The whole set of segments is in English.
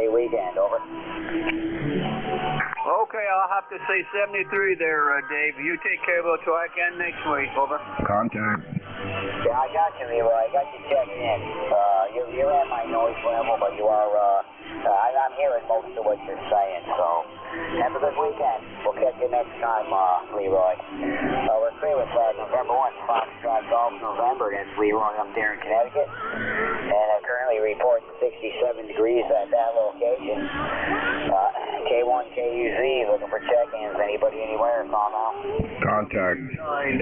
great weekend. Over. Okay, I'll have to say 73 there, Dave. You take care of it till I can next week. Over. Contact. Yeah, I got you, Leroy. I got you checking in. You're at my noise level, but you are, I'm hearing most of what you're saying, so have a good weekend. We'll catch you next time, Leroy. We're free with November 1, Foxtrot Golf November. That's Leroy up there in Connecticut. And I'm currently reporting 67 degrees at that location. K1KUZ, looking for check-ins. Anybody anywhere? Call now. Contact.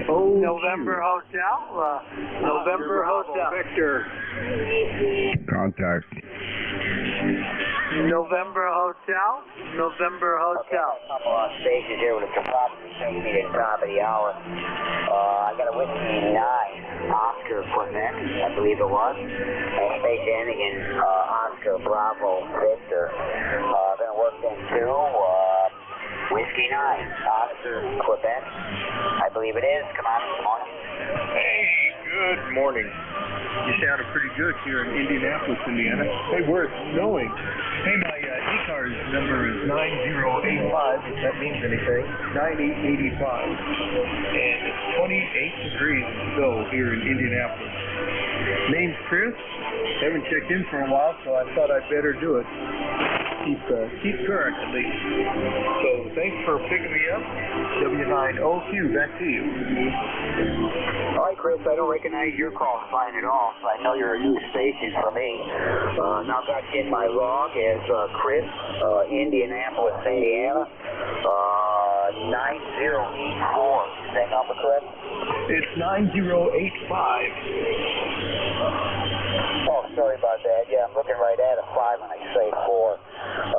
November Hotel. November Hotel. Victor. Contact. November Hotel. November Hotel. Okay, a couple of stations here with a probably take me to the top of the hour. I got a Whiskey 9 Oscar Quebec, I believe it was. And Space Anakin Oscar Bravo Victor. Gonna work them too. Whiskey 9 Oscar Quebec, I believe it is. Come on, come on. Hey, good morning. You sounded pretty good here in Indianapolis, Indiana. Hey, where it's snowing. Hey, my ECARS number is 9085, if that means anything. 9885. And it's 28 degrees and so here in Indianapolis. Name's Chris. Haven't checked in for a while, so I thought I'd better do it. Keep current, at least. So thanks for picking me up. W9OQ, back to you. All right, Chris, I don't recognize your call sign at all, so I know you're a new station for me. Now got you in my log as Chris, Indianapolis, Indiana, 9084. Is that number correct? It's 9085. Oh, sorry about that. Yeah, I'm looking right at a 5 when I say 4.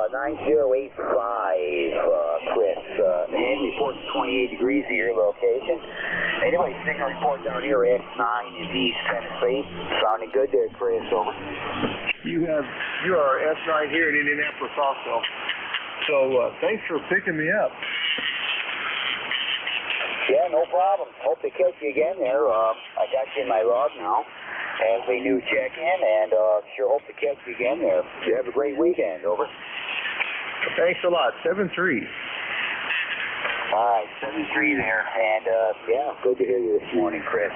9085, Chris. And reports 28 degrees at your location. Anyway, signal report down here, X9 in East Tennessee. Sounding good there, Chris. Over. You are S9 here in Indianapolis also. So thanks for picking me up. Yeah, no problem. Hope to catch you again there. I got you in my log now as a new check-in, and sure hope to catch you again there. You have a great weekend. Over. Thanks a lot. 7-3. All right, 7-3 there, and yeah, good to hear you this morning, Chris.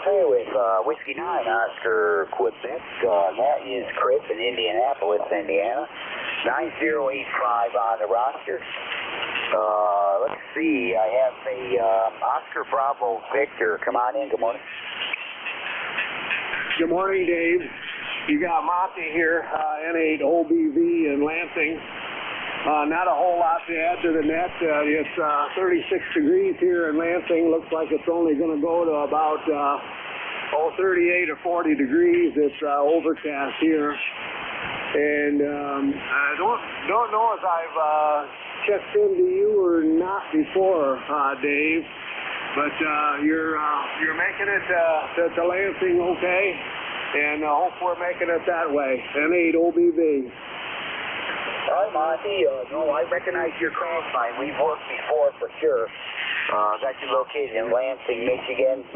Play with Whiskey 9 Oscar Quebec. That is Chris in Indianapolis, Indiana. 9085 on the roster. Let's see, I have a Oscar Bravo Victor. Come on in. Good morning. Good morning, Dave. You got Monty here, N8OBV in Lansing. Not a whole lot to add to the net. It's 36 degrees here in Lansing. Looks like it's only going to go to about 38 or 40 degrees. It's overcast here. And I don't know if I've checked into you or not before, Dave. But you're making it to Lansing okay, and hope we're making it that way. N8OBV. All right, Monty. No, I recognize your call sign. We've worked before for sure. Got you located in Lansing, Michigan,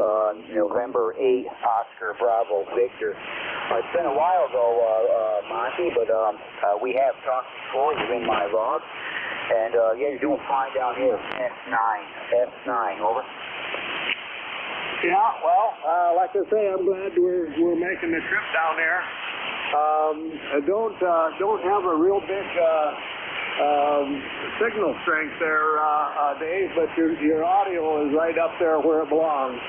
November 8, Oscar Bravo Victor. It's been a while ago, Monty, but we have talked before. You're in my log. And yeah, you're doing fine down here. S9, over. Yeah, well, like I say, I'm glad we're making the trip down there. I don't have a real big signal strength there, Dave, but your audio is right up there where it belongs.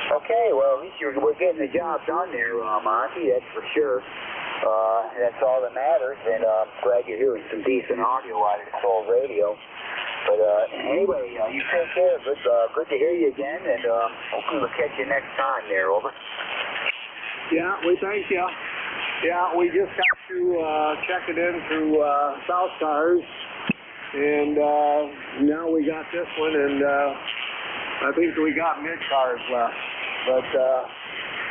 Okay, well, at least we're getting the job done there, Monty, that's for sure. That's all that matters, and I'm glad you're hearing some decent audio out of the Soul Radio. But anyway, you take care. Good to hear you again, and hopefully we'll catch you next time there. Over. Yeah, we thank you. Yeah, we just got to check it in through South Cars, and now we got this one, and I think we got mid cars left. But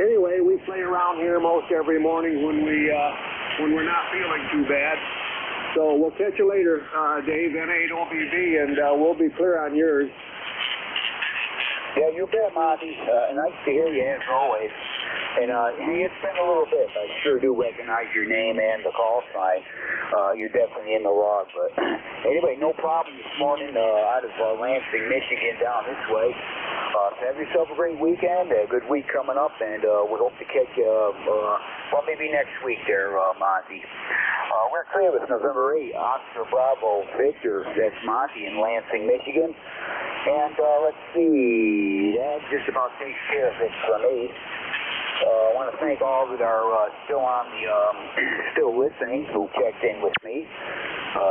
anyway, we play around here most every morning when we're not feeling too bad. So we'll catch you later, Dave, N8OBV, and we'll be clear on yours. Yeah, you bet, Monty. Nice to hear you as always. And it's been a little bit. I sure do recognize your name and the call sign. You're definitely in the log. But anyway, no problem this morning out of Lansing, Michigan down this way. So have yourself a great weekend, a good week coming up, and we hope to catch you, well, maybe next week there, Monty. We're clear with November 8, Oscar Bravo Victor. That's Monty in Lansing, Michigan. And let's see, that just about takes care of it for me. I want to thank all that are still listening, who checked in with me.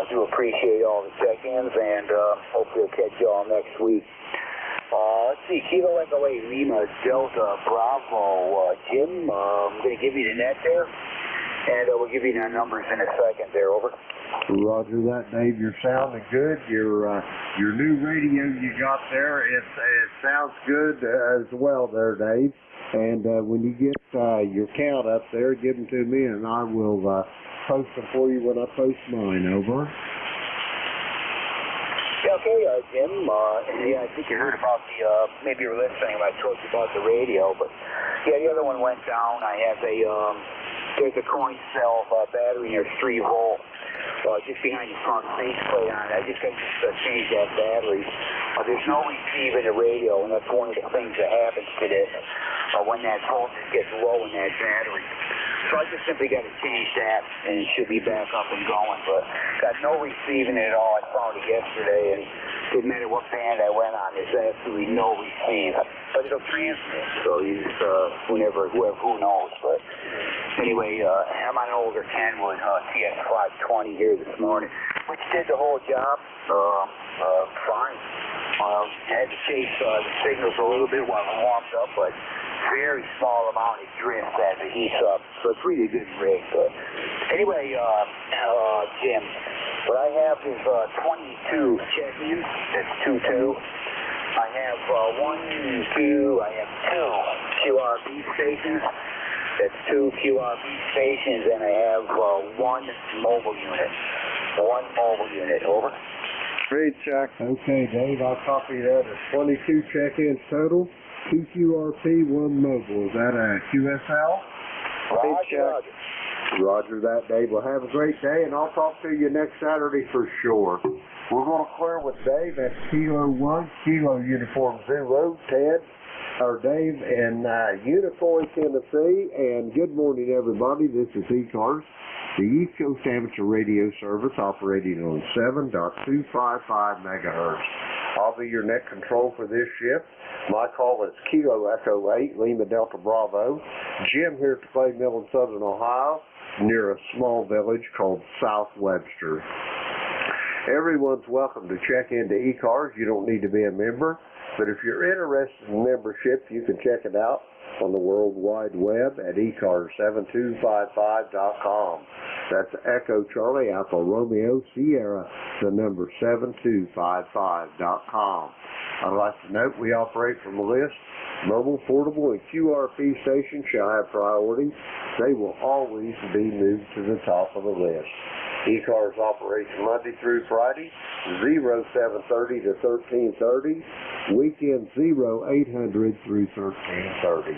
Do appreciate all the check-ins, and hopefully we'll catch you all next week. Let's see, Kilo Echo 8 Lima Delta Bravo. Jim, I'm going to give you the net there, and we'll give you the numbers in a second there. Over. Roger that, Dave. You're sounding good. Your new radio you got there, it sounds good as well there, Dave. And when you get your count up there, give them to me, and I will post them for you when I post mine. Over. Okay, Jim. Yeah, I think you heard about the, maybe you were listening when I told you about the radio, but yeah, the other one went down. I have there's a coin cell battery near 3-volt. Just behind the front faceplate on it. I just got to change that battery. There's no receive in the radio, and that's one of the things that happens to this when that voltage gets low in that battery. So I just simply got to change that, and it should be back up and going. But got no receiving it at all. I found it yesterday, and it didn't matter what band I went on. There's absolutely no receive. But it'll transmit, so you just, who knows. But anyway, I'm on an older Kenwood TS520 here this morning, which did the whole job fine. Had to chase the signals a little bit while it warmed up, but very small amount of drift as it heats up, so it's really good rig. But anyway, Jim, what I have is 22 check-ins. That's 2-2. I have 2 QRB stations. That's 2 QRB stations, and I have 1 mobile unit. 1 mobile unit. Over. Great, check. Okay, Dave, I'll copy that. It's 22 check-ins total, 2 QRP, 1 mobile. Is that a QSL? Roger. Roger that, Dave. Well, have a great day, and I'll talk to you next Saturday for sure. We're going to clear with Dave at Kilo 1, Kilo Uniform 0, Ted, or Dave in Unicoi, Tennessee. And good morning, everybody. This is ECARS, the East Coast Amateur Radio Service, operating on 7.255 megahertz. I'll be your net control for this shift. My call is Kilo Echo 8, Lima Delta Bravo. Jim here to Clay Mill in Southern Ohio, near a small village called South Webster. Everyone's welcome to check into ECARS. You don't need to be a member, but if you're interested in membership, you can check it out on the World Wide Web at ECARS7255.com. That's Echo Charlie Alpha Romeo Sierra, the number 7255.com. I'd like to note we operate from a list. Mobile, portable, and QRP stations shall have priority. They will always be moved to the top of the list. ECARS operates Monday through Friday, 0730 to 1330, weekend 0800 through 1330.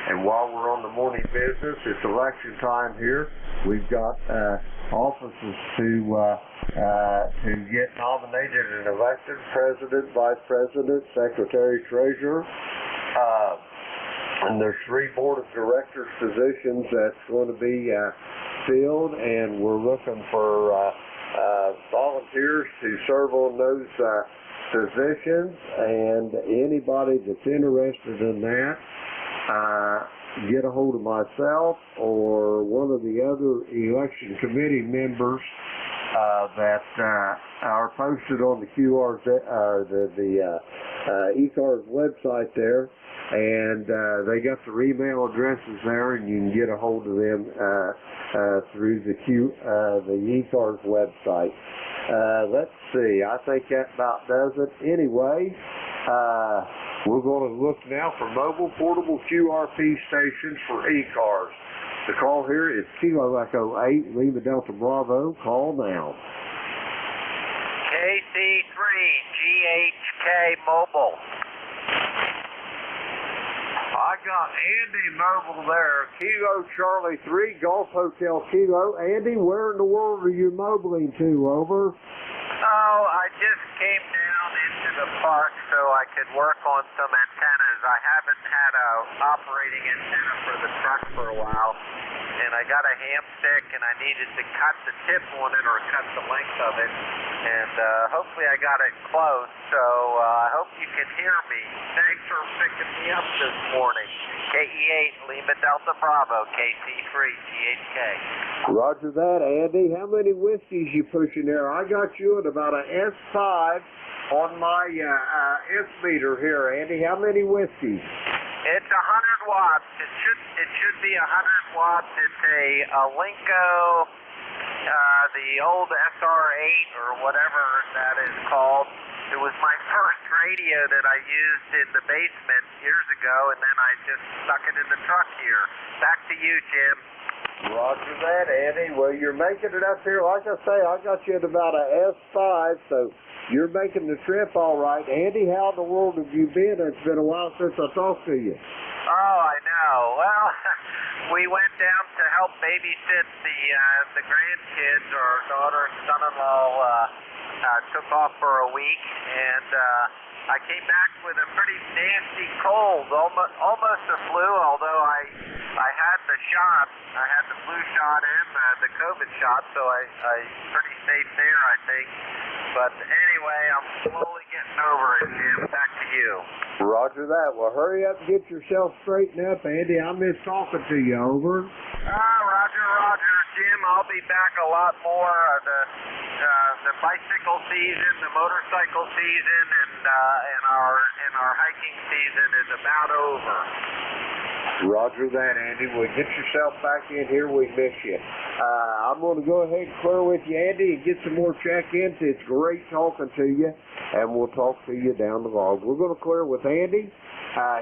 And while we're on the morning business, it's election time here. We've got offices to get nominated and elected: president, vice president, secretary, treasurer. And there's 3 board of directors positions that's going to be filled, and we're looking for volunteers to serve on those positions. And anybody that's interested in that, get a hold of myself or one of the other election committee members that are posted on the ECARS website there. And they got their email addresses there, and you can get a hold of them through the ECARS website. Let's see, I think that about does it. Anyway, we're going to look now for mobile portable QRP stations for ECARS. The call here is Kilo Echo 8, Lima Delta Bravo. Call now. KC3 GHK Mobile. I got Andy Mobile there, Kilo Charlie 3, Golf Hotel Kilo. Andy, where in the world are you mobiling to, over? Oh, I just came down into the park so I could work on some antennas. I haven't had a operating antenna for the truck for a while, and I got a ham stick, and I needed to cut the tip on it or cut the length of it, and hopefully I got it close, so I hope you can hear me. Thanks for picking me up this morning. KE8, Lima Delta Bravo, KC3, GHK. Roger that, Andy. How many whiskeys you pushing there? I got you at about an S5 on my S meter here, Andy. How many whiskeys? It's 100 watts. It should be 100 watts. It's a Linko, the old SR8 or whatever that is called. It was my first radio that I used in the basement years ago, and then I just stuck it in the truck here. Back to you, Jim. Roger that, Andy. Well, you're making it up here. Like I say, I got you at about a S5, so you're making the trip all right. Andy, how in the world have you been? It's been a while since I talked to you. Oh, I know. Well, we went down to help babysit the grandkids. Our daughter and son-in-law took off for a week, and I came back with a pretty nasty cold, almost a flu, although I had the shot. I had the flu shot and the COVID shot, so I pretty safe there, I think. But anyway, I'm slowly getting over it, Jim. Back to you. Roger that. Well, hurry up and get yourself straightened up, Andy. I miss talking to you, over. Roger, Jim. I'll be back a lot more. The bicycle season, the motorcycle season, and our hiking season is about over. Roger that, Andy. Well, get yourself back in here. We miss you. I'm going to go ahead and clear with you, Andy, and get some more check-ins. It's great talking to you, and we'll talk to you down the road. We're going to clear with Andy.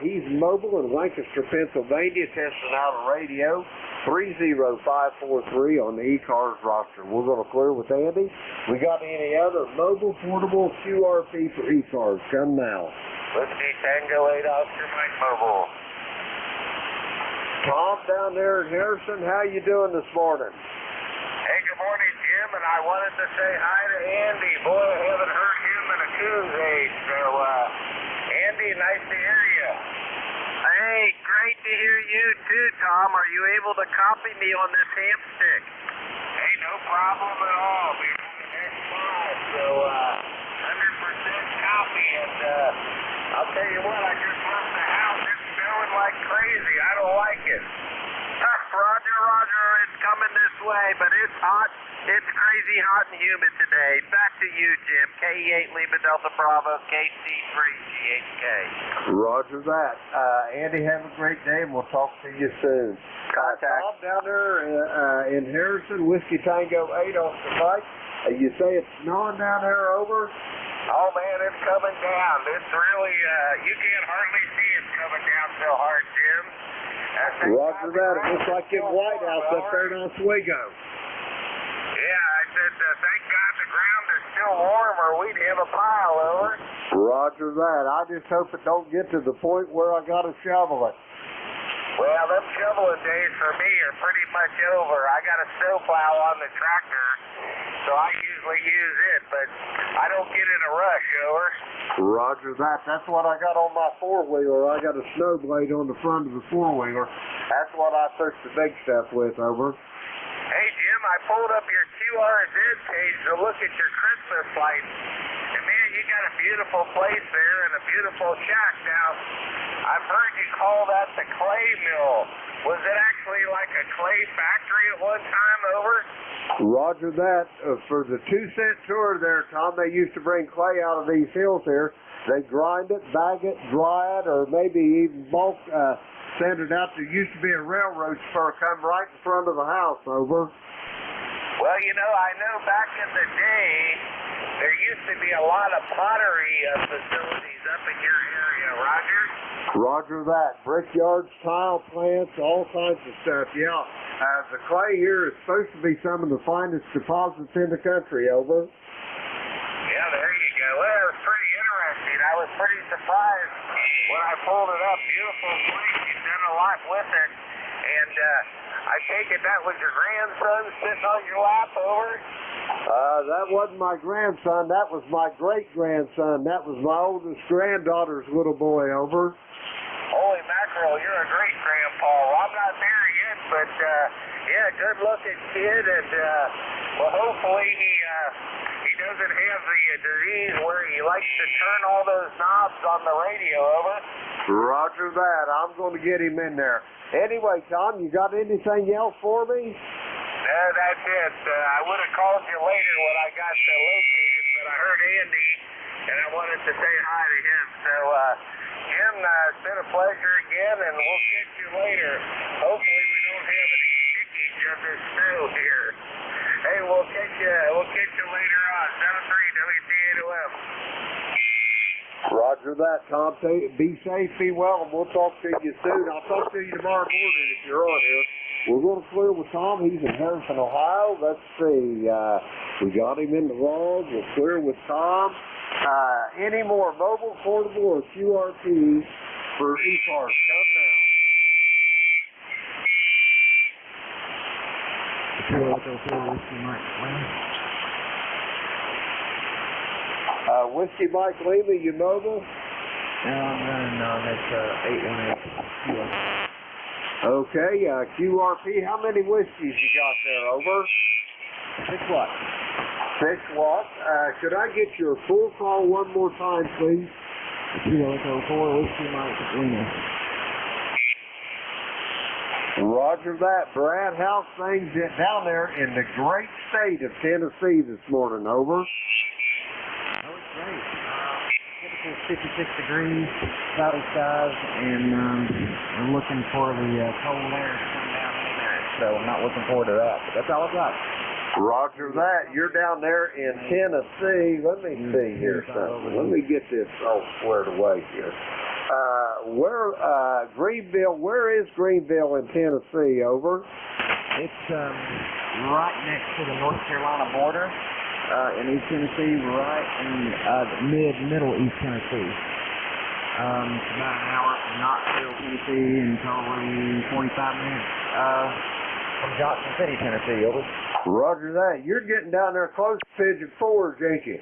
He's mobile in Lancaster, Pennsylvania, testing out a radio 30543 on the ECARS roster. We're going to clear with Andy. We got any other mobile, portable QRP for ECARS? Come now. Whiskey Tango 8 Oscar Mike Mobile. Tom down there in Harrison, how you doing this morning? Hey, good morning, Jim, and I wanted to say hi to Andy. Boy, I haven't heard him in a coon's age, so, Andy, nice to hear you. Hey, great to hear you, too, Tom. Are you able to copy me on this ham stick? Hey, no problem at all. We're on the next slide, so, 100% copy, and, I'll tell you what, I just left the house. It's snowing like crazy. I don't like it. Roger, it's coming this way, but it's hot. It's crazy hot and humid today. Back to you, Jim. KE8 Lima Delta Bravo, KC3 GHK. Roger that. Andy, have a great day, and we'll talk to you soon. Contact. Bob down there in Harrison, Whiskey Tango 8 off the bike. You say it's snowing down there, over? Oh, man, it's coming down. It's really, you can't hardly see it coming down so hard, Jim. Roger that. It looks like them whiteouts up there in Oswego. Yeah, I said, thank God the ground is still warm or we'd have a pile, over. Roger that. I just hope it don't get to the point where I got to shovel it. Well, them shoveling days for me are pretty much over. I got a snowplow on the tractor, so I usually use it, but I don't get in a rush, over. Roger that. That's what I got on my four-wheeler. I got a snow blade on the front of the four-wheeler. That's what I search the big stuff with, over. Hey, Jim, I pulled up your QRZ page to look at your Christmas lights. And, man, you got a beautiful place there and a beautiful shack. Now, I've heard you call that the clay mill. Was it actually like a clay factory at one time, over? Roger that. For the 2-cent tour there, Tom, they used to bring clay out of these hills here. They grind it, bag it, dry it, or maybe even bulk send it out. There used to be a railroad spur come right in front of the house, over. Well, you know, I know back in the day, there used to be a lot of pottery facilities up in your area, Roger? Roger that. Brickyards, tile plants, all kinds of stuff, yeah. The clay here is supposed to be some of the finest deposits in the country, over. Yeah, there you go. Well, it was pretty interesting. I was was pretty surprised when I pulled it up. Beautiful fleet. You've done a lot with it. And I take it that was your grandson sitting on your lap over? That wasn't my grandson. That was my great-grandson. That was my oldest granddaughter's little boy, over. Holy mackerel, you're a great grandpa. Well, I'm not there yet, but yeah, good looking kid, and well, hopefully he doesn't have the disease where he likes to turn all those knobs on the radio, over. Roger that. I'm going to get him in there. Anyway, Tom, you got anything else for me? No, that's it. I would have called you later when I got located, but I heard Andy, and I wanted to say hi to him. So, Jim, it's been a pleasure again, and we'll catch you later. Hopefully we don't have any stickage of this snow here. Hey, we'll catch you later on. 73 WC8OM. Roger that, Tom. Be safe, be well, and we'll talk to you soon. I'll talk to you tomorrow morning if you're on here. We're going to clear with Tom. He's in Harrison, Ohio. Let's see. We got him in the log. We'll clear with Tom. Any more mobile, portable, or QRP for ECARS? Come now. Whiskey Mike Lima, you mobile? No, I'm running on this 818. Okay, QRP, how many whiskeys you got there, over? 6 what? 6 what? Could I get your full call one more time, please? 4 Whiskey Mike Lima. Roger that. Brad, how's things down there in the great state of Tennessee this morning, over? Oh, it's great. Typical 56 degrees, cloudy skies, and we're looking for the cold air to come down any minute. So I'm not looking forward to that, but that's all I've got. Roger that. You're down there in Tennessee. Let me see here something. Let me get this all squared away here. Greenville, where is Greenville in Tennessee, over? It's right next to the North Carolina border in East Tennessee, right in middle East Tennessee. It's about an hour from Knoxville, Tennessee, and probably 45 minutes from Johnson City, Tennessee, over. Roger that. You're getting down there close to Pigeon Forge, ain't you?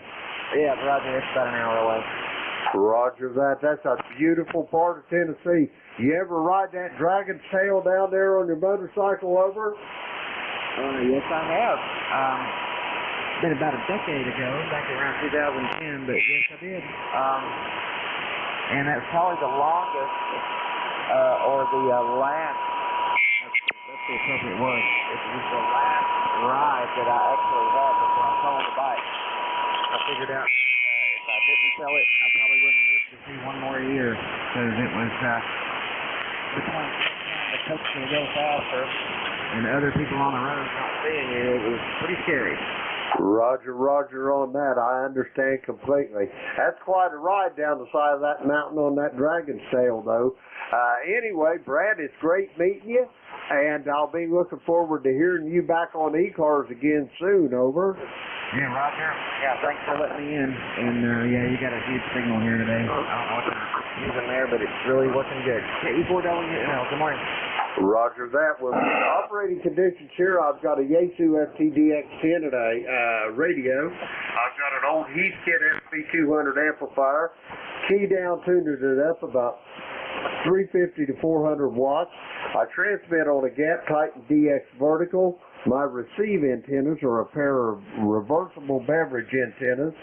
Yeah, Roger, it's about an hour away. Roger that. That's a beautiful part of Tennessee. You ever ride that dragon's tail down there on your motorcycle, over? Yes, I have. It's been about a decade ago, back around 2010, but yes, I did. And that's probably the longest, or the last, that's the appropriate word. It was the last ride that I actually had before I sold the bike. I figured out if I didn't sell it, I probably wouldn't live to see one more year, because it was between the coach to go faster and other people on the road not seeing you, it was pretty scary. Roger on that. I understand completely. That's quite a ride down the side of that mountain on that dragon's tail, though. Anyway, Brad, it's great meeting you, and I'll be looking forward to hearing you back on ECARS again soon, over. Yeah, Roger. Yeah, thanks for letting me in. And, yeah, you got a huge signal here today. I don't know what you're using there, but it's really working good. KE4WNL, good morning. Roger that. Well, operating conditions here, I've got a Yaesu FTDX10 and a radio. I've got an old Heathkit SP200 amplifier. Key down tuned it up about 350 to 400 watts. I transmit on a Gap Titan DX vertical. My receive antennas are a pair of reversible beverage antennas.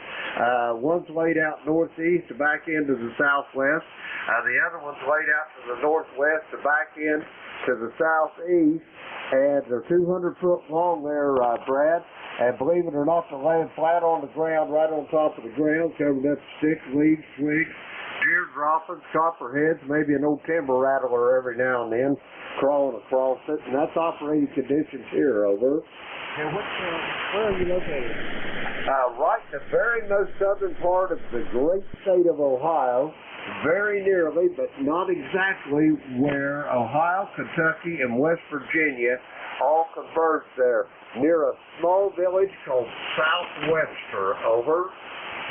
One's laid out northeast to back end to the southwest. The other one's laid out to the northwest to back end to the southeast. And they're 200 foot long there, Brad. And believe it or not, they're laying flat on the ground, right on top of the ground, covered up sticks, leaves, twigs, deer droppings, copperheads, maybe an old timber rattler every now and then crawling across it. And that's operating conditions here, over. Now, where are you located? Right in the very most southern part of the great state of Ohio, very nearly, but not exactly, where Ohio, Kentucky, and West Virginia all converge there, near a small village called Southwester, over.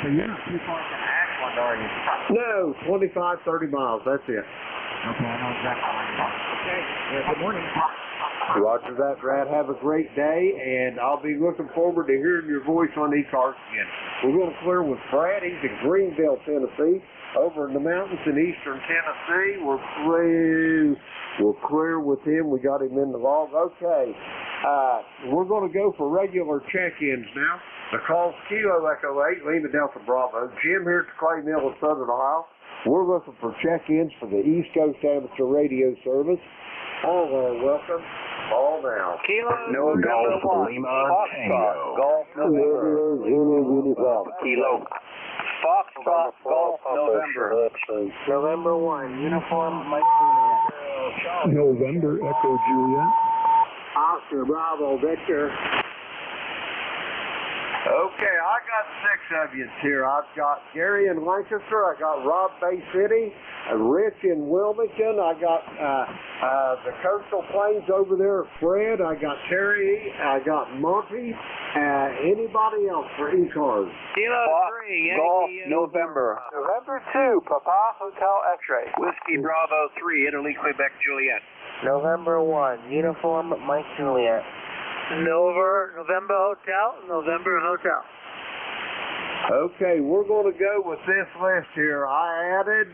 So you're not too far from Ashland. one, are you? No, 25, 30 miles. That's it. Okay, I know exactly where you are. Okay, yeah, good morning. Roger that, Brad. Have a great day, and I'll be looking forward to hearing your voice on ECARS again. We're going to clear with Brad. He's in Greenville, Tennessee. Over in the mountains in eastern Tennessee. We're clear with him. We got him in the log. Okay. We're going to go for regular check-ins now. The call's Kilo Echo 8, Lima Delta Bravo. Jim here at the Clay Mill of Southern Ohio. We're looking for check-ins for the East Coast Amateur Radio Service. All are welcome. All now. Kilo Golf Lima Tango. Golf November. Kilo. Foxtrot Golf November. November 1, uniform, Mike Juliet. November Echo Juliet. Oscar Bravo Victor. Okay, I got 6 of you here. I've got Gary in Lancaster. I got Rob Bay City, Rich in Wilmington. I got the Coastal Plains over there, Fred. I got Terry. I got Monty. Anybody else for ECARS? Kilo 3, Golf November. November 2, Papa Hotel X-Ray. Whiskey Bravo 3, Italy, Quebec, Juliet. November 1, uniform, Mike Juliet. November Hotel. Okay, we're going to go with this list here. I added,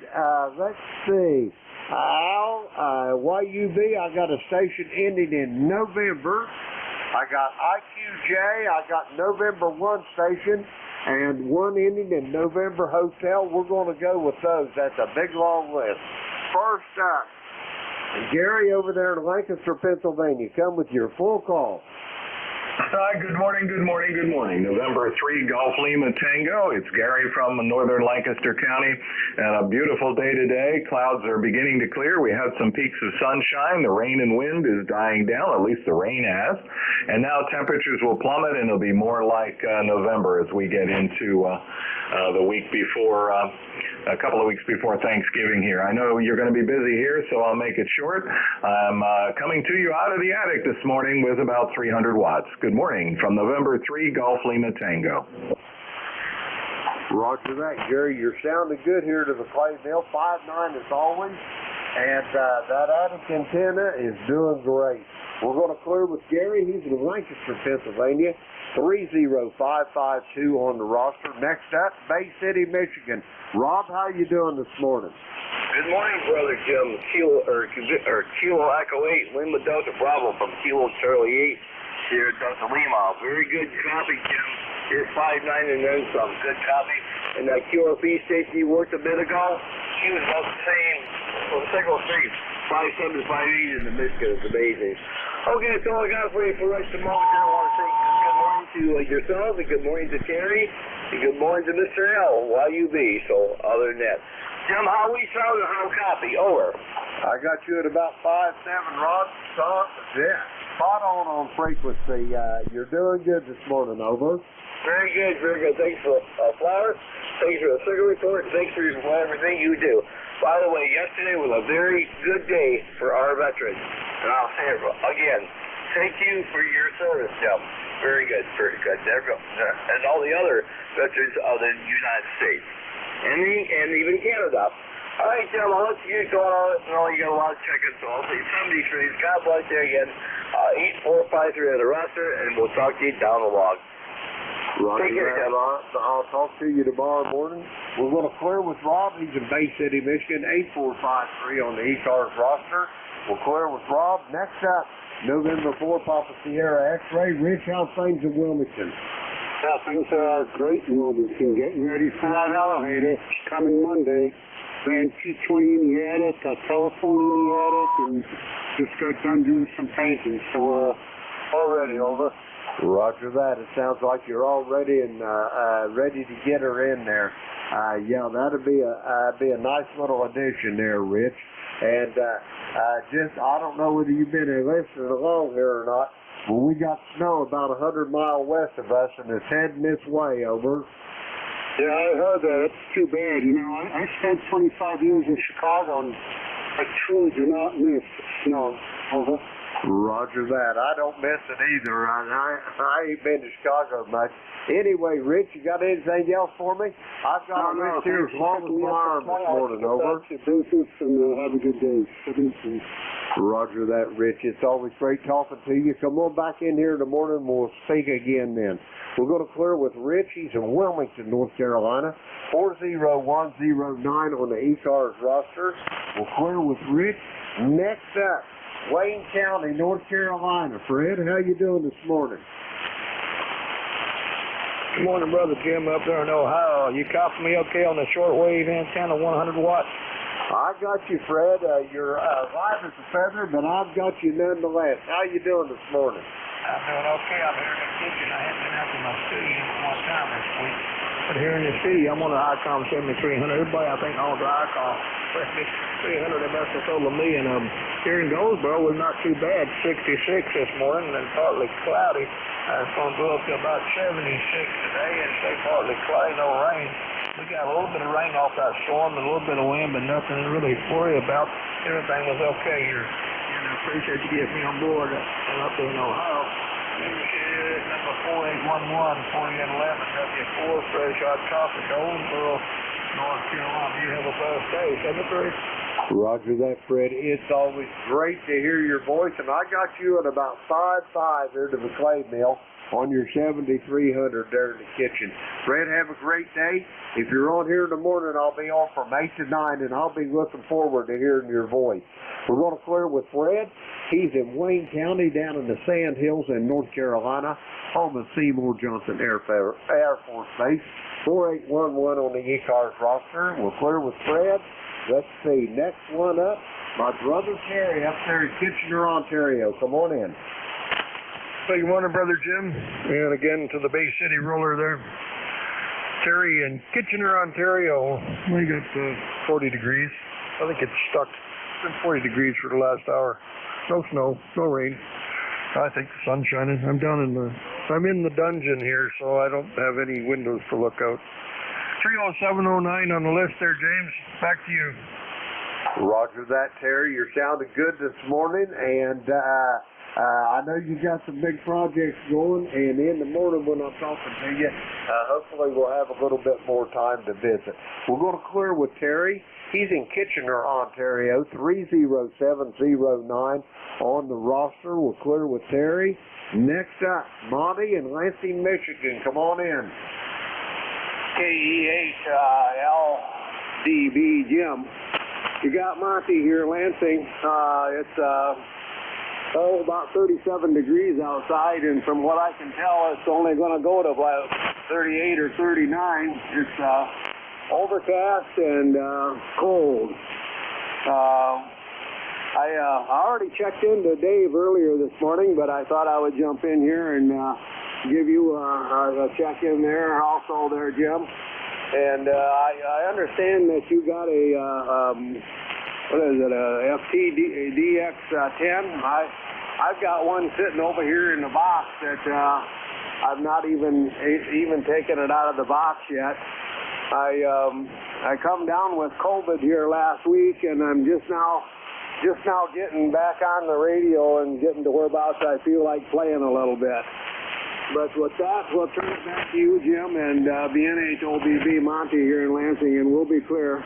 let's see, Al, YUB, I got a station ending in November. I got IQJ, I got November 1 station, and one ending in November Hotel. We're going to go with those. That's a big, long list. First up, Gary over there in Lancaster, Pennsylvania. Come with your full call. Hi, good morning. November 3 Golf Lima Tango. It's Gary from northern Lancaster County, and a beautiful day today. Clouds are beginning to clear. We had some peaks of sunshine. The rain and wind is dying down, at least the rain has. And now temperatures will plummet, and it'll be more like November as we get into the week before, a couple of weeks before Thanksgiving here. I know you're going to be busy here, so I'll make it short. I'm coming to you out of the attic this morning with about 300 watts. Good morning from November 3 Golf Lima Tango. Roger that, Gary. You're sounding good here to the Clay Mill. 5.9 as always. And that attic antenna is doing great. We're going to clear with Gary. He's in Lancaster, Pennsylvania. 30552 on the roster. Next up, Bay City, Michigan. Rob, how you doing this morning? Good morning, Brother Jim. Kilo Echo 8, Lima Delta Bravo from Kilo Charlie 8 here at Delta Lima. Very good copy, Jim. Here's 5.9 and then some. Good copy. And that QRP station you worked a bit ago, she was about the same. Well, the signal street, 5.7 to 5.8 in the Michigan. It's amazing. Okay, that's all I got for you for right this moment. I want to say good morning to yourself, and good morning to Terry, and good morning to Mr. L, YUB. So, other than that, Jim, how we sound and how copy? Over. I got you at about 5.7, Rod. Spot on frequency. You're doing good this morning, over. Very good, very good. Thanks for flowers. Thanks for the signal report. Thanks for everything you do. By the way, yesterday was a very good day for our veterans. And I'll say it again. Thank you for your service, Jim. Very good, very good. There go. And all the other veterans of the United States. And even Canada. All right, Jim, I'll let you get going on it. I know you got a lot of check-ins, so I'll say 70 trees. God bless you again. 8453 on the roster, and we'll talk to you down the log. Roger Take care, that. I'll talk to you tomorrow morning. We're going to clear with Rob. He's in Bay City, Michigan. 8453 on the ECARS roster. We'll clear with Rob. Next up, November 4, Papa Sierra X-Ray. Rich, how's things in Wilmington? Things are great in Wilmington. Getting ready for that elevator coming Monday. Ran 220 in the attic, got telephone in the attic, and just got done doing some painting. So, already over. Roger that. It sounds like you're all ready and ready to get her in there. Yeah, that'd be a nice little addition there, Rich. And I don't know whether you've been listening along here or not, but we got snow about 100 miles west of us, and it's heading this way. Over. Yeah, I heard that. It's too bad. You know, I spent 25 years in Chicago, and I truly do not miss snow. Over. Roger that. I don't miss it either. I ain't been to Chicago much. Anyway, Rich, you got anything else for me? I've got a list here as long as my arm this morning. Over. Have a good day. Roger that, Rich. It's always great talking to you. Come on back in here in the morning. We'll speak again then. We're going to clear with Rich. He's in Wilmington, North Carolina. 40109 on the ECARS roster. We'll clear with Rich. Next up, Wayne County, North Carolina. Fred, how you doing this morning? Good morning, Brother Jim, up there in Ohio. You copy me okay on the shortwave antenna, 100 watts? I got you, Fred. You're live as a feather, but I've got you nonetheless. How you doing this morning? I'm doing okay. I'm here in the kitchen. I haven't been out to my studio one time this week. But here in the studio, I'm on the ICOM 7300. Everybody, I think, owns the ICOM 7300. They must have sold a million of them. Here in Goldsboro, we're not too bad. 66 this morning and partly cloudy. It's going to go up to about 76 today and stay partly cloudy, no rain. We got a little bit of rain off that storm and a little bit of wind, but nothing to really worry about. Everything was okay here. And I appreciate you getting me on board. I'm up there in Ohio. Number 4811, 4811, W4, Fresh Hot Coffee, Goldsboro, North Carolina. You have a blessed day. 73. Roger that, Fred. It's always great to hear your voice, and I got you at about 5.5 there to the clay mill on your 7300 there in the kitchen. Fred, have a great day. If you're on here in the morning, I'll be on from 8 to 9, and I'll be looking forward to hearing your voice. We're going to clear with Fred. He's in Wayne County down in the Sand Hills in North Carolina, home of Seymour Johnson Air Force Base. 4811 on the ECARS roster. We'll clear with Fred. Let's see. Next one up, my brother Terry up there in Kitchener, Ontario. Come on in. Hey, good morning, Brother Jim. And again to the Bay City roller there. Terry in Kitchener, Ontario. We got 40 degrees. I think it's stuck. It's been 40 degrees for the last hour. No snow, no rain. I think the sun's shining. I'm in the dungeon here, so I don't have any windows to look out. 30709 on the list there, James. Back to you. Roger that, Terry. You're sounding good this morning, and I know you got some big projects going, and in the morning when I'm talking to you, hopefully we'll have a little bit more time to visit. We're going to clear with Terry. He's in Kitchener, Ontario, 30709 on the roster. We'll clear with Terry. Next up, Monty in Lansing, Michigan. Come on in. KEHLDB, Jim. You got Monty here, Lansing. It's about 37 degrees outside, and from what I can tell, it's only going to go to about 38 or 39. It's overcast and cold. I already checked into Dave earlier this morning, but I thought I would jump in here and give you a check in there also there, Jim. And I understand that you got a FTDX10. I've got one sitting over here in the box that I've not even taken it out of the box yet. I come down with COVID here last week, and I'm just now getting back on the radio and getting to whereabouts I feel like playing a little bit. But with that, we'll turn it back to you, Jim, and the NHOBB Monty here in Lansing, and we'll be clear.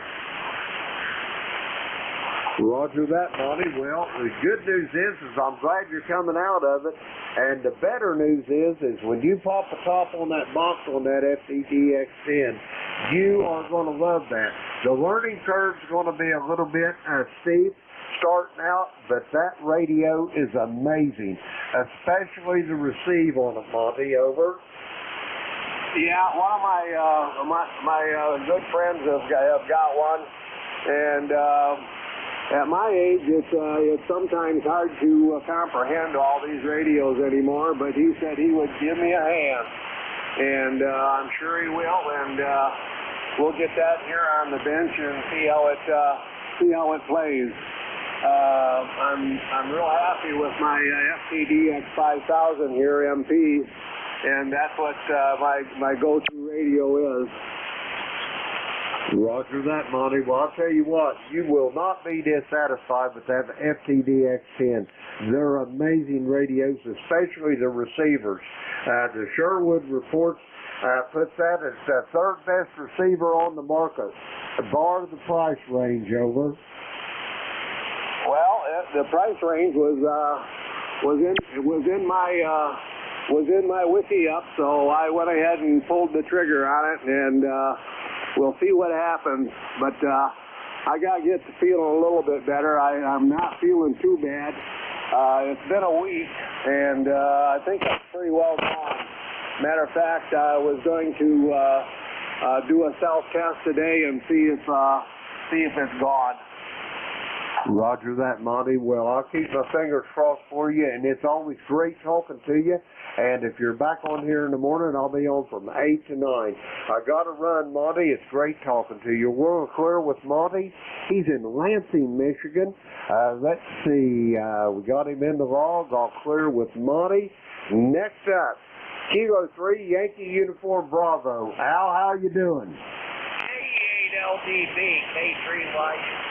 Roger that, Monty. Well, the good news is I'm glad you're coming out of it, and the better news is when you pop the top on that box on that FTDX10, you are going to love that. The learning curve's going to be a little bit steep starting out, but that radio is amazing, especially the receive on it, Monty. Over. Yeah, one of my good friends have got one, and at my age, it's sometimes hard to comprehend all these radios anymore. But he said he would give me a hand, and I'm sure he will. And we'll get that here on the bench and see how it plays. I'm real happy with my FTDX 5000 here, MP, and that's what my go-to radio is. Roger that, Monty. Well, I'll tell you what, you will not be dissatisfied with that FTDX10. They're amazing radios, especially the receivers. The Sherwood report puts that as the third best receiver on the market, bar the price range. Over. Well, the price range was in my wiki up, so I went ahead and pulled the trigger on it, and we'll see what happens. But I gotta get to feeling a little bit better. I'm not feeling too bad. It's been a week, and I think I'm pretty well gone. Matter of fact, I was going to do a self-test today and see if it's gone. Roger that, Monty. Well, I'll keep my fingers crossed for you, and it's always great talking to you. And if you're back on here in the morning, I'll be on from 8 to 9. I got to run, Monty. It's great talking to you. We're clear with Monty. He's in Lansing, Michigan. Let's see. We got him in the log. All clear with Monty. Next up, Kilo 3, Yankee Uniform Bravo. Al, how you doing? K8LDB, K3YUC,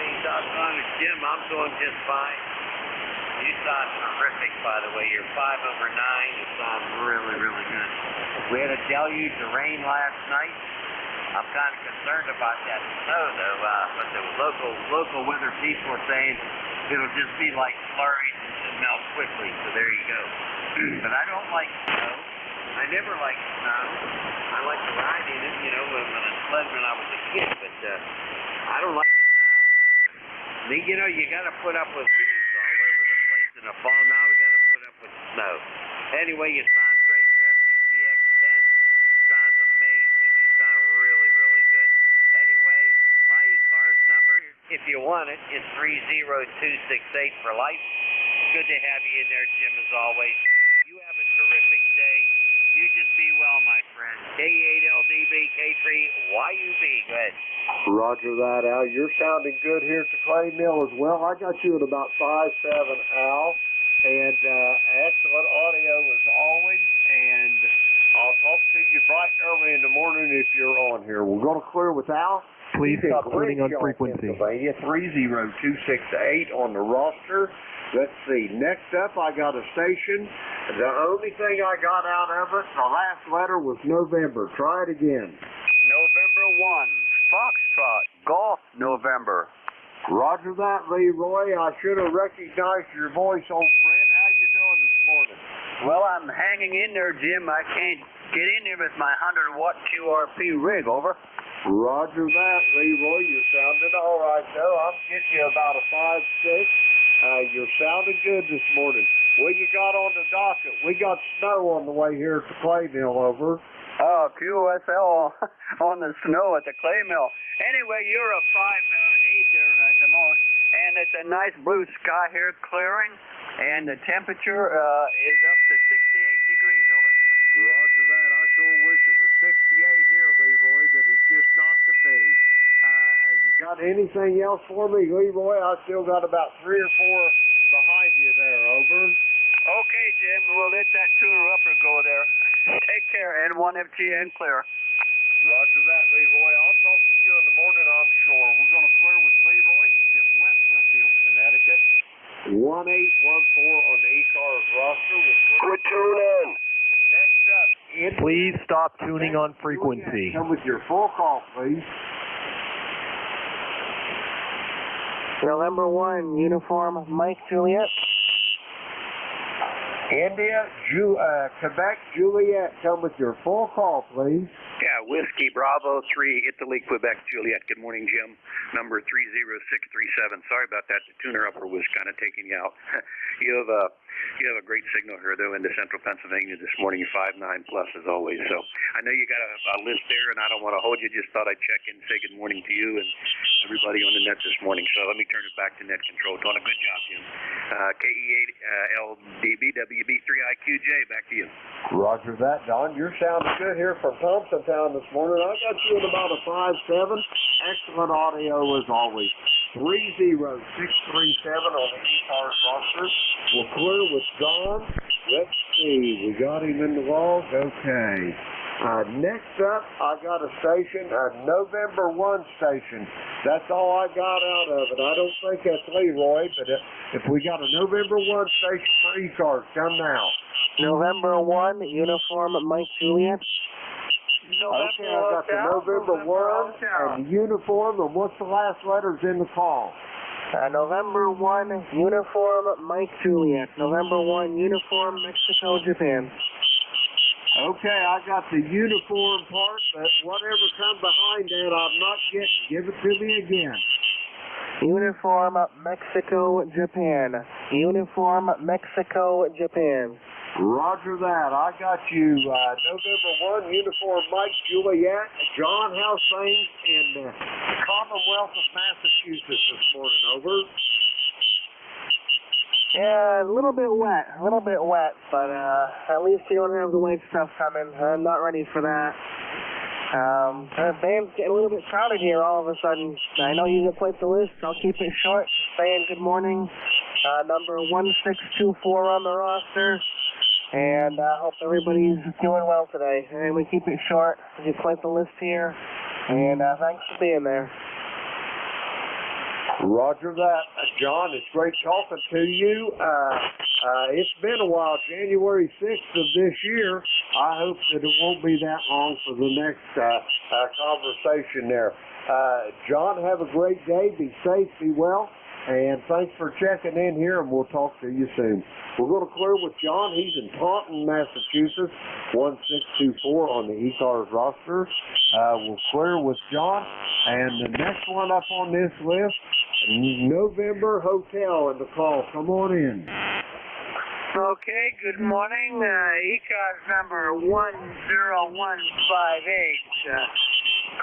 Jim, I'm doing just fine. You sound terrific, by the way. You're 5 over 9. You sound really, really good. We had a deluge of rain last night. I'm kind of concerned about that snow, though, but the local weather people are saying it'll just be like flurries and melt quickly, so there you go. But I don't like snow. I never liked snow. I like to ride in it, you know, when I sled when I was a kid, but I don't like it now. You know, you got to put up with leaves all over the place in the fall. Now we got to put up with snow. Anyway, you sound great. Your FTDX10 sounds amazing. You sound really, really good. Anyway, my ECARS number, if you want it, is 30268 for life. Good to have you in there, Jim, as always. You have a terrific day. You just be well, my friend. K8LDB, K3YUB. Go ahead. Roger that, Al. You're sounding good here at the Clay Mill as well. I got you at about 5'7", Al. And excellent audio as always. And I'll talk to you bright and early in the morning if you're on here. We're going to clear with Al. Please stop tuning on frequency. 30268 on the roster. Let's see. Next up, I got a station. The only thing I got out of it, the last letter was November. Try it again. November 1, Foxtrot, Golf, November. Roger that, Leroy. I should have recognized your voice, old friend. How you doing this morning? Well, I'm hanging in there, Jim. I can't get in there with my 100-watt QRP rig, over. Roger that, Leroy. You're sounding all right, though. I'm getting you about a 5'6". You're sounding good this morning. What you got on the docket? We got snow on the way here at the Clay Mill, over. Oh, QSL on the snow at the Clay Mill. Anyway, you're a 5'8" there at the most, and it's a nice blue sky here clearing, and the temperature is up to 68 degrees, over. Roger that. I sure wish it was 68 here, Leroy, but it's just not to be. You got anything else for me, Leroy? I still got about 3 or 4 behind you there, over. Okay, Jim, we'll let that tuner-upper go there. Take care, N1FGN clear. Roger that, Leroy. I'll talk to you in the morning, I'm sure. We're going to clear with Leroy. He's in West Suffield, Connecticut. 1814 on the ECARS roster. Quit tuning. Next up, Please stop tuning on frequency. Come with your full call, please. November 1, Uniform Mike Juliet. Quebec, Juliet. Come with your full call, please. Yeah, Whiskey Bravo 3, Italy, Quebec, Juliet. Good morning, Jim. Number 30637. Sorry about that. The tuner-upper was kind of taking you out. You have a great signal here, though, into central Pennsylvania this morning. 5.9 plus, as always. So I know you got a list there, and I don't want to hold you. Just thought I'd check in and say good morning to you and everybody on the net this morning. So let me turn it back to net control. Doing a good job, Jim. KE8LDBWB3IQJ, back to you. Roger that, Don. You're sounding good here from Thompsontown this morning. I got you at about a 5'7". Excellent audio as always. 30637 on the ECARS roster. We're clear with John. Let's see. We got him in the log. Okay. Next up, I got a station, a November 1 station. That's all I got out of it. I don't think that's Leroy, but if we got a November 1 station for ECARS, come now. November 1, uniform Mike Juliet. Okay, I got the November 1 and the uniform, and what's the last letters in the call? November 1, uniform Mike Juliet. November 1, uniform Mexico, Japan. Okay, I got the uniform part, but whatever comes behind that, I'm not getting. Give it to me again. Uniform Mexico, Japan. Uniform Mexico, Japan. Roger that. I got you. November 1, uniform Mike Juliet. John, how's things in the Commonwealth of Massachusetts this morning? Over. Yeah, a little bit wet, but at least you don't have the white stuff coming. I'm not ready for that. The band's getting a little bit crowded here all of a sudden. I know you can place the list. I'll keep it short. Saying good morning. Number 1624 on the roster. And I hope everybody's doing well today. And we keep it short. We just place the list here. And thanks for being there. Roger that. John, it's great talking to you. It's been a while, January 6th of this year. I hope that it won't be that long for the next conversation there. John, have a great day. Be safe, be well, and thanks for checking in here, and we'll talk to you soon. We're going to clear with John. He's in Taunton, Massachusetts, 1624 on the ECARS roster. We'll clear with John, and the next one up on this list, November Hotel in the call. Come on in. Okay, good morning. ECARS number 10158.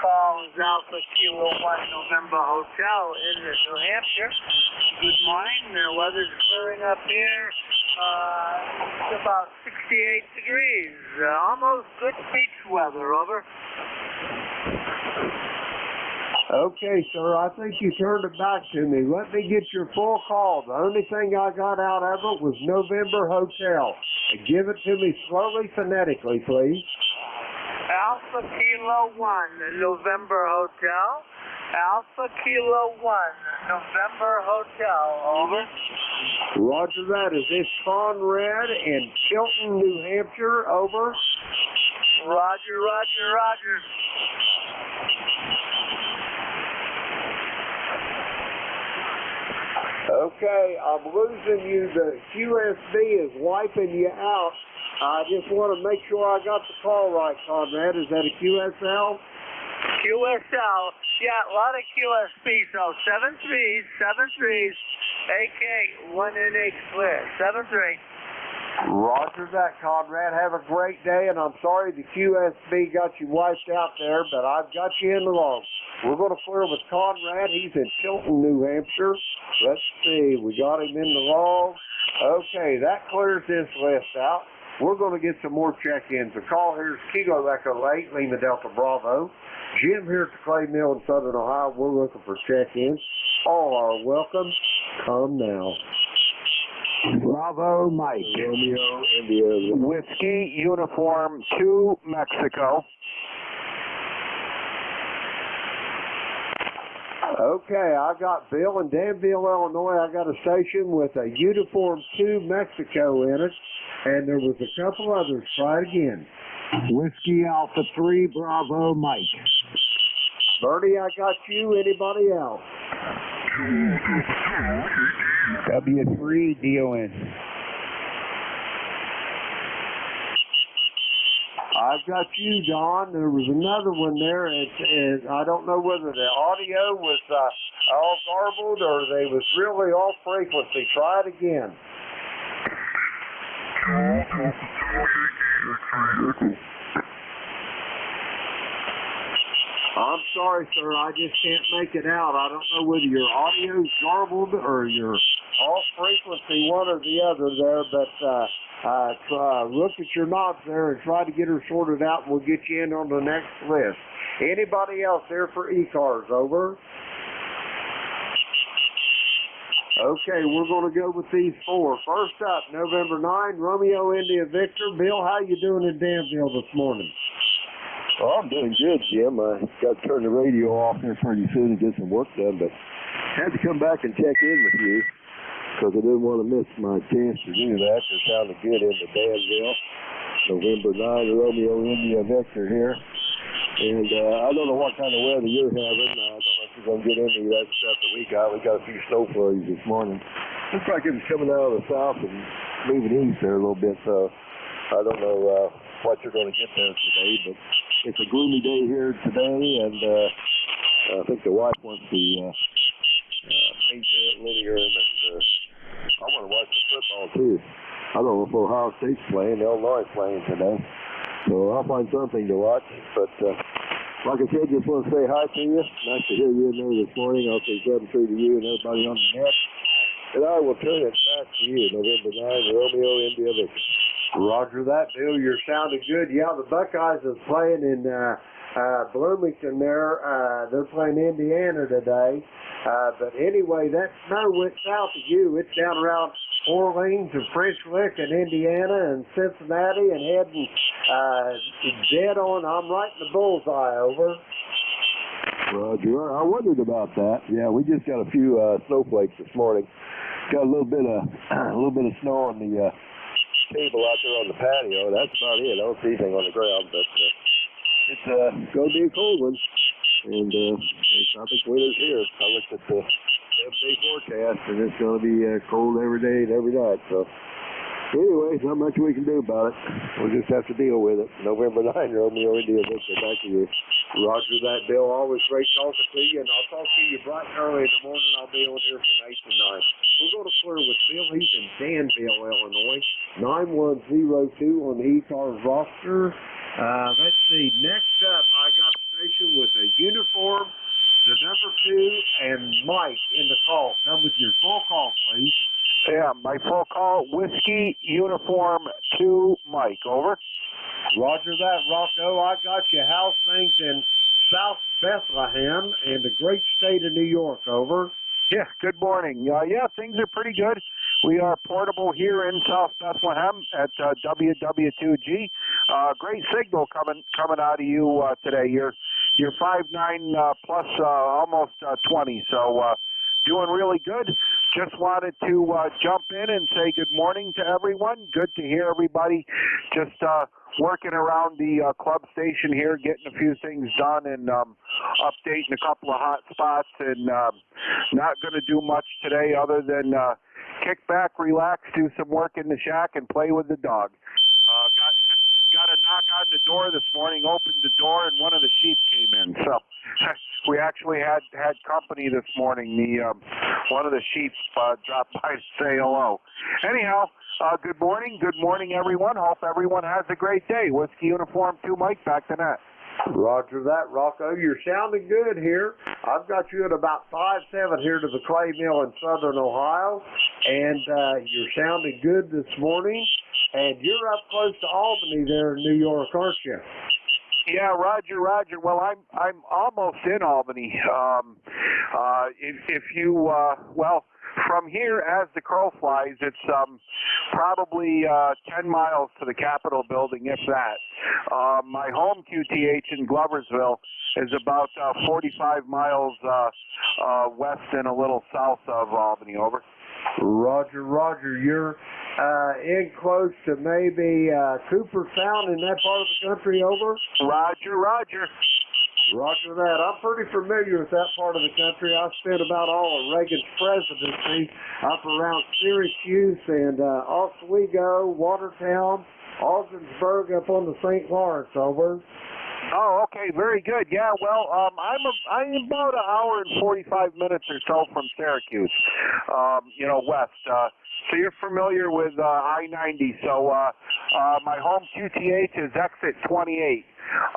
Call is Alpha Kilo 1 November Hotel in New Hampshire. Good morning. The weather's clearing up here. It's about 68 degrees. Almost good beach weather. Over. Okay, sir, I think you turned it back to me. Let me get your full call. The only thing I got out of it was November Hotel. Give it to me slowly, phonetically, please. Alpha Kilo 1 November Hotel. Alpha Kilo 1 November Hotel. Over. Roger that. Is this Conrad in Chilton, New Hampshire? Over. Roger, roger, roger. Okay, I'm losing you. The QSB is wiping you out. I just want to make sure I got the call right, Conrad. Is that a QSL? QSL. Yeah, a lot of QSB. So 7-3s, AK 1NH clear. 7-3. Roger that, Conrad. Have a great day, and I'm sorry the QSB got you wiped out there, but I've got you in the log. We're going to clear with Conrad. He's in Chilton, New Hampshire. Let's see. We got him in the log. Okay, that clears this list out. We're going to get some more check-ins. The call here is Kilo Echo 8, Lima Delta Bravo. Jim here at the Clay Mill in Southern Ohio. We're looking for check-ins. All are welcome. Come now. Bravo, Mike. Romeo, India. Whiskey, uniform 2, Mexico. Okay, I got Bill in Danville, Illinois. I got a station with a uniform 2 Mexico in it, and there was a couple others. Try it again. Whiskey, Alpha 3, Bravo, Mike. Bertie, I got you. Anybody else? W3, DON. I've got you, Don. There was another one there. I don't know whether the audio was all garbled or they was really off frequency. Try it again. I'm sorry, sir. I just can't make it out. I don't know whether your audio's garbled or you're off frequency, one or the other there, but look at your knobs there and try to get her sorted out, and we'll get you in on the next list. Anybody else here for ECARS? Over. Okay, we're going to go with these four. First up, November 9, Romeo India Victor. Bill, how you doing in Danville this morning? Oh, I'm doing good, Jim. I got to turn the radio off here pretty soon and get some work done, but had to come back and check in with you because I didn't want to miss my chance to do that. It sounded good into Danville. November 9, Romeo India Victor here. And I don't know what kind of weather you're having. I don't know if you're going to get into that stuff that we got. We got a few snow flurries this morning. Looks like it was coming out of the south and moving east there a little bit, so I don't know what you're going to get there today, but it's a gloomy day here today, and I think the wife wants to paint the living room, and I want to watch the football too. I don't know if Ohio State's playing, Illinois playing today, so I'll find something to watch, but like I said, just want to say hi to you. Nice to hear you in there this morning. I'll say 7-3 to you and everybody on the net, and I will turn it back to you, November 9, Romeo India Victor. Roger that, Bill. You're sounding good. Yeah, the Buckeyes is playing in Bloomington there. They're playing Indiana today. But anyway, that snow went south of you. It's down around Orleans and French Lick and Indiana and Cincinnati and heading dead on. I'm right in the bullseye, over. Roger. I wondered about that. Yeah, we just got a few snowflakes this morning. Got a little bit of snow on the table out there on the patio. That's about it. I don't see anything on the ground, but it's going to be a cold one. And I think winter's here. I looked at the 7-day forecast, and it's going to be cold every day and every night. So anyway, not much we can do about it. We'll just have to deal with it. November 9, Romeo India Victor. Back to you. Roger that, Bill. Always great talking to you, and I'll talk to you bright and early in the morning. I'll be on here from 8 to 9. We'll go to clear with Bill. He's in Danville, Illinois. 9102 on the ECARS roster. Let's see. Next up, I got a station with a uniform, the number 2, and Mike in the call. Come with your full call, please. Yeah, my full call, Whiskey Uniform 2, Mike, over. Roger that, Rocco. I got you. How's things in South Bethlehem and the great state of New York, over? Yeah, good morning. Yeah, things are pretty good. We are portable here in South Bethlehem at WW2G. Great signal coming out of you today. You're 5'9" plus almost 20, so doing really good. Just wanted to jump in and say good morning to everyone. Good to hear everybody just working around the club station here, getting a few things done and updating a couple of hot spots, and not going to do much today other than kick back, relax, do some work in the shack, and play with the dog. Got a knock on the door this morning, opened the door, and one of the sheep came in. So we actually had company this morning. One of the sheep dropped by to say hello. Anyhow, good morning, everyone. Hope everyone has a great day. Whiskey Uniform 2, Mike, back to net. Roger that, Rocco. You're sounding good here. I've got you at about 5'7" here to the Clay Mill in southern Ohio, and you're sounding good this morning. And you're up close to Albany there in New York, aren't you? Yeah, Roger. Well, I'm almost in Albany. If you from here as the crow flies, it's probably 10 miles to the Capitol building, if that. My home QTH in Gloversville is about 45 miles west and a little south of Albany, over. Roger. You're in close to maybe Cooperstown in that part of the country, over? Roger. Roger that. I'm pretty familiar with that part of the country. I spent about all of Reagan's presidency up around Syracuse and Oswego, Watertown, Ogdensburg, up on the St. Lawrence, over. Oh, okay, very good. Yeah, well, I'm about an hour and 45 minutes or so from Syracuse, west. So you're familiar with I-90. So my home QTH is exit 28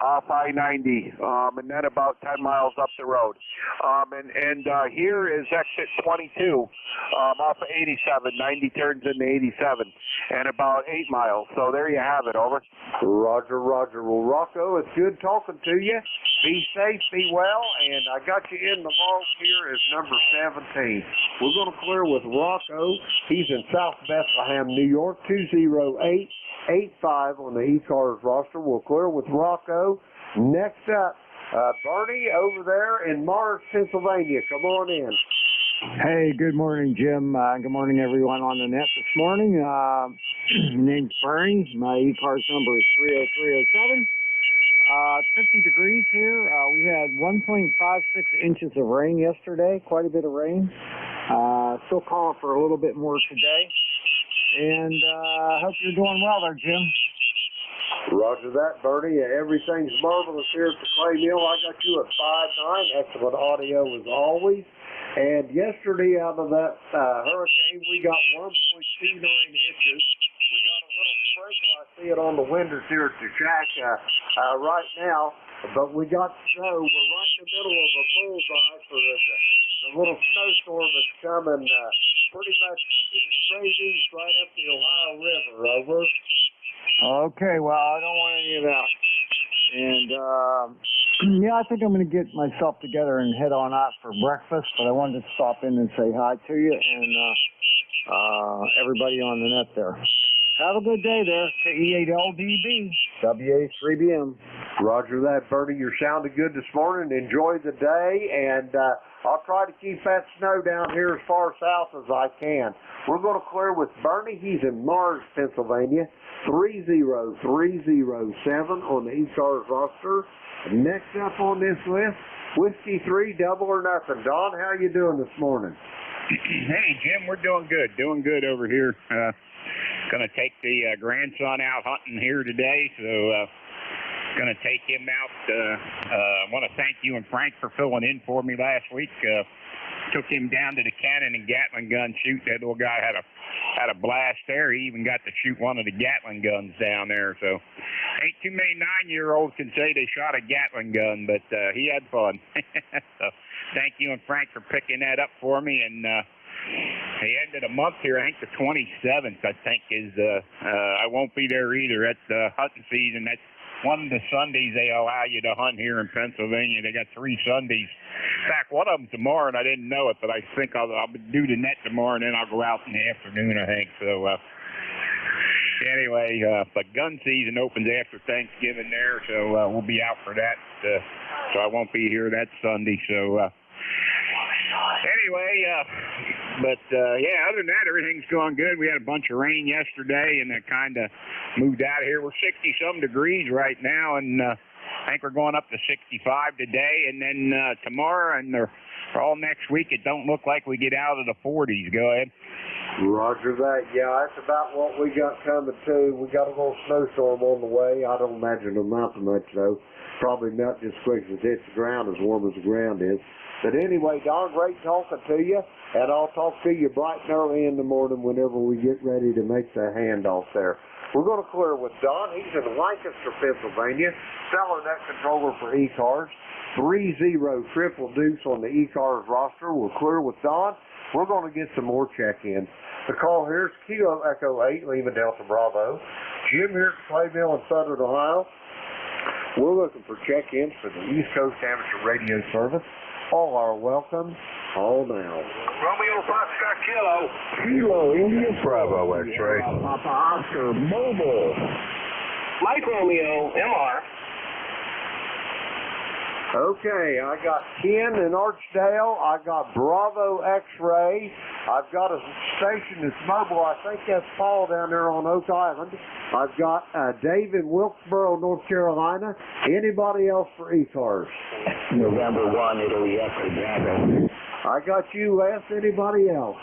off I-90, and then about 10 miles up the road. And here is exit 22 off of 87. 90 turns into 87, and about 8 miles. So there you have it, over. Roger. Well, Rocco, it's good talking to you. Be safe, be well, and I got you in the log here as number 17. We're going to clear with Rocco. He's in South Bethlehem, New York, 20885 on the ECARS roster. We'll clear with Rocco. Next up, Bernie over there in Mars, Pennsylvania. Come on in. Hey, good morning, Jim. Good morning, everyone on the net this morning. Name's Bernie. My ECARS number is 30307. 50 degrees here. We had 1.56 inches of rain yesterday, quite a bit of rain. Still calling for a little bit more today. And I hope you're doing well there, Jim. Roger that, Bernie. Everything's marvelous here at the Clay Mill. I got you at 5'9". Excellent audio as always. And yesterday out of that hurricane, we got 1.29 inches. We got a little sprinkle. I see it on the windows here at the shack right now. But we got snow. We're right in the middle of a bullseye for the little snowstorm that's coming pretty much straight east right up the Ohio River. Over. Okay, well, I don't want any of that. And, yeah, I think I'm going to get myself together and head on out for breakfast, but I wanted to stop in and say hi to you and everybody on the net there. Have a good day there. KE8LDB, WA3BM. Roger that, Bertie. You're sounding good this morning. Enjoy the day, and I'll try to keep that snow down here as far south as I can. We're going to clear with Bernie. He's in Mars, Pennsylvania. 30307 on the ECARS roster. Next up on this list, Whiskey 3, Double or Nothing. Don, how you doing this morning? Hey, Jim, we're doing good over here. Going to take the grandson out hunting here today, so going to take him out. I want to thank you and Frank for filling in for me last week. Took him down to the cannon and Gatling gun shoot. That little guy had a blast there. He even got to shoot one of the Gatling guns down there. So ain't too many 9-year-olds can say they shot a Gatling gun, but he had fun. So thank you and Frank for picking that up for me. And the end of the month here, I think the 27th, I think is I won't be there either. That's hunting season. That's one of the Sundays they allow you to hunt here in Pennsylvania. They got 3 Sundays. In fact, one of them tomorrow, and I didn't know it, but I think I'll do the net tomorrow, and then I'll go out in the afternoon, I think. So, anyway, but gun season opens after Thanksgiving there, so we'll be out for that. So I won't be here that Sunday. So, anyway, yeah, other than that, everything's going good. We had a bunch of rain yesterday, and it kind of moved out of here. We're 60-some degrees right now, and I think we're going up to 65 today, and then tomorrow and all next week, it don't look like we get out of the 40s. Go ahead. Roger that. Yeah, that's about what we got coming, too. We got a little snowstorm on the way. I don't imagine it'll melt much, though. Probably melt just quick as it hits the ground, as warm as the ground is. But anyway, Don, great talking to you, and I'll talk to you bright and early in the morning whenever we get ready to make the handoff there. We're going to clear with Don. He's in Lancaster, Pennsylvania, selling that controller for ECARS. 30 deuce on the ECARS roster. We'll clear with Don. We're going to get some more check-ins. The call here is Kilo Echo 8, Lima Delta Bravo. Jim here at Clay Mill in Southern Ohio. We're looking for check-ins for the East Coast Amateur Radio Service. All are welcome. All now. Romeo Foxtrot Kilo. Kilo India Bravo X-ray. Papa Oscar Mobile. Mike Romeo, MR. Okay, I got Ken in Archdale. I got Bravo X-ray. I've got a station that's mobile. I think that's Paul down there on Oak Island. I've got Dave in Wilkesboro, North Carolina. Anybody else for ECARS? November 1, Italy, Echo Bravo. I got you, Les. Anybody else?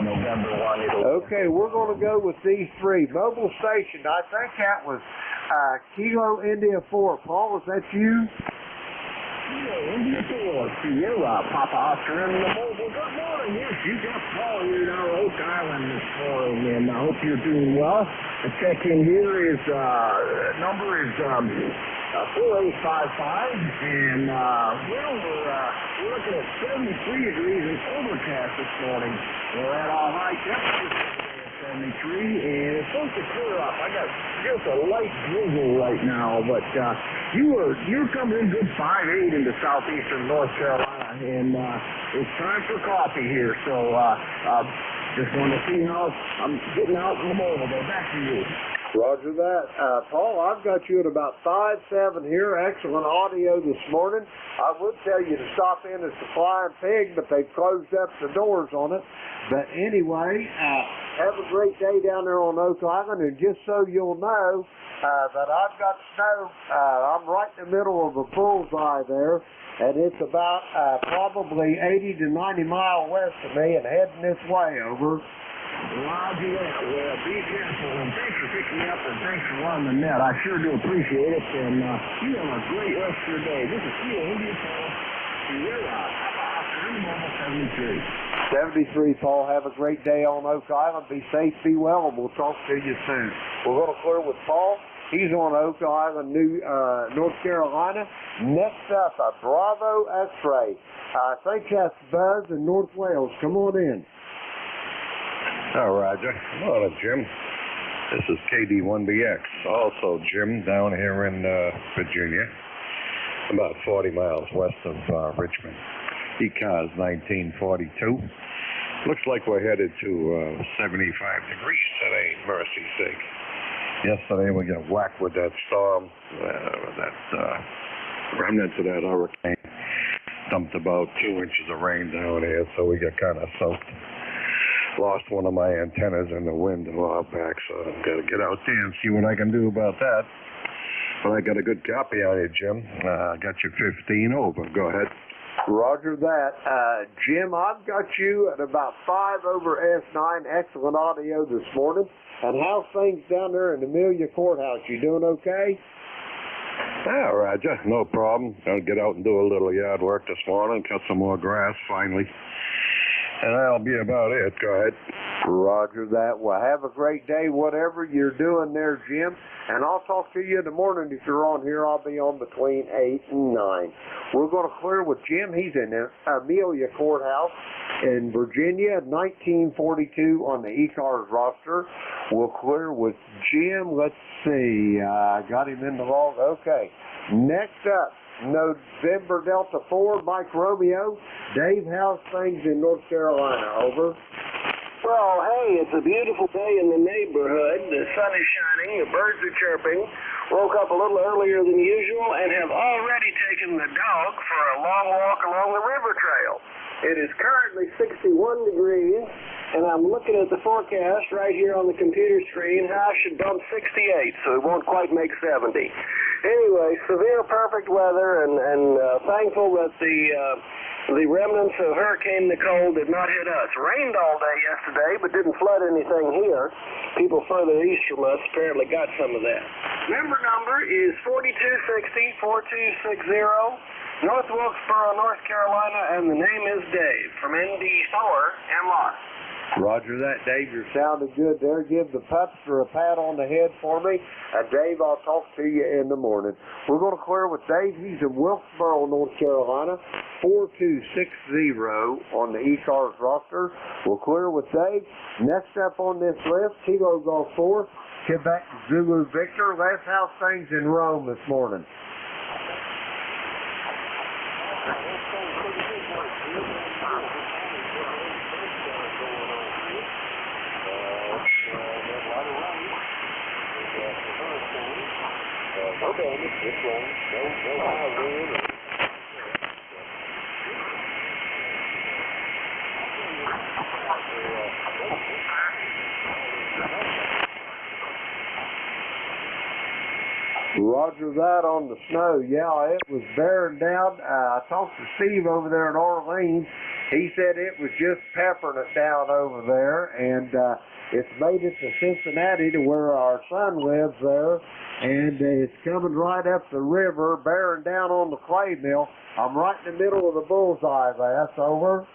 November 1, Italy. Okay, we're going to go with these 3. Mobile station, I think that was Kilo India 4. Paul, is that you? Kilo India 4, Sierra, Papa Oscar, and the mobile. Good morning. Yes, you got Paul here in our Oak Island this morning, and I hope you're doing well. The check-in here is, number is 4855, and we're looking at 73 degrees and overcast this morning. We're at all high temperatures. 73, and it's supposed to clear up. I got just a light drizzle right now, but you're coming in good 5'8" into southeastern North Carolina, and it's time for coffee here. So just want to see how I'm getting out in the mobile. Back to you. Roger that. Paul, I've got you at about 5-7 here. Excellent audio this morning. I would tell you to stop in at the Flying Pig, but they've closed up the doors on it. But anyway, have a great day down there on Oak Island. And just so you'll know that I've got snow. I'm right in the middle of a bullseye there, and it's about probably 80 to 90 miles west of me and heading this way over. Roger that. Well, be careful, and thanks for picking me up, and thanks for running the net. I sure do appreciate it, and you have a great rest of your day. This is Kilo India Paul, Sierra, Papa Oscar, Mobile 73. 73, Paul. Have a great day on Oak Island. Be safe, be well, and we'll talk to you soon. We're going to clear with Paul. He's on Oak Island, North Carolina. Next up, a Bravo X-ray. I think that's Buzz in North Wales. Come on in. Oh, Roger. Hello, Jim. This is KD1BX. Also, Jim, down here in Virginia, about 40 miles west of Richmond. ECARS 1942. Looks like we're headed to 75 degrees today, mercy's sake. Yesterday we got whacked with that storm, remnants of that hurricane. Dumped about 2 inches of rain down here, so we got kind of soaked. Lost one of my antennas in the wind a while back, so I've got to get out there and see what I can do about that. But I got a good copy on you, Jim. I got you 15 over. Go ahead. Roger that. Jim, I've got you at about 5 over S9. Excellent audio this morning. And how's things down there in Amelia Courthouse? You doing okay? Ah, Roger. No problem. I'll get out and do a little yard work this morning, cut some more grass finally. And that'll be about it. Go ahead. Roger that. Well, have a great day, whatever you're doing there, Jim. And I'll talk to you in the morning. If you're on here, I'll be on between 8 and 9. We're going to clear with Jim. He's in Amelia Courthouse in Virginia, 1942 on the ECARS roster. We'll clear with Jim. Let's see. I got him in the log. Okay. Next up, November Delta 4, Mike Romeo. Dave, how's things in North Carolina? Over. Well, hey, it's a beautiful day in the neighborhood. The sun is shining, the birds are chirping. Woke up a little earlier than usual and have already taken the dog for a long walk along the river trail. It is currently 61 degrees, and I'm looking at the forecast right here on the computer screen. How I should bump 68, so it won't quite make 70. Anyway, severe perfect weather, and thankful that the remnants of Hurricane Nicole did not hit us. Rained all day yesterday, but didn't flood anything here. People further east from us apparently got some of that. Member number is 4260-4260, North Wilkesboro, North Carolina, and the name is Dave from ND4MR. Roger that, Dave. You're sounding good there. Give the pupster a pat on the head for me. Dave, I'll talk to you in the morning. We're going to clear with Dave. He's in Wilkesboro, North Carolina, 4260 on the ECARS roster. We'll clear with Dave. Next up on this list, Kilo Golf 4, Quebec Zulu Victor. Let's have things in Rome this morning. Okay, this one. No high wind. Roger that on the snow. Yeah, it was bearing down. I talked to Steve over there in Orleans. He said it was just peppering it down over there, and it's made it to Cincinnati, to where our son lives there, and it's coming right up the river, bearing down on the clay mill. I'm right in the middle of the bullseye there. That's over.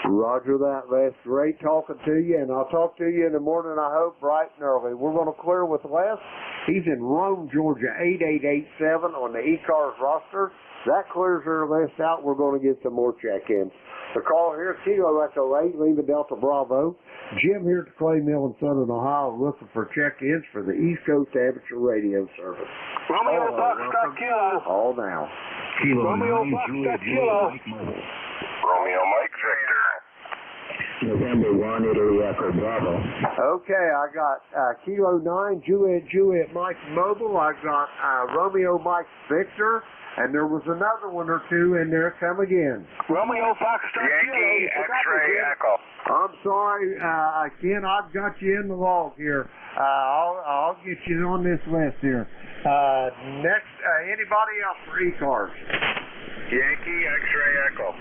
Roger that, Les. Great talking to you, and I'll talk to you in the morning, I hope, bright and early. We're going to clear with Les. He's in Rome, Georgia, 8887 on the ECARS roster. That clears our list out. We're going to get some more check-ins. The call here, Kilo Echo 8, Lima Delta Bravo. Jim here at the Clay Mill in Southern Ohio, looking for check-ins for the East Coast Amateur Radio Service. Romeo Foxtrot Kilo. All now. Romeo Foxtrot Kilo. Romeo Mike Victor. November 1, Italy Echo Bravo. Okay, I got Kilo 9, Juliet Mike Mobile. I got Romeo Mike Victor. And there was another one or two in there. Come again. Romeo Foxtrot Yankee X-Ray Echo. I'm sorry, Ken, I've got you in the log here. I'll get you on this list here. Next, anybody else for ECARS? Yankee X-Ray Echo.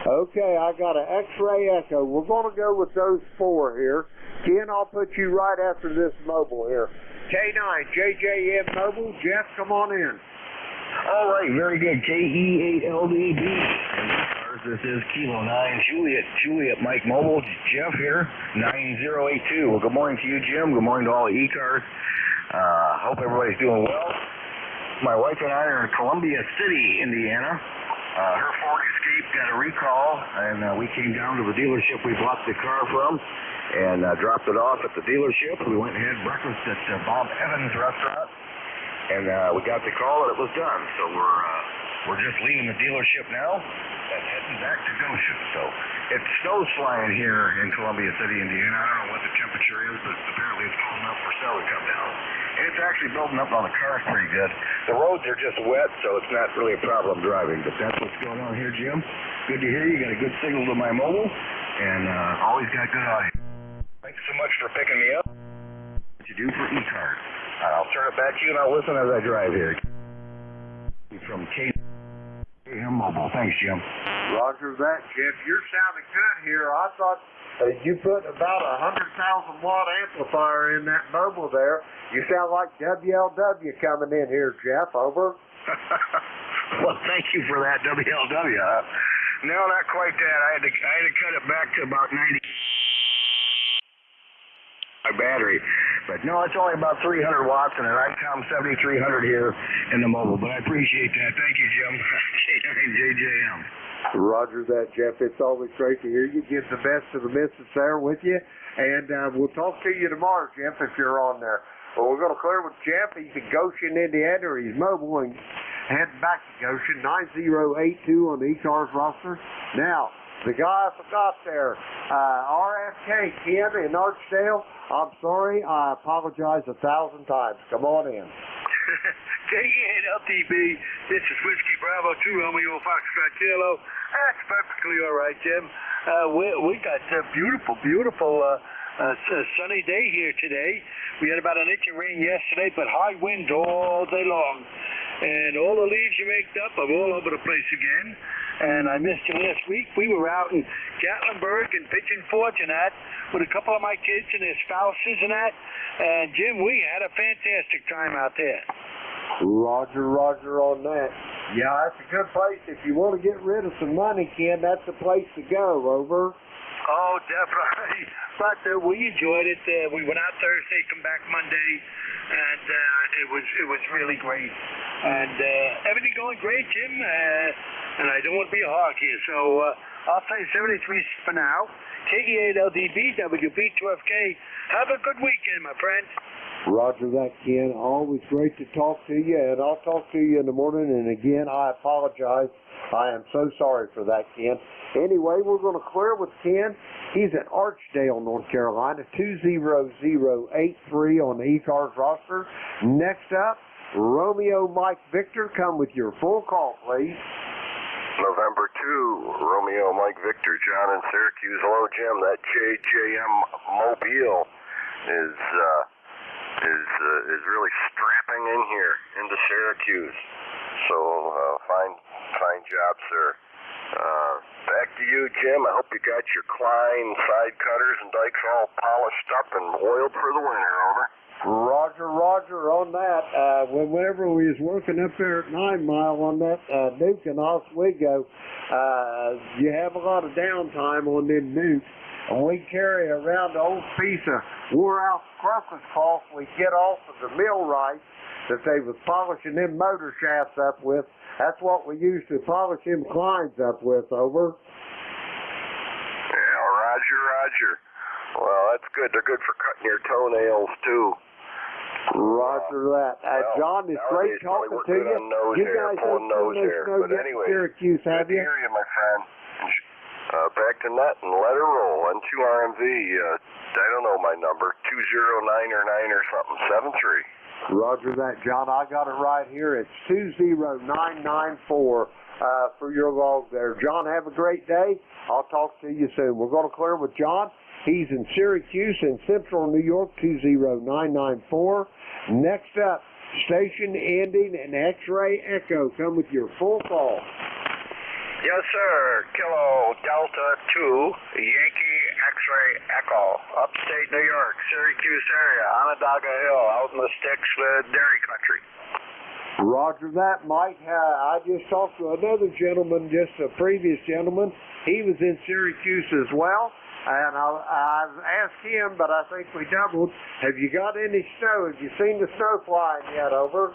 Okay, I got an X-Ray Echo. We're going to go with those four here. Ken, I'll put you right after this mobile here. K9, JJM Mobile. Jeff, come on in. All right, very good. KE8LDB. This is Kilo 9, Juliet Mike Mobile. Jeff here, 9082. Well, good morning to you, Jim. Good morning to all the ECARS. Hope everybody's doing well. My wife and I are in Columbia City, Indiana. Her Ford Escape got a recall, and we came down to the dealership we bought the car from and dropped it off at the dealership. We went and had breakfast at Bob Evans' restaurant, and we got the call that it was done. So we're just leaving the dealership now and heading back to Goshen. So it snows flying here in Columbia City, Indiana. I don't know what the temperature is, but apparently it's cold enough for snow to come down. And it's actually building up on the cars pretty good. The roads are just wet, so it's not really a problem driving. But that's what's going on here, Jim. Good to hear you. Got a good signal to my mobile, and always got good audio. Thanks so much for picking me up. What you do for ECARS. I'll turn it back to you, and I'll listen as I drive here. From KM Mobile. Thanks, Jim. Roger that, Jeff. You're sounding good here. I thought you put about a 100,000 watt amplifier in that mobile there. You sound like WLW coming in here, Jeff. Over. Well, thank you for that, WLW. No, not quite that. I had to cut it back to about 90. My battery. But no, it's only about 300 watts and an ICOM 7300 here in the mobile. But I appreciate that. Thank you, Jim. K9JJM. Roger that, Jeff. It's always great to hear you. Give the best to the missus there with you. And we'll talk to you tomorrow, Jeff, if you're on there. Well, we're going to clear with Jeff. He's in Goshen, Indiana, or he's mobile and heading back to Goshen. 9082 on the ECARS roster. Now, the guy I forgot there, RFK, Ken in Archdale. I'm sorry. I apologize 1,000 times. Come on in. K8LTB, this is Whiskey Bravo 2 Romeo Foxtrot Kilo. That's perfectly all right, Jim. We got a beautiful sunny day here today. We had about an inch of rain yesterday, but high winds all day long. And all the leaves you raked up are all over the place again. And I missed you last week. We were out in Gatlinburg and Pigeon Forge and that with a couple of my kids and their spouses and that. And Jim, we had a fantastic time out there. Roger on that. Yeah, that's a good place. If you want to get rid of some money, Ken, that's the place to go. Over. Oh, definitely. But we enjoyed it. We went out Thursday, come back Monday, and it was really great. And everything going great, Jim. And I don't want to be a hog here, so I'll say 73 for now. KE8LDB, WB2FK. Have a good weekend, my friend. Roger that, Ken. Always great to talk to you, and I'll talk to you in the morning. And again, I apologize. I am so sorry for that, Ken. Anyway, we're going to clear with Ken. He's at Archdale, North Carolina, 20083 on the ECARS roster. Next up, Romeo Mike Victor. Come with your full call, please. November 2, Romeo Mike Victor, John in Syracuse. Hello, Jim. That JJM Mobile is really strapping in here into Syracuse. So fine job, sir. Back to you, Jim. I hope you got your Klein side cutters and dikes all polished up and oiled for the winter. Over. Roger on that. Whenever we was working up there at 9 Mile on that nuke in Oswego, you have a lot of downtime on them nukes. And we carry around an old piece of wore-out crocus cloth we get off of the millwright that they was polishing them motor shafts up with That's what we use to polish them clines up with, over. Yeah, Roger. Well, that's good. They're good for cutting your toenails, too. Roger that. John, it's great talking to you. You guys have no snow yet in Syracuse, have you? Good to hear you, my friend. Back to net and let her roll. N2RMV, I don't know my number, 2099 or something, 73. Roger that, John. I got it right here. It's 20994 for your log there. John, have a great day. I'll talk to you soon. We're going to clear with John. He's in Syracuse in Central New York, 20994. Next up, station ending in X-ray Echo. Come with your full call. Yes, sir. Kilo Delta 2, Yankee X-ray Echo, upstate New York, Syracuse area, Onondaga Hill, out in the sticks with dairy country. Roger that, Mike. I just talked to another gentleman, just a previous gentleman. He was in Syracuse as well. And I've asked him, but I think we doubled. Have you got any snow? Have you seen the snow flying yet, over?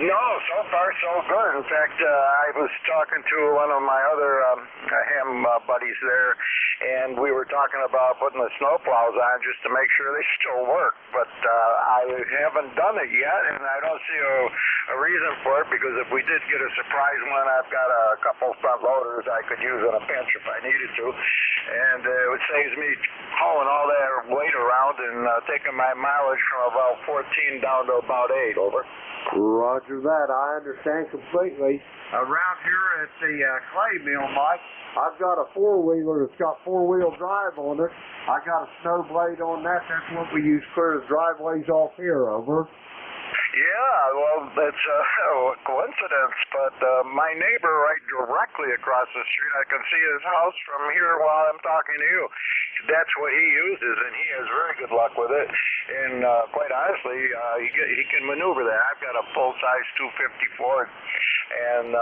No, so far so good. In fact, I was talking to one of my other ham buddies there, and we were talking about putting the snow plows on just to make sure they still work. But I haven't done it yet, and I don't see a reason for it, because if we did get a surprise one, I've got a couple front loaders I could use in a pinch if I needed to. And it saves me hauling all that weight around and taking my mileage from about 14 down to about 8, over. Roger that. I understand completely. Around here at the clay mill, Mike, I've got a four-wheeler that's got four-wheel drive on it. I got a snow blade on that. That's what we use to clear the driveways off here, over. Yeah, well, it's a coincidence, but my neighbor right directly across the street, I can see his house from here while I'm talking to you. That's what he uses, and he has very good luck with it. And quite honestly, he can maneuver that. I've got a full-size 250 Ford, and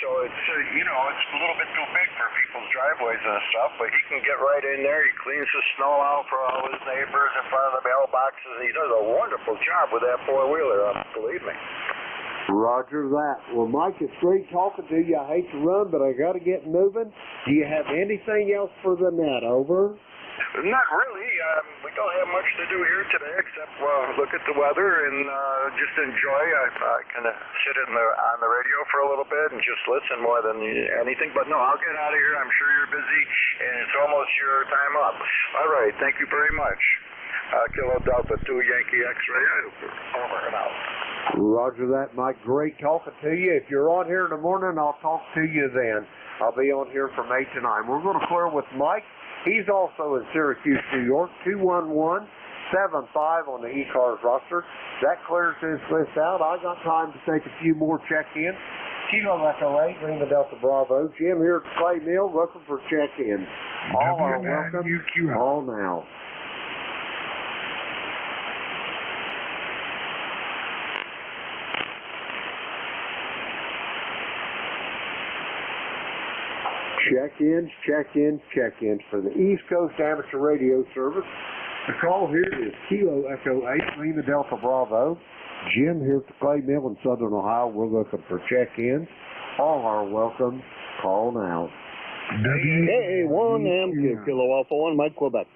so it's it's a little bit too big for people's driveways and stuff. But he can get right in there. He cleans the snow out for all his neighbors in front of the mailboxes. He does a wonderful job with that four-wheeler. Believe me. Roger that. Well, Mike, it's great talking to you. I hate to run, but I got to get moving. Do you have anything else for the net, over? Not really. We don't have much to do here today except look at the weather and just enjoy. I kind of sit on the radio for a little bit and just listen more than anything. But no, I'll get out of here. I'm sure you're busy, and it's almost your time up. All right. Thank you very much. Kilo Delta 2 Yankee X-ray, over and out. Roger that, Mike. Great talking to you. If you're on here in the morning, I'll talk to you then. I'll be on here from 8 to 9. We're going to clear with Mike. He's also in Syracuse, New York, 21175 on the ECARS roster. That clears his list out. I got time to take a few more check-ins. Kilo Echo 8, Lima Delta Bravo. Jim here at Clay Mill, looking for check-ins. All are welcome. All now. Check-ins for the East Coast Amateur Radio Service. The call here is Kilo Echo 8, Lima Delta Bravo. Jim here at the Clay Mill in Southern Ohio. We're looking for check-ins. All are welcome. Call now. WA1M, Kilo Alpha 1, Mike, Quebec.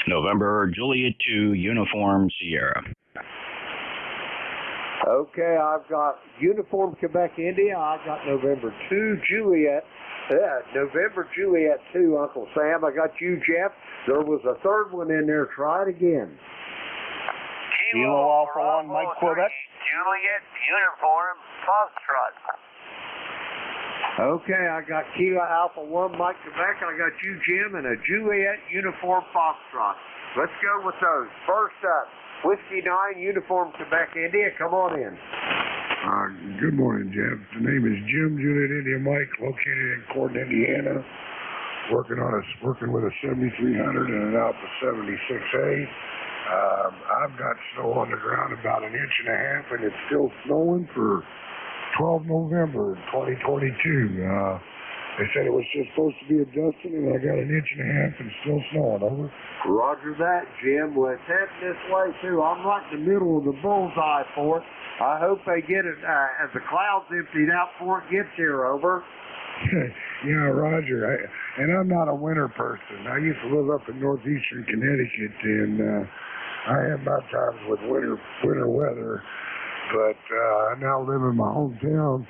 November Juliet 2, Uniform Sierra. Okay, I've got Uniform Quebec, India. I've got November 2, Juliet. November Juliet 2, Uncle Sam. I got you, Jeff. There was a third one in there. Try it again. Kilo Alpha 1, Mike, Quebec. Juliet Uniform Foxtrot. Okay, I got Kilo Alpha 1, Mike, Quebec. I got you, Jim, and a Juliet Uniform Foxtrot. Let's go with those. First up, Whiskey 9, Uniform Quebec, India. Come on in. Good morning, Jeff. The name is Jim, Juliet India Mike, located in Corden, Indiana. Working with a 7300 and an Alpha 76A. I've got snow on the ground about 1.5 inches, and it's still snowing for 12 November 2022. They said it was just supposed to be adjusted, and I got an inch and a half and still snowing. Over. Roger that, Jim. Well, it's heading this way, too. I'm right in the middle of the bullseye for it. I hope they get it as the clouds emptied out before it gets here. Over. Yeah, Roger. And I'm not a winter person. I used to live up in northeastern Connecticut, and I had my times with winter weather. But I now live in my hometown.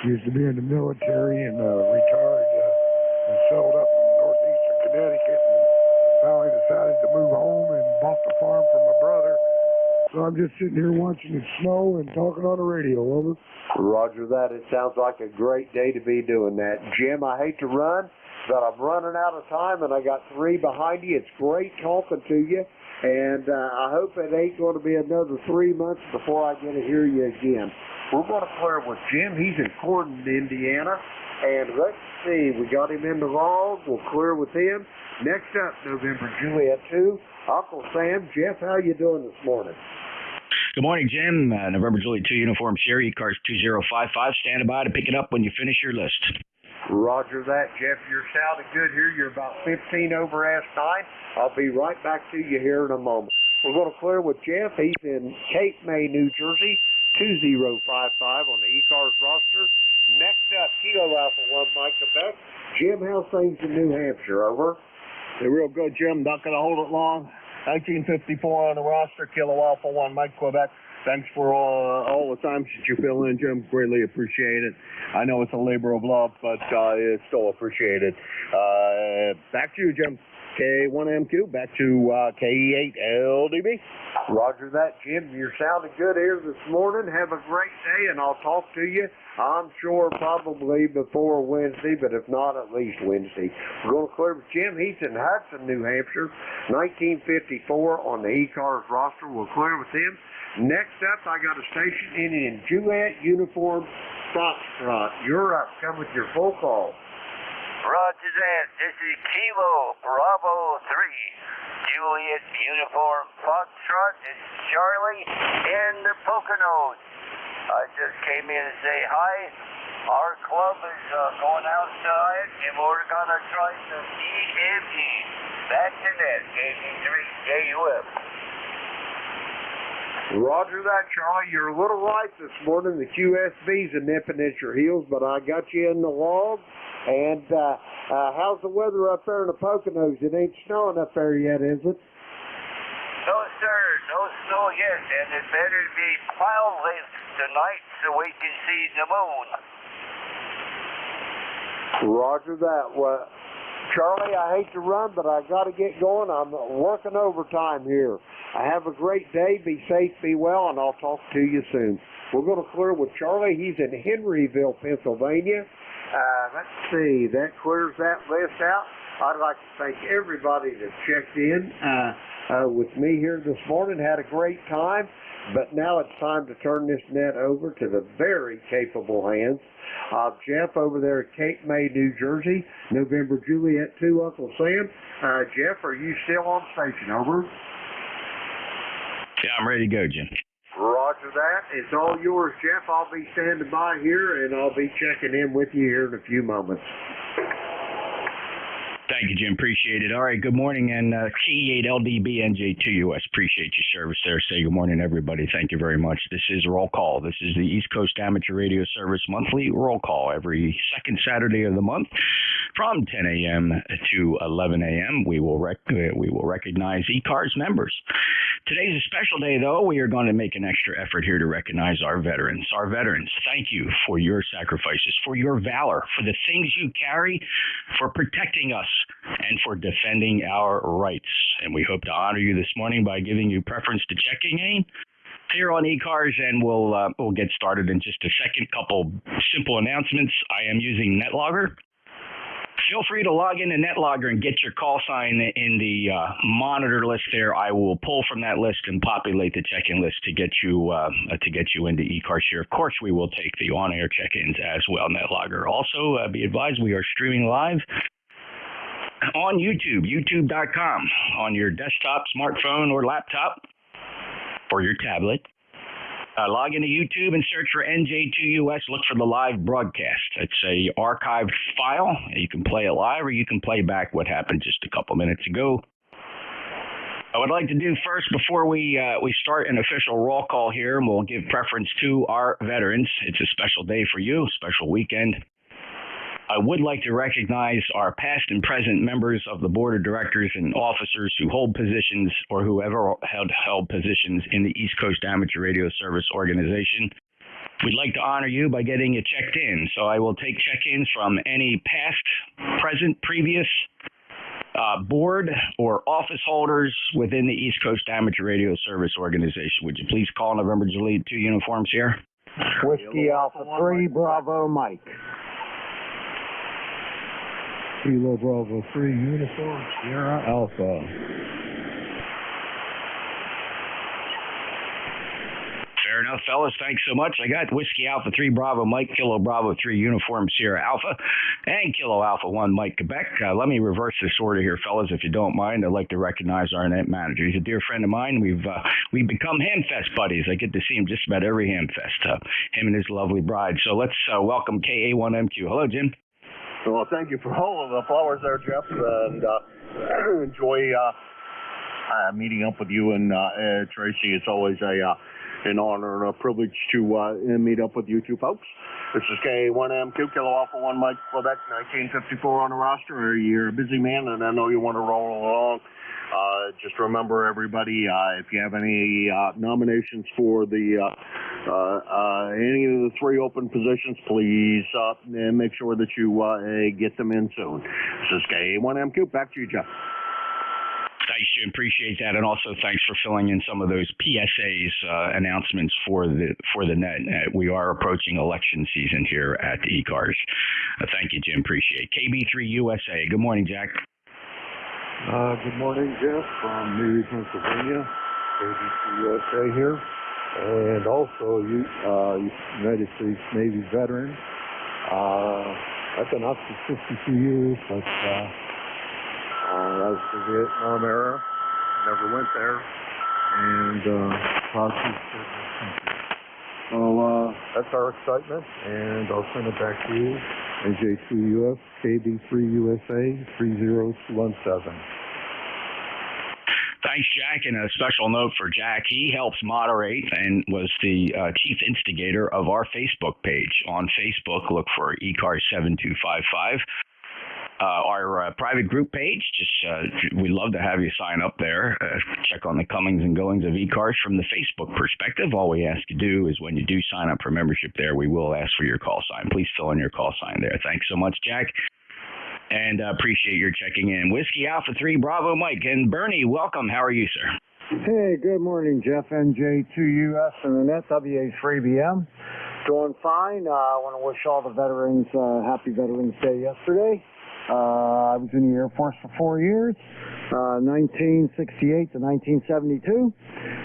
Used to be in the military and retired and settled up in northeastern Connecticut. And finally decided to move home and bought the farm from my brother. So I'm just sitting here watching it snow and talking on the radio. Over. Roger that. It sounds like a great day to be doing that. Jim, I hate to run, but I'm running out of time, and I got 3 behind you. It's great talking to you, and I hope it ain't going to be another 3 months before I get to hear you again. We're going to clear with Jim. He's in Corden, Indiana, and let's see. We got him in the log. We'll clear with him. Next up, November Juliet 2, Uncle Sam. Jeff, how you doing this morning? Good morning, Jim. November Juliet 2 Uniform Sierra, ECARS 2055. Stand by to pick it up when you finish your list. Roger that, Jeff. You're sounding good here. You're about 15 over S9. I'll be right back to you here in a moment. We're going to clear with Jeff. He's in Cape May, New Jersey, 2055 on the ECARS roster. Next up, Kilo Alpha 1, Mike Quebec. Jim, how's things in New Hampshire? Over. They're real good, Jim. Not going to hold it long. 1954 on the roster, Kilo Alpha 1, Mike Quebec. Thanks for all the time that you fill in, Jim. Greatly appreciate it. I know it's a labor of love, but it's still appreciated. Back to you, Jim. K1MQ, back to KE8LDB. Roger that, Jim. You're sounding good here this morning. Have a great day, and I'll talk to you, I'm sure, probably before Wednesday, but if not, at least Wednesday. We're going to clear with Jim. He's in Hudson, New Hampshire, 1954 on the ECARS roster. We'll clear with him. Next up, I got a station in Juliet Uniform Foxtrot. You're up. Come with your full call. Roger that. This is Kilo Bravo 3. Juliet Uniform Foxtrot. It's Charlie in the Poconos. I just came in to say hi. Our club is going outside and we're going to try some EMG. Back to net. KD3JUF. Roger that, Charlie. You're a little right this morning. The QSB's a nipping at your heels, but I got you in the log. And how's the weather up there in the Poconos? It ain't snowing up there yet, is it? No, sir. No snow yet. And it better be cloudless tonight so we can see the moon. Roger that. Well, Charlie, I hate to run, but I got to get going. I'm working overtime here. Have a great day. Be safe, be well, and I'll talk to you soon. We're going to clear with Charlie. He's in Henryville, Pennsylvania. Let's see. That clears that list out. I'd like to thank everybody that checked in with me here this morning. Had a great time. But now it's time to turn this net over to the very capable hands of Jeff over there at Cape May, New Jersey, November Juliet 2, Uncle Sam. Jeff, are you still on station? Over. Yeah, I'm ready to go, Jim. Roger that. It's all yours, Jeff. I'll be standing by here, and I'll be checking in with you here in a few moments. Thank you, Jim. Appreciate it. All right, good morning, and KE8LDB NJ2US. Appreciate your service there. Say good morning, everybody. Thank you very much. This is Roll Call. This is the East Coast Amateur Radio Service monthly roll call every second Saturday of the month from 10 a.m. to 11 a.m. We will recognize ECARS members. Today's a special day, though. We are going to make an extra effort here to recognize our veterans. Our veterans, thank you for your sacrifices, for your valor, for the things you carry, for protecting us, and for defending our rights. And we hope to honor you this morning by giving you preference to checking in here on ECARS, and we'll get started in just a second. Couple simple announcements. I am using NetLogger. Feel free to log into NetLogger and get your call sign in the monitor list there. I will pull from that list and populate the check-in list to get you into ECARS here. Of course, we will take the on-air check-ins as well. NetLogger. Also, be advised we are streaming live on YouTube, youtube.com, on your desktop, smartphone, or laptop, or your tablet. Log into YouTube and search for NJ2US. Look for the live broadcast. It's a archived file. You can play it live or you can play back what happened just a couple minutes ago. I would like to do first, before we start an official roll call here, and we'll give preference to our veterans. It's a special day for you, a special weekend. I would like to recognize our past and present members of the board of directors and officers who hold positions or who ever held positions in the East Coast Amateur Radio Service Organization. We'd like to honor you by getting you checked in. So I will take check-ins from any past, present, previous board or office holders within the East Coast Amateur Radio Service Organization. Would you please call November Juliet 2 uniforms here? Whiskey Alpha 3, Bravo Mike. Kilo Bravo 3 uniform, Sierra Alpha. Fair enough, fellas. Thanks so much. I got Whiskey Alpha 3 Bravo Mike, Kilo Bravo 3 uniform Sierra Alpha, and Kilo Alpha 1 Mike Quebec. Let me reverse this order here, fellas, if you don't mind. I'd like to recognize our net manager. He's a dear friend of mine. We've become Hamfest buddies. I get to see him just about every Hamfest. Him and his lovely bride. So let's welcome KA1MQ. Hello, Jim. Well, thank you for all of the flowers there, Jeff, and enjoy meeting up with you and Tracy. It's always an honor and a privilege to meet up with you two folks. This is K1MQ, Kilo Alpha 1 Mike Quebec, 1954 on the roster. You're a busy man, and I know you want to roll along. Just remember, everybody, if you have any nominations for the any of the three open positions, please make sure that you get them in soon. This is K1MQ. Back to you, Jeff. Thanks, Jim. Appreciate that, and also thanks for filling in some of those PSAs announcements for the net. We are approaching election season here at ECARS. Thank you, Jim. Appreciate it. KB3USA. Good morning, Jack. Good morning, Jeff, from Newry, Pennsylvania. KD2USA here. And also, United States Navy veteran. I've been up to 52 years, but that was the Vietnam era. Never went there. And proud to serve this country. So that's our excitement, and I'll send it back to you. NJ2US, KB3USA, 30217. Thanks, Jack. And a special note for Jack, he helps moderate and was the chief instigator of our Facebook page. On Facebook, look for ECARS 7255. Our private group page, we'd love to have you sign up there. Check on the comings and goings of ECARS from the Facebook perspective. All we ask you do is when you do sign up for membership there, we will ask for your call sign. Please fill in your call sign there. Thanks so much, Jack. And appreciate your checking in. Whiskey Alpha 3 Bravo Mike. And Bernie, welcome. How are you, sir? Hey, good morning, Jeff. NJ2US and the net, WA3BM. Doing fine. I want to wish all the veterans happy Veterans Day yesterday. I was in the Air Force for 4 years, 1968 to 1972,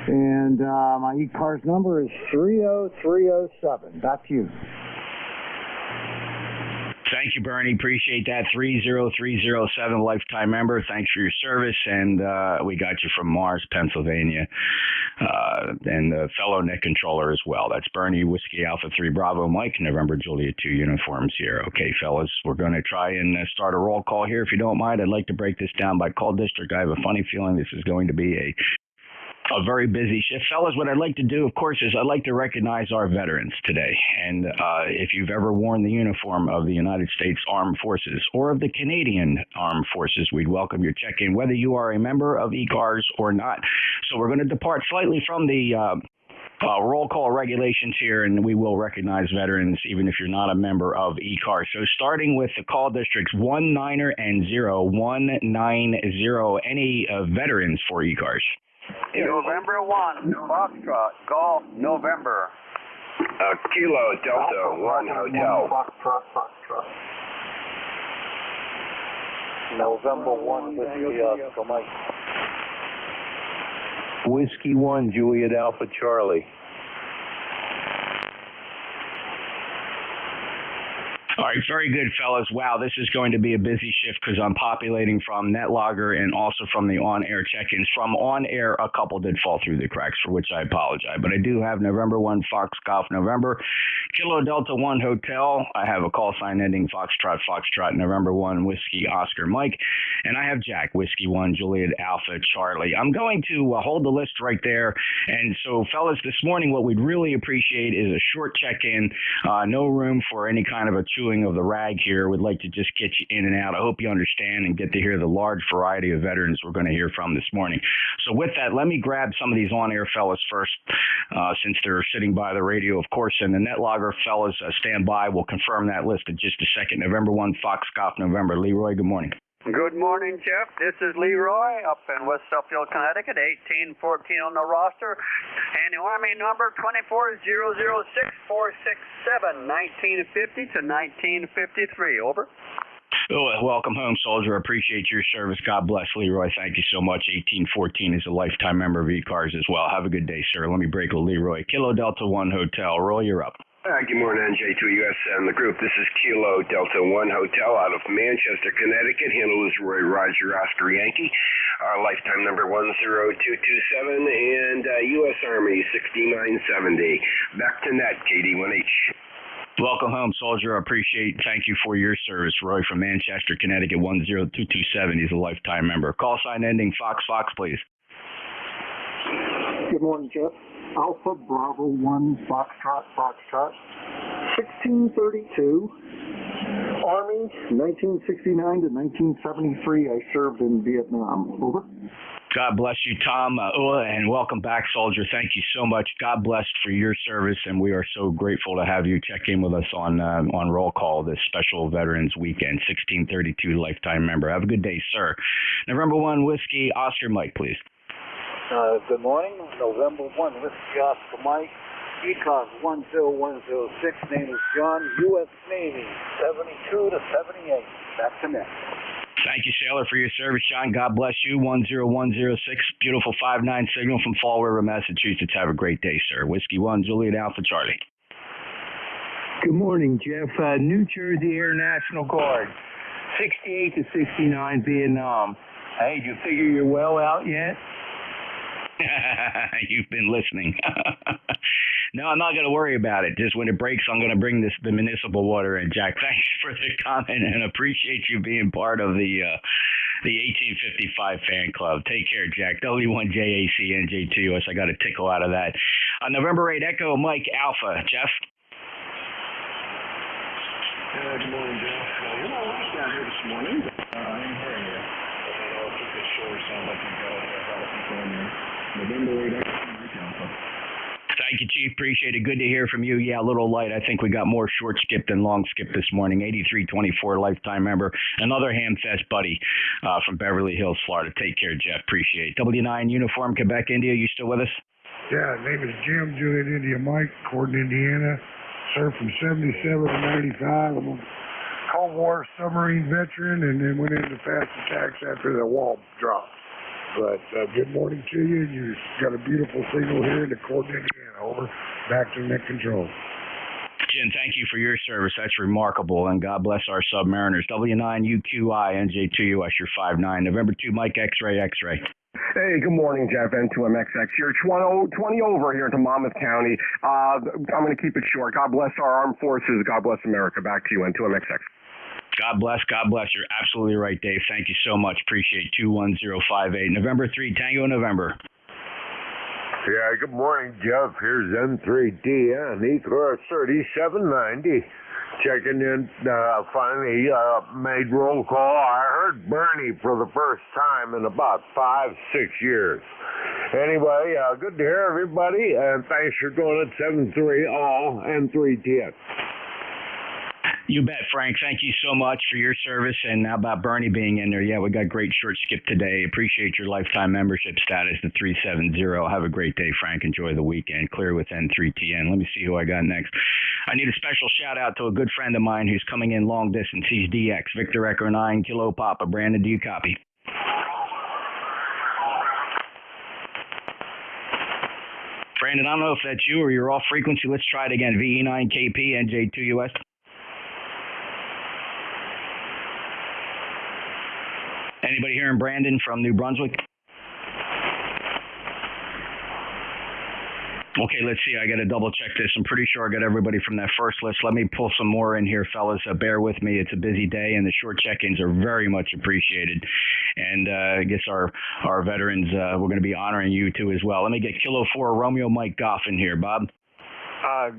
and my ECARS number is 30307. Back to you. Thank you, Bernie. Appreciate that. 30307, lifetime member. Thanks for your service. And we got you from Mars, Pennsylvania. And the fellow net controller as well. That's Bernie, Whiskey Alpha 3 Bravo Mike, November Juliet 2 uniforms here. Okay, fellas, we're going to try and start a roll call here. If you don't mind, I'd like to break this down by call district. I have a funny feeling this is going to be a very busy shift. Fellas, what I'd like to do, of course, is I'd like to recognize our veterans today. And if you've ever worn the uniform of the United States Armed Forces or of the Canadian Armed Forces, we'd welcome your check-in, whether you are a member of ECARS or not. So we're going to depart slightly from the roll call regulations here, and we will recognize veterans even if you're not a member of ECARS. So starting with the call districts 19 and 0190, any veterans for ECARS? November 1, Foxtrot, Golf, November. Kilo Delta 1 Hotel. Foxtrot. November 1, Whiskey Oscar Mike. Whiskey 1 Juliet Alpha Charlie. All right, very good, fellas. Wow, this is going to be a busy shift because I'm populating from NetLogger and also from the on-air check-ins. From on-air, a couple did fall through the cracks, for which I apologize. But I do have November 1 Fox Golf November, Kilo Delta 1 Hotel. I have a call sign ending Foxtrot, November 1 Whiskey Oscar Mike. And I have Jack, Whiskey 1 Juliet Alpha Charlie. I'm going to hold the list right there. And so, fellas, this morning, what we'd really appreciate is a short check-in. No room for any kind of a chewing of the rag here. We'd like to just get you in and out. I hope you understand and get to hear the large variety of veterans we're going to hear from this morning. So with that, let me grab some of these on-air fellas first, since they're sitting by the radio, of course. And the NetLogger fellas, stand by. We'll confirm that list in just a second. November 1, Fox Golf November. Leroy, good morning. Good morning, Jeff. This is Leroy up in West Suffield, Connecticut, 1814 on the roster. And the Army number 24006-467, 1950 to 1953. Over. Oh, welcome home, soldier. Appreciate your service. God bless, Leroy. Thank you so much. 1814 is a lifetime member of ECARS as well. Have a good day, sir. Let me break with Leroy. Kilo Delta 1 Hotel. Roy, you're up. Good morning, NJ2US and the group. This is Kilo Delta 1 Hotel out of Manchester, Connecticut. Handle is Roy Roger Oscar Yankee. Lifetime number 10227 and U.S. Army 6970. Back to net, KD1H. Welcome home, soldier. Thank you for your service. Roy from Manchester, Connecticut, 10227. He's a lifetime member. Call sign ending Fox, please. Good morning, Jeff. Alpha Bravo 1 Foxtrot, 1632. Army, 1969 to 1973. I served in Vietnam. Over. God bless you, Tom, and welcome back, soldier. Thank you so much. God bless for your service, and we are so grateful to have you check in with us on roll call this special Veterans Weekend. 1632 lifetime member. Have a good day, sir. November 1 Whiskey Oscar Mike, please. Good morning. November 1 Whiskey Oscar Mike. ECARS 10106. Name is John. U.S. Navy 72 to 78. Back to net. Thank you, sailor, for your service, John. God bless you. 10106. Beautiful 59 signal from Fall River, Massachusetts. Have a great day, sir. Whiskey 1 Juliet Alpha Charlie. Good morning, Jeff. New Jersey Air National Guard. 68 to 69 Vietnam. Hey, did you figure your well out yet? You've been listening. No, I'm not going to worry about it. Just when it breaks, I'm going to bring the municipal water in. Jack, thanks for the comment and appreciate you being part of the 1855 fan club. Take care, Jack. W1JAC NJ2US. I got a tickle out of that. November 8 Echo Mike Alpha. Jeff? Good morning, Jeff. You're all right down here this morning. I ain't hearing you. I'll keep it short. Sounds like you've got a lot of people in there. November 8 Echo Mike Alpha. Thank you, Chief. Appreciate it. Good to hear from you. Yeah, a little light. I think we got more short skip than long skip this morning. 8324 lifetime member. Another Hamfest buddy from Beverly Hills, Florida. Take care, Jeff. Appreciate it. W9 Uniform, Quebec, India. You still with us? Yeah, name is Jim, Juliet India Mike, Gordon, Indiana. Served from 77 to 95. I'm a Cold War submarine veteran and then went into fast attacks after the wall dropped. But good morning to you. You've got a beautiful signal here in the Gordon, Indiana. Over. Back to net control. Jim, thank you for your service. That's remarkable, and God bless our submariners. W9UQI NJ2US, your 59. November 2 Mike X-Ray. Hey, good morning, Jeff, N2MXX. You're 20 over here into Monmouth County. I'm going to keep it short. God bless our armed forces. God bless America. Back to you, N2MXX. God bless. You're absolutely right, Dave. Thank you so much. Appreciate 21058. November 3, Tango November. Yeah, good morning, Jeff. Here's N3DN, ECARS 3790. Checking in, finally made roll call. I heard Bernie for the first time in about 5-6 years. Anyway, good to hear everybody, and thanks for going at 7-3 all N3DN. You bet, Frank. Thank you so much for your service. And how about Bernie being in there? Yeah, we got great short skip today. Appreciate your lifetime membership status, the 370. Have a great day, Frank. Enjoy the weekend. Clear with N3TN. Let me see who I got next. I need a special shout out to a good friend of mine who's coming in long distance. He's DX, Victor Echo 9, Kilo Papa. Brandon, do you copy? Brandon, I don't know if that's you or you're off frequency. Let's try it again. VE9KP, NJ2US. and Brandon from New Brunswick? Okay, let's see. I got to double check this. I'm pretty sure I got everybody from that first list. Let me pull some more in here, fellas. Bear with me. It's a busy day, and the short check-ins are very much appreciated. And I guess our veterans, we're going to be honoring you too as well. Let me get Kilo 4 Romeo Mike Goff in here, Bob.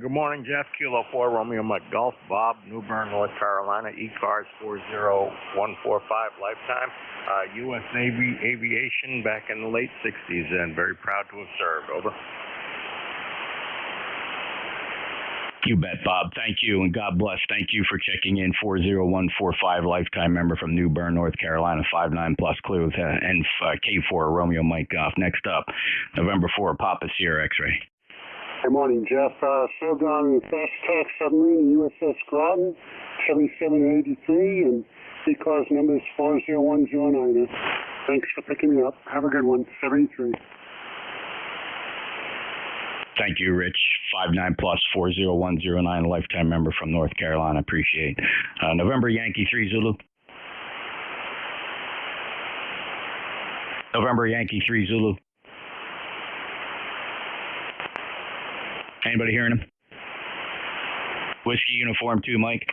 Good morning, Jeff. Kilo 4 Romeo Mike Golf, Bob, New Bern, North Carolina, ECARS 40145 lifetime. U.S. Navy aviation back in the late 60s, and very proud to have served. Over. You bet, Bob. Thank you, and God bless. Thank you for checking in. 40145 lifetime member from New Bern, North Carolina, 59 plus clear with K4 Romeo Mike Goff. Next up, November 4 Papa Sierra X-ray. Good morning, Jeff. Served on Fast Attack Submarine, USS Groton, 7783, and ECARS number is 40109. Thanks for picking me up. Have a good one. 73. Thank you, Rich. 59 plus 40109, lifetime member from North Carolina. Appreciate. November Yankee 3 Zulu. November Yankee 3 Zulu. Anybody hearing him? Whiskey Uniform 2, Mike.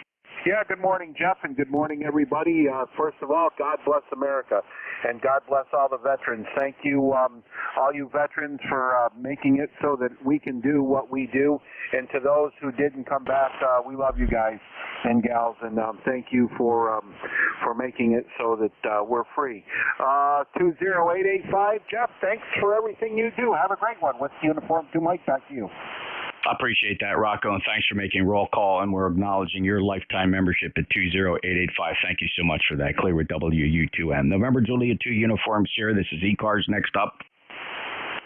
Yeah, good morning, Jeff, and good morning, everybody. First of all, God bless America, and God bless all the veterans. Thank you, all you veterans, for making it so that we can do what we do. And to those who didn't come back, we love you guys and gals, and thank you for making it so that we're free. 20885, Jeff, thanks for everything you do. Have a great one. With Uniform 2, Mike, back to you. I appreciate that, Rocco, and thanks for making roll call, and we're acknowledging your lifetime membership at 20885. Thank you so much for that. Clear with WU2M. November Julia 2 Uniform Sierra. This is ECARS. Next up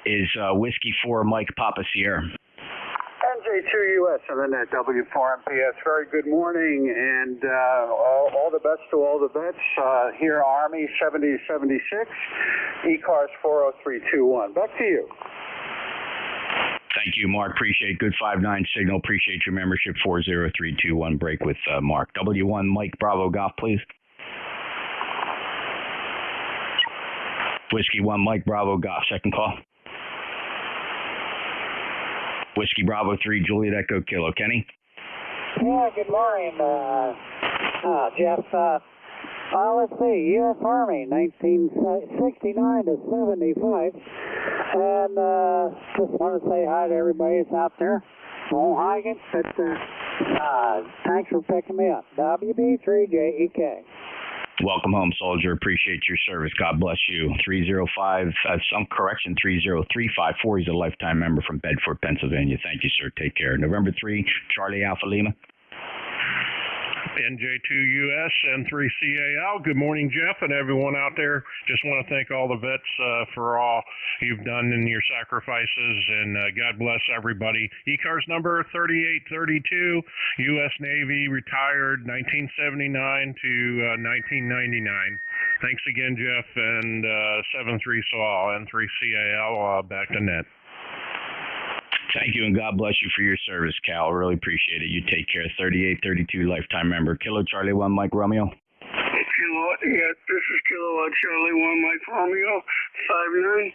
is Whiskey 4 Mike Papa Sierra. NJ2US and then that W4MPS. Very good morning, and all the best to all the vets here, Army 7076, ECARS 40321. Back to you. Thank you, Mark. Appreciate good 5-9 signal. Appreciate your membership. 40321 break with Mark. W1 Mike Bravo Golf, please. Whiskey 1 Mike Bravo Golf. Second call. Whiskey Bravo 3 Juliet Echo Kilo. Kenny? Yeah, good morning, Jeff. Let's see, U.S. Army, 1969 to 75. And just want to say hi to everybody that's out there. Won't hike it, but thanks for picking me up. WB3JEK. Welcome home, soldier. Appreciate your service. God bless you. 305, some correction, 30354. He's a lifetime member from Bedford, Pennsylvania. Thank you, sir. Take care. November 3, Charlie Alpha Lima. NJ2US and 3CAL. Good morning, Jeff, and everyone out there. Just want to thank all the vets for all you've done in your sacrifices, and God bless everybody. ECARS number 3832, U.S. Navy, retired 1979 to 1999. Thanks again, Jeff, and 73SAW and 3CAL back to net. Thank you, and God bless you for your service, Cal. Really appreciate it. You take care. 3832 lifetime member. Kilo Charlie 1 Mike Romeo. Kilo, yeah, this is Kilo Charlie 1 Mike Romeo, 59.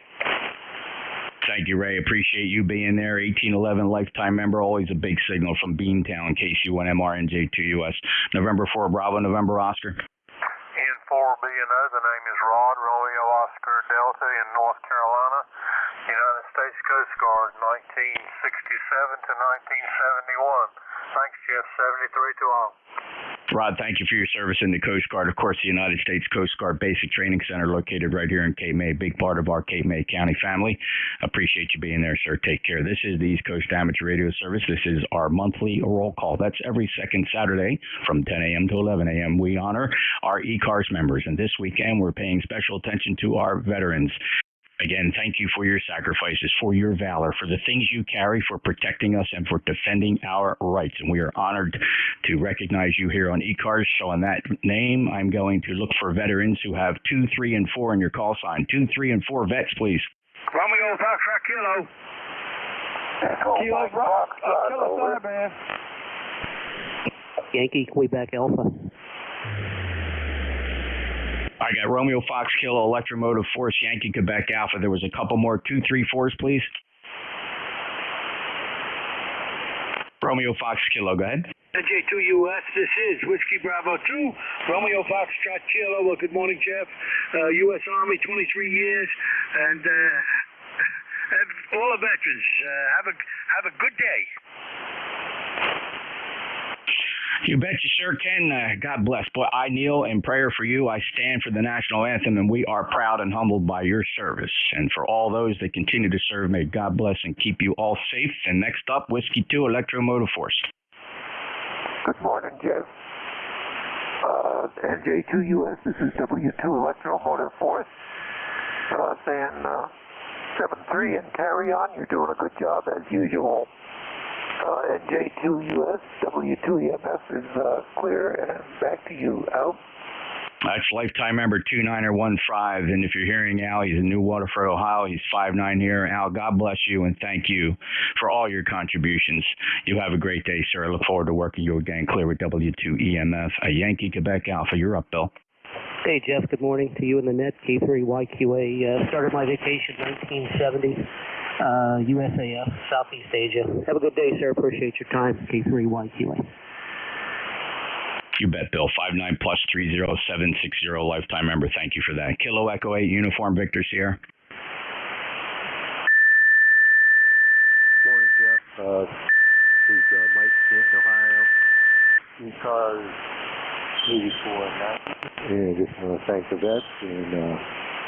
Thank you, Ray. Appreciate you being there. 1811 lifetime member. Always a big signal from Beantown, KC1MR NJ2US. November 4 Bravo, November Oscar. N4BNO, the name is Rod, Romeo Oscar Delta in North Carolina. United States Coast Guard, 1967 to 1971. Thanks, Jeff. 73 to all. Rod, thank you for your service in the Coast Guard. Of course, the United States Coast Guard Basic Training Center located right here in Cape May, big part of our Cape May County family. Appreciate you being there, sir. Take care. This is the East Coast Amateur Radio Service. This is our monthly roll call. That's every second Saturday from 10 a.m. to 11 a.m. We honor our ECARS members, and this weekend we're paying special attention to our veterans. Again, thank you for your sacrifices, for your valor, for the things you carry, for protecting us, and for defending our rights. And we are honored to recognize you here on ECARS. So in that name, I'm going to look for veterans who have 2, 3, and 4 in your call sign. 2, 3, and 4 vets, please. Romeo Foxtrot Kilo. Kilo Foxtrot, man. Yankee, Quebec Alpha. I got Romeo Fox Kilo Electromotive Force Yankee Quebec Alpha. There was a couple more 2, 3, 4s, please. Romeo Fox Kilo, go ahead. NJ2US, this is Whiskey Bravo 2, Romeo Foxtrot Kilo. Well, good morning, Jeff. U.S. Army, 23 years, and all the veterans, have a good day. You bet you sure can. God bless. Boy, I kneel in prayer for you. I stand for the national anthem, and we are proud and humbled by your service. And for all those that continue to serve, may God bless and keep you all safe. And next up, Whiskey 2 Electromotive Force. Good morning, Jeff. NJ2US, this is W2 Electromotive Force. Saying 7-3 and carry on. You're doing a good job as usual. NJ2US, W2EMF is clear, and back to you, Al. That's lifetime member 2915, and if you're hearing Al, he's in New Waterford, Ohio. He's 5'9" here. Al, God bless you, and thank you for all your contributions. You have a great day, sir. I look forward to working you again. Clear with W2EMF, a Yankee Quebec Alpha. You're up, Bill. Hey, Jeff. Good morning to you and the net. K3YQA. Started my vacation 1970. USAF, Southeast Asia. Have a good day, sir. Appreciate your time. K3YQA. You bet, Bill. 59 plus 30760 lifetime member. Thank you for that. Kilo Echo 8 Uniform Victor Sierra. Morning, Jeff. This is Mike, Canton, Ohio. ECARS 84 and just want to thank the vets, and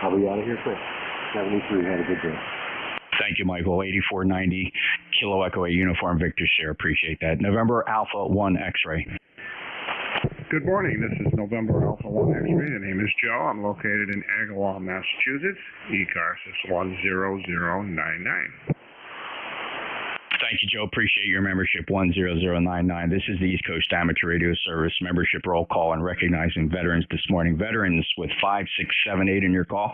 I'll be out of here quick. 73. Have a good day. Thank you, Michael. 8490 Kilo Echo 8 Uniform Victor Sierra. Appreciate that. November Alpha 1 X-Ray. Good morning. This is November Alpha 1 X-Ray. The name is Joe. I'm located in Agawam, Massachusetts. ECARS is 10099. Thank you, Joe. Appreciate your membership, 10099. This is the East Coast Amateur Radio Service membership roll call and recognizing veterans this morning. Veterans with 5, 6, 7, 8 in your call.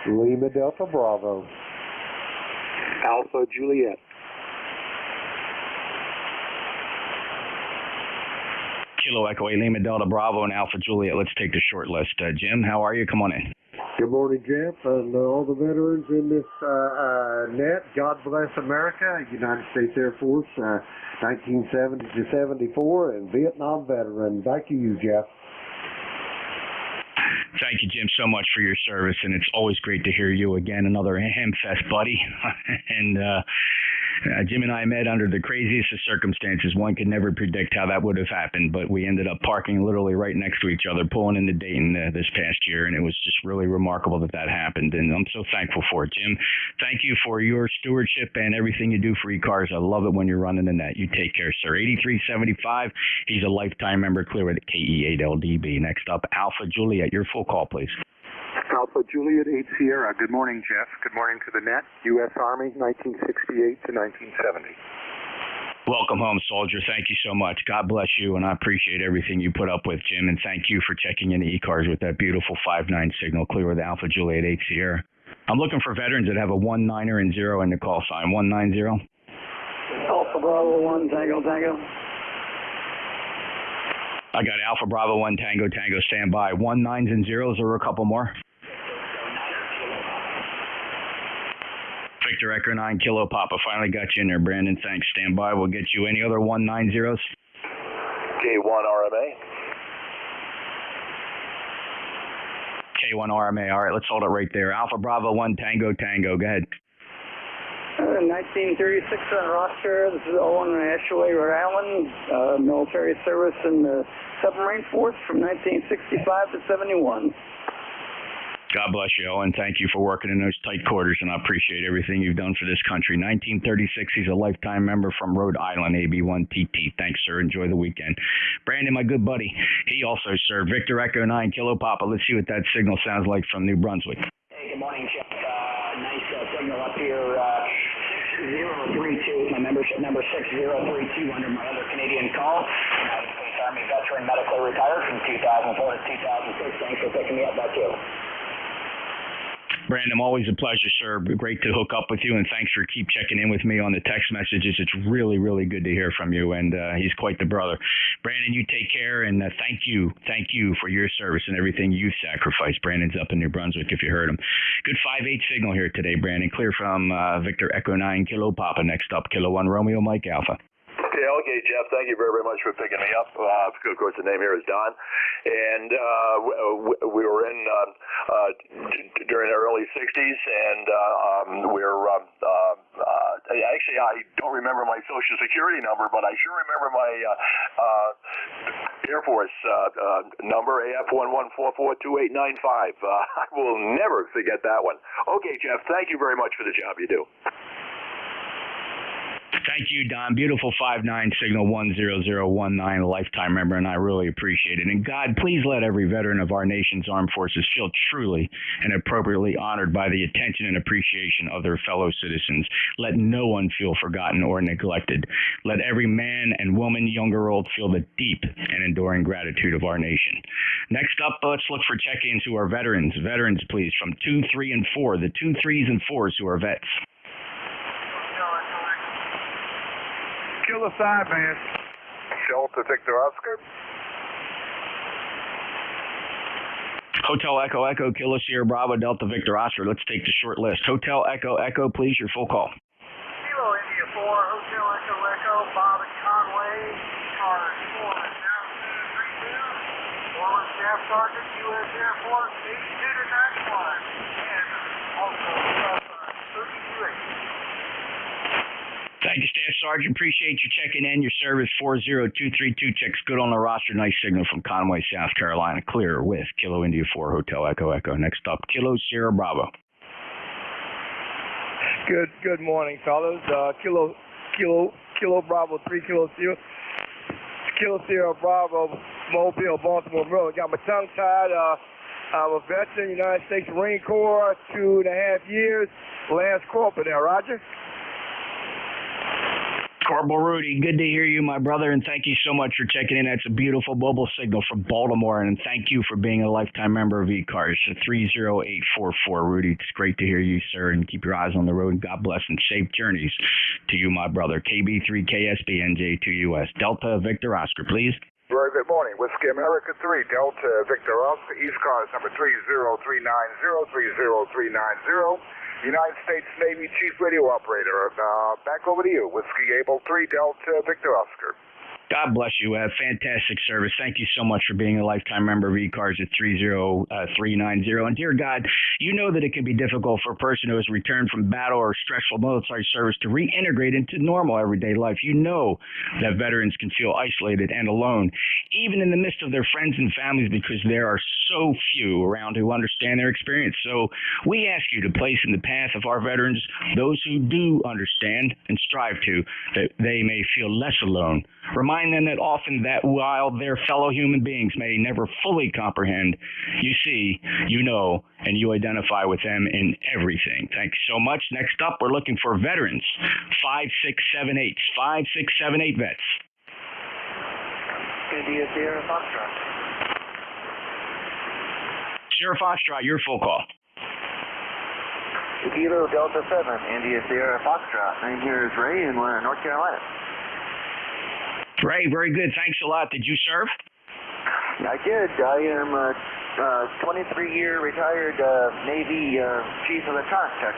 Lima Delta Bravo. Alpha Juliet. Kilo Echo 8 Lima Delta Bravo and Alpha Juliet. Let's take the short list. Jim, how are you? Come on in. Good morning, Jeff, and all the veterans in this net. God bless America, United States Air Force, 1970 to 74, and Vietnam veteran. Back to you, Jeff. Thank you, Jim, so much for your service, and it's always great to hear you again. Another Hamfest buddy. And Jim and I met under the craziest of circumstances. One could never predict how that would have happened, but we ended up parking literally right next to each other, pulling into Dayton this past year, and it was just really remarkable that happened, and I'm so thankful for it. Jim, thank you for your stewardship and everything you do for ECARS. I love it when you're running the net. You take care, sir. 8375, he's a lifetime member, clear with KE8LDB. Next up, Alpha Juliet, your full call, please. Alpha Juliet 8 Sierra. Good morning, Jeff. Good morning to the net. U.S. Army, 1968 to 1970. Welcome home, soldier. Thank you so much. God bless you, and I appreciate everything you put up with, Jim, and thank you for checking into ECARS with that beautiful 5-9 signal, clear with Alpha Juliet 8 Sierra. I'm looking for veterans that have a 1-9er and 0 in the call sign. 190. Alpha Bravo 1 Tango Tango. I got Alpha Bravo 1 Tango Tango, stand by. 19s and 0s or a couple more? Victor Echo 9 Kilo Papa, finally got you in there, Brandon. Thanks. Stand by. We'll get you any other 190s? K1 RMA. K1 RMA. All right, let's hold it right there. Alpha Bravo 1 Tango Tango. Go ahead. 1936 on roster. This is Owen Ashaway, Rhode Island. Military service in the Submarine Force from 1965 to 71. God bless you, Owen. Thank you for working in those tight quarters, and I appreciate everything you've done for this country. 1936, he's a lifetime member from Rhode Island, AB1TT. Thanks, sir. Enjoy the weekend. Brandon, my good buddy, he also served. Victor Echo 9 Kilo Papa. Let's see what that signal sounds like from New Brunswick. Hey, good morning, Chuck. Nice signal up here. 6032, my membership number 6032 under my other Canadian call. United States Army veteran, medically retired from 2004 to 2006. Thanks for picking me up. Back to you. Brandon, always a pleasure, sir. Great to hook up with you, and thanks for keep checking in with me on the text messages. It's really, really good to hear from you, and he's quite the brother. Brandon, you take care, and thank you for your service and everything you sacrificed. Brandon's up in New Brunswick, if you heard him. Good 5-8 signal here today, Brandon. Clear from Victor Echo 9 Kilo Papa. Next up, Kilo 1 Romeo Mike Alpha. Yeah, okay, Jeff, thank you very, very much for picking me up. Of course, the name here is Don. And we were in during the early 60s, and actually, I don't remember my Social Security number, but I sure remember my Air Force number, AF11442895. I will never forget that one. Okay, Jeff, thank you very much for the job you do. Thank you, Don. Beautiful 5-9 signal 10019, a lifetime member, and I really appreciate it. And God, please let every veteran of our nation's armed forces feel truly and appropriately honored by the attention and appreciation of their fellow citizens. Let no one feel forgotten or neglected. Let every man and woman, young or old, feel the deep and enduring gratitude of our nation. Next up, let's look for check-ins who are veterans. Veterans, please, from 2, 3, and 4. The 2, 3s, and 4s who are vets. Kilo side, man. Delta Victor Oscar. Hotel Echo Echo, Kilo Sierra Bravo, Delta Victor Oscar. Let's take the short list. Hotel Echo Echo, please, your full call. Kilo India 4, Hotel Echo Echo, Bob and Conway, ECARS 4, 9232, former Staff Sergeant, U.S. Air Force, 82 to 91, and also 3280. Thank you, Staff Sergeant. Appreciate you checking in. Your service 40232 checks good on the roster. Nice signal from Conway, South Carolina. Clear with Kilo India 4, Hotel Echo Echo. Next up, Kilo Sierra Bravo. Good morning, fellas. Kilo Bravo 3 Kilo Sierra Bravo, Mobile, Baltimore, Maryland. Got my tongue tied. I'm a veteran, United States Marine Corps, 2.5 years. Lance Corporal there, Roger. Corporal Rudy, good to hear you, my brother, and thank you so much for checking in. That's a beautiful mobile signal from Baltimore, and thank you for being a lifetime member of ECARS. 30844, Rudy. It's great to hear you, sir, and keep your eyes on the road. God bless and safe journeys to you, my brother. KB3KSB NJ2US. Delta Victor Oscar, please. Very good morning. Whiskey America 3, Delta Victor Oscar, ECARS number 30390, United States Navy Chief Radio Operator. Back over to you. Whiskey Able 3, Delta Victor Oscar. God bless you. Fantastic service. Thank you so much for being a lifetime member of ECARS at 30390. And dear God, you know that it can be difficult for a person who has returned from battle or stressful military service to reintegrate into normal everyday life. You know that veterans can feel isolated and alone, even in the midst of their friends and families, because there are so few around who understand their experience. So we ask you to place in the path of our veterans those who do understand and strive to, that they may feel less alone. Remind them that often that while their fellow human beings may never fully comprehend, you see, you know, and you identify with them in everything. Thank you so much. Next up, we're looking for veterans. 5678. 5678 vets. India Sierra Foxtrot. Sierra Foxtrot, your full call. Kilo Delta 7, India Sierra Foxtrot. Name here is Ray in North Carolina. Ray, very good. Thanks a lot. Did you serve? I did. I am a 23-year retired Navy Chief Electronics Tech.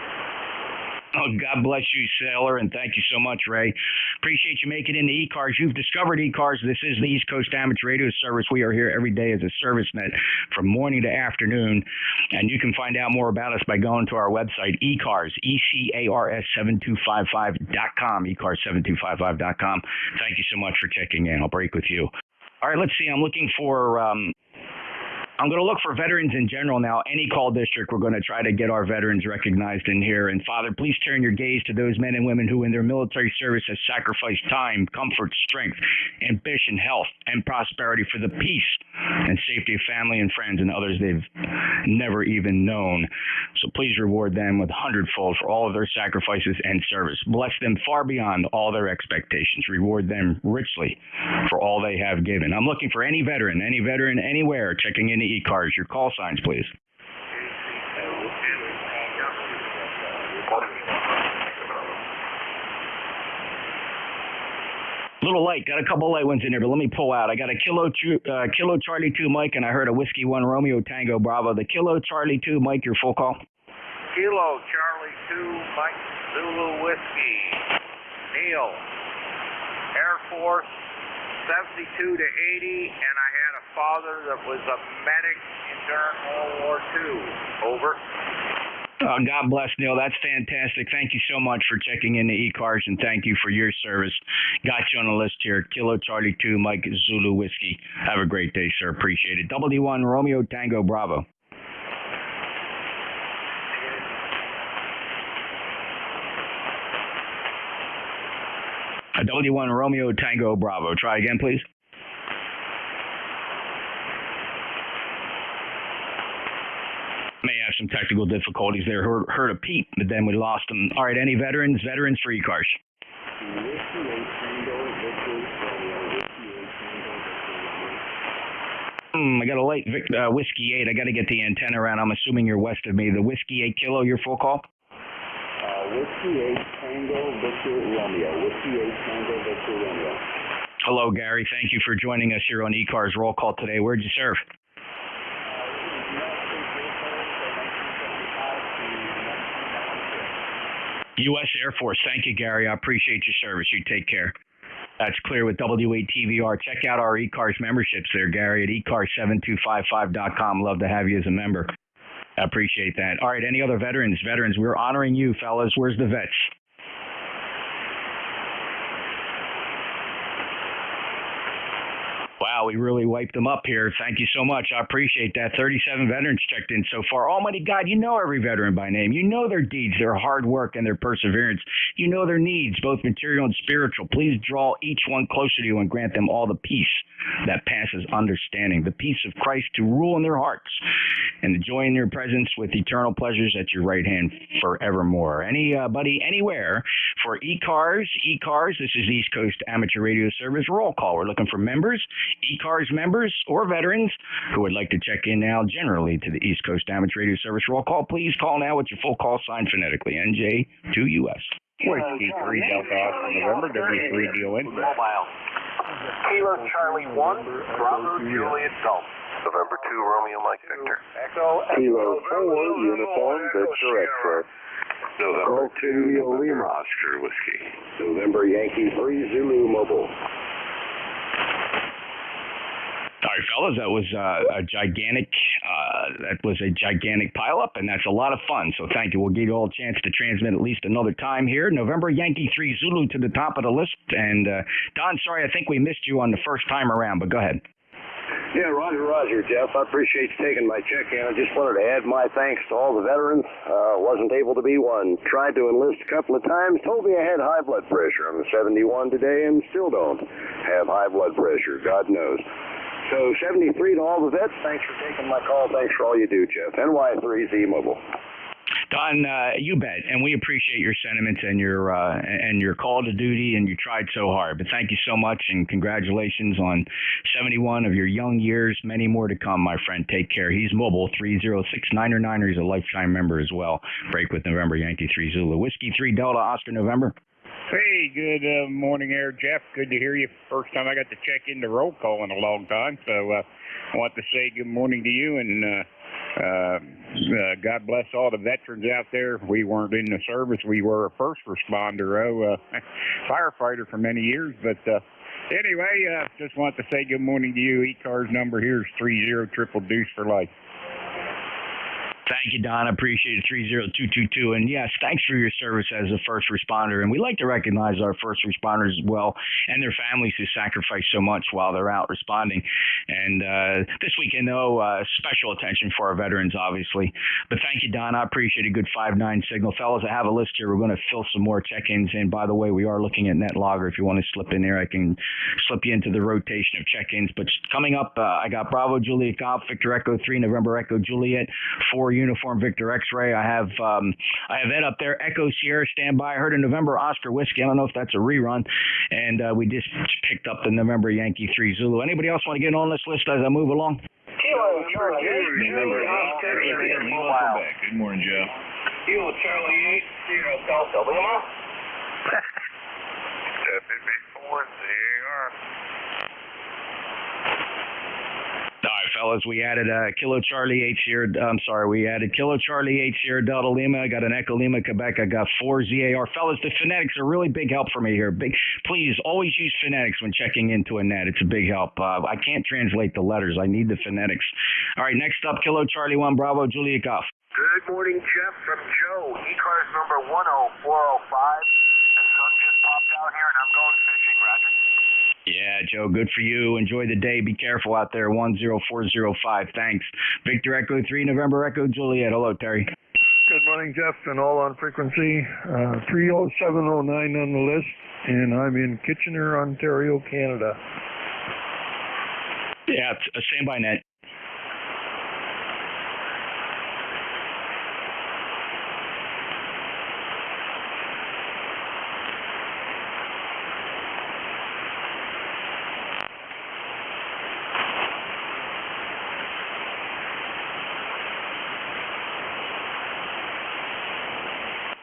Oh, God bless you, sailor, and thank you so much, Ray. Appreciate you making it into ECARS. You've discovered ECARS. This is the East Coast Amateur Radio Service. We are here every day as a service net from morning to afternoon, and you can find out more about us by going to our website, ECARS, ECARS7255.com, ECARS7255.com. Thank you so much for checking in. I'll break with you. All right, let's see. I'm looking for... I'm going to look for veterans in general now. Any call district, we're going to try to get our veterans recognized in here. And Father, please turn your gaze to those men and women who in their military service have sacrificed time, comfort, strength, ambition, health, and prosperity for the peace and safety of family and friends and others they've never even known. So please reward them with hundredfold for all of their sacrifices and service. Bless them far beyond all their expectations. Reward them richly for all they have given. I'm looking for any veteran anywhere checking in ECARS. Your call signs, please. little light. Got a couple light ones in there, but let me pull out. I got a Kilo Charlie 2 Mike, and I heard a Whiskey 1 Romeo Tango Bravo. The Kilo Charlie 2 Mike, your full call. Kilo Charlie 2 Mike Zulu Whiskey. Neil, Air Force, 72 to 80, and I had a father that was a medic during World War II. Over. God bless, Neil. That's fantastic. Thank you so much for checking in the ECARS, and thank you for your service. Got you on the list here. Kilo Charlie 2 Mike Zulu Whiskey. Have a great day, sir. Appreciate it. WD1 Romeo Tango Bravo. WD1 Romeo Tango Bravo. Try again, please. May have some technical difficulties there. Heard a peep, but then we lost them. All right, any veterans? Veterans for ECARS. I got a light Whiskey 8. I got to get the antenna around. I'm assuming you're west of me. The Whiskey 8 Kilo, your full call? Whiskey 8 Tango Victor Romeo. Whiskey 8 Tango Victor Romeo. Hello, Gary. Thank you for joining us here on ECARS Roll Call today. Where'd you serve? U.S. Air Force. Thank you, Gary. I appreciate your service. You take care. That's clear with W8TVR. Check out our ECARS memberships there, Gary, at ECARS7255.com. Love to have you as a member. I appreciate that. All right, any other veterans? Veterans, we're honoring you, fellas. Where's the vets? Wow, we really wiped them up here. Thank you so much. I appreciate that. 37 veterans checked in so far. Almighty God, you know every veteran by name. You know their deeds, their hard work, and their perseverance. You know their needs, both material and spiritual. Please draw each one closer to you and grant them all the peace that passes understanding, the peace of Christ to rule in their hearts, and the joy in your presence with eternal pleasures at your right hand forevermore. Anybody, anywhere for ECARS. This is East Coast Amateur Radio Service Roll Call. We're looking for members, ECARS members, or veterans who would like to check in now generally to the East Coast Amateur Radio Service Roll Call. Please call now with your full call sign phonetically, NJ2US. Whiskey 3 Delta Oscar November, W3 deal in. Mobile. Kilo Charlie 1, Bravo Juliet Golf. November 2 Romeo Mike Victor. Echo. Kilo 4 Uniform Victor X-Ray. November 2 Lima Oscar Whiskey. November Yankee 3 Zulu Mobile. All right, fellas, that was a gigantic pileup, and that's a lot of fun. So thank you. We'll give you all a chance to transmit at least another time here. November Yankee 3 Zulu to the top of the list. And Don, sorry, I think we missed you on the first time around, but go ahead. Yeah, Roger, Jeff. I appreciate you taking my check-in. I just wanted to add my thanks to all the veterans. Wasn't able to be one. Tried to enlist a couple of times. Told me I had high blood pressure. I'm 71 today and still don't have high blood pressure. God knows. So 73 to all the vets. Thanks for taking my call. Thanks for all you do, Jeff. NY3Z Mobile. Don, you bet, and we appreciate your sentiments and your call to duty, and you tried so hard. But thank you so much, and congratulations on 71 of your young years. Many more to come, my friend. Take care. He's mobile, 306-999. He's a lifetime member as well. Break with November Yankee 3 Zulu. Whiskey 3 Delta Oscar November. Hey, good morning there, Jeff. Good to hear you. First time I got to check in the roll call in a long time. So I want to say good morning to you, and God bless all the veterans out there. We weren't in the service. We were a first responder, firefighter for many years. But anyway, just want to say good morning to you. ECARS number here is 30 Deuce for life. Thank you, Don. I appreciate it. 30222. And yes, thanks for your service as a first responder. And we like to recognize our first responders as well and their families who sacrifice so much while they're out responding. And this weekend, though, special attention for our veterans, obviously. But thank you, Don. I appreciate a good 5-9 signal. Fellas, I have a list here. We're going to fill some more check-ins. And by the way, we are looking at NetLogger. If you want to slip in there, I can slip you into the rotation of check-ins. But coming up, I got Bravo Juliet Golf, Victor Echo 3, November Echo Juliet 4. Uniform Victor X-Ray. I have Ed up there. Echo Sierra standby. I heard a November Oscar Whiskey. I don't know if that's a rerun. And we just picked up the November Yankee 3 Zulu. Anybody else want to get on this list as I move along? Kilo Charlie 8, Mobile. Good morning, Joe. Kilo Charlie 8, Delta Lima. FBB 4, ZAR. All right, fellas, we added Kilo Charlie 8 Sierra. I'm sorry, we added Kilo Charlie 8 Sierra Delta Lima. I got an Echo Lima Quebec. I got 4 ZAR. Fellas, the phonetics are really big help for me here. Please always use phonetics when checking into a net. It's a big help. I can't translate the letters. I need the phonetics. All right, next up, Kilo Charlie 1 Bravo Juliet Golf. Good morning, Jeff, from Joe. ECARS number 10405. The sun just popped out here, and I'm going fishing, Roger. Yeah, Joe, good for you. Enjoy the day. Be careful out there. 10405. Thanks. Victor Echo 3 November Echo Juliet. Hello, Terry. Good morning, Jeff, and all on frequency. 30709 on the list, and I'm in Kitchener, Ontario, Canada. Yeah, it's same by net.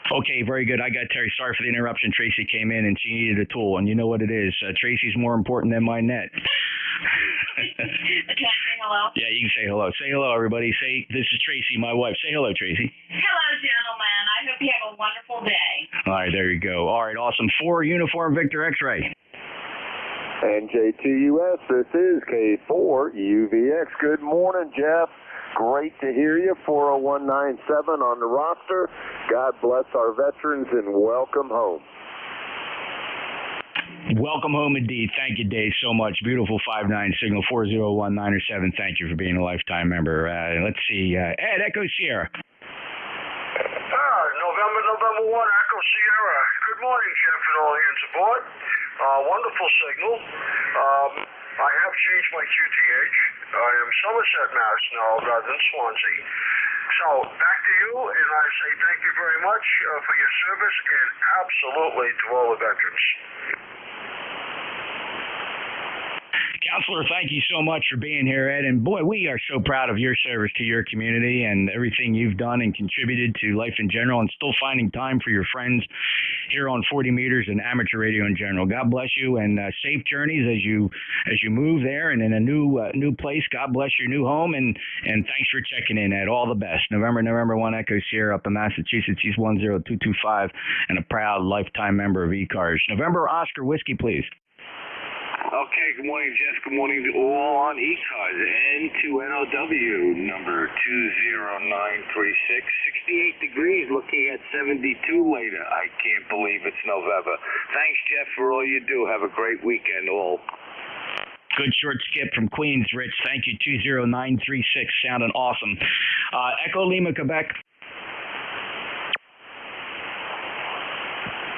Okay, very good. I got Terry. Sorry for the interruption. Tracy came in and she needed a tool, and you know what it is. Tracy's more important than my net. Can I say hello? Yeah, you can say hello. Say hello, everybody. Say, this is Tracy, my wife. Say hello, Tracy. Hello, gentlemen. I hope you have a wonderful day. All right, there you go. All right, awesome. 4 Uniform Victor X-Ray. NJ2US, this is K4 UVX. Good morning, Jeff. Great to hear you. 40197 on the roster. God bless our veterans and welcome home. Welcome home indeed. Thank you, Dave, so much. Beautiful 59 signal 401907. Thank you for being a lifetime member. Let's see. Ed, Echo Sierra. November 1, Echo Sierra. Good morning, Jeff, and all hands aboard. Wonderful signal. I have changed my QTH. I am Somerset, Mass now rather than Swansea. So back to you, and I say thank you very much for your service, and absolutely to all the veterans. Counselor, thank you so much for being here, Ed. And boy, we are so proud of your service to your community and everything you've done and contributed to life in general, and still finding time for your friends here on 40 meters and amateur radio in general. God bless you, and safe journeys as you move there and in a new place. God bless your new home, and thanks for checking in, Ed. All the best. November 1 Echo Sierra up in Massachusetts, East 10225, and a proud lifetime member of ECARS. November Oscar Whiskey, please. Okay, good morning, Jeff. Good morning to all on ECARS. N2NOW, number 20936. 68 degrees, looking at 72 later. I can't believe it's November. Thanks, Jeff, for all you do. Have a great weekend, all. Good short skip from Queens, Rich. Thank you, 20936. Sounding awesome. Echo Lima, Quebec.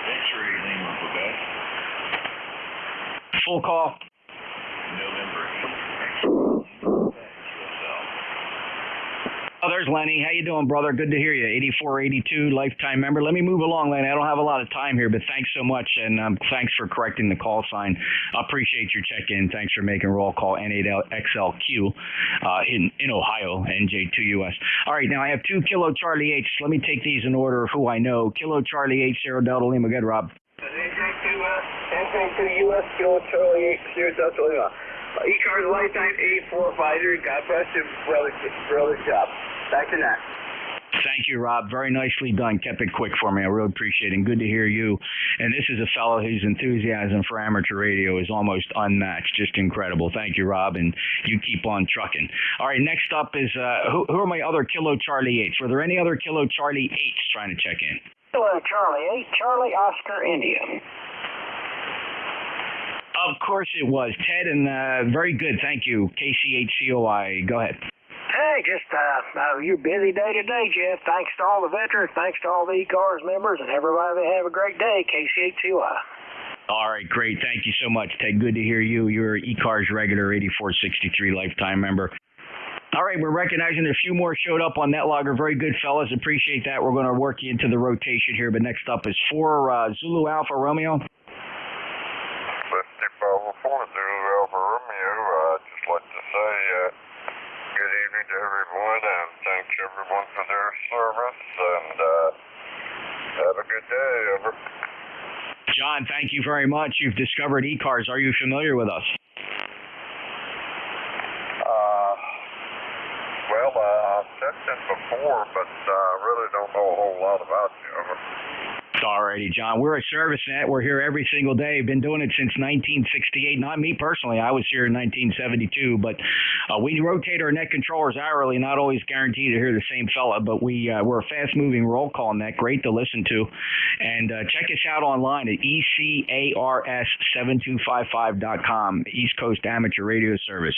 X-ray Lima, Quebec. Full call. Oh, there's Lenny. How you doing, brother? Good to hear you. 8482, lifetime member. Let me move along, Lenny. I don't have a lot of time here, but thanks so much, and thanks for correcting the call sign. I appreciate your check-in. Thanks for making roll call N8XLQ in Ohio, NJ2US. All right, now I have 2 Kilo Charlie H. Let me take these in order of who I know. Kilo Charlie H, Sierra Delta Lima. Good, Rob. NJ2US, Kilo Charlie 8, Sierra Delta Lima. ECARS lifetime 845. God bless you, brother job. Back to that. Thank you, Rob. Very nicely done. Kept it quick for me. I really appreciate it. And good to hear you. And this is a fellow whose enthusiasm for amateur radio is almost unmatched. Just incredible. Thank you, Rob. And you keep on trucking. All right, next up is, who are my other Kilo Charlie 8s? Were there any other Kilo Charlie 8s trying to check in? Kilo Charlie 8, Charlie Oscar India. Of course it was. Ted, and very good. Thank you. KCHCOI. Go ahead. Hey, just your busy day today, Jeff. Thanks to all the veterans, thanks to all the ECARS members, and everybody have a great day. KCHCOI. All right, great. Thank you so much, Ted. Good to hear you. You're an ECARS regular, 8463 lifetime member. All right, we're recognizing a few more showed up on NetLogger. Very good, fellas. Appreciate that. We're going to work you into the rotation here, but next up is 4 Zulu Alpha Romeo. Bravo 4, Zulu Alpha Romeo. I'd just like to say good evening to everyone, and thanks everyone for their service, and have a good day. Over. John, thank you very much. You've discovered ECARS. Are you familiar with us? Well, I've sent this before, but I really don't know a whole lot about you. Alrighty, John. We're at ServiceNet. We're here every single day. Been doing it since 1968. Not me personally. I was here in 1972. But we rotate our net controllers hourly. Not always guaranteed to hear the same fella. But we're a fast-moving roll call net. Great to listen to. And check us out online at ECARS7255.com. East Coast Amateur Radio Service.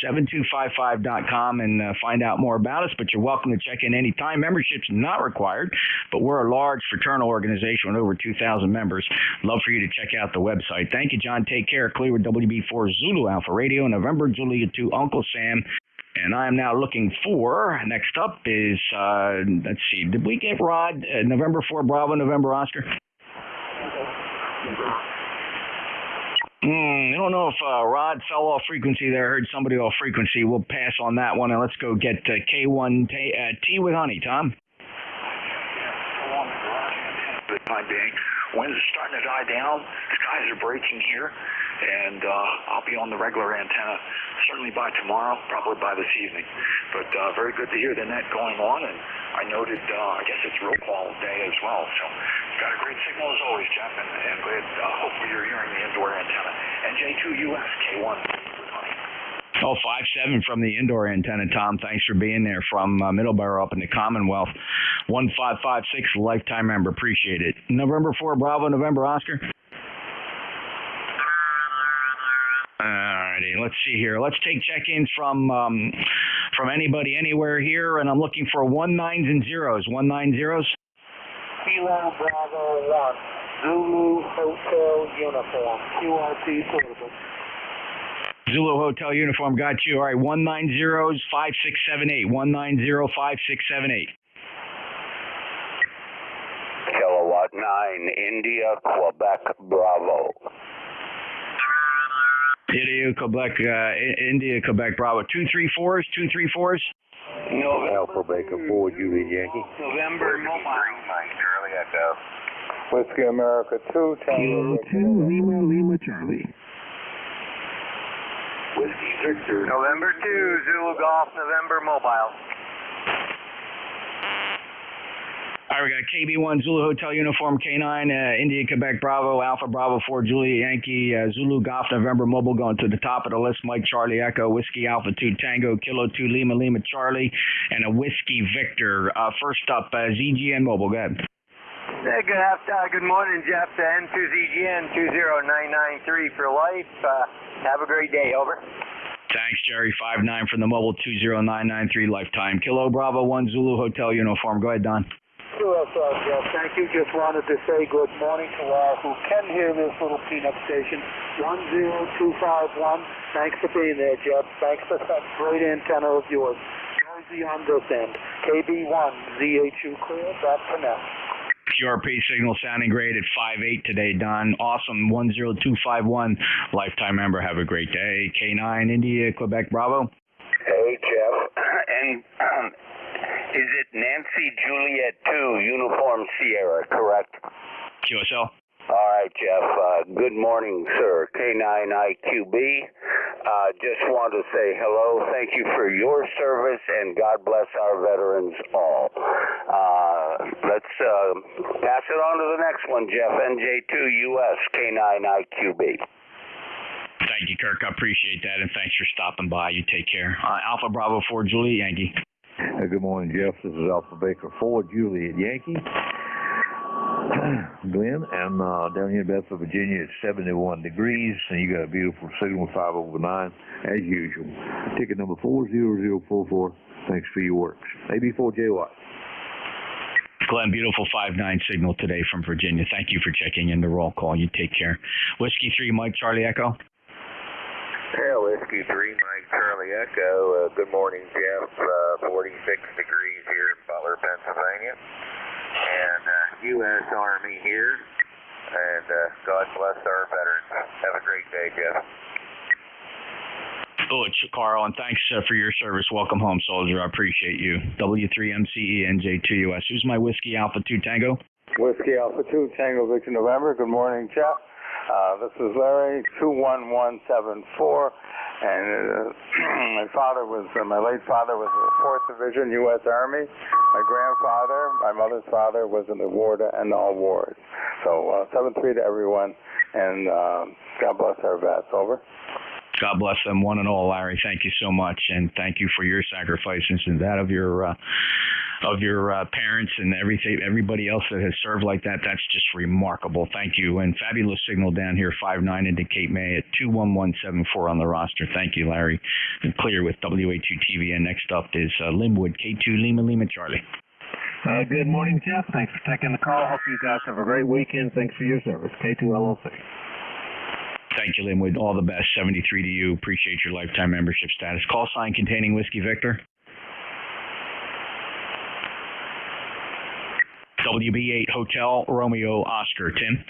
7255.com and find out more about us. But you're welcome to check in anytime. Membership's not required. But we're a large fraternal organization with over 2,000 members. Love for you to check out the website. Thank you, John. Take care. Clearwood WB4 Zulu Alpha Radio, November Juliet 2 Uncle Sam. And I am now looking for, next up is, let's see, did we get Rod, November 4 Bravo, November Oscar? I don't know if Rod fell off frequency there. I heard somebody off frequency. We'll pass on that one, and let's go get K1 T with Honey. Tom? For the time being. Winds are starting to die down. Skies are breaking here, and I'll be on the regular antenna certainly by tomorrow, probably by this evening. But very good to hear the net going on, and I noted, I guess it's roll call day as well. So got a great signal as always, Jeff, and glad, hopefully you're hearing the indoor antenna. NJ2US K1. Oh, 5-7 from the indoor antenna, Tom. Thanks for being there from Middleborough up in the Commonwealth. 1556, lifetime member. Appreciate it. November 4 Bravo, November Oscar. Alrighty, let's see here. Let's take check-ins from anybody, anywhere here, and I'm looking for 19s and zeros. 19-0s. Kilo Bravo 1, Zulu Hotel Uniform, QRP portable. Zulu Hotel Uniform, got you. All right, 190s, 5678. 190-5678. Kilowatt 9, India, Quebec, Bravo. India, Quebec, Bravo. 234s, 234s. No. Alpha Baker 4, Juliet Yankee. November Mobile. Charlie Echo. Whiskey America 2, Kilo 2, Lima, Charlie. Whiskey Victor. November 2, Zulu Golf, November Mobile. All right, we got KB1, Zulu Hotel Uniform, K9, India, Quebec, Bravo, Alpha, Bravo 4, Juliet Yankee, Zulu Golf, November Mobile going to the top of the list. Mike, Charlie, Echo, Whiskey, Alpha 2, Tango, Kilo 2, Lima, Charlie, and a Whiskey Victor. First up, ZGN Mobile, go ahead. Hey, good morning, Jeff. N2ZGN 20993 for life. Have a great day. Over. Thanks, Jerry. 59 from the mobile 20993 lifetime. Kilo Bravo 1 Zulu Hotel Uniform. Go ahead, Don. QSL, Jeff. Thank you. Just wanted to say good morning to all who can hear this little peanut station. 10251. Thanks for being there, Jeff. Thanks for that great antenna of yours. Noisy on this end. KB1, ZHU clear. Back for now. QRP signal sounding great at 5.8 today, Don. Awesome. 10251. Lifetime member. Have a great day. K9, India, Quebec, Bravo. Hey, Jeff. And is it Nancy Juliet 2, Uniform Sierra, correct? QSL. All right, Jeff. Good morning, sir. K9IQB. Just want to say hello. Thank you for your service, and God bless our veterans all. Let's pass it on to the next one, Jeff. NJ2US, K9IQB. Thank you, Kirk. I appreciate that, and thanks for stopping by. You take care. Alpha Bravo 4, Juliet Yankee. Good morning, Jeff. This is Alpha Baker 4, Juliet Yankee. Glenn, and down here in Bedford, Virginia, it's 71 degrees, and you got a beautiful signal, 5/9, as usual. Ticket number 40044. Thanks for your work. AB4JY. Glenn, beautiful 5.9 signal today from Virginia. Thank you for checking in the roll call. You take care. Whiskey 3, Mike, Charlie, Echo. Hey, Whiskey 3, Mike, Charlie, Echo. Good morning, Jeff. 46 degrees here in Butler, Pennsylvania. And U.S. Army here. And God bless our veterans. Have a great day, Jeff. Oh, it's Carl, and thanks for your service. Welcome home, soldier. I appreciate you. W3MCE NJ2US. Who's my Whiskey Alpha 2 Tango? Whiskey Alpha 2, Tango Victor November. Good morning, Jeff. This is Larry, 21174, and my late father was in the 4th Division, U.S. Army. My grandfather, my mother's father, was in the war and all wars. So 7-3 to everyone, and God bless our vets. Over. God bless them, one and all, Larry. Thank you so much, and thank you for your sacrifices and that of your parents and everybody else that has served like that. That's just remarkable. Thank you. And fabulous signal down here, 5-9 into Cape May at 21174 on the roster. Thank you, Larry. And clear with WA2TV. And next up is Linwood, K2 Lima Charlie. Good morning, Jeff. Thanks for taking the call. Hope you guys have a great weekend. Thanks for your service. K2 LLC. Thank you, Linwood. All the best. 73 to you. Appreciate your lifetime membership status. Call sign containing Whiskey Victor. WB8 Hotel Romeo Oscar. Tim.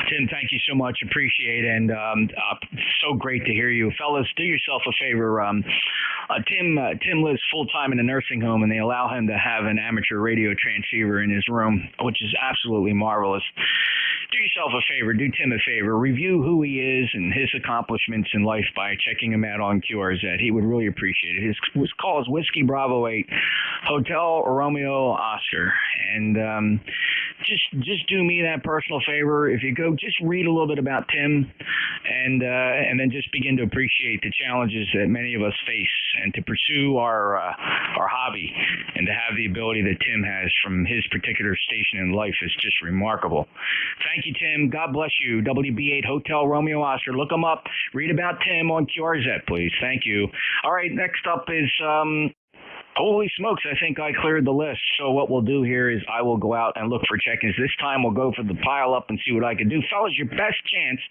Tim, thank you so much. Appreciate it. And so great to hear you. Fellas, do yourself a favor. Tim lives full-time in a nursing home, and they allow him to have an amateur radio transceiver in his room, which is absolutely marvelous. Do yourself a favor. Do Tim a favor. Review who he is and his accomplishments in life by checking him out on QRZ. He would really appreciate it. His call is Whiskey Bravo 8 Hotel Romeo Oscar. And just do me that personal favor. If you go, just read a little bit about Tim, and then just begin to appreciate the challenges that many of us face, and to pursue our hobby, and to have the ability that Tim has from his particular station in life is just remarkable. Thank you, Tim. God bless you. WB8 Hotel Romeo Oscar. Look him up. Read about Tim on QRZ, please. Thank you. All right, next up is holy smokes, I think I cleared the list. So what we'll do here is I will go out and look for check-ins. This time we'll go for the pile up and see what I can do. Fellas, your best chance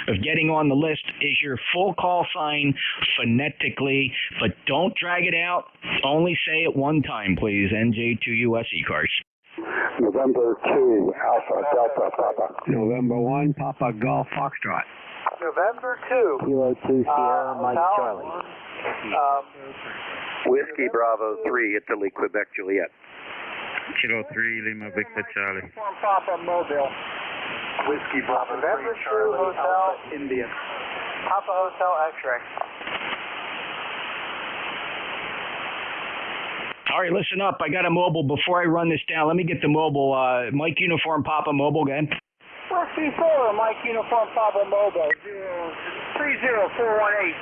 of getting on the list is your full call sign phonetically, but don't drag it out. Only say it one time, please. NJ2US ECARS. November 2, Alpha Delta Papa. November 1, Papa Golf Foxtrot. November 2. Kilo 2 Sierra Mike Charlie. Whiskey Bravo 3, Italy, Quebec, Juliet. Kilo 3, Lima Victor Charlie. Papa Mobile. Whiskey Bravo 3, November 2 Charlie, Hotel. Alpha India. Papa Hotel X-Ray. All right, listen up. I got a mobile. Before I run this down, let me get the mobile. Mike Uniform Papa Mobile again. Whiskey 4, Mike Uniform Papa Mobile. 30418.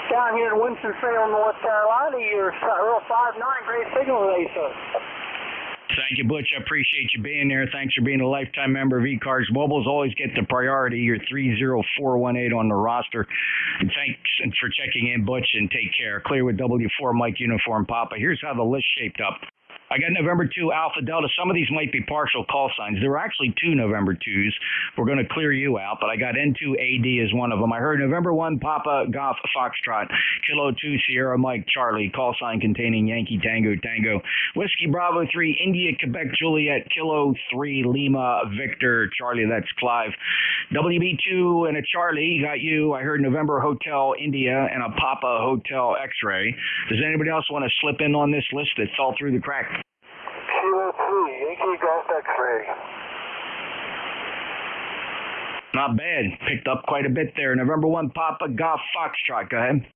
Down here in Winston-Salem, North Carolina, you're 059. Great signal today, sir. Thank you, Butch. I appreciate you being there. Thanks for being a lifetime member of ECARS. Mobiles always get the priority. You're 30418 on the roster. And thanks for checking in, Butch, and take care. Clear with W4 Mike Uniform Papa. Here's how the list shaped up. I got November 2 Alpha Delta. Some of these might be partial call signs. There were actually 2 November 2s. We're going to clear you out, but I got N2AD as one of them. I heard November 1 Papa Golf Foxtrot, Kilo 2 Sierra Mike Charlie, call sign containing Yankee Tango Tango, Whiskey Bravo 3 India Quebec Juliet, Kilo 3 Lima Victor Charlie, that's Clive. WB2 and a Charlie, got you. I heard November Hotel India and a Papa Hotel X-Ray. Does anybody else want to slip in on this list that fell through the crack? Kilo 3, Yankee Golf X-Ray. Not bad. Picked up quite a bit there. November 1 Papa Golf Foxtrot. Go ahead.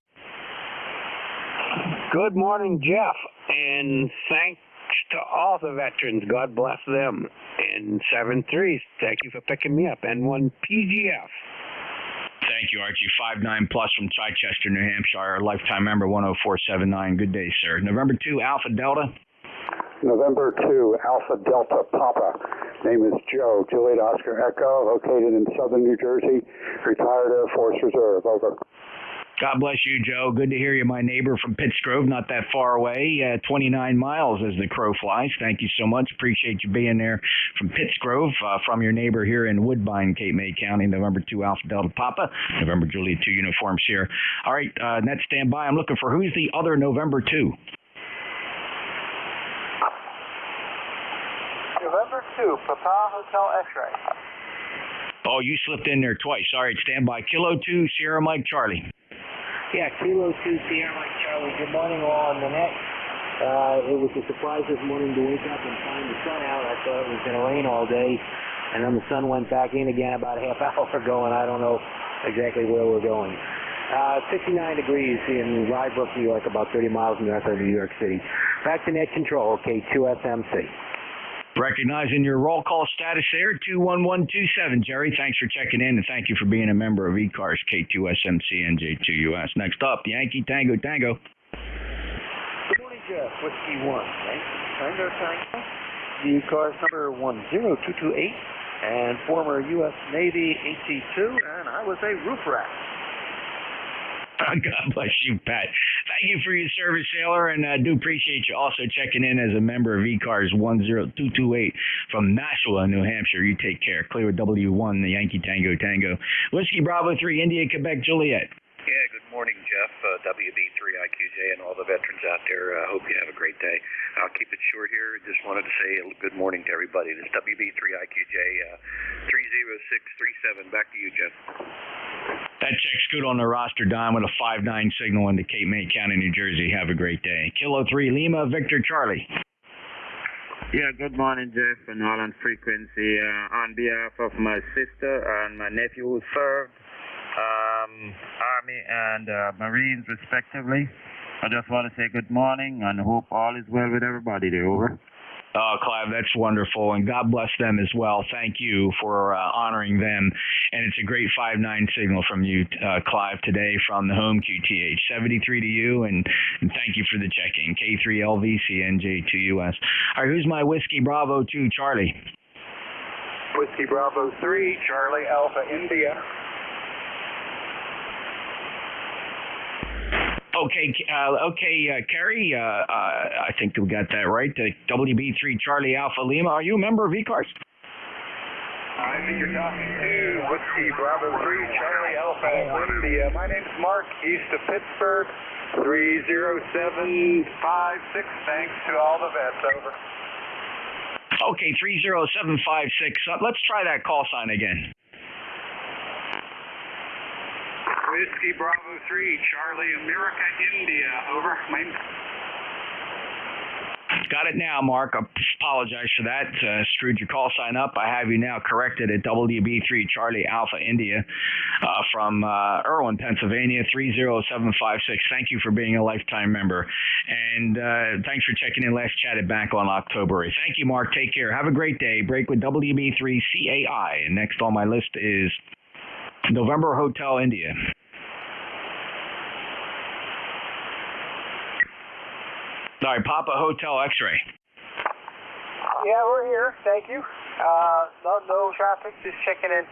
Good morning, Jeff, and thanks to all the veterans. God bless them. And 7-3, thank you for picking me up. And 1 PGF. Thank you, Archie. 5-9 plus from Chichester, New Hampshire. Lifetime member 10479. Good day, sir. November 2 Alpha Delta. November 2, Alpha Delta Papa. Name is Joe, Juliet Oscar Echo, located in southern New Jersey, retired Air Force Reserve. Over. God bless you, Joe. Good to hear you. My neighbor from Pittsgrove, not that far away, 29 miles as the crow flies. Thank you so much. Appreciate you being there from Pittsgrove, from your neighbor here in Woodbine, Cape May County. November 2, Alpha Delta Papa. November Juliet 2 uniforms here. All right, net stand by. I'm looking for who's the other November 2. November 2, Papa Hotel X-Ray. Oh, you slipped in there twice. All right, stand by. Kilo 2, Sierra Mike Charlie. Yeah, Kilo 2, Sierra Mike Charlie. Good morning, all on the net. It was a surprise this morning to wake up and find the sun out. I thought it was going to rain all day, and then the sun went back in again about a half hour ago, and I don't know exactly where we're going. 59 degrees in Rye Brook, New York, about 30 miles north of New York City. Back to net control, K2SMC. Recognizing your roll call status there, 21127. Jerry, thanks for checking in, and thank you for being a member of ECARS, K2SMC, NJ2US. Next up, Yankee Tango Tango. Good morning, Jeff. Whiskey 1, right? Tango Tango. The ECARS number 10228, and former U.S. Navy AT2, and I was a roof rat. God bless you, Pat. Thank you for your service, sailor, and I do appreciate you also checking in as a member of ECARS 10228 from Nashua, New Hampshire. You take care. Clear with W1, the Yankee Tango Tango. Whiskey Bravo 3, India, Quebec, Juliet. Yeah, good morning, Jeff, WB3IQJ, and all the veterans out there. I hope you have a great day. I'll keep it short here. Just wanted to say good morning to everybody. This is WB3IQJ 30637. Back to you, Jeff. That checks good on the roster, Don, with a 5-9 signal into Cape May County, New Jersey. Have a great day. Kilo 3, Lima, Victor, Charlie. Yeah, good morning, Jeff, and all on frequency. On behalf of my sister and my nephew who served, Army and Marines, respectively, I just want to say good morning and hope all is well with everybody there. Over. Clive, that's wonderful, and God bless them as well. Thank you for honoring them, and it's a great 5-9 signal from you, Clive, today from the home QTH. 73 to you, and thank you for the check-in. K3LVC NJ2US. All right, who's my Whiskey Bravo 2, Charlie? Whiskey Bravo 3, Charlie Alpha India. Okay, Kerry, I think we got that right. WB3 Charlie Alpha Lima. Are you a member of ECARS? I think you're talking to Whiskey Bravo 3, Charlie Alpha India. My name's Mark, east of Pittsburgh, 30756. Thanks to all the vets. Over. Okay, 30756. Let's try that call sign again. Whiskey Bravo 3, Charlie America India. Over. Got it now, Mark. I apologize for that. Screwed your call sign up. I have you now corrected at WB3 Charlie Alpha India from Irwin, Pennsylvania, 30756. Thank you for being a lifetime member. And thanks for checking in. Last chatted back on October 8th. Thank you, Mark. Take care. Have a great day. Break with WB3 CAI. And next on my list is November Hotel India. All right, Papa Hotel X-Ray. Yeah, we're here. Thank you. No traffic, just checking in.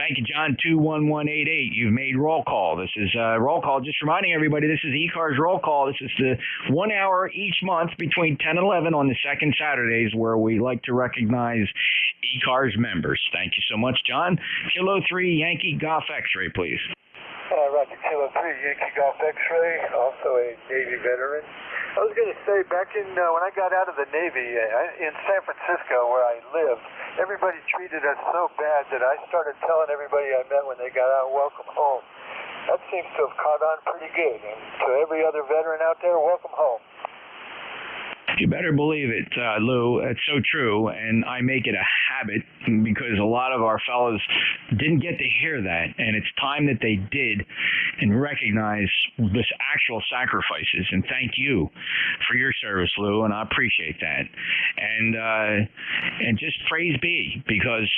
Thank you, John. 21188. You've made roll call. This is roll call. Just reminding everybody, this is ECARS roll call. This is the 1 hour each month between 10 and 11 on the second Saturdays where we like to recognize ECARS members. Thank you so much, John. Kilo 3 Yankee Golf X-Ray, please. Roger, Kilo 3 Yankee Golf X-Ray, also a Navy veteran. I was going to say, back in when I got out of the Navy in San Francisco, where I lived, everybody treated us so bad that I started telling everybody I met when they got out, welcome home. That seems to have caught on pretty good. And to every other veteran out there, welcome home. You better believe it, Lou. It's so true, and I make it a habit because a lot of our fellows didn't get to hear that, and it's time that they did and recognize this actual sacrifices. And thank you for your service, Lou, and I appreciate that. And just praise be because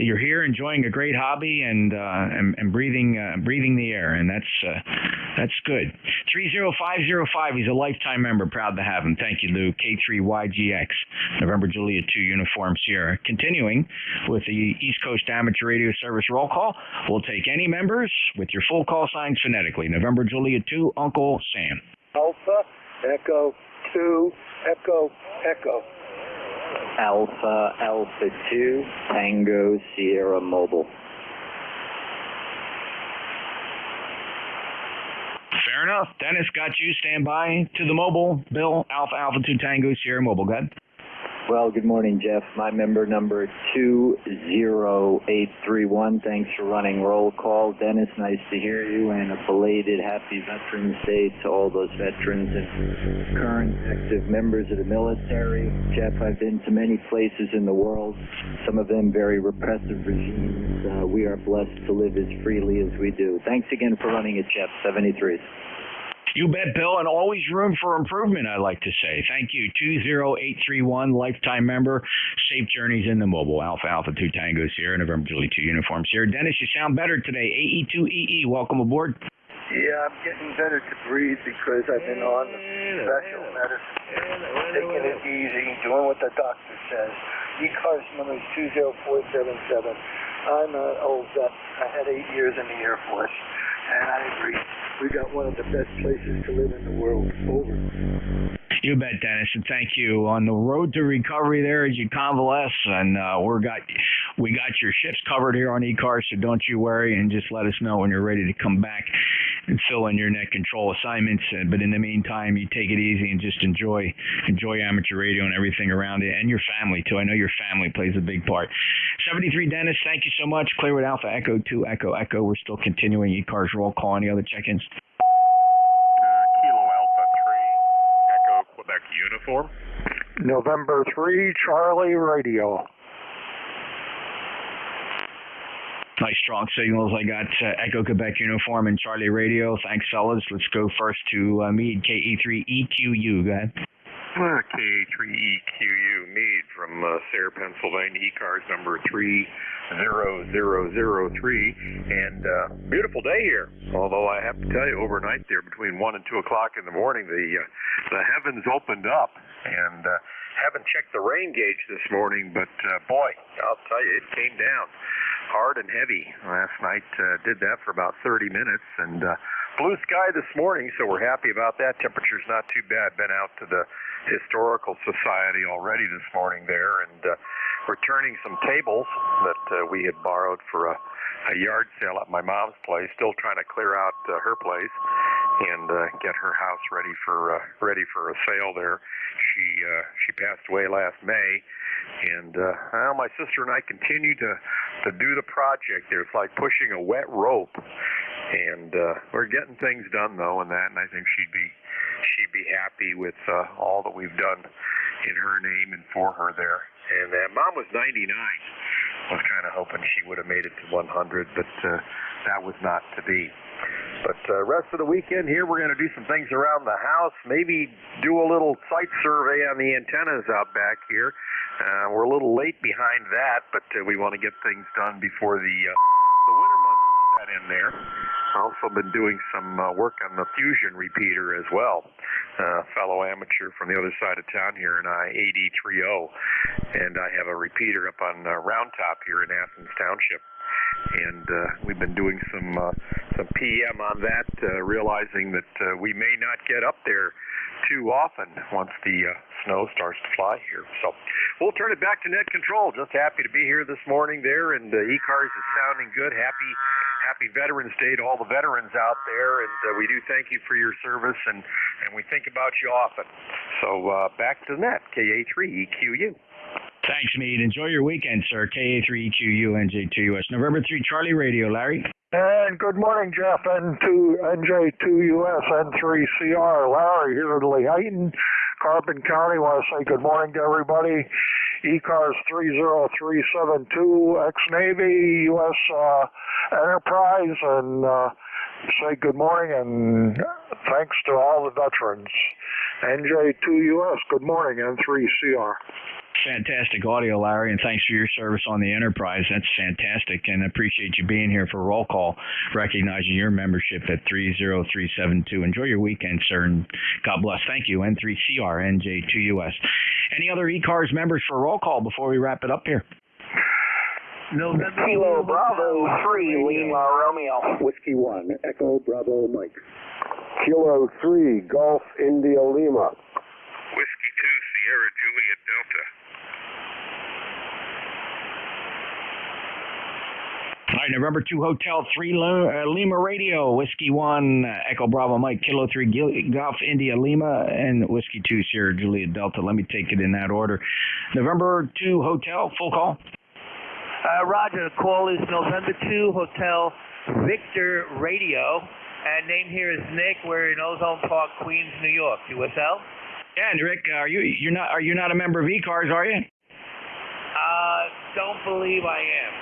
you're here enjoying a great hobby and breathing the air, and that's good. 30505. He's a lifetime member. Proud to have him. Thank you, Lou. K3YGX, November Juliet 2 Uniform Sierra. Continuing with the East Coast Amateur Radio Service roll call, we'll take any members with your full call signs phonetically. November Juliet 2, Uncle Sam. Alpha, Echo 2, Echo, Echo. Alpha, Alpha 2, Tango, Sierra Mobile. Fair enough. Dennis got you. Stand by to the mobile. Bill, Alpha, Alpha 2, Tango, Sierra Mobile. Go ahead. Well, good morning, Jeff. My member number 20831. Thanks for running roll call. Dennis, nice to hear you, and a belated Happy Veterans Day to all those veterans and current active members of the military. Jeff, I've been to many places in the world, some of them very repressive regimes. We are blessed to live as freely as we do. Thanks again for running it, Jeff. 73. You bet, Bill, and always room for improvement, I like to say. Thank you. 20831, lifetime member. Safe journeys in the mobile. Alpha, Alpha 2, Tango, Sierra, November Julie 2 Uniform Sierra. Dennis, you sound better today. AE2EE, welcome aboard. Yeah, I'm getting better to breathe because I've been on special medicine, taking it easy, doing what the doctor says. ECARS number is 20477. I'm an old vet. I had 8 years in the Air Force, and I agree. We got one of the best places to live in the world. Over. You bet, Dennis, and thank you. On the road to recovery there as you convalesce, and we got your shifts covered here on ECARS, so don't you worry, and just let us know when you're ready to come back and fill in your net control assignments. But in the meantime, you take it easy and just enjoy amateur radio and everything around it, and your family too. I know your family plays a big part. 73 Dennis, thank you so much. Clear with Alpha Echo 2 Echo Echo. We're still continuing ECARS roll call. Any other check-ins? Kilo Alpha 3, Echo Quebec Uniform. November 3, Charlie Radio. Nice strong signals. I got Echo Quebec Uniform and Charlie Radio. Thanks, fellas. Let's go first to Meade, KE3EQU. Go ahead. KA3EQU, Meade from Sayre, Pennsylvania, ECARS number 30003. And beautiful day here. Although I have to tell you, overnight there, between 1 and 2 o'clock in the morning, the heavens opened up. And haven't checked the rain gauge this morning, but boy, I'll tell you, it came down hard and heavy last night. Did that for about 30 minutes. And blue sky this morning, so we're happy about that. Temperature's not too bad. Been out to the Historical Society already this morning there, and returning some tables that we had borrowed for a yard sale at my mom's place. Still trying to clear out her place and get her house ready for a sale there. She passed away last May, and my sister and I continue to do the project there. It's like pushing a wet rope, and we're getting things done though, and I think she'd be happy with all that we've done in her name and for her there. And Mom was 99. Was kind of hoping she would have made it to 100, but that was not to be. But rest of the weekend here, we're going to do some things around the house, maybe do a little site survey on the antennas out back here. We're a little late behind that, but we want to get things done before the winter months set in there. Also been doing some work on the fusion repeater as well. Fellow amateur from the other side of town here, and I AD30, and I have a repeater up on Round Top here in Athens Township. And we've been doing some PM on that, realizing that we may not get up there too often once the snow starts to fly here. So we'll turn it back to net control. Just happy to be here this morning there, and ECARS is sounding good. Happy Veterans Day to all the veterans out there, and we do thank you for your service, and we think about you often. So back to the net, KA3EQU. Thanks, Meade. Enjoy your weekend, sir. KA3EQU, NJ2US. November 3, Charlie Radio. Larry? And good morning, Jeff. NJ2US, N3CR. Larry here in Lehighton, Carbon County. Want to say good morning to everybody. ECARS 30372, ex-Navy, U.S. Enterprise, and say good morning and thanks to all the veterans. NJ2US, good morning, N3CR. Fantastic audio, Larry, and thanks for your service on the Enterprise. That's fantastic, and I appreciate you being here for roll call, recognizing your membership at 30372. Enjoy your weekend, sir, and God bless. Thank you, N3CR, NJ2US. Any other ECARS members for roll call before we wrap it up here? November Kilo Bravo 3 Lima Romeo. Whiskey 1 Echo Bravo Mike. Kilo 3 Golf India Lima. Whiskey 2 Sierra Juliet Delta. All right, November 2 Hotel 3 Lima Radio, Whiskey 1 Echo Bravo Mike, Kilo 3 Golf India Lima, and Whiskey 2 Sierra Juliet Delta. Let me take it in that order. November 2 Hotel, full call. Roger, the call is November 2 Hotel Victor Radio, and name here is Nick. We're in Ozone Park, Queens, New York. USL? Yeah, and Rick, you're not a member of ECARS, are you? Don't believe I am.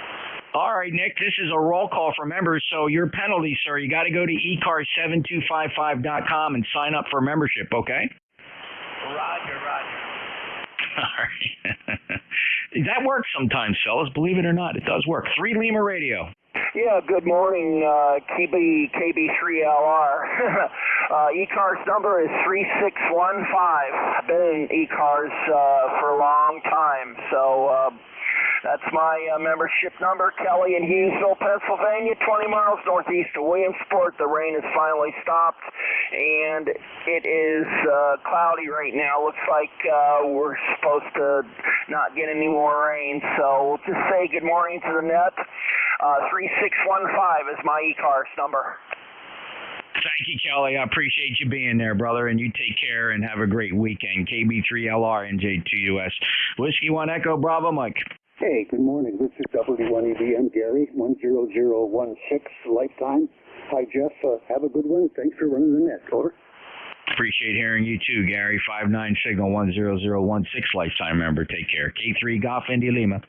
All right, Nick, this is a roll call for members, so your penalty, sir, you got to go to ECARS7255.com and sign up for membership, okay? Roger. All right. That works sometimes, fellas. Believe it or not, it does work. 3 Lima Radio. Yeah, good morning, KB3LR. ECARS number is 3615. I've been in ECARS for a long time, so that's my membership number. Kelly in Hughesville, Pennsylvania, 20 miles northeast of Williamsport. The rain has finally stopped, and it is cloudy right now. Looks like we're supposed to not get any more rain, so we'll just say good morning to the net. 3615 is my ECARS number. Thank you, Kelly. I appreciate you being there, brother, and you take care and have a great weekend. KB3LR, NJ2US. Whiskey 1 Echo Bravo Mike. Hey, good morning. This is W1EBM Gary, 10016 Lifetime. Hi, Jeff. Have a good one. Thanks for running the net. Over. Appreciate hearing you too, Gary. 59 signal 10016 Lifetime member. Take care. K3 Golf India Lima.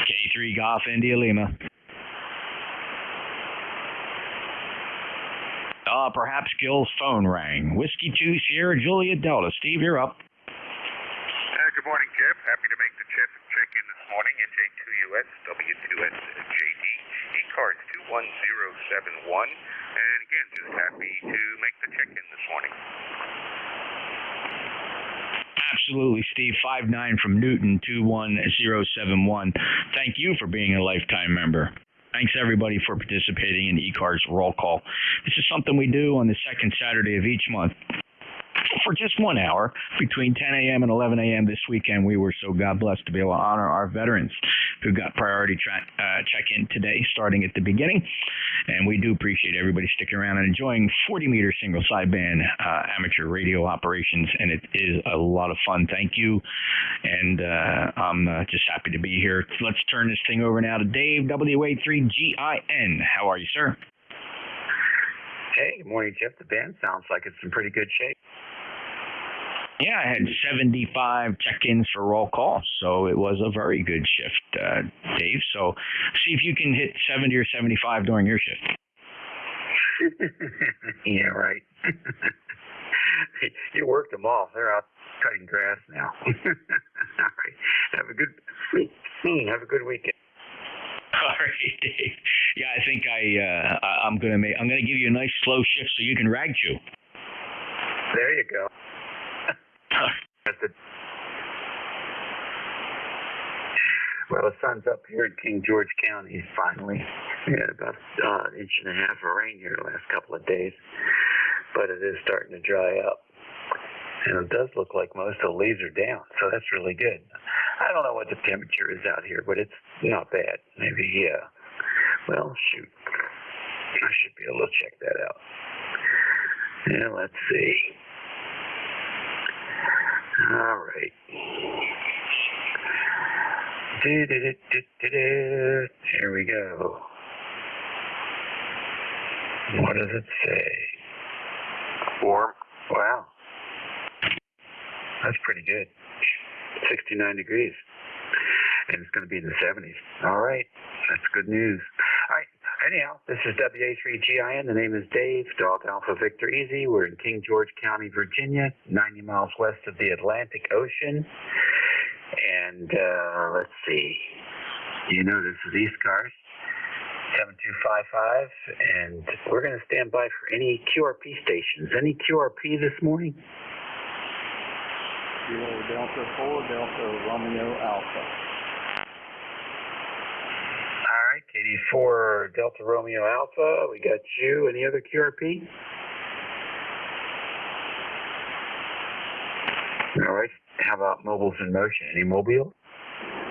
K3 Golf India Lima. Perhaps Gil's phone rang. Whiskey 2 Sierra Juliet Delta. Steve, you're up. Good morning, Jeff. Happy to make the check-in this morning. NJ2US, W2S, JD, ECARS 21071. And again, just happy to make the check-in this morning. Absolutely, Steve. 59 from Newton, 21071. Thank you for being a lifetime member. Thanks, everybody, for participating in ECARS Roll Call. This is something we do on the second Saturday of each month for just 1 hour between 10 a.m. and 11 a.m. this weekend. We were so God blessed to be able to honor our veterans who got priority check-in today, starting at the beginning. And we do appreciate everybody sticking around and enjoying 40-meter single sideband amateur radio operations, and it is a lot of fun. Thank you, and I'm just happy to be here. Let's turn this thing over now to Dave, WA3GIN. How are you, sir? Hey, good morning, Jeff. The band sounds like it's in pretty good shape. Yeah, I had 75 check-ins for roll call, so it was a very good shift, Dave. So see if you can hit 70 or 75 during your shift. Yeah, right. You worked them off. They're out cutting grass now. All right. Have a good weekend. All right, Dave. Yeah, I think I'm gonna give you a nice slow shift so you can rag chew. There you go. Well, the sun's up here in King George County finally. We had about an inch and a half of rain here the last couple of days, but it is starting to dry up. And it does look like most of the leaves are down, so that's really good. I don't know what the temperature is out here, but it's not bad. Maybe, well, shoot. I should be able to check that out. Yeah, let's see. All right. Here we go. What does it say? Warm. Wow. That's pretty good. 69 degrees. And it's going to be in the 70s. All right. That's good news. All right. Anyhow, this is WA3GIN. The name is Dave, Dog Alpha Victor Easy. We're in King George County, Virginia, 90 miles west of the Atlantic Ocean. And let's see. You know this is ECARS 7255, and we're going to stand by for any QRP stations. Any QRP this morning? Kilo Delta 4, Delta Romeo Alpha. All right, KD4 Delta Romeo Alpha. We got you. Any other QRP? All right. How about mobiles in motion? Any mobile?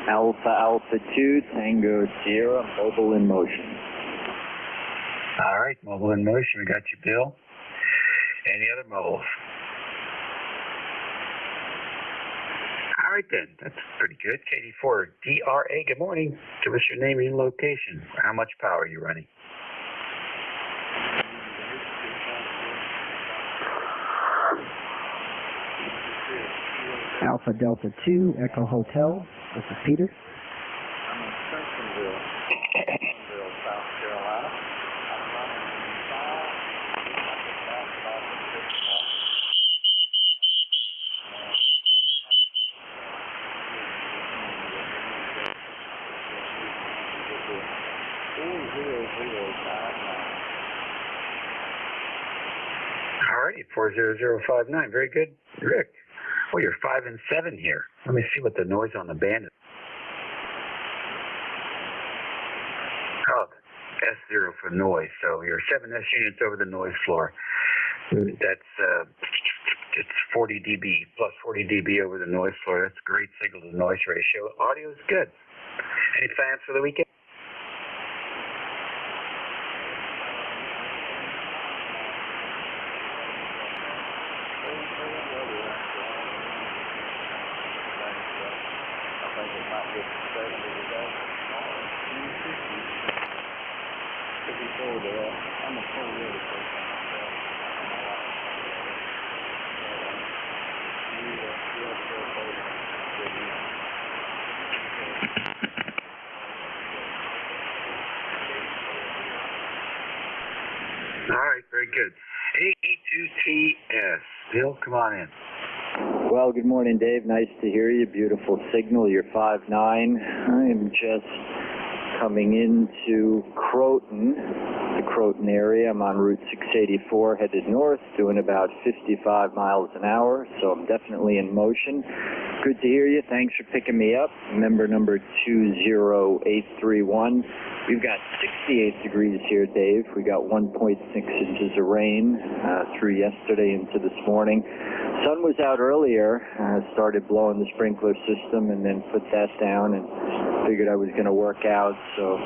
Alpha Alpha 2, Tango Sierra, mobile in motion. All right, mobile in motion. We got you, Bill. Any other mobiles? All right, then. That's pretty good. KD4 DRA, good morning. Give us your name and location. How much power are you running? Alpha Delta 2, Echo Hotel. This is Peter. I'm in Simpsonville, South Carolina. I'm running 40059. Very good. Rick. Oh, you're 5 and 7 here. Let me see what the noise on the band is. Oh, S0 for noise. So you're 7 S units over the noise floor. That's it's 40 dB plus 40 dB over the noise floor. That's a great signal to noise ratio. Audio is good. Any plans for the weekend? All right, very good. NJ2US. Bill, come on in. Well, good morning, Dave. Nice to hear you. Beautiful signal. You're 5'9". I am just coming into Croton, the Croton area. I'm on Route 684 headed north, doing about 55 miles an hour, so I'm definitely in motion. Good to hear you. Thanks for picking me up. Member number 20831. We've got 68 degrees here, Dave. We got 1.6 inches of rain through yesterday into this morning. Sun was out earlier. Started blowing the sprinkler system and then put that down and figured I was going to work out. So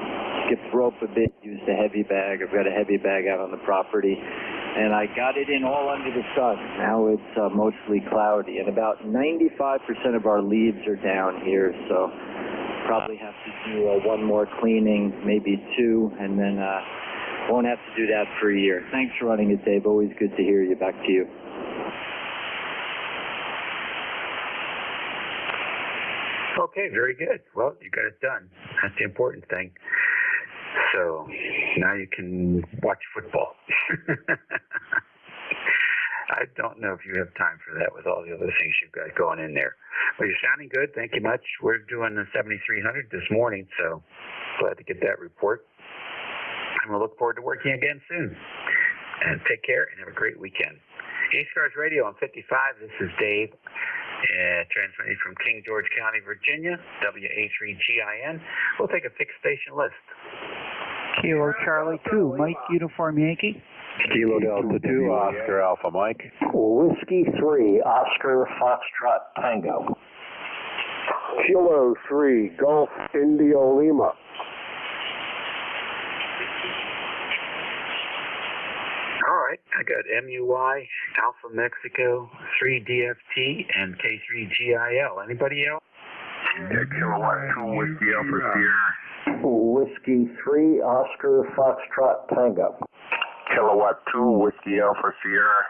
skipped rope a bit, used a heavy bag. I've got a heavy bag out on the property. And I got it in all under the sun. Now it's mostly cloudy. And about 95% of our leaves are down here. So probably have to do one more cleaning, maybe two, and then won't have to do that for a year. Thanks for running it, Dave. Always good to hear you. Back to you. Okay, very good. Well, you got it done. That's the important thing. So now you can watch football. I don't know if you have time for that with all the other things you've got going in there. But you're sounding good. Thank you much. We're doing the 7300 this morning, so glad to get that report. And we'll look forward to working again soon. And take care and have a great weekend. ECARS Radio on 55. This is Dave, transmitting from King George County, Virginia, WA3GIN. We'll take a fixed station list. Kilo Charlie 2, Mike Uniform Yankee. Kilo Delta 2, Oscar Alpha Mike. Whiskey 3, Oscar Foxtrot Tango. Kilo 3, Golf Indio Lima. All right, I got MUY, Alpha Mexico, 3DFT, and K3GIL. Anybody else? Yeah, Kilowatt 2, Whiskey Alpha Sierra. Whiskey 3, Oscar Foxtrot Tango. Kilowatt 2, Whiskey Alpha Sierra.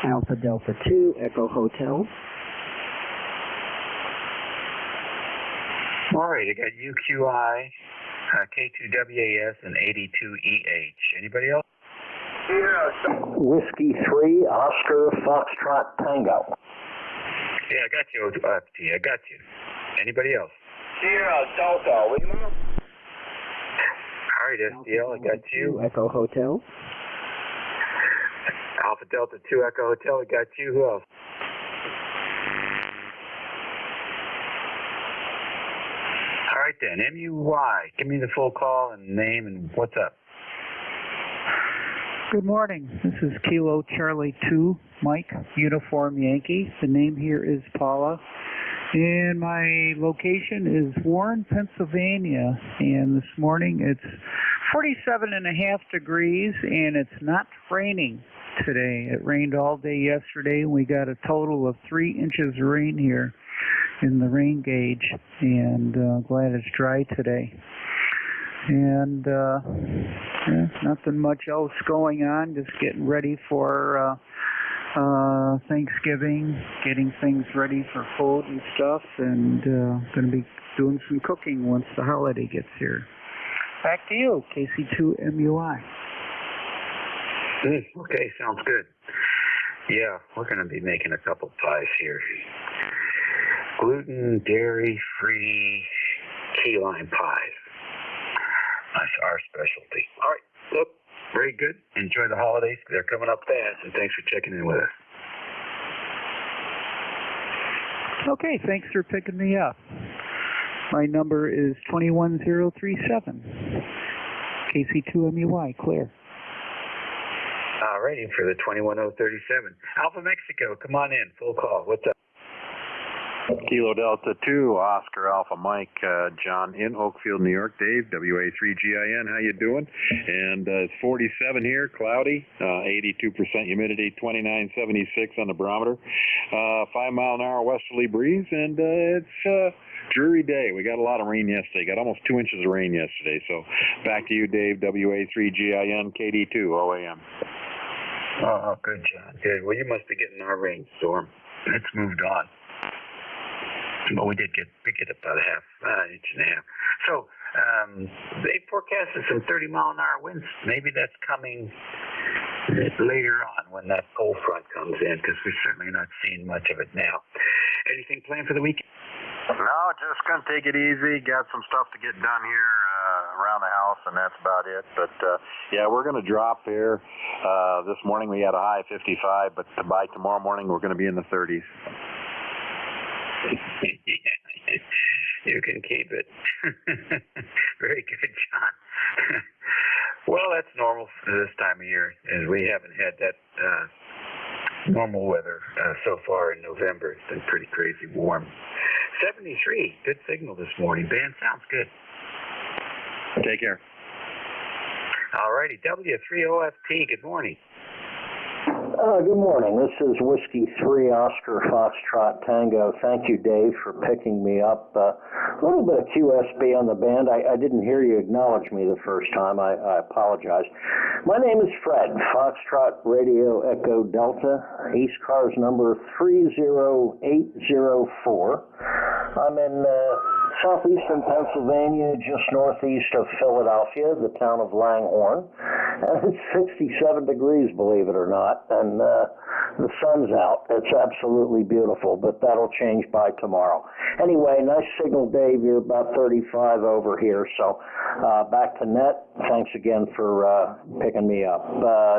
Alpha Delta 2, Echo Hotel. All right, I got UQI, K2WAS, and 82EH. Anybody else? Whiskey 3, Oscar Foxtrot Tango. Yeah, I got you, OFT. I got you. Anybody else? Sierra Delta, Lima. All right, SDL, I got you. Echo Hotel. Alpha Delta 2 Echo Hotel, I got you. Who else? All right then, MUY. Give me the full call and name and what's up. Good morning. This is Kilo Charlie 2, Mike, Uniform Yankee. The name here is Paula. And my location is Warren, Pennsylvania. And this morning it's 47.5 degrees and it's not raining today. It rained all day yesterday and we got a total of 3 inches of rain here in the rain gauge. And glad it's dry today. And nothing much else going on, just getting ready for Thanksgiving, getting things ready for food and stuff, and going to be doing some cooking once the holiday gets here. Back to you, KC2MUI. Okay, sounds good. Yeah, we're going to be making a couple pies here. Gluten, dairy-free key lime pies. That's our specialty. All right, look, very good. Enjoy the holidays. They're coming up fast, and thanks for checking in with us. Okay, thanks for picking me up. My number is 21037. KC2MUI, clear. All righty, for the 21037. Alpha Mexico, come on in. Full call. What's up? Kilo Delta 2, Oscar Alpha Mike, John in Oakfield, New York. Dave, WA3GIN, how you doing? And it's 47 here, cloudy, 82% humidity, 2976 on the barometer, 5-mile-an-hour westerly breeze, and it's a dreary day. We got a lot of rain yesterday, got almost 2 inches of rain yesterday. So back to you, Dave, WA3GIN, KD2, OAM. Oh, good, John. Good. Well, you must be getting our rainstorm. It's moved on. But we get about a inch and a half. So they forecasted some 30-mile-an-hour winds. Maybe that's coming later on when that cold front comes in, because we're certainly not seeing much of it now. Anything planned for the weekend? No, just going to take it easy. Got some stuff to get done here around the house, and that's about it. But, yeah, we're going to drop here. This morning we had a high of 55, but by tomorrow morning we're going to be in the 30s. You can keep it. Very good, John. Well, that's normal for this time of year, and we haven't had that normal weather so far in November. It's been pretty crazy warm. 73, good signal this morning. Band sounds good. Take care. All righty, W3OFT, good morning. Good morning. This is Whiskey 3, Oscar Foxtrot Tango. Thank you, Dave, for picking me up. A little bit of QSB on the band. I didn't hear you acknowledge me the first time. I apologize. My name is Fred, Foxtrot Radio Echo Delta, ECARS number 30804. I'm in southeastern Pennsylvania, just northeast of Philadelphia, the town of Langhorne. And it's 67 degrees, believe it or not, and the sun's out. It's absolutely beautiful, but that'll change by tomorrow. Anyway, nice signal, Dave. You're about 35 over here, so back to net. Thanks again for picking me up.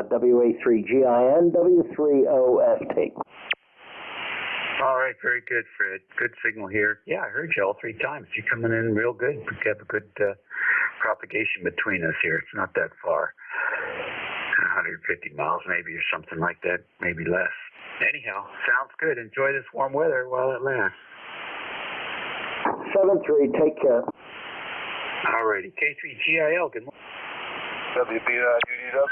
WA3GIN, W3OFT. All right, very good, Fred. Good signal here. Yeah, I heard you all 3 times. You're coming in real good. We have a good propagation between us here. It's not that far. 150 miles maybe, or something like that, maybe less. Anyhow, sounds good. Enjoy this warm weather while it lasts. 7-3, take care. All righty, K3GIL, good morning. WBIUDW.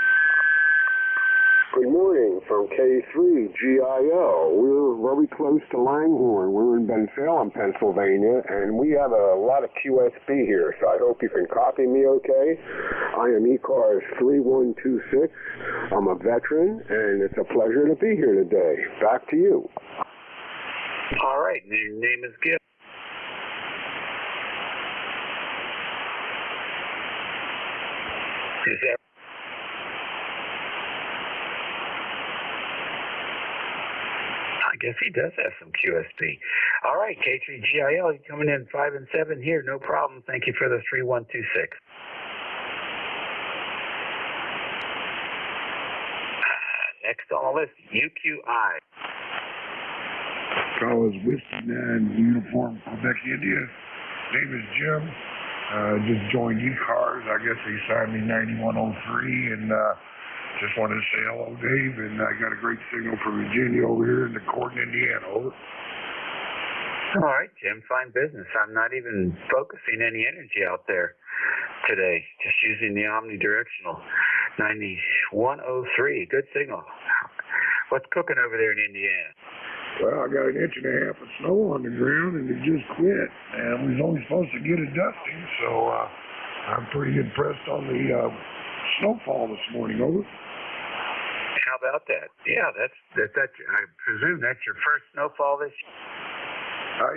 Good morning from K3GIL. We're very close to Langhorne. We're in Bensalem, Pennsylvania, and we have a lot of QSB here, so I hope you can copy me okay. I am ECARS 3126. I'm a veteran, and it's a pleasure to be here today. Back to you. All right, your name is Gil. Is that I guess he does have some QSP. All right, K3GIL, you coming in 5 and 7 here, no problem. Thank you for the 3126. Next on the list, UQI. College Whiskey 9 Uniform, Quebec, India. Name is Jim. Just joined ECARS. I guess they signed me 9103 and just wanted to say hello, Dave, and I got a great signal from Virginia over here in the Corden, Indiana. Over. All right, Jim, fine business. I'm not even focusing any energy out there today, just using the omnidirectional. 9103, good signal. What's cooking over there in Indiana? Well, I got 1.5 inches of snow on the ground, and it just quit. And we was only supposed to get a dusting, so I'm pretty impressed on the snowfall this morning. Over. How about that? Yeah, that's I presume that's your first snowfall this year.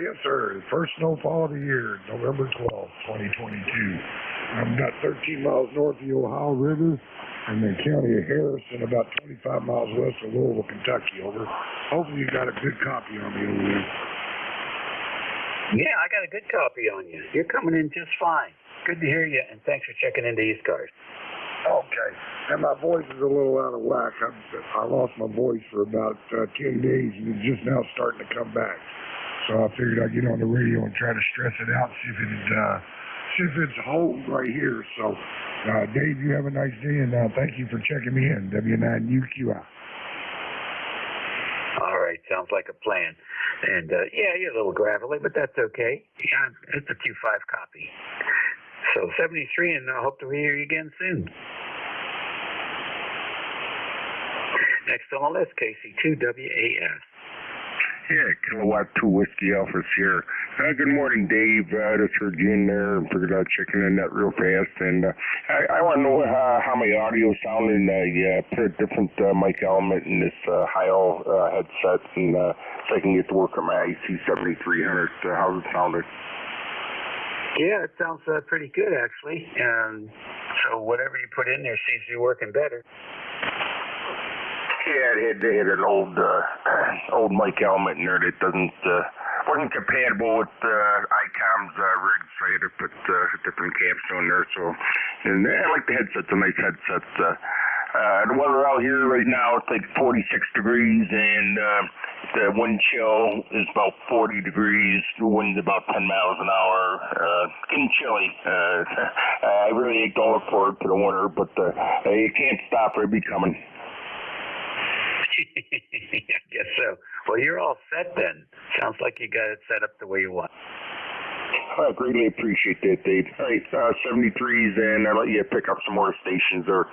Yes, sir. The first snowfall of the year, November 12th, 2022. I'm about 13 miles north of the Ohio River in the county of Harrison, about 25 miles west of Louisville, Kentucky. Over. Hopefully you got a good copy on me over there. Yeah, I got a good copy on you. You're coming in just fine. Good to hear you, and thanks for checking into ECARS. Okay. And my voice is a little out of whack. I lost my voice for about 10 days, and it's just now starting to come back. So I figured I'd get on the radio and try to stress it out, see if it's whole right here. So, Dave, you have a nice day, and thank you for checking me in. W9UQI. All right, sounds like a plan. And yeah, you're a little gravelly, but that's okay. Yeah, it's a Q5 copy. So 73, and I hope to hear you again soon. Next on the list, KC2WAS. Yeah, Kilowatt 2 Whiskey Alpha here. Good morning, Dave. Just heard you in there and figured I'd check in that real fast. And I want to know how my audio sounded. I put a different mic element in this high-all headset, and so I can get to work on my IC7300. How's it sounded? Yeah, it sounds pretty good, actually. So whatever you put in there seems to be working better. Yeah, they had an old mic element in there that wasn't compatible with ICOM's rigs, so I had to put a different capsule in there. So, and I like the headset. It's a nice headset. The weather out here right now, it's like 46 degrees, and the wind chill is about 40 degrees. The wind's about 10 miles an hour. Getting chilly. I really don't look forward to the winter, but you can't stop it. It'll be coming. I guess so. Well, you're all set then. Sounds like you got it set up the way you want. I greatly appreciate that, Dave. All right, 73s, and I'll let you pick up some more stations there.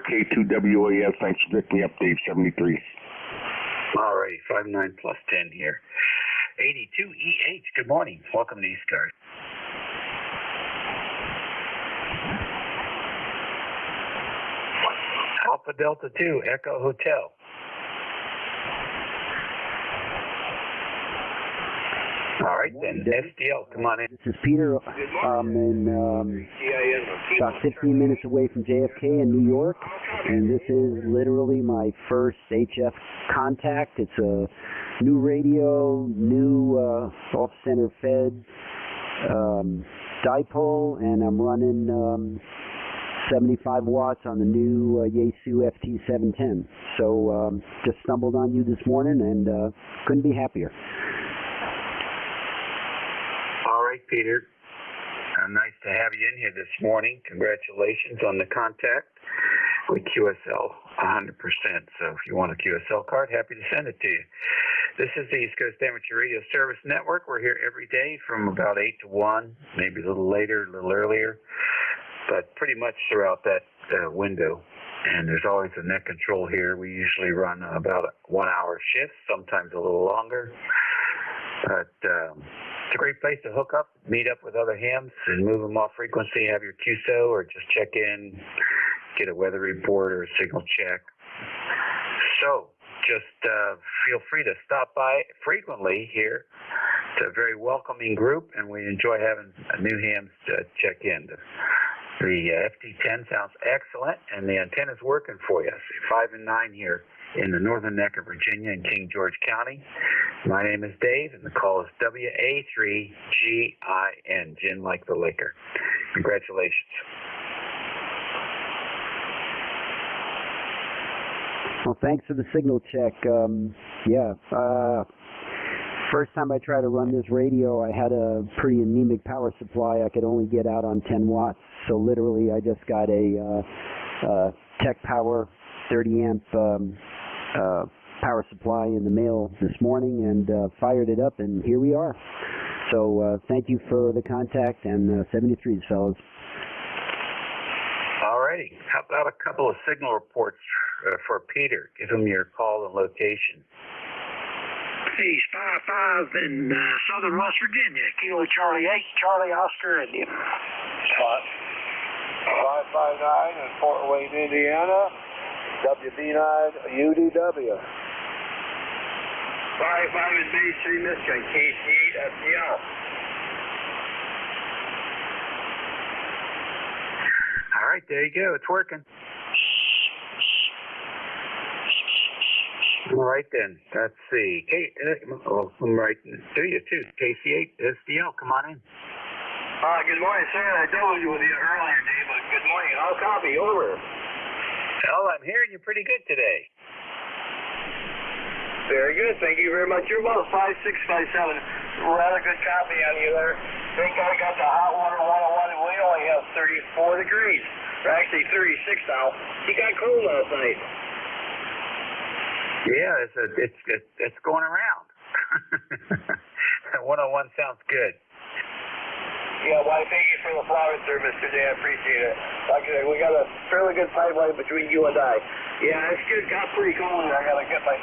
K2WAS, thanks for picking me up, Dave, 73. All righty, 59 plus 10 here. 82EH, good morning. Welcome to ECARS. Alpha Delta 2, Echo Hotel. All right, then. SDL, come on in. This is Peter. I'm about 15 minutes away from JFK in New York, and this is literally my first HF contact. It's a new radio, new off-center fed dipole, and I'm running 75 watts on the new Yaesu FT710. So just stumbled on you this morning and couldn't be happier. All right, Peter. Nice to have you in here this morning. Congratulations on the contact with QSL 100%. So if you want a QSL card, happy to send it to you. This is the East Coast Amateur Radio Service Network. We're here every day from about 8 to 1, maybe a little later, a little earlier, but pretty much throughout that window. And there's always a net control here. We usually run about 1 hour shifts, sometimes a little longer. But it's a great place to hook up, meet up with other hams and move them off frequency, have your QSO, or just check in, get a weather report or a signal check. So just feel free to stop by frequently here. It's a very welcoming group, and we enjoy having new hams to check in. The FT10 sounds excellent, and the antenna's working for you. 5 and 9 here in the northern neck of Virginia in King George County. My name is Dave, and the call is WA3GIN, gin like the liquor. Congratulations. Well, thanks for the signal check. First time I tried to run this radio, I had a pretty anemic power supply. I could only get out on 10 watts. So literally, I just got a Tech Power 30 amp power supply in the mail this morning and fired it up, and here we are. So thank you for the contact, and 73s, fellas. All righty. How about a couple of signal reports for Peter? Give him your call and location. Hey, Spy 5 in southern West Virginia, Kilo Charlie 8, Charlie Oscar India. Spot 559 in Fort Wayne, Indiana, WB9 UDW. 55 in Bay City, Michigan, KC8 FDL. All right, there you go. It's working. All right, then. Let's see. I'm right to you, too. KC8 SDL, come on in. Good morning, sir. I told you with you earlier, Dave, but good morning. I'll copy. Over. Well, I'm hearing you pretty good today. Very good. Thank you very much. You're about 5657. Rather good copy on you there. Think I got the hot water 101, and we only have 34 degrees. Or actually 36 now. You got cold last night. Yeah, it's going around. 101 sounds good. Yeah, well, thank you for the flower service today. I appreciate it. Like I said, we got a fairly good pipeline between you and I. Yeah, it's good. Got pretty cold. I got to get my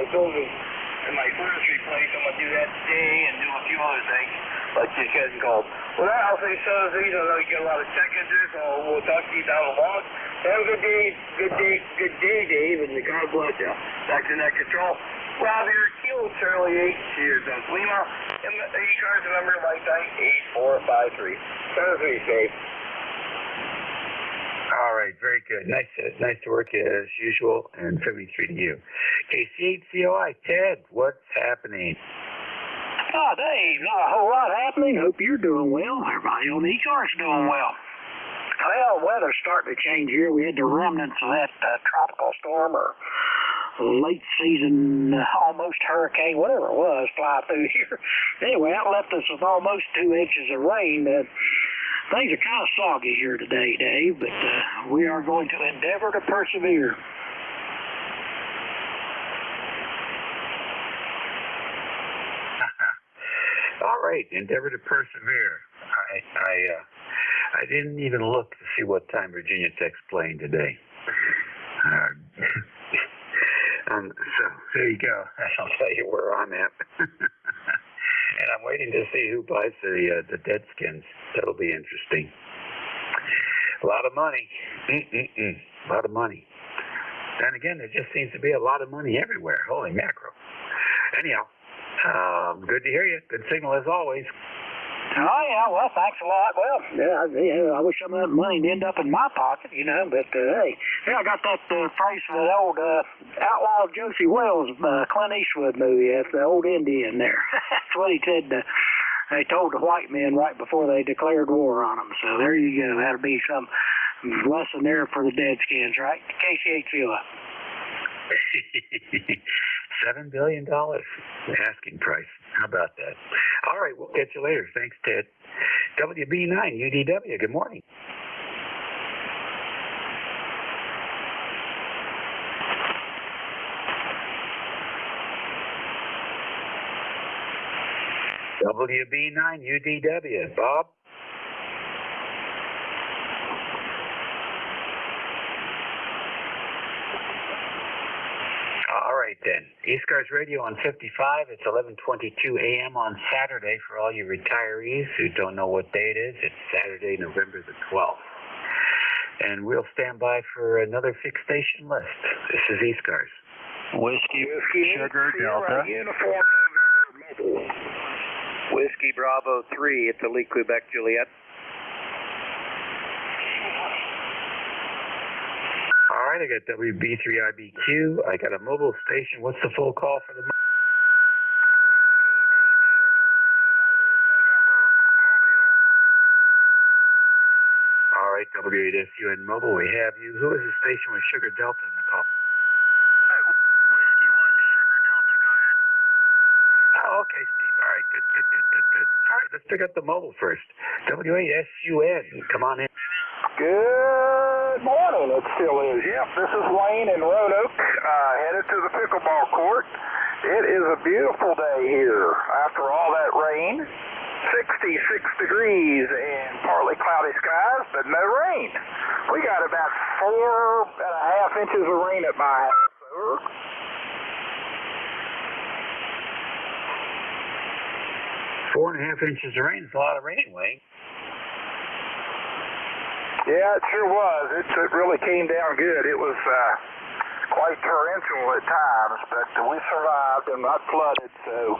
building and my furnace replaced. I'm going to do that today and do a few other things. But just getting cold. Well, I'll say so. I know you get a lot of tech interest, so we'll talk to you down the line. Have a good day. Good day, Dave, and God bless you. Back to net control. Rob here, Kilo Charlie 8, Cheers, Lima, and the ECARS number lifetime 8453. 73, Dave. All right, very good. Nice to work you as usual, and 73 to you. KC8COI, Ted, what's happening? Oh, Dave, not a whole lot happening. Hope you're doing well. Everybody on the ECARS doing well. Well, weather's starting to change here. We had the remnants of that tropical storm or late season, almost hurricane, whatever it was, fly through here. Anyway, that left us with almost 2 inches of rain. Things are kind of soggy here today, Dave, but we are going to endeavor to persevere. All right, endeavor to persevere. I didn't even look to see what time Virginia Tech's playing today. So there you go. I'll tell you where I'm at. And I'm waiting to see who buys the dead skins. That'll be interesting. A lot of money. A lot of money. And again, there just seems to be a lot of money everywhere. Holy mackerel. Anyhow, good to hear you. Good signal as always. Oh, yeah, well, thanks a lot. Well, yeah, I wish some of that money would end up in my pocket, but hey, I got that phrase from that old outlaw Josie Wells Clint Eastwood movie. That's the old Indian there. That's what he said. They told the white men right before they declared war on them. So there you go. That'll be some lesson there for the deadskins, right? KC8COI. $7 billion asking price. How about that? All right, we'll catch you later. Thanks, Ted. WB9 UDW. Good morning. WB9 UDW. Bob. All right, then. ECARS Radio on 55. It's 11:22 a.m. on Saturday for all you retirees who don't know what day it is. It's Saturday, November the 12th. And we'll stand by for another fixed station list. This is ECARS. Whiskey Sugar Delta. Uniform November Mobile. Whiskey Bravo 3, it's Elite Quebec Juliet. right, I got WB3IBQ. I got a mobile station. What's the full call for the All right, W8SUN Mobile, we have you. Who is the station with Sugar Delta in the call? Whiskey 1 Sugar Delta, go ahead. Oh, okay, Steve. All right, good. All right, let's pick up the mobile first. W8SUN, come on in. Good morning, it still is. Yep, this is Wayne in Roanoke, headed to the pickleball court. It is a beautiful day here after all that rain. 66 degrees and partly cloudy skies, but no rain. We got about 4.5 inches of rain at my house. 4.5 inches of rain is a lot of rain, Wayne. Yeah, it sure was. It really came down good. It was quite torrential at times, but we survived and not flooded, so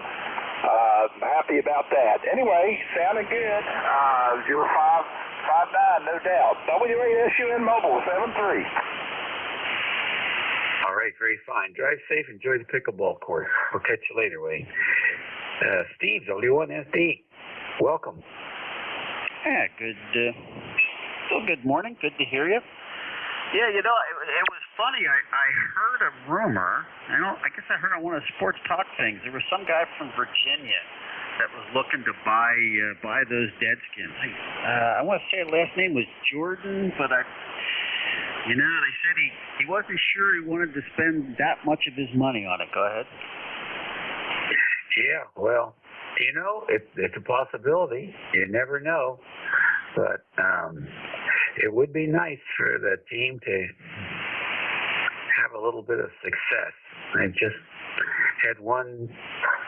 happy about that. Anyway, sounding good. You're 5'9", no doubt. W8SUN Mobile, 7-3. All right, very fine. Drive safe. Enjoy the pickleball court. We'll catch you later, Wayne. Steve, W1SD. Welcome. Yeah, good morning. Good to hear you. Yeah, you know, it was funny. I heard a rumor. I guess I heard on one of the sports talk things. There was some guy from Virginia that was looking to buy those Deadskins. I want to say his last name was Jordan, but they said he wasn't sure he wanted to spend that much of his money on it. Go ahead. Yeah, well, it's a possibility. You never know. But it would be nice for the team to have a little bit of success. They've just had one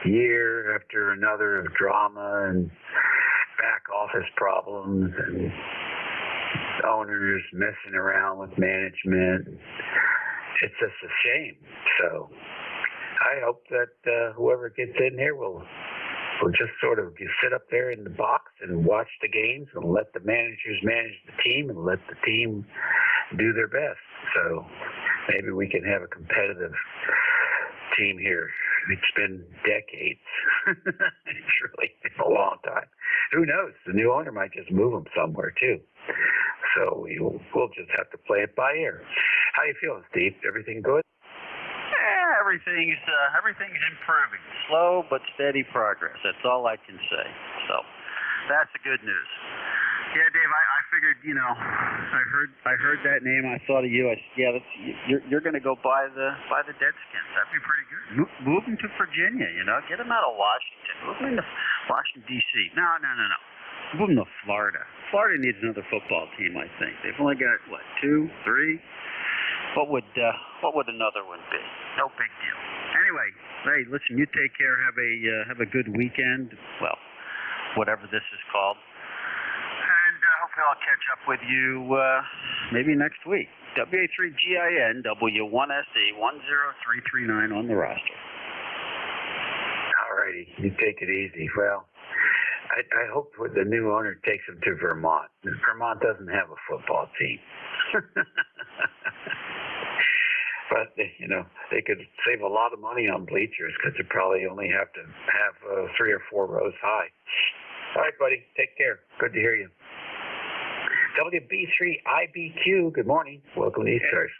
year after another of drama and back office problems and owners messing around with management. It's just a shame. So I hope that whoever gets in here will just sort of sit up there in the box and watch the games and let the managers manage the team and let the team do their best. So maybe we can have a competitive team here. It's been decades. It's really been a long time. Who knows? The new owner might just move them somewhere too. So we'll just have to play it by ear. How you feeling, Steve? Everything good? Everything's improving. Slow but steady progress. That's all I can say. So that's the good news. Yeah, Dave, I figured, I heard that name. I thought of you. You're going to go buy the Deadskins. That'd be pretty good. Move them to Virginia. Get them out of Washington. Move them to Washington D.C. No. Move them to Florida. Florida needs another football team. I think they've only got 2, 3. What would another one be? No big deal. Anyway, hey, listen, you take care. Have a good weekend. Well, whatever this is called. And hopefully I'll catch up with you maybe next week. WA3GIN, W1SD, 10339 on the roster. All righty. You take it easy. Well, I hope the new owner takes him to Vermont. Vermont doesn't have a football team. But, they could save a lot of money on bleachers because they probably only have to have 3 or 4 rows high. All right, buddy. Take care. Good to hear you. WB3IBQ, good morning. Welcome to ECARS.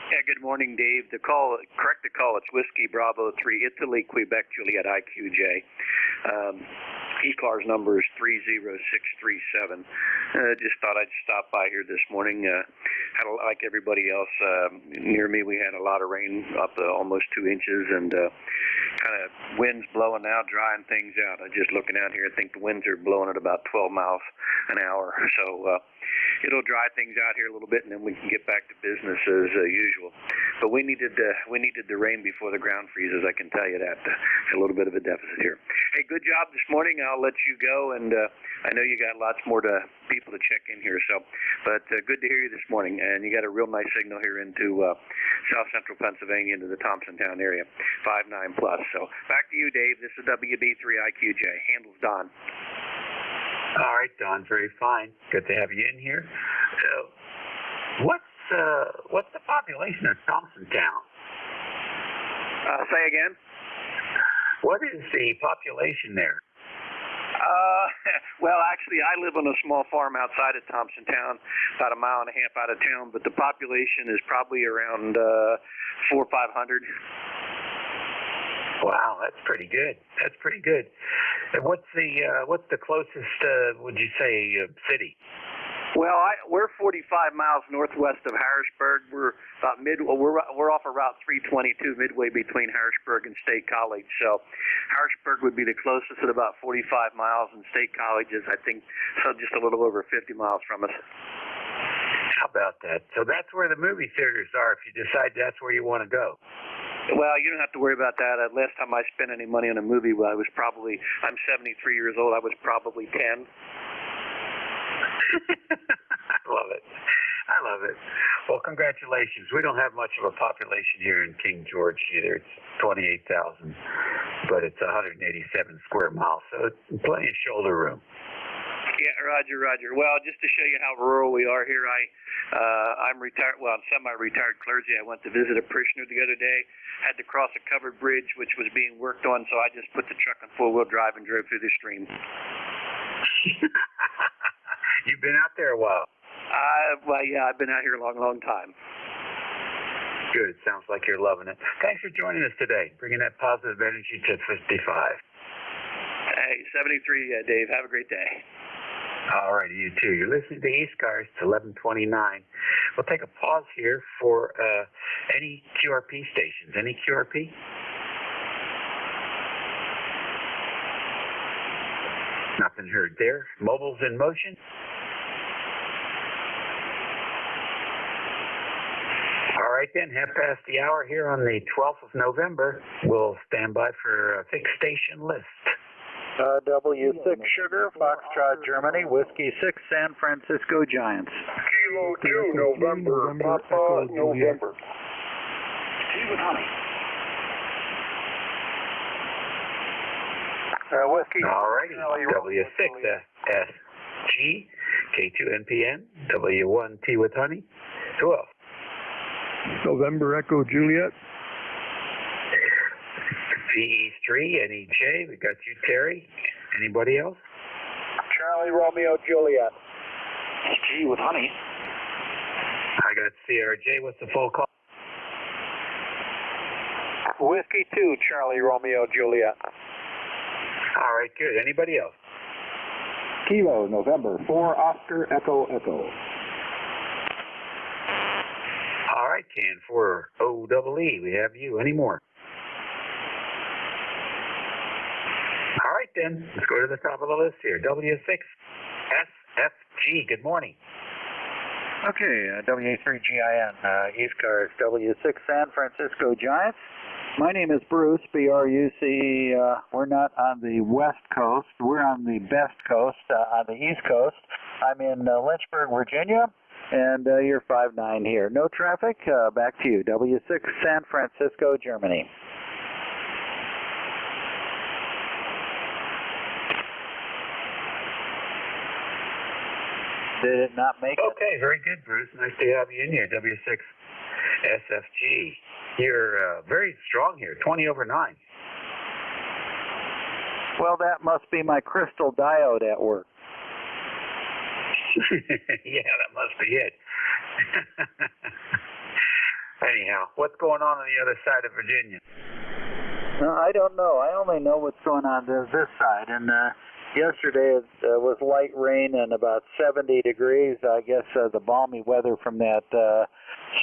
Yeah, good morning, Dave. Correct the call. It's Whiskey Bravo 3, Italy, Quebec, Juliet, IQJ. ECARS number is 30637. Just thought I'd stop by here this morning. Like everybody else near me, we had a lot of rain, up to almost 2 inches, and kind of winds blowing out, drying things out. I'm just looking out here. I think the winds are blowing at about 12 miles an hour. So it'll dry things out here a little bit, and then we can get back to business as usual. But we needed the rain before the ground freezes. I can tell you that. A little bit of a deficit here. Hey, good job this morning. I'll let you go, and I know you got lots more people to check in here. But good to hear you this morning, and you got a real nice signal here into South Central Pennsylvania, into the Thompsontown area, 5.9 plus. So back to you, Dave. This is WB3IQJ. Handles Don. All right, Don. Very fine. Good to have you in here. So, what's what's the population of Thompsontown? Say again? What is the population there? Well, actually, I live on a small farm outside of Thompsontown, about a mile and a half out of town, but the population is probably around 400 or 500. Wow, that's pretty good. That's pretty good. And what's the closest, would you say, city? Well, we're 45 miles northwest of Harrisburg. We're about we're off of Route 322, midway between Harrisburg and State College. So Harrisburg would be the closest at about 45 miles, and State College is, I think, so just a little over 50 miles from us. How about that? So that's where the movie theaters are if you decide that's where you want to go. Well, you don't have to worry about that. Last time I spent any money on a movie, well, I'm 73 years old. I was probably 10. I love it. I love it. Well, congratulations. We don't have much of a population here in King George either. It's 28,000, but it's 187 square miles, so it's plenty of shoulder room. Yeah, Roger. Well, just to show you how rural we are here, I'm retired. Well, I'm semi-retired clergy. I went to visit a parishioner the other day. Had to cross a covered bridge which was being worked on, so I just put the truck in four-wheel drive and drove through the stream. You've been out there a while. Well, yeah, I've been out here a long time. Good. It sounds like you're loving it. Thanks for joining us today, bringing that positive energy to 55. Hey, 73, Dave. Have a great day. All right, you too. You're listening to ECARS. It's 11:29. We'll take a pause here for any QRP stations. Any QRP? Nothing heard there. Mobile's in motion. All right then, 1:30 here on the 12th of November. We'll stand by for a fixed station list. W6 Sugar, Foxtrot, Germany, Whiskey 6, San Francisco Giants. Kilo 2, November, Papa, November. Tea with honey. Whiskey. All righty, W6SG, K2NPN, W1T with honey, 12. November Echo Juliet. VE3, NEJ, we got you, Terry. Anybody else? Charlie Romeo Juliet. G with honey. I got CRJ. What's the full call? Whiskey 2, Charlie Romeo Juliet. All right, good. Anybody else? Kilo, November, 4 Oscar Echo Echo. All right, Can 4 OEE. We have you. Any more? All right, then. Let's go to the top of the list here. W6SFG. Good morning. Okay, W3GIN, ECARS, W6 San Francisco Giants. My name is Bruce, B-R-U-C. We're not on the West Coast. We're on the best coast, on the East Coast. I'm in Lynchburg, Virginia, and you're 5-9 here. No traffic. Back to you. W6 San Francisco, Germany. Did it not make it? Okay, very good, Bruce. Nice to have you in here, W6SFG. You're very strong here, 20 over 9. Well, that must be my crystal diode at work. Yeah, that must be it. Anyhow, what's going on the other side of Virginia? I don't know. I only know what's going on this side. And yesterday it was light rain and about 70 degrees. I guess the balmy weather from that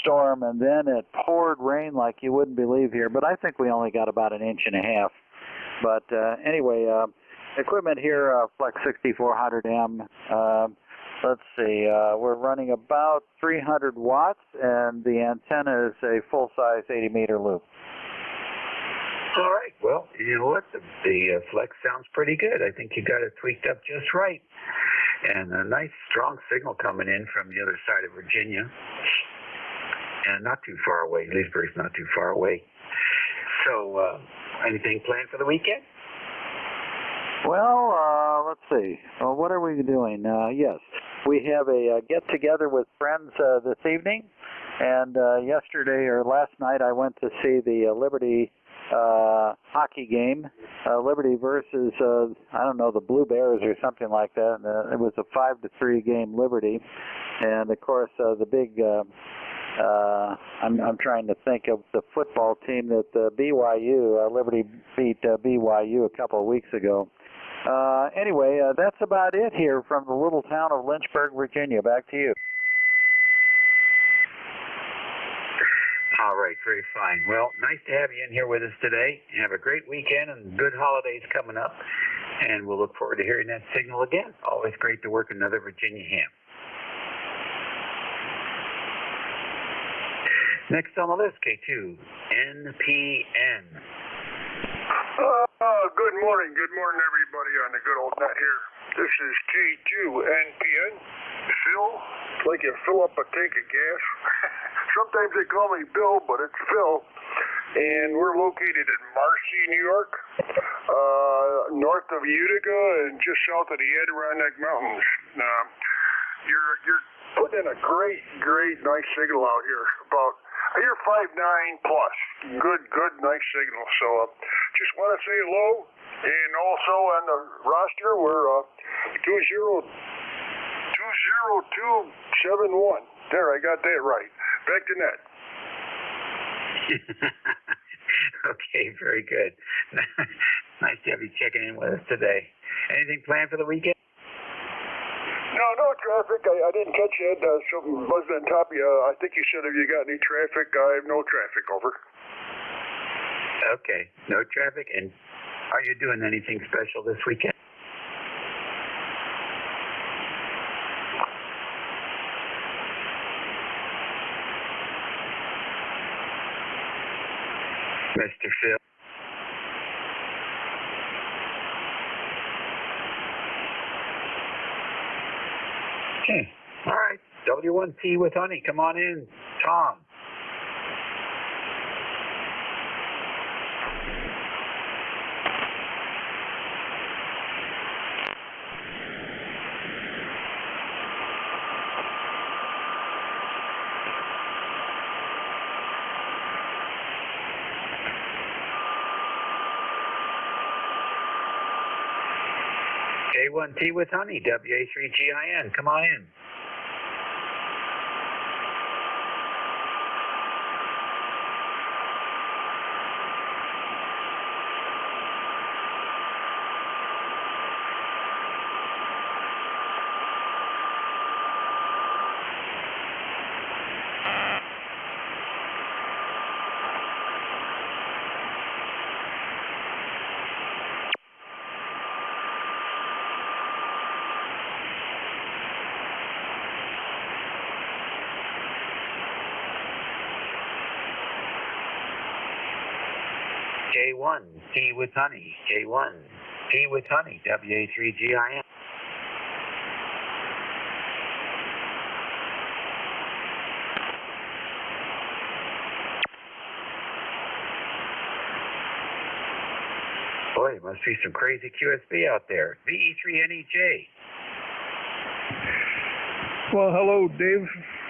storm. And then it poured rain like you wouldn't believe here. But I think we only got about 1.5 inches. But anyway, equipment here, Flex 6400M. Let's see, we're running about 300 watts, and the antenna is a full-size 80-meter loop. All right, well, you know what? The Flex sounds pretty good. I think you got it tweaked up just right. And a nice, strong signal coming in from the other side of Virginia. And not too far away. Leesburg's not too far away. So, anything planned for the weekend? Well, let's see. What are we doing? Yes, we have a get-together with friends this evening. And yesterday or last night, I went to see the Liberty hockey game. Liberty versus, I don't know, the Blue Bears or something like that. And, it was a 5-3 game Liberty. And, of course, the big... I'm trying to think of the football team that BYU, Liberty beat BYU a couple of weeks ago. Anyway, that's about it here from the little town of Lynchburg, Virginia. Back to you. All right, very fine. Well, nice to have you in here with us today. Have a great weekend and good holidays coming up. And we'll look forward to hearing that signal again. Always great to work another Virginia ham. Next on the list, K2, NPN. Good morning. Good morning, everybody on the good old net here. This is K2NPN. Phil, like you fill up a tank of gas. Sometimes they call me Bill, but it's Phil. And we're located in Marcy, New York, north of Utica and just south of the Adirondack Mountains. You're putting in a great, nice signal out here. You're 5'9" plus. Good, nice signal. So just want to say hello. And also on the roster, we're 20271. There, I got that right. Back to net. Okay, very good. Nice to have you checking in with us today. Anything planned for the weekend? No traffic. I didn't catch it. Something buzzed on top of you. I think you said, have you got any traffic? I have no traffic, over. Okay, no traffic. And are you doing anything special this weekend? Mr. Phil. Okay. All right. W1T with honey. Come on in, Tom. K1T with honey, WA3GIN. Come on in. K1, T with honey. K1, T with honey, WA3GIN. Boy, must be some crazy QSB out there. VE3NEJ. Well, hello, Dave.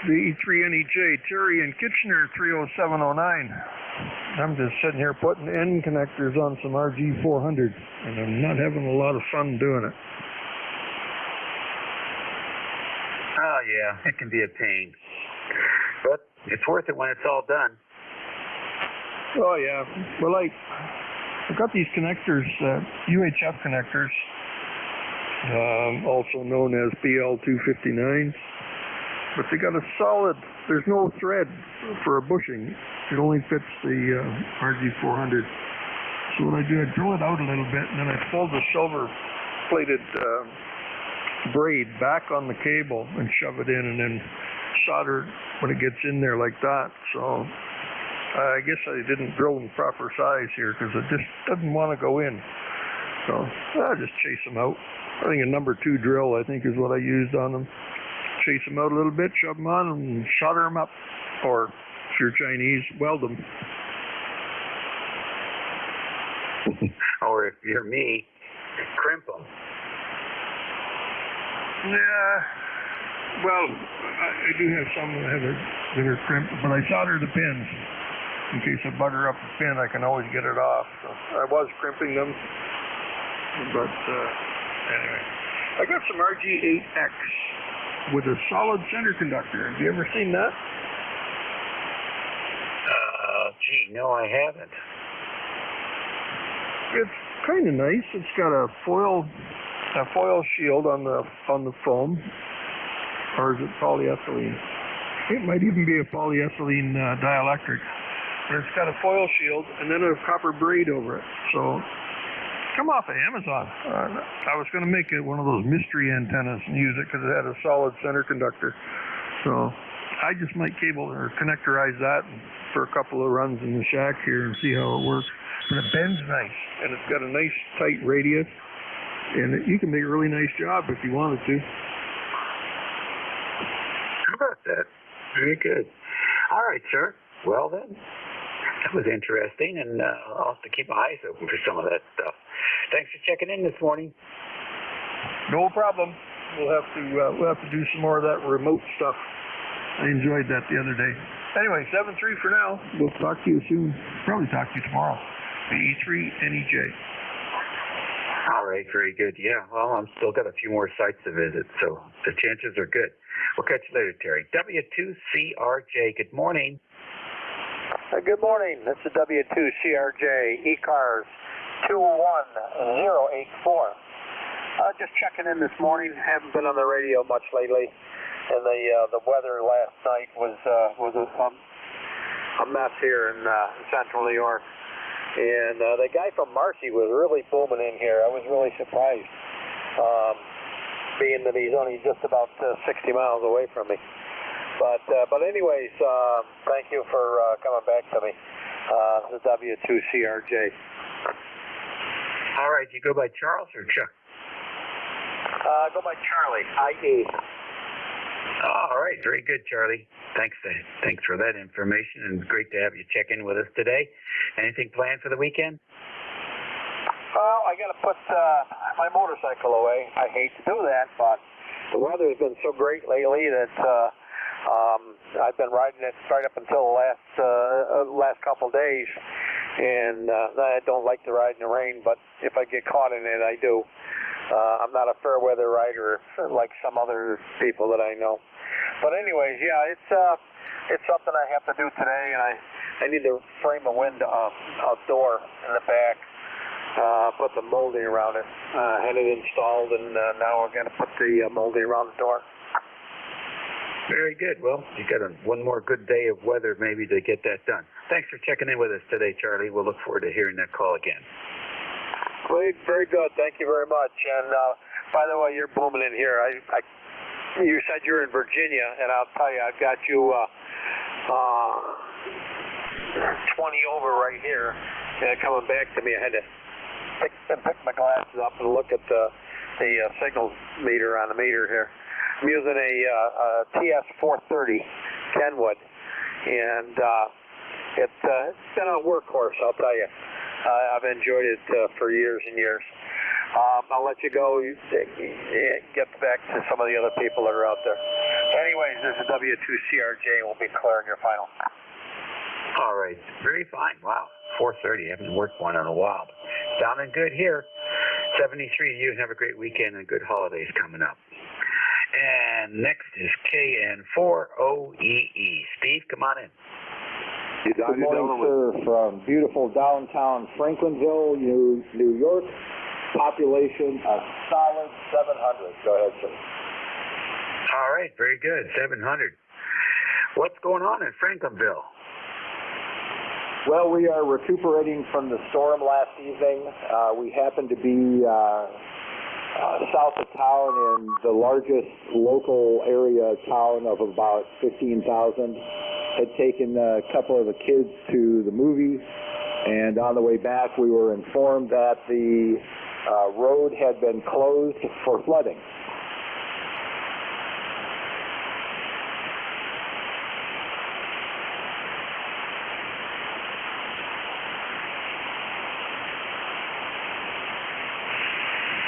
VE3NEJ, Terry in Kitchener, 30709. I'm just sitting here putting N connectors on some RG400, and I'm not having a lot of fun doing it. Oh, yeah, it can be a pain. But it's worth it when it's all done. Oh, yeah. Well, I've got these connectors, UHF connectors, also known as PL259s. But they got a solid, there's no thread for a bushing. It only fits the RG400. So what I do, I drill it out a little bit, and then I fold the silver-plated braid back on the cable and shove it in, and then solder it when it gets in there like that. So I guess I didn't drill them proper size here because it just doesn't want to go in. So I'll just chase them out. I think a number 2 drill, I think, is what I used on them. Chase them out a little bit, shove them on, and solder them up. Or, if you're Chinese, weld them. Or if you're me, Crimp them. Yeah. Well, I do have some that are crimped, but I solder the pins. In case I butter up the pin, I can always get it off. So I was crimping them, but anyway. I got some RG8X with a solid center conductor. Have you ever seen that? Gee, no, I haven't. It's kind of nice. It's got a foil shield on the foam, or is it polyethylene? It might even be a polyethylene dielectric. And it's got a foil shield and then a copper braid over it. So come off of Amazon. I was going to make it one of those mystery antennas and use it because it had a solid center conductor. So I just might cable or connectorize that for a couple of runs in the shack here and see how it works. But it bends nice, and it's got a nice tight radius, and you can make a really nice job if you wanted to. How about that? Very good. All right, sir. Well then, that was interesting, and I'll have to keep my eyes open for some of that stuff. Thanks for checking in this morning. No problem. We'll have to do some more of that remote stuff. I enjoyed that the other day. Anyway, 7-3 for now. We'll talk to you soon. Probably talk to you tomorrow. E3 NEJ. All right, very good. Yeah, well, I'm still got a few more sites to visit, so the chances are good. We'll catch you later, Terry. W2CRJ, good morning. Good morning. This is W2CRJ, ECARS 21084. Just checking in this morning. Haven't been on the radio much lately, and the weather last night was a mess here in central New York. And the guy from Marcy was really booming in here. I was really surprised, being that he's only just about 60 miles away from me. But anyways, thank you for coming back to me. The W2CRJ. All right, you go by Charles or Chuck? Go by Charlie, IE. All right, very good, Charlie. Thanks for that information, and great to have you check in with us today. Anything planned for the weekend? Well, I got to put my motorcycle away. I hate to do that, but the weather's been so great lately that I've been riding it right up until the last couple days, and I don't like to ride in the rain, but if I get caught in it, I do. I'm not a fair weather rider like some other people that I know. But anyways, yeah, it's something I have to do today, and I need to frame a door in the back, put the molding around it, had it installed, and now we're going to put the molding around the door. Very good. Well, you got one more good day of weather maybe to get that done. Thanks for checking in with us today, Charlie. We'll look forward to hearing that call again. Great, very good. Thank you very much. And by the way, you're booming in here. You said you're in Virginia, and I'll tell you, I've got you 20 over right here. And coming back to me, I had to pick my glasses up and look at the signal meter on the meter here. I'm using a TS430 Kenwood, and it's been a workhorse, I'll tell you. I've enjoyed it for years and years. I'll let you go. Get back to some of the other people that are out there. Anyways, this is W2CRJ. We'll be clearing your final. All right. Very fine. Wow. 4:30. I haven't worked one in a while. Sounding good here. 73 to you, and have a great weekend and good holidays coming up. And next is KN4OEE. Steve, come on in. Good morning, sir, from beautiful downtown Franklinville, New York. Population a solid 700. Go ahead, sir. All right, very good. 700. What's going on in Franklinville? Well, we are recuperating from the storm last evening. We happen to be south of town in the largest local area town of about 15,000. Had taken a couple of the kids to the movie, and on the way back we were informed that the road had been closed for flooding.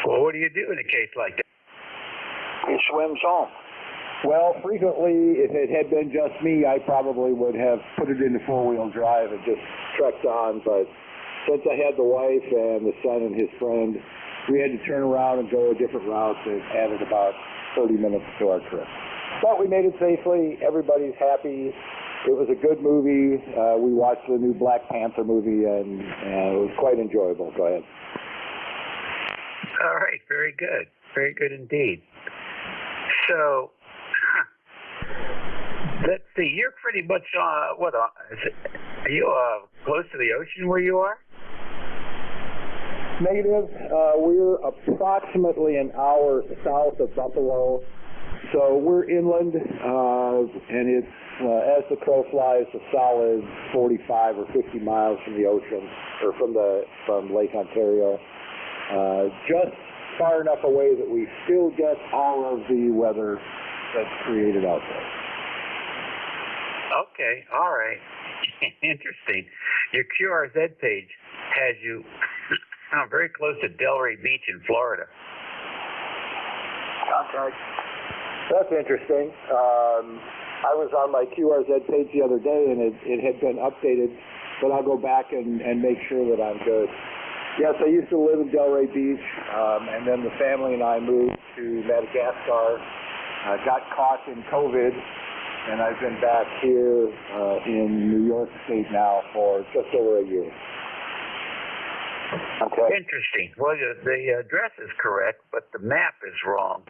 Well, what do you do in a case like that? He swims home. Well, frequently, if it had been just me, I probably would have put it into four-wheel drive and just trekked on. But since I had the wife and the son and his friend, we had to turn around and go a different route that added about 30 minutes to our trip. But we made it safely. Everybody's happy. It was a good movie. We watched the new Black Panther movie, and it was quite enjoyable. Go ahead. All right, very good. Very good indeed. So, let's see, you're pretty much, are you close to the ocean where you are? Negative. We're approximately an hour south of Buffalo. So we're inland, and it's, as the crow flies, a solid 45 or 50 miles from the ocean, or from Lake Ontario. Just far enough away that we still get all of the weather that's created out there. Okay, all right. Interesting. Your QRZ page has you very close to Delray Beach in Florida. Okay. That's interesting. I was on my QRZ page the other day, and it had been updated, but I'll go back and make sure that I'm good. Yes, I used to live in Delray Beach, and then the family and I moved to Madagascar, got caught in COVID, and I've been back here in New York State now for just over a year. Okay. Interesting. Well, the address is correct, but the map is wrong.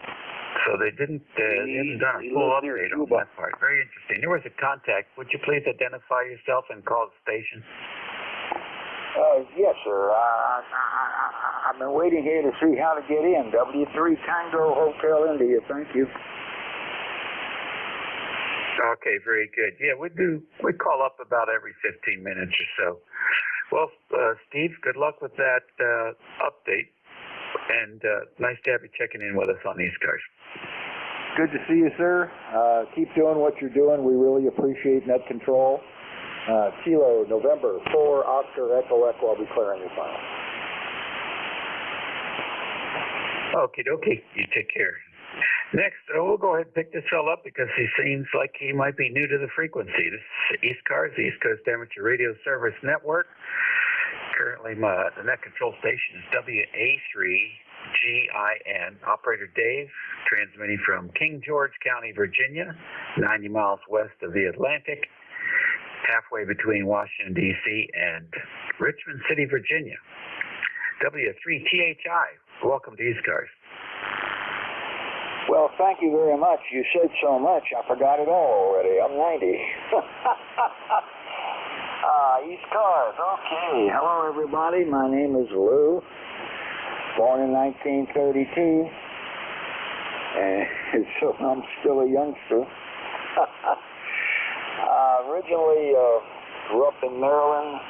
So they didn't done a full update on that part. Very interesting. There was a contact. Would you please identify yourself and call the station? Yes, sir. I've been waiting here to see how to get in. W3 Tango Hotel India. Thank you. Okay, very good. Yeah, we call up about every 15 minutes or so. Well, Steve, good luck with that update, and nice to have you checking in with us on ECARS. Good to see you, sir. Keep doing what you're doing. We really appreciate net control. Kilo, November, 4, Oscar, Echo, Echo. I'll be clearing your file. Okie dokie. You take care. Next, we'll go ahead and pick this fellow up because he seems like he might be new to the frequency. This is ECARS, the East Coast Amateur Radio Service Network. Currently, the net control station is WA3GIN. Operator Dave, transmitting from King George County, Virginia, 90 miles west of the Atlantic, halfway between Washington, D.C. and Richmond City, Virginia. W3THI, welcome to ECARS. Well, thank you very much. You said so much, I forgot it all already. I'm 90. ECARS, okay. Hello, everybody. My name is Lou. Born in 1932. And so I'm still a youngster. Originally grew up in Maryland,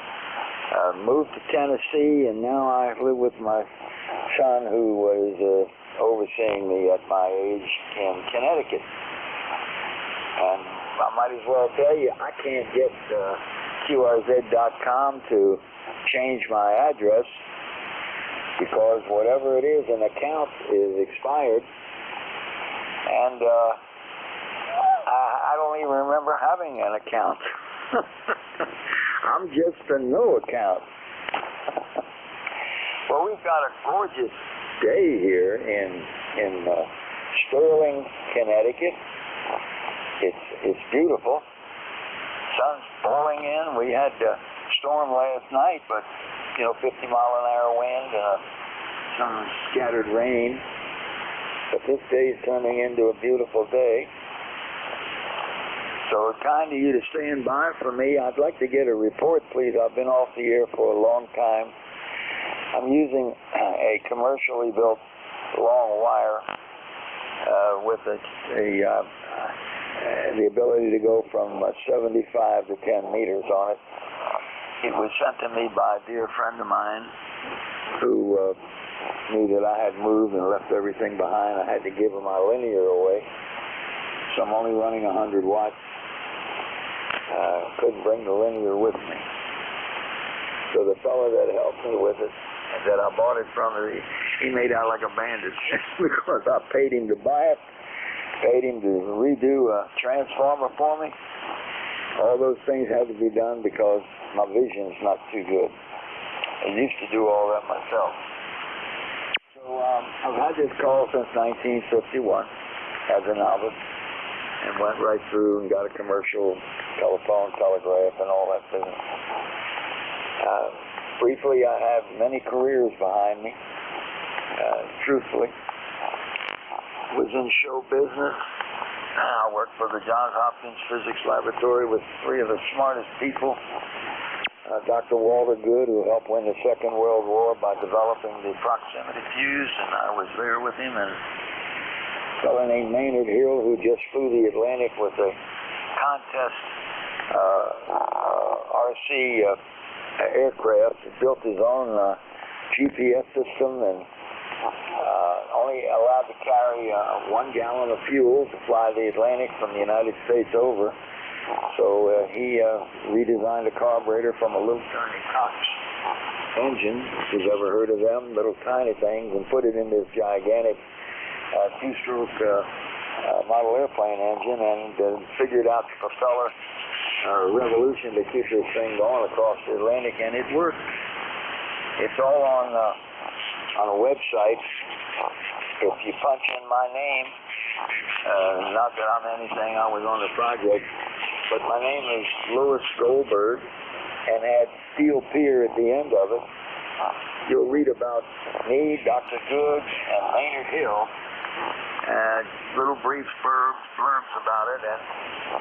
moved to Tennessee, and now I live with my son who was overseeing me at my age in Connecticut. And I might as well tell you, I can't get QRZ.com to change my address because whatever it is, an account is expired. And I don't even remember having an account. I'm just a no account. Well, we've got a gorgeous day here in Sterling, Connecticut. It's beautiful. Sun's pouring in. We had a storm last night, but 50-mile-an-hour wind and some scattered rain. But this day is turning into a beautiful day. So it's kind of you to stand by for me. I'd like to get a report, please. I've been off the air for a long time. I'm using a commercially built long wire with the ability to go from 75 to 10 meters on it. It was sent to me by a dear friend of mine who knew that I had moved and left everything behind. I had to give my linear away. So I'm only running 100 watts. Couldn't bring the linear with me. So the fellow that helped me with it that I bought it from, he made out like a bandit because I paid him to buy it, paid him to redo a transformer for me. All those things had to be done because my vision's not too good. I used to do all that myself. So I've had this call since 1951 as an novice and went right through and got a commercial telephone, telegraph, and all that business. Briefly, I have many careers behind me, truthfully. Was in show business. I worked for the Johns Hopkins Physics Laboratory with three of the smartest people. Dr. Walter Good, who helped win the Second World War by developing the proximity fuse, and I was there with him, and a fellow named Maynard Hill, who just flew the Atlantic with a contest RC aircraft, built his own GPS system, and only allowed to carry 1 gallon of fuel to fly the Atlantic from the United States over. So he redesigned a carburetor from a little tiny Cox engine, if you've ever heard of them, little tiny things, and put it in this gigantic two-stroke model airplane engine, and figured out the propeller revolution to keep this thing going across the Atlantic, and it worked. It's all on a website. If you punch in my name, not that I'm anything, I was on the project, but my name is Louis Goldberg, and had Steel Pier at the end of it. You'll read about me, Dr. Good, and Maynard Hill, and little brief blurbs about it, and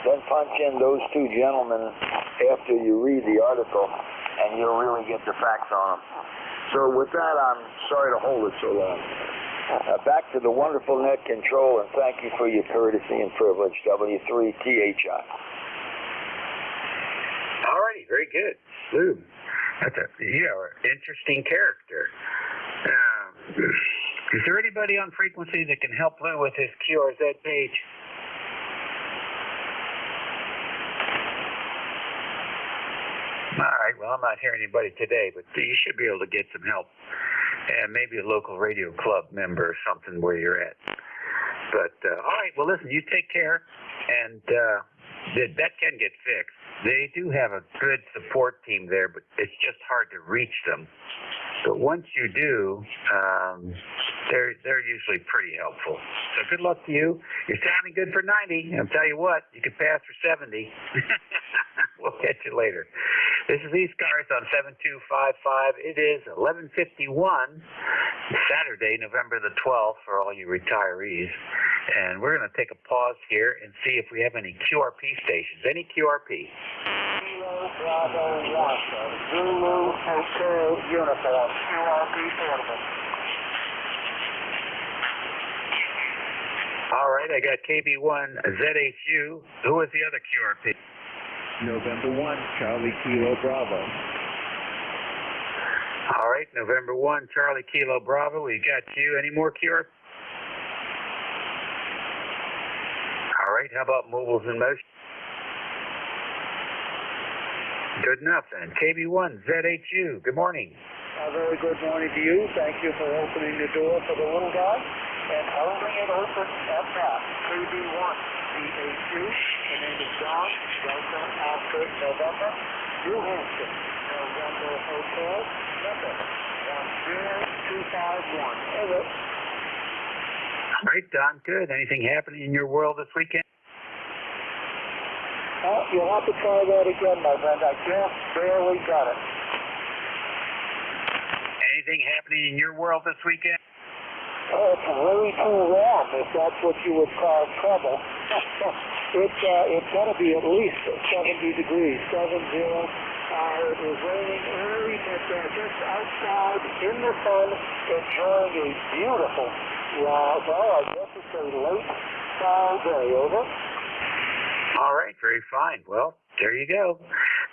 then punch in those two gentlemen after you read the article, and you'll really get the facts on them. So with that, I'm sorry to hold it so long. Back to the wonderful net control, and thank you for your courtesy and privilege, W3THI. All righty, very good. Lou, that's an interesting character. Is there anybody on frequency that can help Lou with his QRZ page? All right, well, I'm not hearing anybody today, but you should be able to get some help. And maybe a local radio club member or something where you're at. But, all right, well, listen, you take care, and that can get fixed. They do have a good support team there, but it's just hard to reach them. But once you do, they're usually pretty helpful. So good luck to you. You're sounding good for 90. I'll tell you what, you could pass for 70. We'll catch you later. This is ECARS on 7255. It is 11:51, Saturday, November the 12th, for all you retirees. And we're going to take a pause here and see if we have any QRP stations. Any QRP? Kilo Bravo 1, Zulu Hotel Uniform, QRP portable. All right, I got KB1 ZHU. Who was the other QRP? November 1, Charlie Kilo Bravo. All right, November 1, Charlie Kilo Bravo. We got you. Any more QRP? All right, how about mobiles in motion? Good enough then. KB1 ZHU, good morning. Very good morning to you. Thank you for opening the door for the little guy and holding it open at that. KB1 ZHU. The name is John, Delta Oscar November, New Hampshire, November Hotel, number 10251. Over. All right, Don, good. Anything happening in your world this weekend? You'll have to try that again, my friend. I just barely got it. Anything happening in your world this weekend? Oh, it's way too warm, if that's what you would call trouble. It's got to be at least 70 degrees, 70. It is raining early, but just outside in the sun, enjoying a beautiful, well, I guess it's a late fall day. Over. All right, very fine. Well, there you go.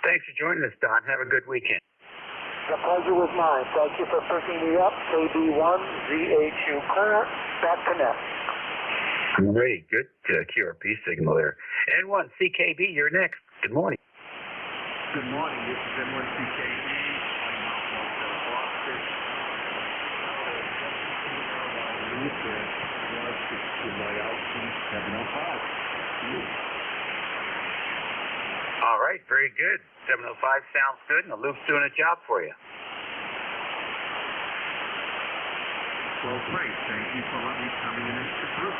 Thanks for joining us, Don. Have a good weekend. The pleasure was mine. Thank you for picking me up. KB1 ZHU clear. Back to net. Great, good QRP signal there. N1 CKB, you're next. Good morning. Good morning. This is N1 CKB. Very good. 705 sounds good, and the loop's doing a job for you. Well, great. Thank you for letting me come in as the group.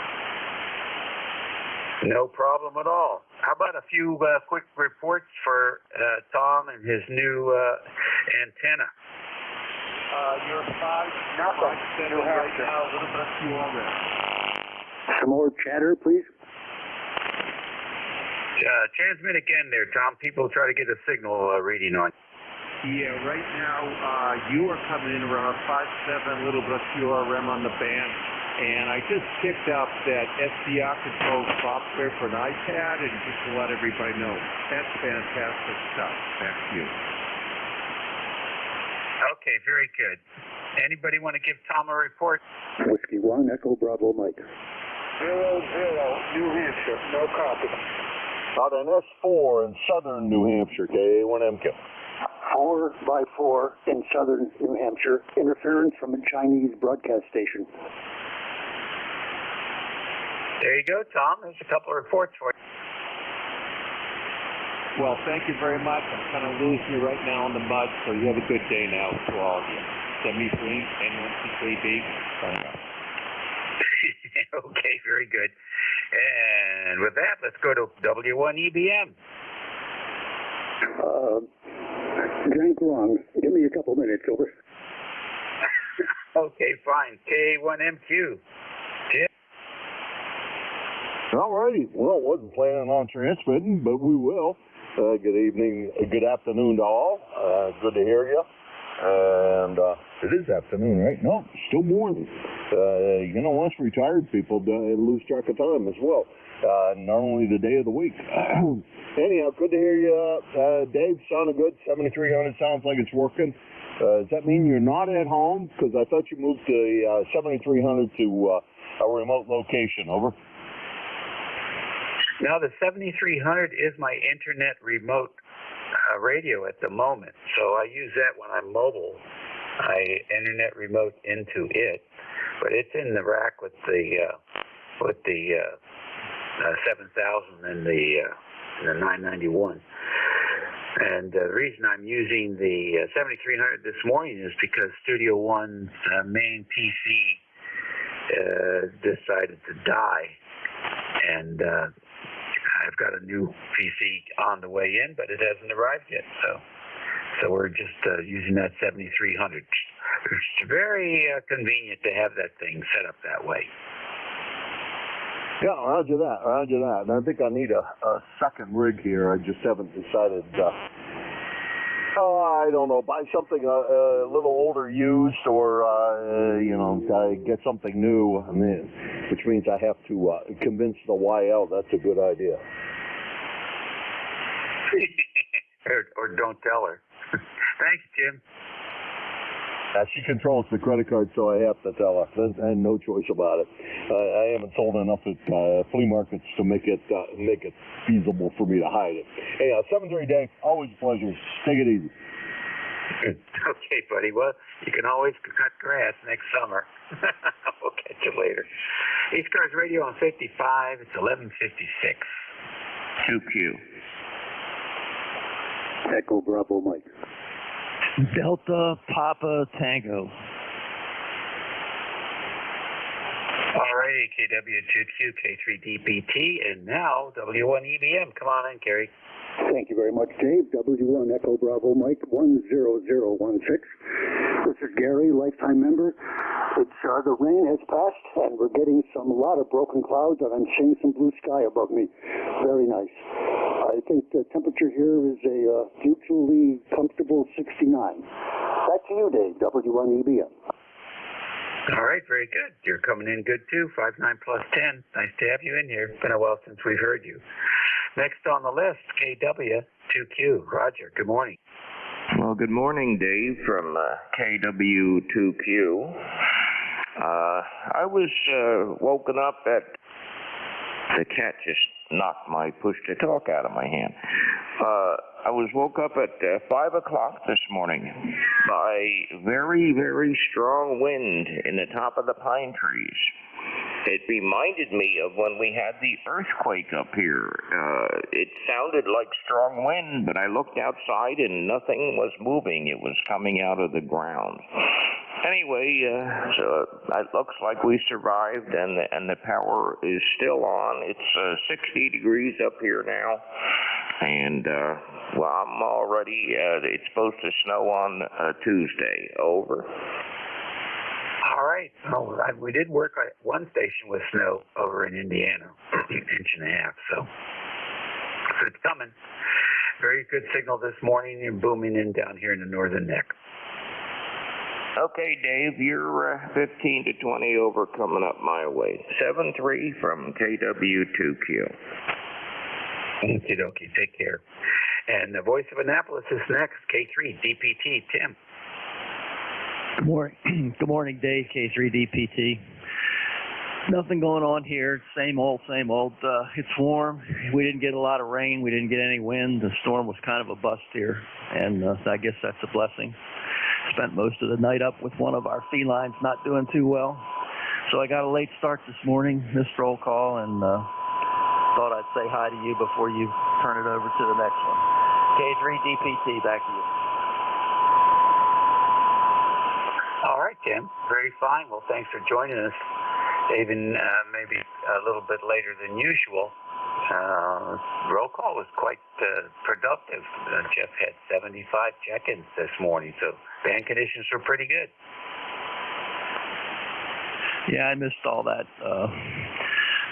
No problem at all. How about a few quick reports for Tom and his new antenna? Your 5, nothing. New Hampshire. Right now, a little bit of QRS. Some more chatter, please. Transmit again there, Tom. People try to get a signal reading on. Yeah, right now you are coming in around 5.7, a little bit of QRM on the band, and I just picked up that SDR control software for an iPad, and just to let everybody know, that's fantastic stuff. Back to you. Okay, very good. Anybody want to give Tom a report? Whiskey 1, Echo Bravo Mike. 00, New Hampshire, no copy. Out on S4 in southern New Hampshire, K1MQ. 4x4 in southern New Hampshire. Interference from a Chinese broadcast station. There you go, Tom. There's a couple of reports for you. Well, thank you very much. I'm kind of losing you right now in the mud, so you have a good day now to all of you. 73, N1CKB, sign up. Okay, very good. And with that, let's go to W1EBM. Drank wrong. Give me a couple minutes, over. Okay, fine. K1MQ. Jim? All righty. Well, wasn't planning on transmitting, but we will. Good evening, good afternoon to all. Good to hear you. And it is afternoon, right? No, still morning. Once retired people lose track of time as well. Not only the day of the week. Anyhow, good to hear you. Dave, sounded good. 7300 sounds like it's working. Does that mean you're not at home? Because I thought you moved the 7300 to a remote location. Over. Now, the 7300 is my internet remote radio at the moment, so I use that when I'm mobile. I internet remote into it, but it's in the rack with the 7000 and the 991. And the reason I'm using the 7300 this morning is because Studio One's main PC decided to die, and I've got a new PC on the way in, but it hasn't arrived yet. So we're just using that 7300. It's very convenient to have that thing set up that way. Yeah, roger that. And I think I need a second rig here. I just haven't decided. I don't know, buy something a little older used, or get something new. I mean, which means I have to convince the YL that's a good idea. or don't tell her. Thanks, Jim. She controls the credit card, so I have to tell her. I have no choice about it. I haven't sold enough at flea markets to make it feasible for me to hide it. Hey, 7-3 Dave, always a pleasure. Take it easy. Okay, buddy. Well, you can always cut grass next summer. We'll catch you later. ECARS radio on 55. It's 11:56. 2Q. Echo Bravo Mike. Delta Papa Tango. All righty, KW2Q, K3DPT, and now W1EBM. Come on in, Gary. Thank you very much, Dave. W1 Echo Bravo Mike 10016. This is Gary, lifetime member. It's the rain has passed, and we're getting a lot of broken clouds, and I'm seeing some blue sky above me. Very nice. I think the temperature here is a mutually comfortable 69. Back to you, Dave. W1EBM. All right, very good. You're coming in good too. 59+10. Nice to have you in here. It's been a while since we've heard you. Next on the list, KW2Q. Roger, good morning. Well, good morning, Dave, from KW2Q. I was woken up at... The cat just knocked my push-to-talk out of my hand. I was woke up at 5 o'clock this morning by very, very strong wind in the top of the pine trees. It reminded me of when we had the earthquake up here. It sounded like strong wind, but I looked outside and nothing was moving. It was coming out of the ground. Anyway, so it looks like we survived, and the power is still on. It's 60 degrees up here now, and well, I'm already. It's supposed to snow on Tuesday. Over. All right. Oh, we did work at one station with snow over in Indiana, inch and a half. So it's coming. Very good signal this morning and booming in down here in the northern neck. Okay, Dave, you're 15 to 20 over coming up my way. 7-3 from KW2Q. Okie dokie. Take care. And the voice of Annapolis is next. K3 DPT. Tim. Good morning. Good morning, Dave, K3DPT. Nothing going on here. Same old, same old. It's warm. We didn't get a lot of rain. We didn't get any wind. The storm was kind of a bust here, and I guess that's a blessing. Spent most of the night up with one of our felines not doing too well. So I got a late start this morning, missed roll call, and thought I'd say hi to you before you turn it over to the next one. K3DPT, back to you. All right, Tim. Very fine. Well, thanks for joining us, even maybe a little bit later than usual. Roll call was quite productive. Jeff had 75 check-ins this morning, so band conditions were pretty good. Yeah, I missed all that.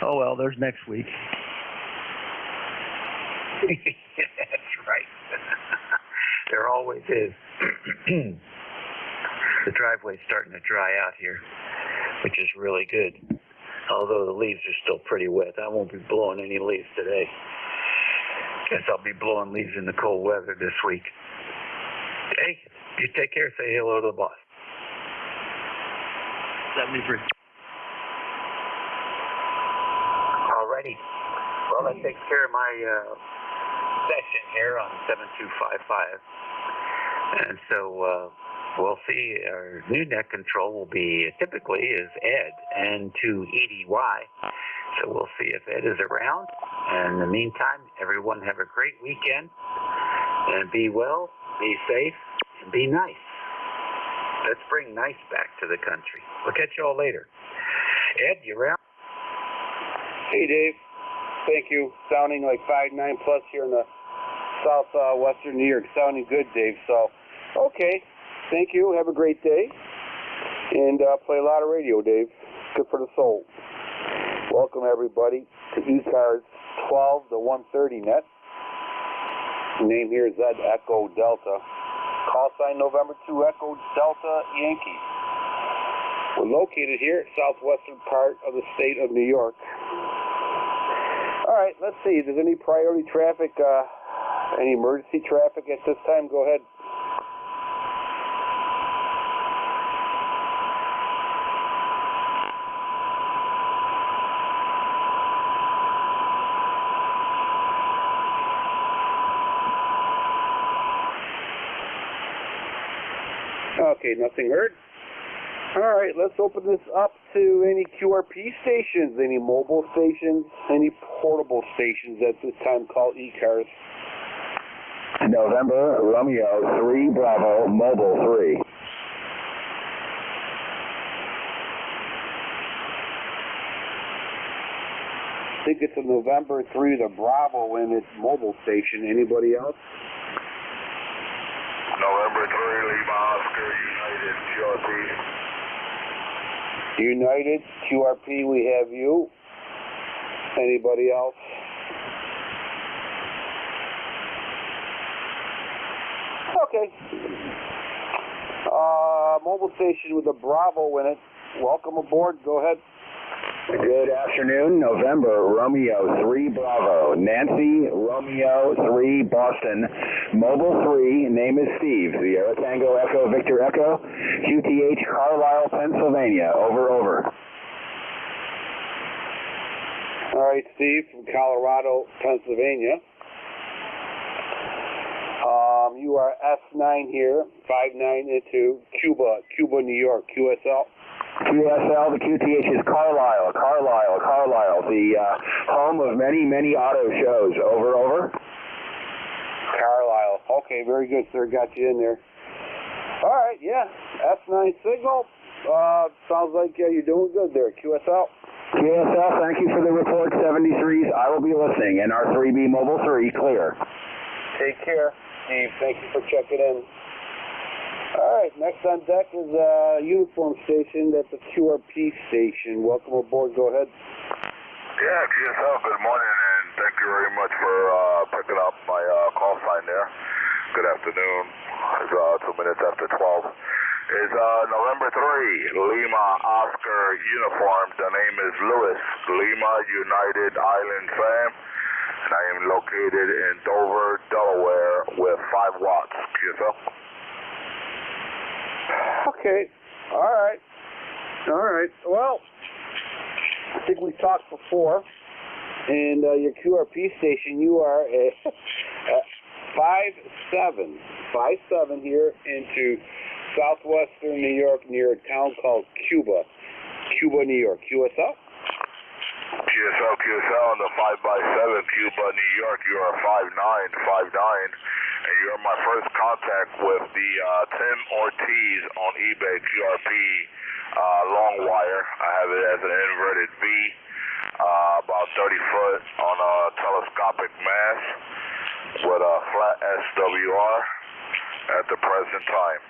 Oh, well, there's next week. That's right. There always is. The driveway's starting to dry out here, which is really good. Although the leaves are still pretty wet. I won't be blowing any leaves today. Guess I'll be blowing leaves in the cold weather this week. Hey, you take care. Say hello to the boss. 73. Alrighty. Well, that takes care of my session here on 7255. And so we'll see. Our new net control will be typically is Ed and to EDY. So we'll see if Ed is around. And in the meantime, everyone have a great weekend. And be well, be safe, and be nice. Let's bring nice back to the country. We'll catch you all later. Ed, you around? Hey, Dave. Thank you. Sounding like 5.9 plus here in the southwestern New York. Sounding good, Dave. So, okay. Thank you. Have a great day. And play a lot of radio, Dave. Good for the soul. Welcome, everybody, to ECARS 12 to 130 net. The name here is Ed Echo Delta. Call sign November 2 Echo Delta Yankee. We're located here, southwestern part of the state of New York. All right, let's see. If there's any priority traffic, any emergency traffic at this time, go ahead. Okay, nothing heard. All right, let's open this up to any QRP stations, any mobile stations, any portable stations at this time called ECARS. November, Romeo 3, Bravo, Mobile 3. I think it's a November 3, the Bravo and its mobile station. Anybody else? November 3, Lima Oscar, United, QRP. United, QRP, we have you. Anybody else? Okay. Mobile station with a Bravo in it. Welcome aboard. Go ahead. Good afternoon, November, Romeo 3, Bravo, Nancy, Romeo 3, Boston, Mobile 3, name is Steve, Sierra Tango Echo Victor Echo, QTH Carlisle, Pennsylvania, over. All right, Steve from Colorado, Pennsylvania. You are S9 here, 59 into Cuba, New York, QSL. QSL, the QTH is Carlisle, the home of many, many auto shows. Over. Carlisle. Okay, very good, sir. Got you in there. All right, yeah. S9 signal. Sounds like you're doing good there. QSL. QSL, thank you for the report, 73s. I will be listening. NR3B Mobile 3, clear. Take care, Steve. Thank you for checking in. All right, next on deck is uniform station. That's a QRP station. Welcome aboard. Go ahead. Yeah, QSL, good morning, and thank you very much for picking up my call sign there. Good afternoon. It's 2 minutes after 12. It's November 3, Lima Oscar uniform. The name is Lewis, Lima United Island Sam, and I am located in Dover, Delaware with 5 watts. QSL. Okay. All right. Well, I think we talked before, and your QRP station, you are at 5-7 here into southwestern New York near a town called Cuba, New York. QSL? QSL on the 5x7, Cuba, New York. You are 5959, and you're my first contact with the Tim Ortiz on eBay QRP long wire. I have it as an inverted V, about 30 foot on a telescopic mast with a flat SWR at the present time.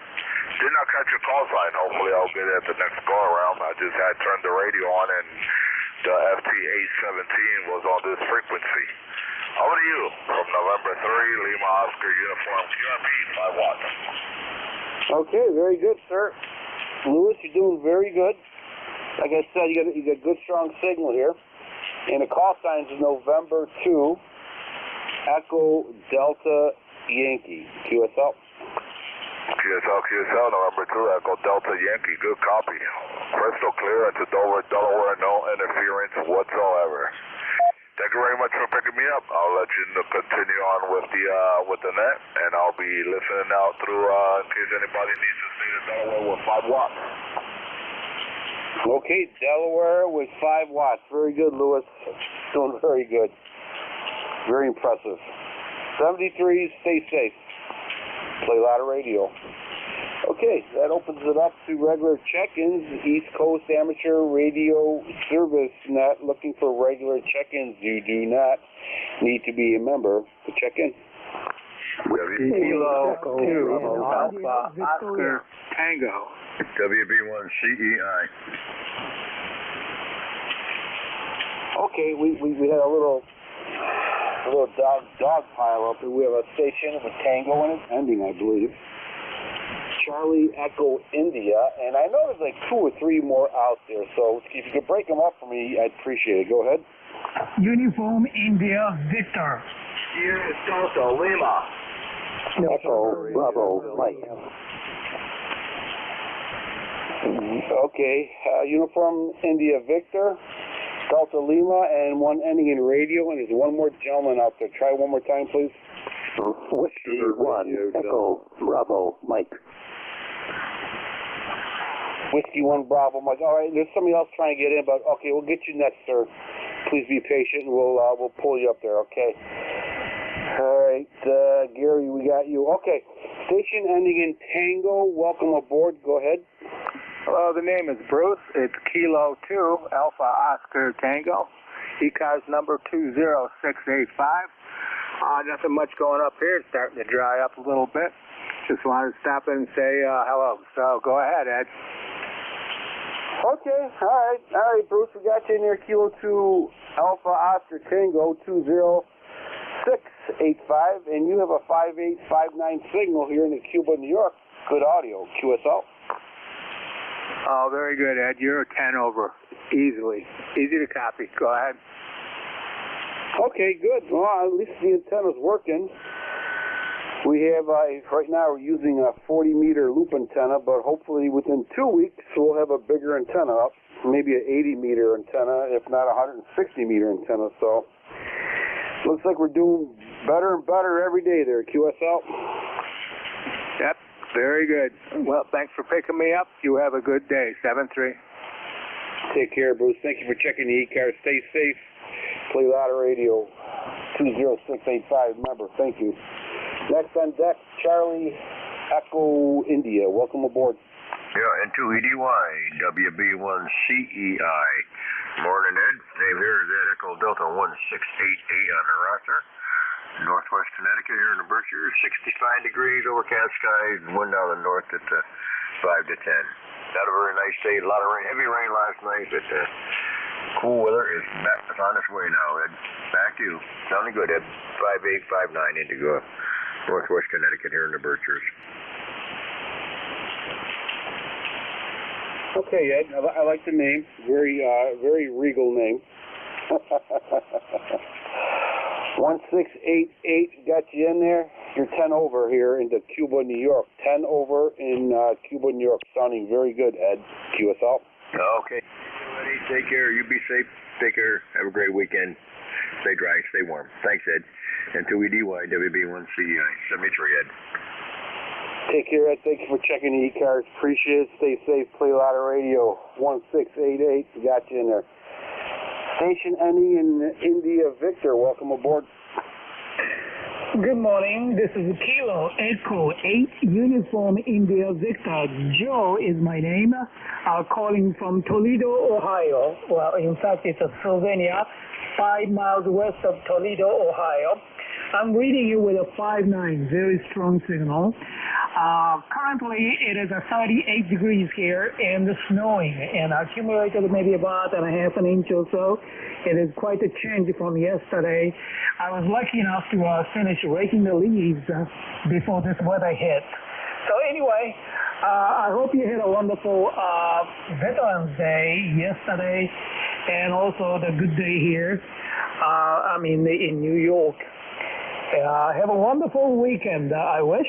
Did not catch your call sign. Hopefully I'll get it at the next go around. I just had turned the radio on and the FT817 was on this frequency. Over to you from November 3, Lima Oscar uniform QRP, 5 watts. Okay, very good, sir. Lewis, you're doing very good. Like I said, you got good, strong signal here. And the call sign is November 2, Echo Delta Yankee. QSL. QSL, November 2, Echo Delta Yankee. Good copy. Crystal clear into Dover, Delaware. No interference whatsoever. Thank you very much for picking me up. I'll let you continue on with the net, and I'll be listening out through in case anybody needs to stay in Delaware with 5 watts. Okay, Delaware with 5 watts. Very good, Lewis. Doing very good. Very impressive. 73s, stay safe. Play a lot of radio. Okay, that opens it up to regular check-ins. East Coast Amateur Radio Service Net looking for regular check-ins. You do not need to be a member to check in. Kilo 2 Alpha Oscar Tango. WB1 CEI. Okay, we had a little dog pile up. We have a station with Tango in it, ending, I believe. Charlie Echo India, and I know there's like 2 or 3 more out there, so if you could break them up for me, I'd appreciate it. Go ahead. Uniform India Victor. Here is Delta Lima. Echo Bravo Mike. Okay, Uniform India Victor, Delta Lima, and 1 ending in radio, and there's 1 more gentleman out there. Try one more time, please. Whiskey 1, Echo Bravo Mike. Whiskey 1 Bravo Mike. All right, there's somebody else trying to get in, but okay, we'll get you next, sir. Please be patient, and we'll pull you up there. Okay. All right, Gary, we got you. Okay, station ending in Tango. Welcome aboard. Go ahead. Hello, the name is Bruce. It's Kilo 2 Alpha Oscar Tango. ECARS number 20685. Nothing much going up here. It's starting to dry up a little bit. Just wanted to stop in and say hello. So go ahead, Ed. Okay, all right, Bruce, we got you in your Kilo 2 Alpha Oscar Tango 20685, and you have a 5859 signal here in the Cuba, New York. Good audio, QSL. Oh, very good, Ed. You're a 10 over. Easy to copy. Go ahead. Okay, good. Well, at least the antenna's working. We have, right now we're using a 40-meter loop antenna, but hopefully within 2 weeks we'll have a bigger antenna up, maybe an 80-meter antenna, if not a 160-meter antenna. So looks like we're doing better and better every day there, QSL. Yep, very good. Well, thanks for picking me up. You have a good day. 7-3. Take care, Bruce. Thank you for checking the ECARS. Stay safe. Play Louder Radio 20685. Remember, thank you. Next on deck, Charlie Echo India. Welcome aboard. Yeah, N2EDY, WB1CEI. Morning, Ed. Dave here is Ed Echo Delta 1688 on the roster. Northwest Connecticut here in the Berkshires, 65 degrees, overcast skies, wind out of the north at 5 to 10. Not a very nice day, a lot of rain, heavy rain last night, but cool weather is back on its way now, Ed. Back to you. Sounding good, Ed. 5859 Indigo, Northwest Connecticut here in the Berkshires. Okay, Ed, I like the name. Very regal name. 1688 got you in there. You're 10 over here into Cuba, New York. 10 over in Cuba, New York. Sounding very good, Ed. QSL. Okay. Take care. You be safe. Take care. Have a great weekend. Stay dry. Stay warm. Thanks, Ed. N2EDY, WB1CEI. 73, Ed. Take care, Ed. Thank you for checking the ECARS. Appreciate it. Stay safe. Play Louder Radio 1688. We got you in there. Station ending in India Victor. Welcome aboard. Good morning. This is Kilo Echo 8 Uniform India Victor. Joe is my name. Calling from Toledo, Ohio. Well, in fact, it's Slovenia, 5 miles west of Toledo, Ohio. I'm reading you with a 5.9, very strong signal. Currently, it is 38 degrees here and snowing, and accumulated maybe about a half an inch or so. It is quite a change from yesterday. I was lucky enough to finish raking the leaves before this weather hit. So anyway, I hope you had a wonderful Veterans Day yesterday, and also the good day here. In New York. Have a wonderful weekend, I wish.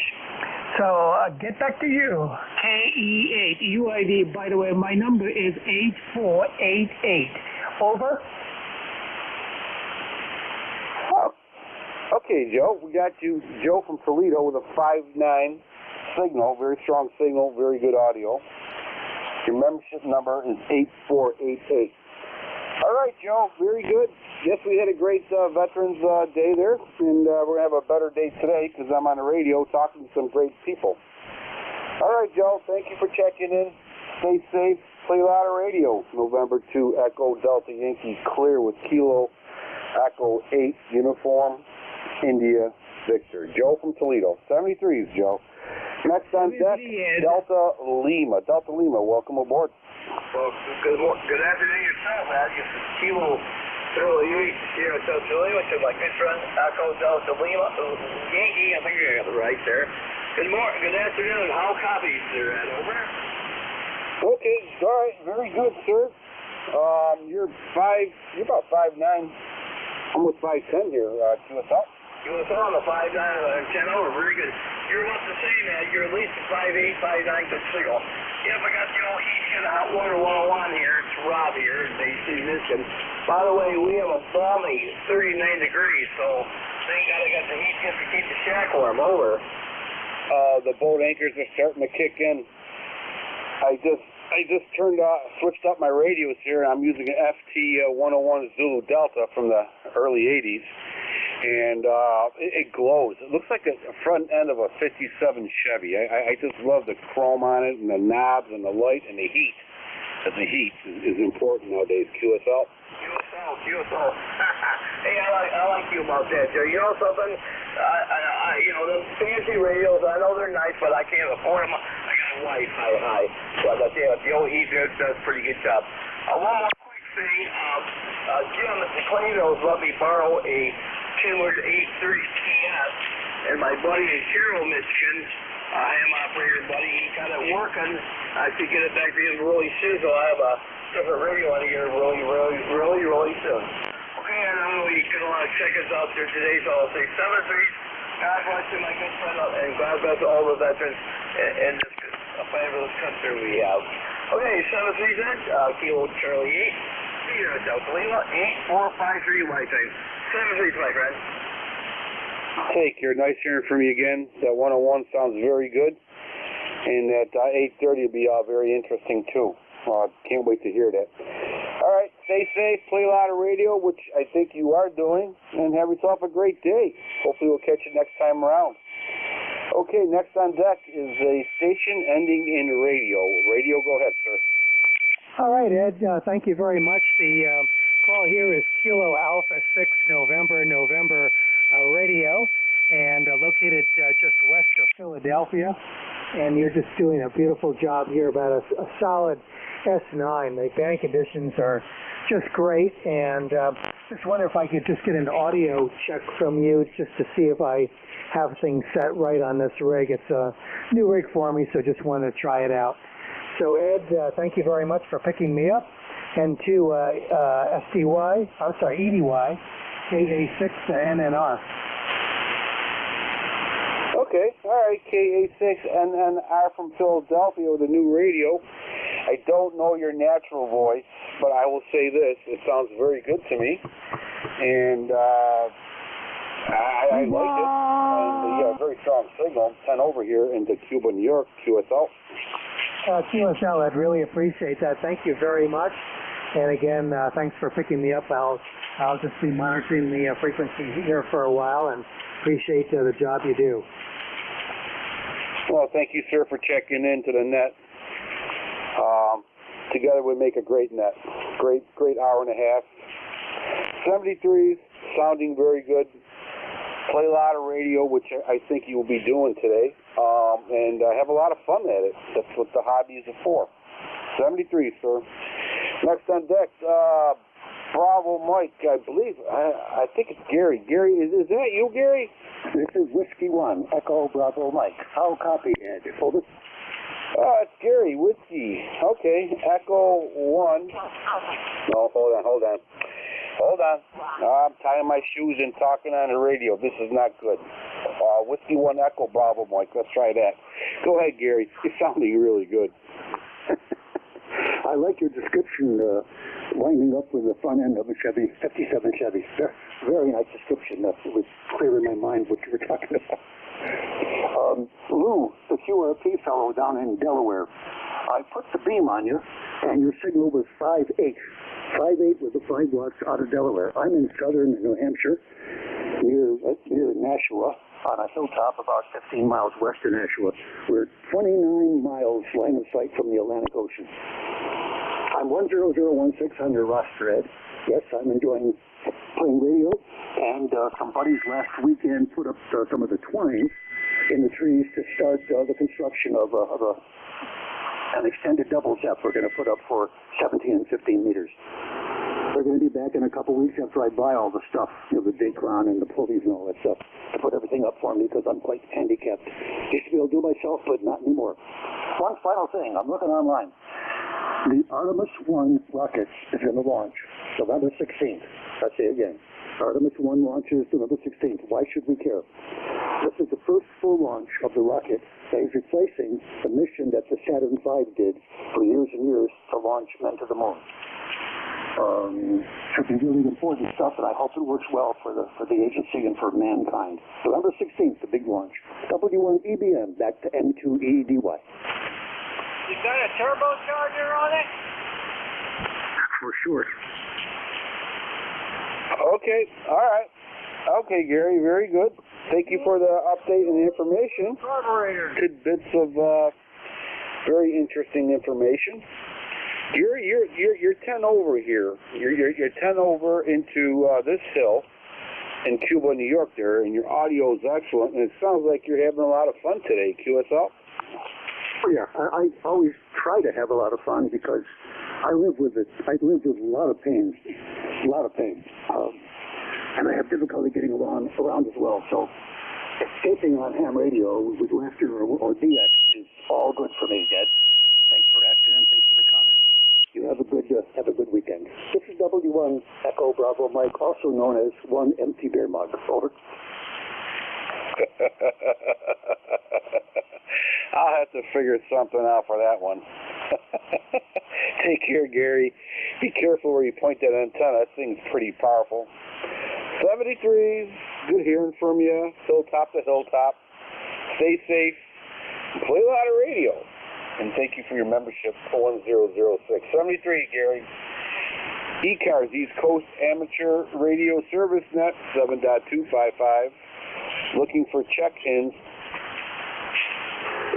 So, get back to you. KE8 UID, by the way, my number is 8488. Over. Oh. Okay, Joe. We got you, Joe from Toledo, with a 5.9 signal. Very strong signal, very good audio. Your membership number is 8488. All right, Joe. Very good. Yes, we had a great Veterans Day there, and we're going to have a better day today because I'm on the radio talking to some great people. All right, Joe, thank you for checking in. Stay safe. Play Louder Radio. November 2, Echo Delta Yankee clear with Kilo Echo 8 Uniform India Victor. Joe from Toledo. 73s, Joe. Next on deck, Delta Lima. Delta Lima, welcome aboard. Well, good afternoon yourself, man. This is Kilo Charlie 8 here at Delta Lima, which is my good friend Echo Delta Lima Yankee. I think I got it right there. Good morning, good afternoon. How copies there at over? Okay, all right, very good, sir. You're about 5'9", almost 5'10" here. QSL. QSL on the 5'9", 10 over, very good. You're about the same, man. You're at least 5'8", 5'9", good signal. Yep, I got the old heat in the Hot Water 101 here. It's Rob here in AC, Michigan. By the way, we have a balmy 39 degrees, so thank God I got the heat just to keep the shack warm. Over. The boat anchors are starting to kick in. I just switched up my radios here, and I'm using an FT 101 Zulu Delta from the early 80s. And it glows. It looks like a front end of a 57 Chevy. I just love the chrome on it and the knobs and the light and the heat. The heat is important nowadays. QSL. QSL. Hey, I like you about that, Joe. You know something? The fancy radios, I know they're nice, but I can't afford them. I got a wife, hi. But the old heat does a pretty good job. One more quick thing. Jim at the Cleanos let me borrow a Chandler's 830 TS, and my buddy in Carroll, Michigan, ham operator buddy, he got it working. I could get it back to him really soon, so I have a different radio on here really soon. Okay, I know you get a lot of check-ins out there today, so I'll say 7-3. God bless you, my good friend, and God bless all the veterans in this fabulous country we have. Okay, 7-3 then, Kilo Charlie 8, here at Delta Lima, 8453 white time. 7-3, my friend. Take care. Nice hearing from you again. That 101 sounds very good. And that 830 will be very interesting, too. Can't wait to hear that. All right, stay safe, play a lot of radio, which I think you are doing, and have yourself a great day. Hopefully we'll catch you next time around. Okay, next on deck is a station ending in radio. Radio, go ahead, sir. All right, Ed, thank you very much. The call here is Kilo Alpha 6 November radio, and located just west of Philadelphia. And you're just doing a beautiful job here about a solid S9. The band conditions are just great, and just wonder if I could just get an audio check from you just to see if I have things set right on this rig. It's a new rig for me, so just wanted to try it out. So Ed, thank you very much for picking me up. And to EDY, KA6 to NNR. Okay, all right, KA6 NNR from Philadelphia with a new radio. I don't know your natural voice, but I will say this: it sounds very good to me, and I like it. And yeah, very strong signal. 10 over here into Cuba, New York, QSL. QSL, I'd really appreciate that. Thank you very much. And again, thanks for picking me up. I'll just be monitoring the frequency here for a while, and appreciate the job you do. Well, thank you, sir, for checking into the net. Together we make a great net. Great hour and a half. 73s, sounding very good. Play a lot of radio, which I think you will be doing today, and have a lot of fun at it. That's what the hobby is for. 73, sir. Next on deck, Bravo Mike, I believe. I think it's Gary. Gary, is that you, Gary? This is Whiskey 1, Echo Bravo Mike. How copy, Ed? Over. It's Gary, Whiskey. Okay, Echo 1. No, hold on. I'm tying my shoes and talking on the radio. This is not good. Whiskey 1, Echo Bravo Mike. Let's try that. Go ahead, Gary. You're sounding really good. I like your description, winding up with the front end of a Chevy, 57 Chevy. Very nice description. It was clear in my mind what you were talking about. Lou, the QRP fellow down in Delaware, I put the beam on you, and your signal was 5.8. 5.8 was the 5 watts out of Delaware. I'm in southern New Hampshire, near Nashua, on a hilltop about 15 miles west of Nashua. We're 29 miles line of sight from the Atlantic Ocean. I'm 10016 on your roster, Ed. Yes, I'm enjoying playing radio, and some buddies last weekend put up some of the twine in the trees to start the construction of an extended double set we're going to put up for 17 and 15 meters. They're going to be back in a couple weeks after I buy all the stuff, the Dacron and the pulleys and all that stuff, to put everything up for me because I'm quite handicapped. Used to be able to do it myself, but not anymore. One final thing, I'm looking online. The Artemis 1 rocket is going to launch November 16th. I'll say again. Artemis 1 launches November 16th. Why should we care? This is the first full launch of the rocket that is replacing the mission that the Saturn V did for years and years to launch men to the moon. Should be really important stuff, and I hope it works well for the agency and for mankind. November 16th, the big launch. W1EBM back to N2EDY. You got a turbocharger on it? For sure. Okay, all right. Okay, Gary, very good. Thank you for the update and the information. Tidbits of very interesting information. Gary, you're 10 over here. You're 10 over into this hill in Cuba, New York there, and your audio is excellent, and it sounds like you're having a lot of fun today, QSL. Oh, yeah, I always try to have a lot of fun because I live with it. I live with a lot of pain. And I have difficulty getting around as well. So escaping on ham radio with laughter or DX is all good for me, Dad. Thanks for asking and thanks for the comment. You have a good weekend. This is W1 Echo Bravo Mike, also known as 1 Empty Beer Mug. Over. I'll have to figure something out for that one. Take care, Gary. Be careful where you point that antenna. That thing's pretty powerful. 73s, good hearing from you, hilltop to hilltop. Stay safe. Play a lot of radio. And thank you for your membership, 1006. 73, Gary. ECARS, East Coast Amateur Radio Service Net, 7.255. Looking for check-ins.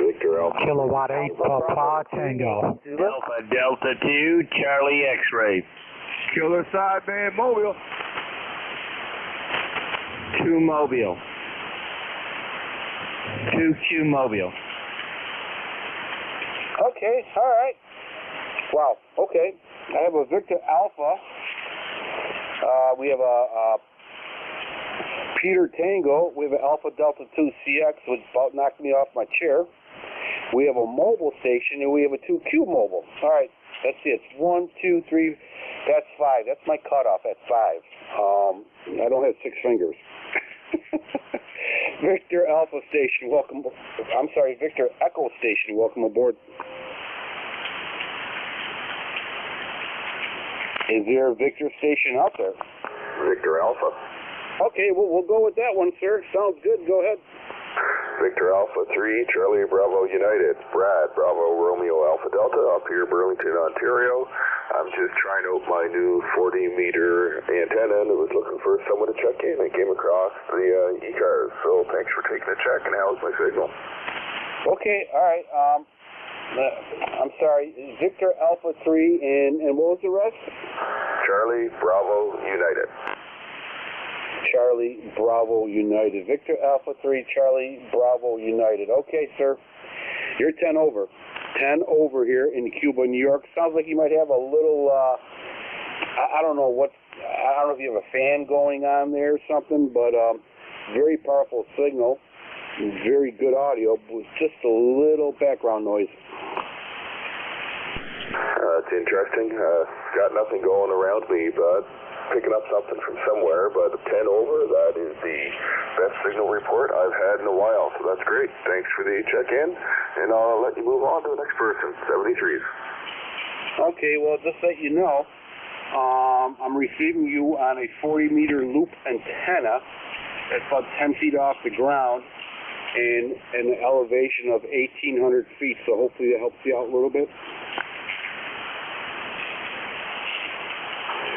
Victor Alpha. Kilowatt 8, Papa Tango. Alpha Delta 2, Charlie X-Ray. Killer sideband Mobile. 2 Mobile. 2Q Mobile. Okay, all right. Wow, okay. I have a Victor Alpha. We have a Peter Tango. We have an Alpha Delta 2 CX, which about knocked me off my chair. We have a mobile station, and we have a 2Q mobile. All right, that's it. 1, 2, 3. That's 5. That's my cutoff at 5. I don't have 6 fingers. Victor Alpha Station, welcome. I'm sorry, Victor Echo Station, welcome aboard. Is there a Victor Station out there? Victor Alpha. Okay, well, we'll go with that one, sir. Sounds good. Go ahead. Victor Alpha 3, Charlie Bravo United. Brad, Bravo Romeo Alpha Delta, up here Burlington, Ontario. I'm just trying out my new 40-meter antenna and was looking for someone to check in. I came across the ECARS, so thanks for taking the check, and how's my signal? Okay, all right. I'm sorry, Victor Alpha 3, and what was the rest? Charlie Bravo United. Charlie Bravo United. Victor Alpha 3, Charlie Bravo United. Okay, sir. You're 10 over. 10 over here in Cuba, New York. Sounds like you might have a little, I don't know what, I don't know if you have a fan going on there or something, but very powerful signal. Very good audio, with just a little background noise. It's interesting. Got nothing going around me, but picking up something from somewhere, but 10 over, that is the best signal report I've had in a while, so that's great. Thanks for the check-in, and I'll let you move on to the next person, 73s. Okay, well, just so you know, I'm receiving you on a 40-meter loop antenna. It's about 10 feet off the ground and an elevation of 1,800 feet, so hopefully that helps you out a little bit.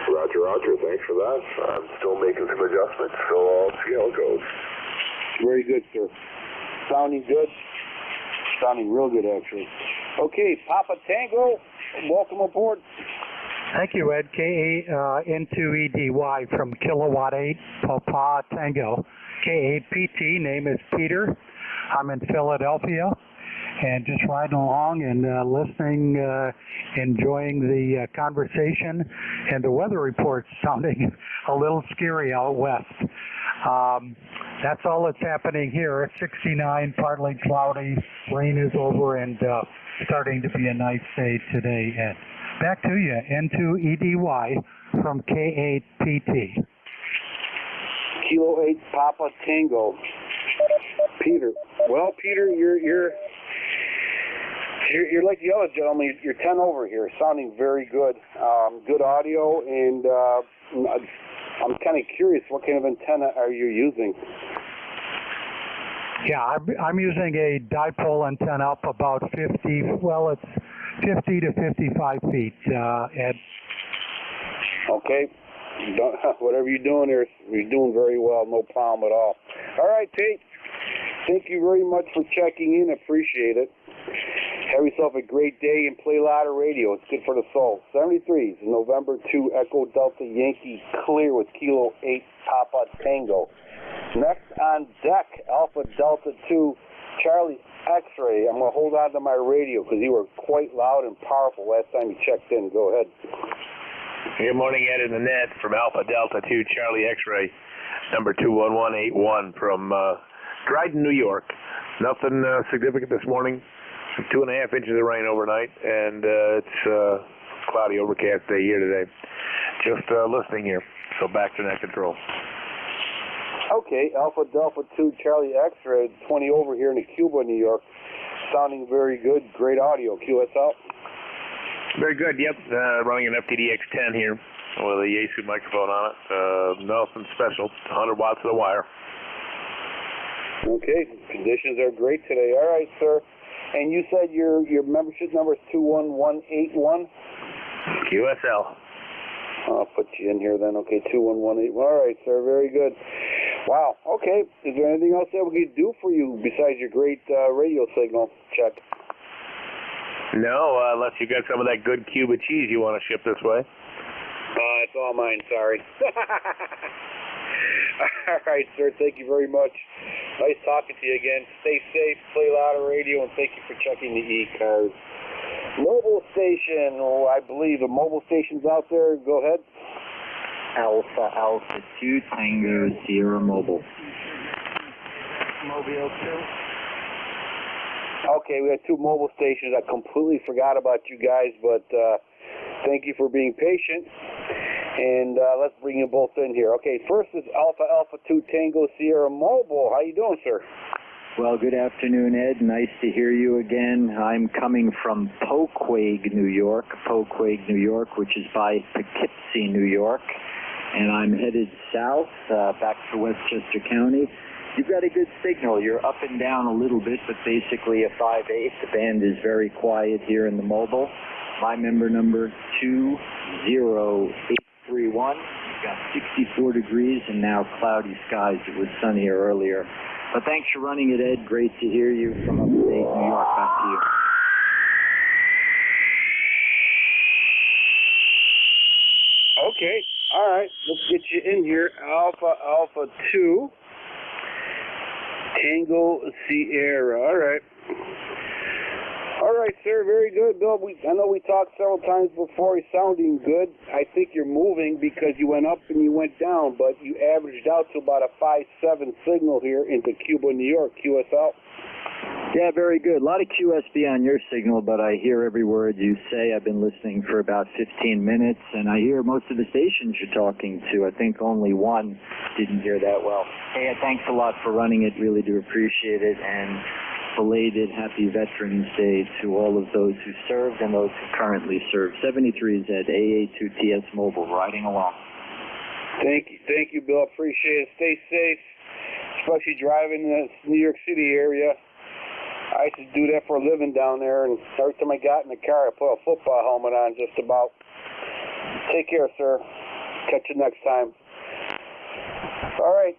Roger, Roger. Thanks for that. I'm still making some adjustments, so I'll see how it goes. Very good, sir. Sounding good. Sounding real good, actually. Okay, Papa Tango, welcome aboard. Thank you, Ed. K-A-N-2-E-D-Y from Kilowatt 8, Papa Tango. K-A-P-T, name is Peter. I'm in Philadelphia, and just riding along and listening, enjoying the conversation, and the weather reports sounding a little scary out west. That's all that's happening here. It's 69, partly cloudy, rain is over, and starting to be a nice day today. And back to you, N2EDY from K8PT. Kilo 8 Papa Tango. Peter. Well, Peter, you're like the other gentleman. You're 10 over here, sounding very good. Good audio, and I'm kind of curious, what kind of antenna are you using? Yeah, I'm using a dipole antenna up about 50, well, it's 50 to 55 feet, Ed. Okay. Whatever you're doing there, you're doing very well, no problem at all. All right, Pete. Thank you very much for checking in. Appreciate it. Have yourself a great day and play a lot of radio. It's good for the soul. 73s, November 2, Echo Delta Yankee clear with Kilo 8 Papa Tango. Next on deck, Alpha Delta 2 Charlie X-Ray. I'm going to hold on to my radio because you were quite loud and powerful last time you checked in. Go ahead. Good morning, Ed in the net from Alpha Delta 2 Charlie X-Ray, number 21181 from Dryden, New York. Nothing significant this morning. 2.5 inches of rain overnight, and it's cloudy, overcast day here today. Just listening here, so back to net control. Okay, Alpha Delta 2 Charlie X-Ray, 20 over here in Cuba, New York. Sounding very good, great audio. QSL. Very good, yep. Running an FTDX10 here with a Yaesu microphone on it. Nothing special, 100 watts of the wire. Okay, conditions are great today. All right, sir. And you said your membership number is 21181? QSL. I'll put you in here then. Okay, 2118. All right, sir. Very good. Wow. Okay. Is there anything else that we could do for you besides your great radio signal, Chuck? No, unless you got some of that good Cuba cheese you want to ship this way. It's all mine. Sorry. All right, sir. Thank you very much. Nice talking to you again. Stay safe. Play a lot of radio, and thank you for checking the ECARS. Mobile station, I believe the mobile station's out there. Go ahead. Alpha 2 Tango Sierra Mobile. Mobile 2. Okay, we had 2 mobile stations. I completely forgot about you guys, but thank you for being patient. And let's bring you both in here. Okay, first is Alpha 2 Tango Sierra Mobile. How you doing, sir? Well, good afternoon, Ed. Nice to hear you again. I'm coming from Poquag, New York, which is by Poughkeepsie, New York. And I'm headed south, back to Westchester County. You've got a good signal. You're up and down a little bit, but basically a 5/8. The band is very quiet here in the mobile. My member number 20831. We've got 64 degrees and now cloudy skies. It was sunnier earlier. But thanks for running it, Ed. Great to hear you from upstate New York. Back to you. Okay. All right. Let's get you in here. Alpha 2 Tango Sierra. All right. All right, sir. Very good, Bill. I know we talked several times before. You're sounding good. I think you're moving because you went up and you went down, but you averaged out to about a 5.7 signal here into Cuba, New York, QSL. Yeah, very good. A lot of QSB on your signal, but I hear every word you say. I've been listening for about 15 minutes, and I hear most of the stations you're talking to. I think only one didn't hear that well. Hey, thanks a lot for running it. Really do appreciate it, and belated Happy Veterans Day to all of those who served and those who currently serve. 73Z AA2TS Mobile, riding along. Thank you, Bill. Appreciate it. Stay safe, especially driving in this New York City area. I used to do that for a living down there, and every time I got in the car, I put a football helmet on just about. Take care, sir. Catch you next time. All right.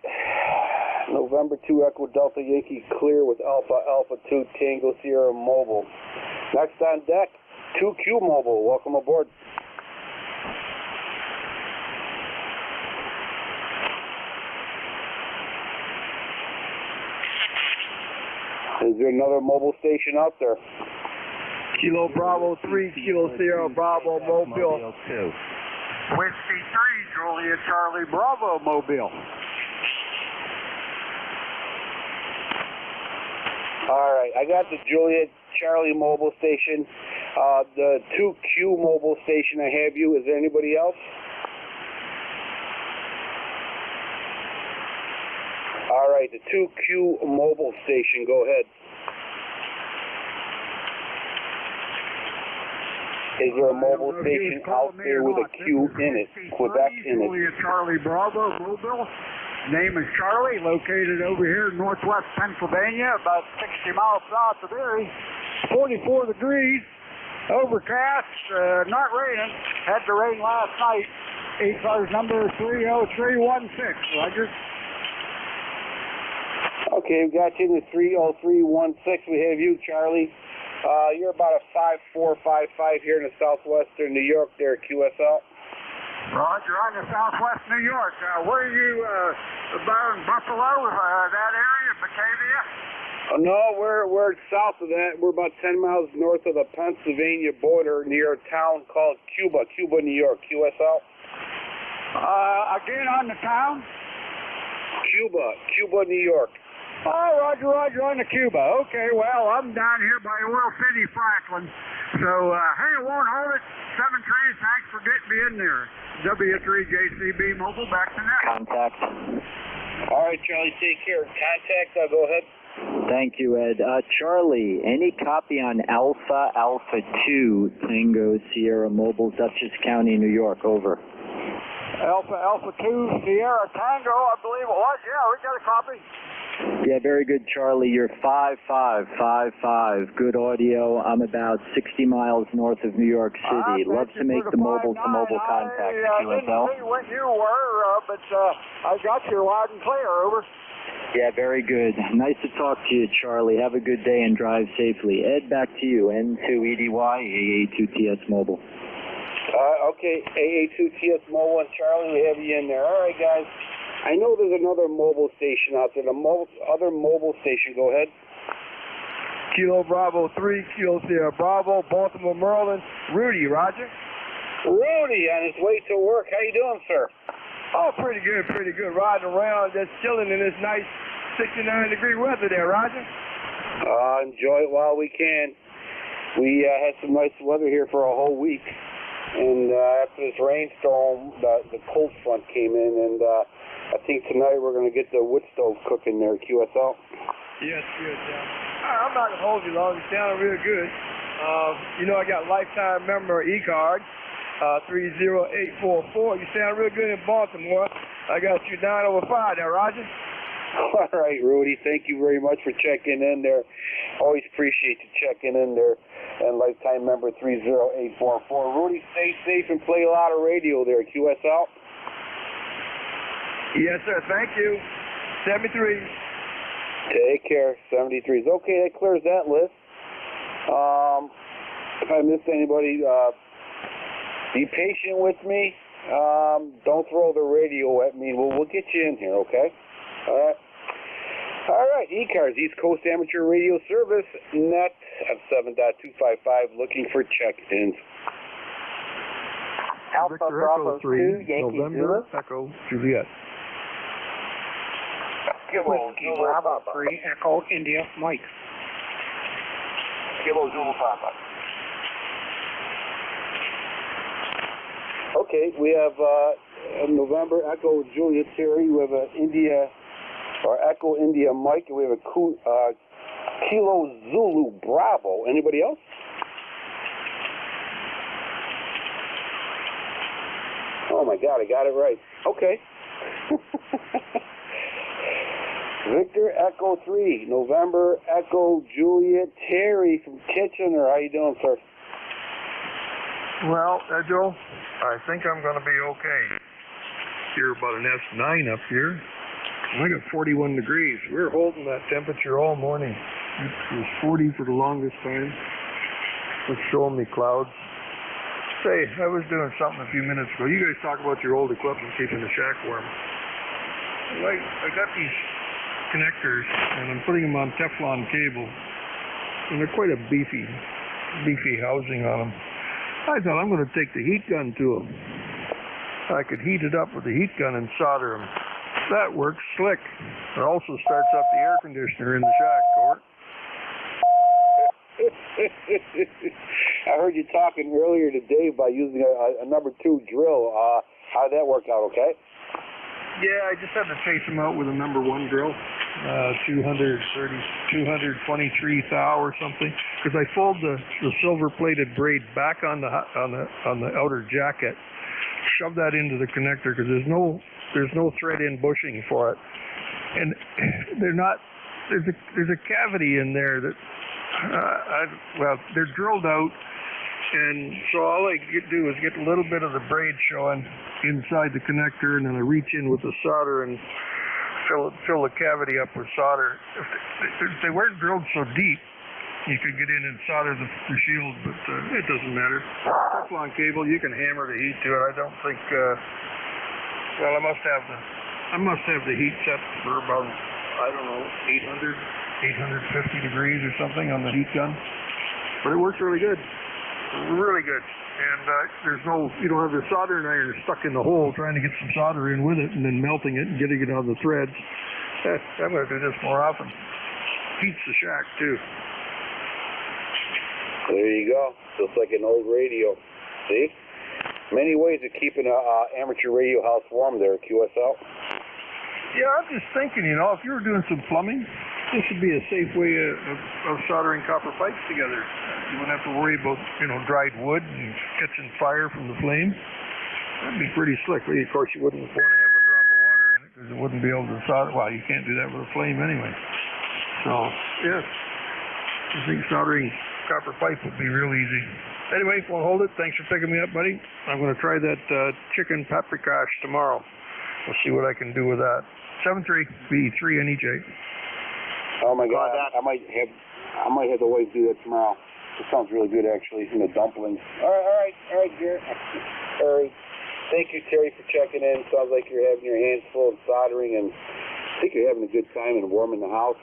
November 2 Echo Delta Yankee clear with Alpha 2 Tango Sierra Mobile. Next on deck, 2Q Mobile. Welcome aboard. Is there another mobile station out there? Kilo Bravo 3, Kilo Sierra Bravo Mobile. 2. Whiskey 3, Juliet Charlie Bravo Mobile. All right, I got the Juliet Charlie mobile station. The 2Q mobile station I have you. Is there anybody else? All right, the 2Q mobile station. Go ahead. Is there a mobile station out there with a Q in it, Quebec in it? Juliet Charlie Bravo Mobile. Name is Charlie, located over here in northwest Pennsylvania, about 60 miles south of Erie. 44 degrees, overcast, not raining. Had to rain last night. ECARS number 30316. Roger. Okay, we got you in the 30316. We have you, Charlie. You're about a 5455 here in the southwestern New York there, QSL. Roger, on the southwest New York. Where are you, about Buffalo, that area, Batavia? No, we're south of that. We're about 10 miles north of the Pennsylvania border near a town called Cuba, New York, QSL. Again on the town? Cuba, New York. Oh, Roger, on the Cuba. Okay, well, I'm down here by Oil City, Franklin. So, hey, it won't hold it. 73, thanks for getting me in there. W3JCB Mobile, back to net. Contact. All right, Charlie, take care. Contact, go ahead. Thank you, Ed. Charlie, any copy on Alpha 2 Tango Sierra Mobile, Dutchess County, New York, over. Alpha 2 Sierra Tango, I believe it was. Yeah, we got a copy. Yeah, very good, Charlie. You're 5555. Good audio. I'm about 60 miles north of New York City. Love to make the mobile-to-mobile contact at QSL. I didn't see when you were, but I got you loud and clear. Over. Yeah, very good. Nice to talk to you, Charlie. Have a good day and drive safely. Ed, back to you. N2EDY, AA2TS Mobile. Okay, AA2TS Mobile and Charlie, we have you in there. All right, guys. I know there's another mobile station out there. The other mobile station, go ahead. Kilo Bravo 3, Kilo Sierra Bravo, Baltimore, Maryland. Rudy, Roger. Rudy, on his way to work. How you doing, sir? Oh, pretty good, pretty good. Riding around, just chilling in this nice 69-degree weather there, Roger. Enjoy it while we can. We had some nice weather here for a whole week. And after this rainstorm, the cold front came in, and I think tonight we're going to get the wood stove cooking there at QSL. Yes, good, I'm not going to hold you long. You sound real good. You know, I got lifetime member ECARS, 30844. You sound real good in Baltimore. I got you 9/5 there, Roger. All right, Rudy. Thank you very much for checking in there. Always appreciate you checking in there. And lifetime member 30844. Rudy, stay safe and play a lot of radio there at QSL. Yes, sir. Thank you. 73. Take care. 73s. Okay, that clears that list. If I missed anybody, be patient with me. Don't throw the radio at me. We'll get you in here, okay? All right, ECARS, East Coast Amateur Radio Service, net at 7.255, looking for check-ins. Alpha Bravo 2, Yankee November, Echo, Juliet. Whiskey Bravo 3, Echo, India, Mike. Kilo Zulu Papa. Okay, we have November Echo Juliet Terry. We have India, or Echo India Mike, and we have a Kilo Zulu Bravo. Anybody else? Oh my God, I got it right. Okay. Victor Echo 3, November Echo Juliet Terry from Kitchener. How you doing, sir? Well, Joe, I think I'm going to be okay. Here about an S9 up here. I got 41 degrees. We were holding that temperature all morning. It was 40 for the longest time. It's showing me clouds. Say, I was doing something a few minutes ago. You guys talk about your old equipment keeping the shack warm. I got these connectors, and I'm putting them on Teflon cable. And they're quite a beefy housing on them. I thought I'm going to take the heat gun to them. I could heat it up with the heat gun and solder them. That works slick. It also starts up the air conditioner in the shack, Court. I heard you talking earlier today about using a number 2 drill. How did that work out, okay? Yeah, I just had to chase them out with a number 1 drill. 223 thou or something, because I fold the silver-plated braid back on the outer jacket, shove that into the connector because there's no thread-in bushing for it, and there's a cavity in there that they're drilled out, and so all I do is get a little bit of the braid showing inside the connector, and then I reach in with the solder and fill the cavity up with solder. If they weren't drilled so deep, you could get in and solder the shield, but it doesn't matter. Teflon cable, you can hammer the heat to it. I don't think. I must have the heat set for about 850 degrees or something on the heat gun. But it works really good, really good. And you don't have the soldering iron stuck in the hole trying to get some solder in with it and then melting it and getting it on the threads. I'm going to do this more often. Heats the shack too. There you go. Just like an old radio. See? Many ways of keeping an amateur radio house warm there at QSL. Yeah, I'm just thinking, if you were doing some plumbing, this would be a safe way of soldering copper pipes together. You wouldn't have to worry about, dried wood and catching fire from the flame. That'd be pretty slick. Of course, you wouldn't want to have a drop of water in it because it wouldn't be able to solder. Well, you can't do that with a flame anyway. So, yes, I think soldering copper pipe would be real easy. Anyway, won't hold it. Thanks for picking me up, buddy. I'm going to try that chicken paprikash tomorrow. We'll see what I can do with that. 73B3 NEJ. Oh my God, I might have the wife do that tomorrow. It sounds really good, actually, in the dumplings. All right, Garrett. All right. Thank you, Terry, for checking in. Sounds like you're having your hands full of soldering, and I think you're having a good time and warming the house.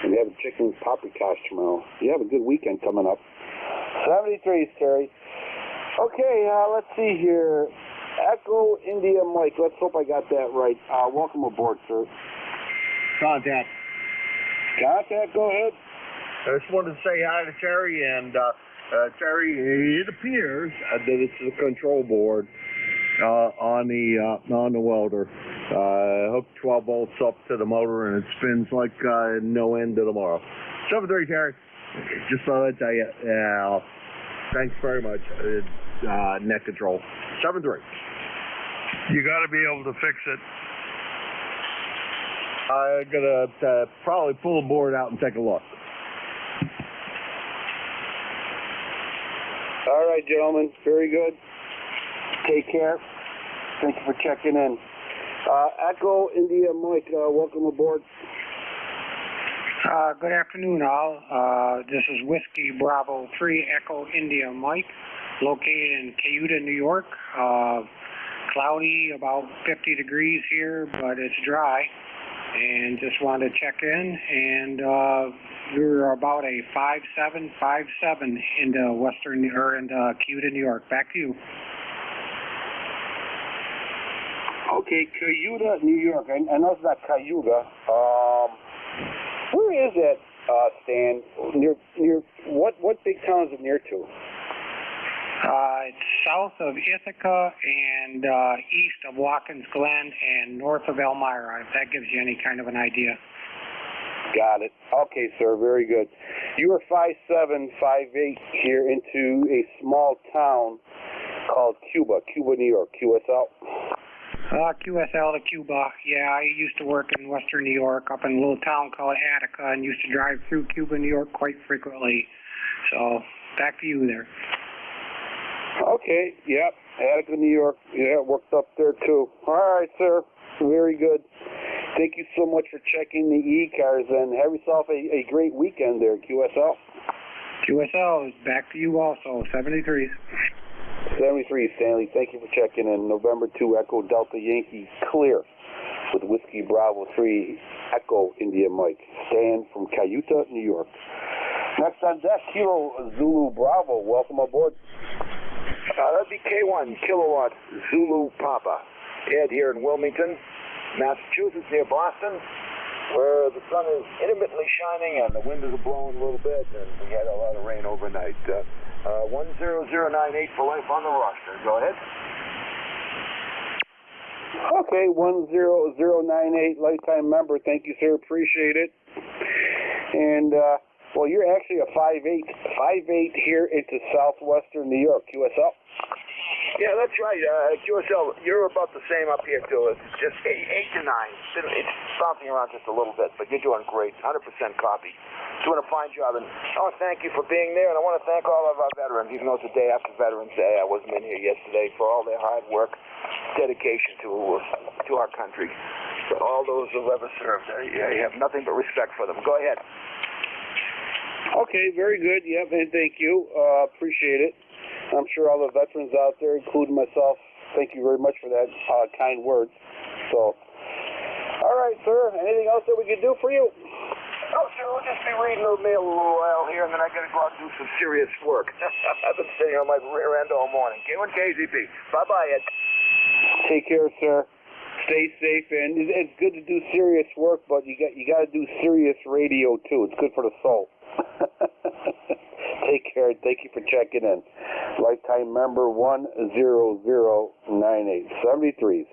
And you're having chicken paprikash tomorrow. You have a good weekend coming up. 73s, Terry. Okay, let's see here. Echo India Mike. Let's hope I got that right. Welcome aboard, sir. Contact. Go ahead. I just wanted to say hi to Terry, and Terry, it appears that it's the control board on the welder. Hook 12 volts up to the motor, and it spins like no end to tomorrow. 7-3, Terry. Just thought I'd tell you. Thanks very much. Net control. 7-3. You got to be able to fix it. I'm gonna probably pull the board out and take a look. All right, gentlemen. Very good. Take care. Thank you for checking in. Echo India Mike, welcome aboard. Good afternoon, all. This is Whiskey Bravo 3 Echo India Mike, located in Cayuga, New York. Cloudy, about 50 degrees here, but it's dry. And just wanted to check in, and you're about a 5.7 into Western or into Cayuga, New York. Back to you. Okay, Cayuga, New York. I know it's not Cayuga. Where is that, Stan? Near what big town is it near to? It's south of Ithaca and east of Watkins Glen and north of Elmira, if that gives you any kind of an idea. Got it. Okay, sir. Very good. You are 5'7", 5'8" here into a small town called Cuba, New York, QSL. QSL to Cuba. Yeah, I used to work in Western New York up in a little town called Attica and used to drive through Cuba, New York quite frequently. So, back to you there. Okay, yep, Attica, New York. Yeah, worked up there too. All right, sir. Very good. Thank you so much for checking the ECARS, and have yourself a great weekend there, QSL. QSL is back to you also, 73s. 73, Stanley. Thank you for checking in. November 2 Echo Delta Yankee clear with Whiskey Bravo 3 Echo India Mike. Stan from Cayuga, New York. Next on deck, Kilo Zulu Bravo. Welcome aboard. That'd be K1 Kilowatt Zulu Papa. Ed here in Wilmington, Massachusetts, near Boston, where the sun is intermittently shining and the wind is blowing a little bit, and we had a lot of rain overnight. 10098 for life on the roster. Go ahead. Okay, 10098, lifetime member. Thank you, sir. Appreciate it. And, well, you're actually a 5'8" here into southwestern New York, QSL. Yeah, that's right. QSL, you're about the same up here, too. It's just 8 to 9. It's bouncing around just a little bit, but you're doing great. 100% copy. Doing a fine job, and I want to thank you for being there, and I want to thank all of our veterans, even though it's the day after Veterans Day. I wasn't in here yesterday, for all their hard work, dedication to our country. For all those who have ever served, I have nothing but respect for them. Go ahead. Okay, very good. Yep, and thank you. Appreciate it. I'm sure all the veterans out there, including myself, thank you very much for that kind words. So, all right, sir. Anything else that we can do for you? No, sir. We'll just be reading the mail a little while here, and then I got to go out and do some serious work. I've been sitting on my rear end all morning. K1 KZP. Bye-bye, Ed. Take care, sir. Stay safe, and it's good to do serious work, but you got to do serious radio too. It's good for the soul. Take care. Thank you for checking in. Lifetime member 10098 73s.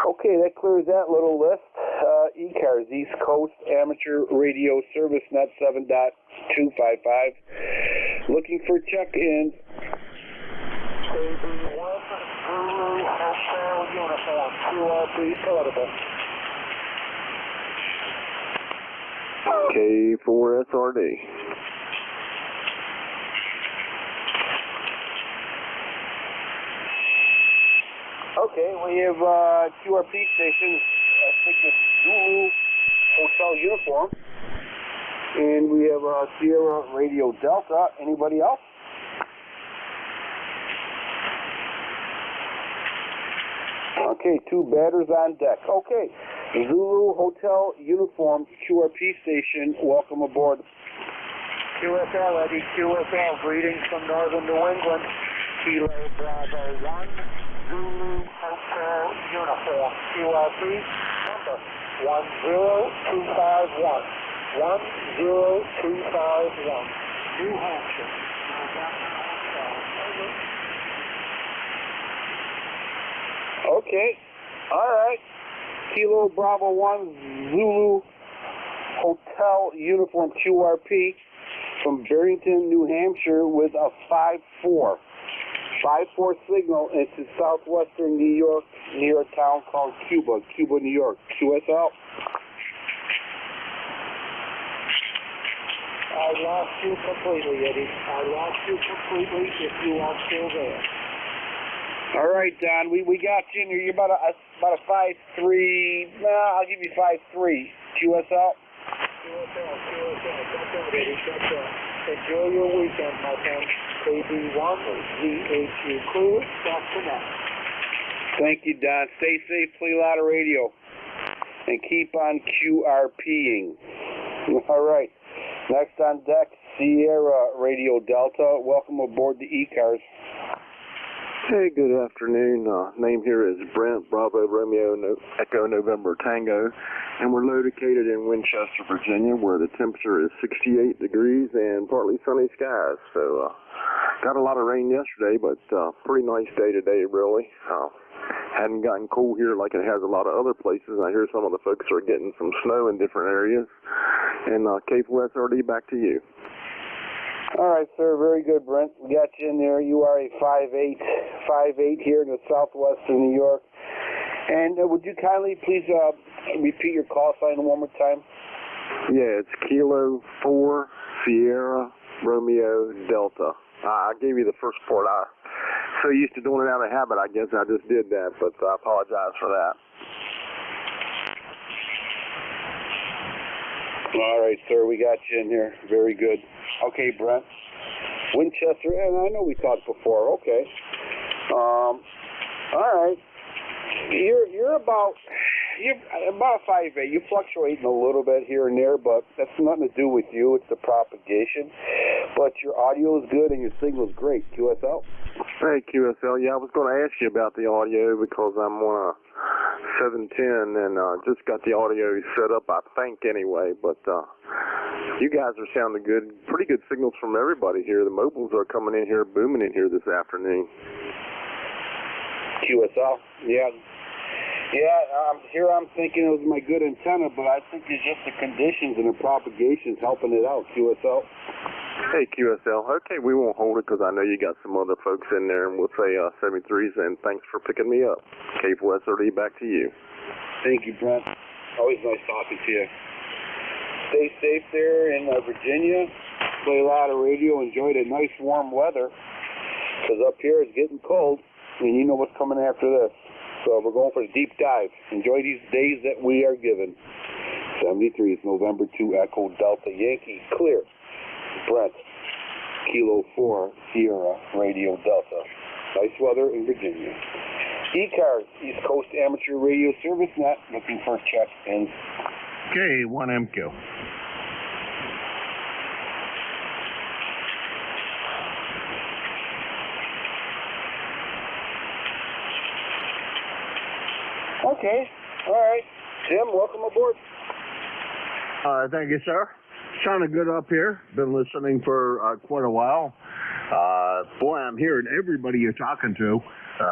Okay, that clears that little list. ECARS, East Coast Amateur Radio Service Net 7.255. Looking for check-ins. KB1 Zulu Hotel Uniform QRB Portable. K4SRD. Okay, we have QRP station, I think it's Zulu Hotel Uniform. And we have Sierra Radio Delta. Anybody else? Okay, 2 batters on deck. Okay, Zulu Hotel Uniform QRP station, welcome aboard. QSL, Eddie QSL, greetings from northern New England. Kilo Bravo 1, Zulu Hotel Uniform, QRP, number 10251. 10251, New Hampshire. Okay, all right. Kilo Bravo 1, Zulu Hotel Uniform QRP from Barrington, New Hampshire with a 5-4. 5-4 signal into southwestern New York near a town called Cuba, New York. QSL. I lost you completely, Eddie. I lost you completely if you are still there. All right, Don, we got you in here. You're about a 5-3. I'll give you 5-3. QSL? QSL. That's it, Eddie. That's it. Enjoy your weekend, my friend. KB1, ZHU clear. Back to now. Thank you, Don. Stay safe, play a lot of radio, and keep on QRPing. All right. Next on deck, Sierra Radio Delta. Welcome aboard the ECARS. Hey, good afternoon. Name here is Brent, Bravo Romeo Echo November Tango, and we're located in Winchester, Virginia, where the temperature is 68 degrees and partly sunny skies. So, got a lot of rain yesterday, but pretty nice day today, really. Hadn't gotten cold here like it has a lot of other places. I hear some of the folks are getting some snow in different areas. And K4SRD, back to you. All right, sir. Very good, Brent. We got you in there. You are a 5'8" here in the southwestern New York. And would you kindly please repeat your call sign one more time? Yeah, it's Kilo 4 Sierra Romeo Delta. I gave you the first part. I'm so used to doing it out of habit, I guess I just did that, but I apologize for that. All right, sir. We got you in here. Very good. Okay, Brent. Winchester, and I know we talked before. Okay. All right. You're about a 5'8". You're fluctuating a little bit here and there, but that's nothing to do with you. It's the propagation. But your audio is good and your signal is great. QSL. Hey, QSL. Yeah, I was going to ask you about the audio because I'm on a 710 and just got the audio set up, I think, anyway. But you guys are sounding good. Pretty good signals from everybody here. The mobiles are coming in here, booming in here this afternoon. QSL. Yeah. Here I'm thinking it was my good antenna, but I think it's just the conditions and the propagation's helping it out. QSL. Hey, QSL. Okay, we won't hold it because I know you got some other folks in there, and we'll say 73s, and thanks for picking me up. K4SRD, back to you. Thank you, Brent. Always nice talking to you. Stay safe there in Virginia. Play a lot of radio. Enjoy the nice warm weather because up here it's getting cold, and you know what's coming after this. So we're going for a deep dive. Enjoy these days that we are given. 73 is November 2 Echo Delta Yankee clear. Brent, Kilo 4 Sierra Radio Delta. Nice weather in Virginia. ECARS, East Coast Amateur Radio Service Net, looking for check-ins. K1MQ. Okay, all right. Tim, welcome aboard. Thank you, sir. Sounded good up here. Been listening for quite a while. Boy, I'm hearing everybody you're talking to.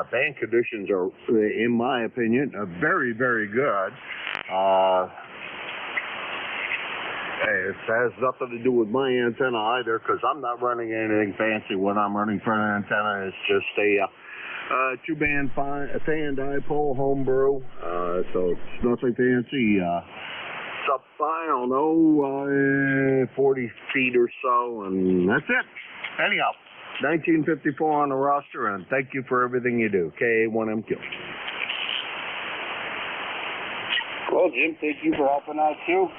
Band conditions are, in my opinion, very, very good. It has nothing to do with my antenna either, because I'm not running anything fancy. What I'm running for an antenna is just a two-band fan dipole homebrew. So it's nothing fancy. Sub I don't know, 40 feet or so, and that's it. Anyhow, 1954 on the roster, and thank you for everything you do. KA1MQ. Well, Jim, thank you for helping out too.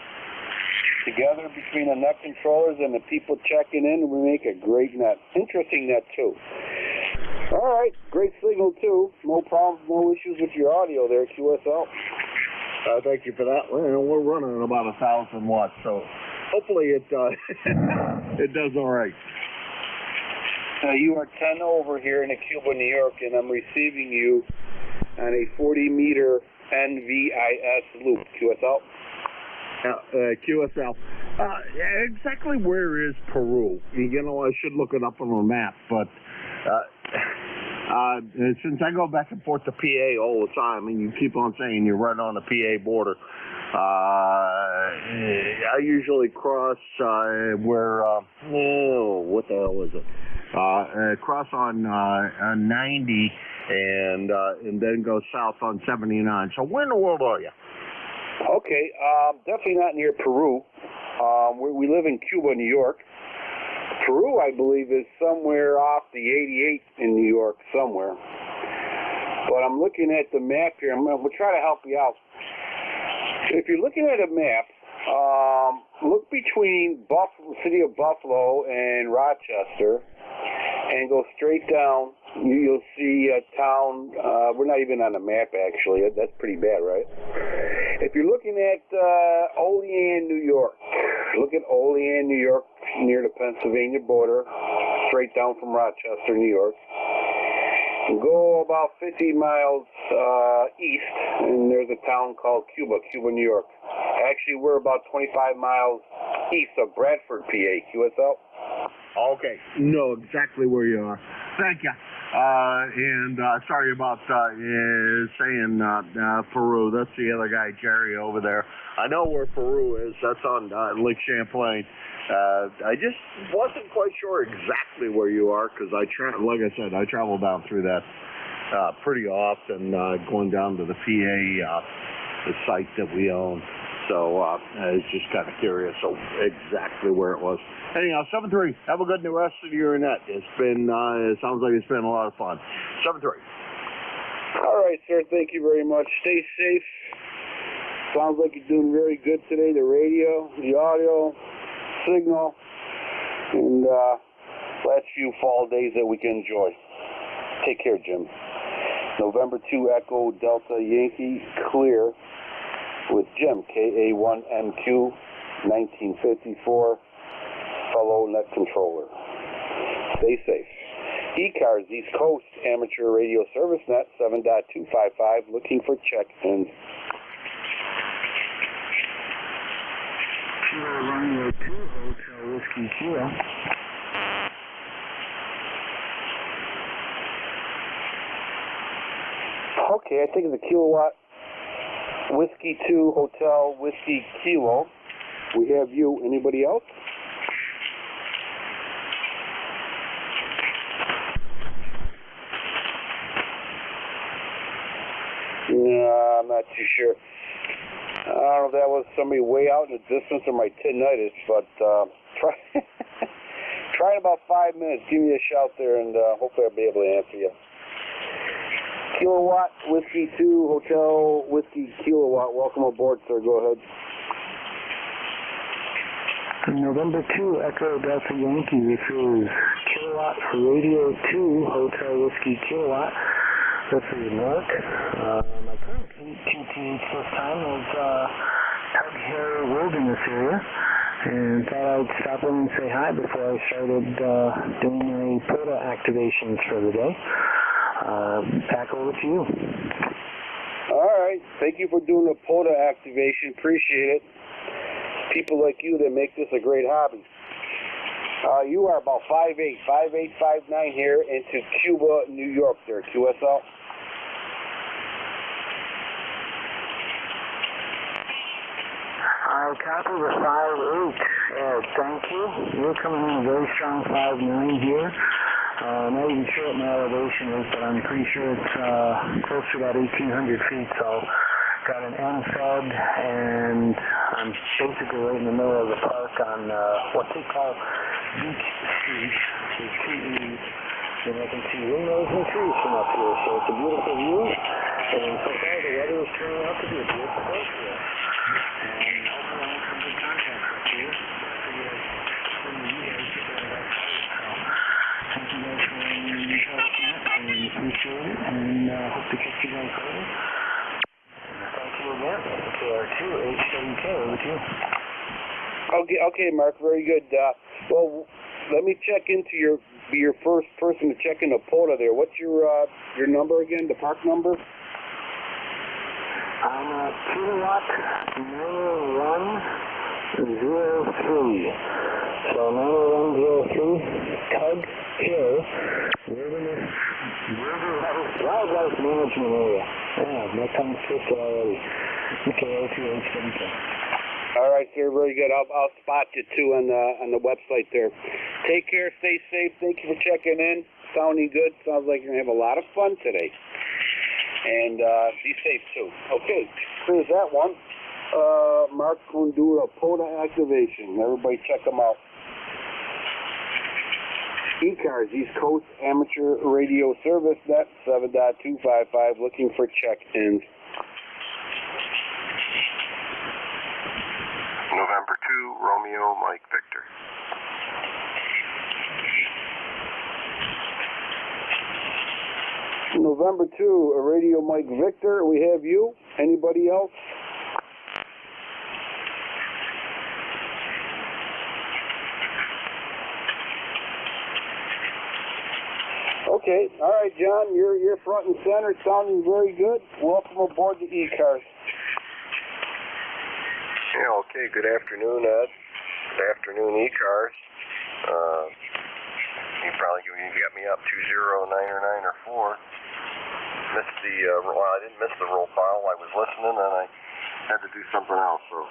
Together between the net controllers and the people checking in, we make a great net. Interesting net too. All right, great signal too. No problems, no issues with your audio there, QSL. Thank you for that. Well, we're running about 1,000 watts, so hopefully it it does all right. You are 10 over here in Cuba, New York, and I'm receiving you on a 40-meter NVIS loop. QSL? QSL. Exactly where is Peru? You know, I should look it up on a map, but since I go back and forth to PA all the time, and you keep on saying you're right on the PA border, I usually cross where, what the hell is it? Cross on 90 and then go south on 79. So where in the world are you? Okay, definitely not near Peru. We live in Cuba, New York. Peru, I believe, is somewhere off the 88 in New York, somewhere. But I'm looking at the map here. We'll try to help you out. If you're looking at a map, look between city of Buffalo and Rochester, and go straight down. You'll see a town. We're not even on the map, actually. That's pretty bad, right? If you're looking at Olean, New York, look at Olean, New York, near the Pennsylvania border, straight down from Rochester, New York. Go about 50 miles east, and there's a town called Cuba, New York. Actually, we're about 25 miles east of Bradford, PA. QSL? Okay, know exactly where you are. Thank you. And sorry about saying Peru. That's the other guy, Jerry, over there. I know where Peru is. That's on Lake Champlain. I just wasn't quite sure exactly where you are because like I said, I travel down through that pretty often, going down to the PA the site that we own. So I was just kind of curious exactly where it was. Anyhow, 7-3. Have a good rest of your net. It's been, it sounds like it's been a lot of fun. 7-3. All right, sir. Thank you very much. Stay safe. Sounds like you're doing very good today. The radio, the audio, signal, and last few fall days that we can enjoy. Take care, Jim. November 2 Echo Delta Yankee clear with Jim, KA1MQ, 1954, fellow net controller. Stay safe. ECARS, East Coast Amateur Radio Service Net, 7.255, looking for check-ins. Romeo 2, Hotel Whiskey Kilo. Okay, I think it's a kilowatt. Whiskey 2, Hotel Whiskey Kilo. We have you. Anybody else? No, I'm not too sure. I don't know if that was somebody way out in the distance or my tinnitus, but try in about 5 minutes. Give me a shout there, and hopefully I'll be able to answer you. Kilowatt Whiskey 2 Hotel Whiskey Kilowatt. Welcome aboard, sir. Go ahead. November 2 Echo Delta Yankee. This is Kilowatt Radio 2 Hotel Whiskey Kilowatt. This is Mark. My current QTH this time is Tug Hill Wilderness area, and thought I'd stop in and say hi before I started doing my POTA activations for the day. Back over to you. All right. Thank you for doing the POTA activation. Appreciate it. People like you that make this a great hobby. You are about 5'8", 5'9" here into Cuba, New York there, QSL. Copy the 5'8". Thank you. You're coming in a very strong 5'9" here. I'm not even sure what my elevation is, but I'm pretty sure it's close to about 1,800 feet, so got an NFED, and I'm basically right in the middle of the park on what they call Beach Street, which is TE, and I can see windows and trees from up here, so it's a beautiful view, and so far the weather is turning out to be a beautiful day here. And hopefully I'll have some good contact with you. Thank you guys for letting me help out, and appreciate it, and hope to catch you guys later. And thank you again, KR2 H7K with you. Okay, Mark, very good. Well, let me check into be your first person to check into POTA there. What's your number again, the park number? I'm at kilowatt 9103. So 9103 Tug Hill Wildlife Management Area. Yeah, my tongue's twisted already. KR2H7K. All right, sir, very good. I'll spot you too on the website there. Take care, stay safe. Thank you for checking in. Sounding good. Sounds like you're gonna have a lot of fun today. And be safe too. Okay, here's that one. Mark's going to do a POTA activation. Everybody check them out. ECARS, East Coast Amateur Radio Service Net 7.255, looking for check-ins. November 2, Romeo, Mike, Victor. November 2, a Radio Mike Victor. We have you. Anybody else? Okay. All right, John. You're front and center. Sounding very good. Welcome aboard the ECARS. Yeah, okay. Good afternoon, Ed. Good afternoon, ECARS. You got me up 209 or 4. Missed the, I didn't miss the roll call. I was listening and I had to do something else. So,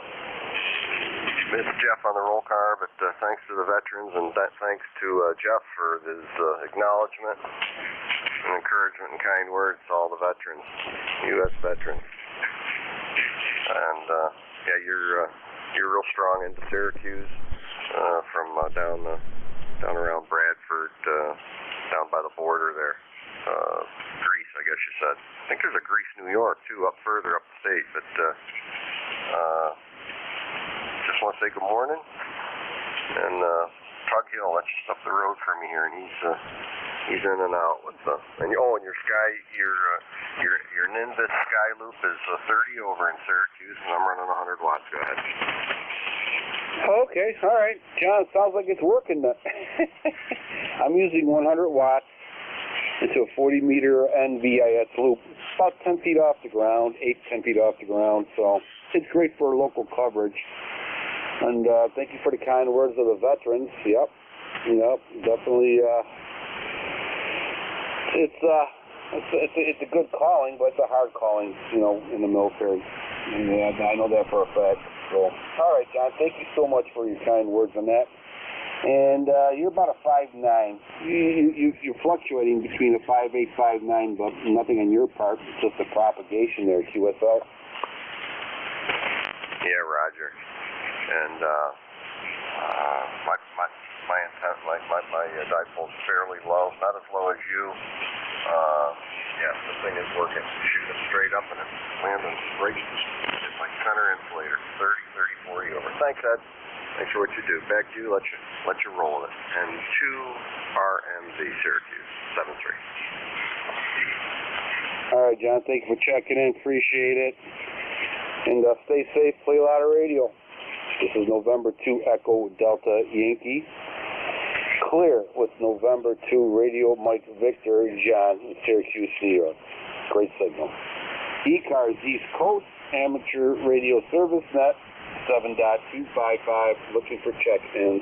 missed Jeff on the roll call, but thanks to the veterans and thanks to Jeff for his acknowledgement and encouragement and kind words to all the veterans, U.S. veterans. And, yeah, you're real strong into Syracuse, from down around Bradford, down by the border there. Greece, I guess you said. I think there's a Greece, New York, too, up further up the state. But just want to say good morning. And Tug Hill, that's just up the road from me here, and he's in and out with the. And your Nimbus Sky Loop is 30 over in Syracuse, and I'm running 100 watts. Go ahead. Okay, all right, John. Sounds like it's working. I'm using 100 watts. Into a 40-meter NVIS loop, about 10 feet off the ground, 8 to 10 feet off the ground, so it's great for local coverage. And thank you for the kind words of the veterans. Yep, definitely. It's a good calling, but it's a hard calling, in the military. And I know that for a fact. So, all right, John, thank you so much for your kind words on that. And you're about a 5'9". You're fluctuating between a 5'8", 5'9", but nothing on your part. It's just a propagation there, QSL. Yeah, Roger. And my intent, my dipole's fairly low, not as low as you. Yeah, the thing is working. Shooting it straight up and it's landing right at my center insulator, 30, 40 over. Thanks, Ed. Thanks for what you do. Back to you. Let you roll with it. And 2 RMZ Syracuse 73. All right, John. Thank you for checking in. Appreciate it. And stay safe. Play a lot of radio. This is November 2 Echo Delta Yankee. Clear with November 2 Radio Mike Victor John in Syracuse, New York. Great signal. ECARS East Coast Amateur Radio Service Net 7.255, looking for check-ins.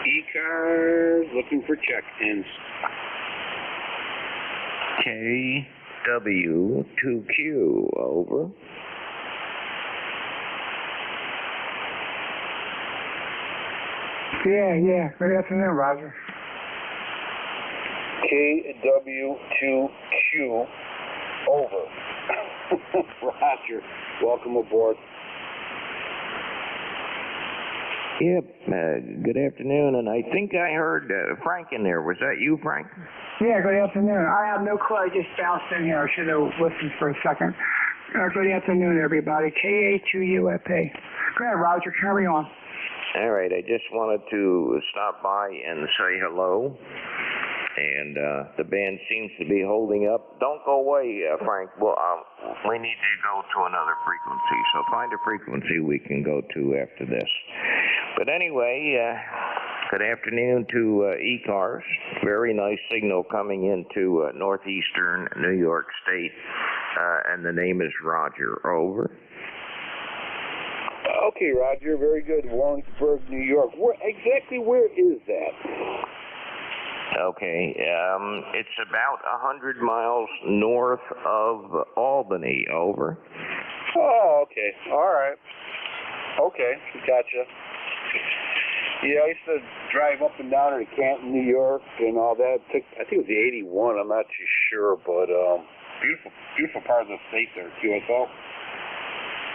ECARS, looking for check-ins. KW2Q, over. Yeah. Good afternoon, Roger. KW2Q, over. Roger. Welcome aboard. Yep, good afternoon, and I think I heard Frank in there. Was that you, Frank? Yeah, good afternoon. I have no clue. I just bounced in here. I should have listened for a second. Good afternoon, everybody. KA2UFA. Go ahead, Roger. Carry on. All right, I just wanted to stop by and say hello. And the band seems to be holding up. Don't go away, Frank. Well, we need to go to another frequency. So find a frequency we can go to after this. But anyway, good afternoon to ECARS. Very nice signal coming into northeastern New York State. And the name is Roger. Over. Okay, Roger. Very good. Warrensburg, New York. Where is that? Okay, it's about 100 miles north of Albany. Over. Oh, okay. All right. Okay, gotcha. Yeah, I used to drive up and down to Canton, New York, and all that. I think it was the 81. I'm not too sure, but beautiful part of the state there, QSL.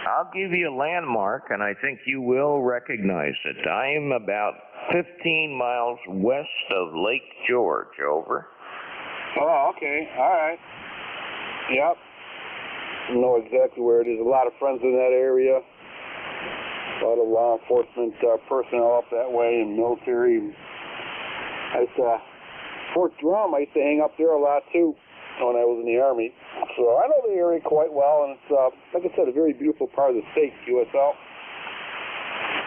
I'll give you a landmark, and I think you will recognize it. I'm about 15 miles west of Lake George. Over. Oh, okay. All right. Yep. I know exactly where it is. A lot of friends in that area. A lot of law enforcement personnel up that way and military. Fort Drum, I used to hang up there a lot, too, when I was in the Army. So I know the area quite well, and it's, like I said, a very beautiful part of the state, QSL.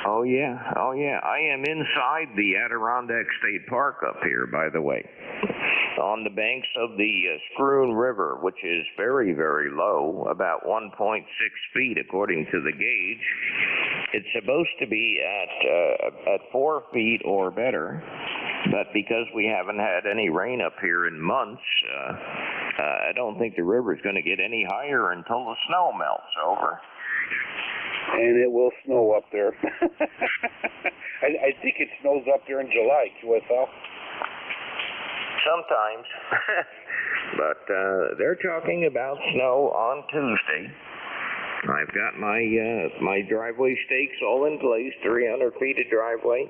Oh, yeah. I am inside the Adirondack State Park up here, by the way, on the banks of the Scroon River, which is very, very low, about 1.6 feet according to the gauge. It's supposed to be at 4 feet or better, but because we haven't had any rain up here in months, I don't think the river's going to get any higher until the snow melts. Over. And it will snow up there. I think it snows up there in July, QSL. Sometimes. But they're talking about snow on Tuesday. I've got my driveway stakes all in place, 300 feet of driveway.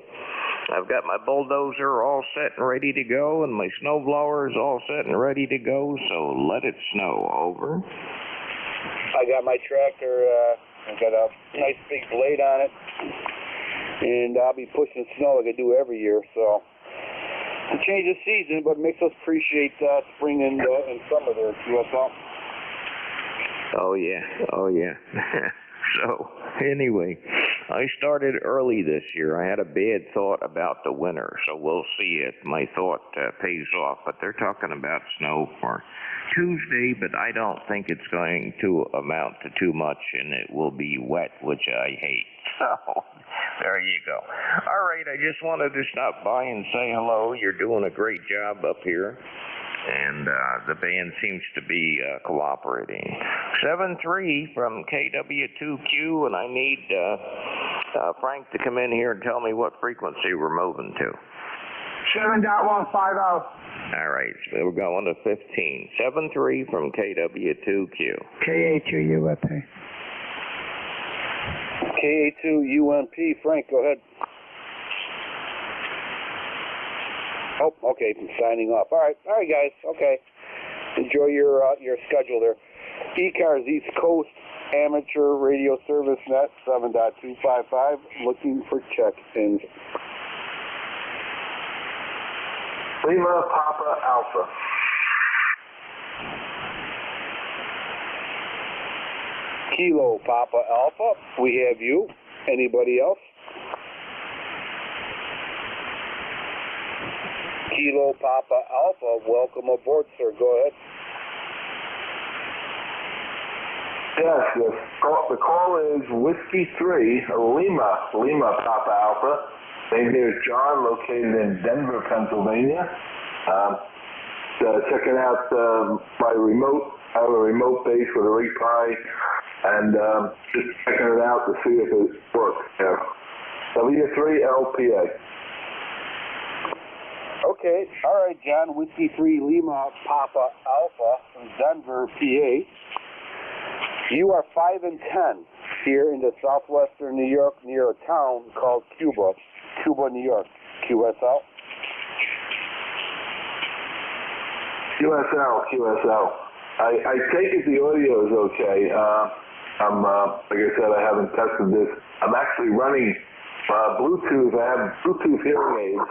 I've got my bulldozer all set and ready to go, and my snow blower is all set and ready to go, so let it snow. Over. I got my tractor, I've got a nice big blade on it, and I'll be pushing snow like I do every year, so it's a change of season, but it makes us appreciate spring and summer there, QSL. Oh, yeah. So, anyway, I started early this year. I had a bad thought about the winter, so we'll see if my thought pays off. But they're talking about snow for Tuesday, but I don't think it's going to amount to too much, and it will be wet, which I hate. So, there you go. All right, I just wanted to stop by and say hello. You're doing a great job up here. And the band seems to be cooperating. 7-3 from KW2Q, and I need Frank to come in here and tell me what frequency we're moving to. 7.150. All right, so we're going to 15. 7-3 from KW2Q. KA2UFA. KA2UNP. Frank, go ahead. Oh, okay, I'm signing off. All right, guys. Okay, enjoy your schedule there. ECARS East Coast Amateur Radio Service Net 7.255. Looking for check-ins. Lima Papa Alpha. Kilo Papa Alpha. We have you. Anybody else? Kilo Papa Alpha, welcome aboard, sir. Go ahead. Yes. The call is Whiskey 3, Lima Papa Alpha. Name here is John, located in Denver, Pennsylvania. Checking out my remote. I have a remote base with a RePi, and just checking it out to see if it works. Yeah. W3LPA. Okay, all right, John. Whiskey 3 Lima Papa Alpha from Denver, PA. You are 5 and 10 here in the southwestern New York near a town called Cuba, New York. QSL. QSL. I take it the audio is okay. I'm like I said, I haven't tested this. I'm actually running Bluetooth. I have Bluetooth hearing aids,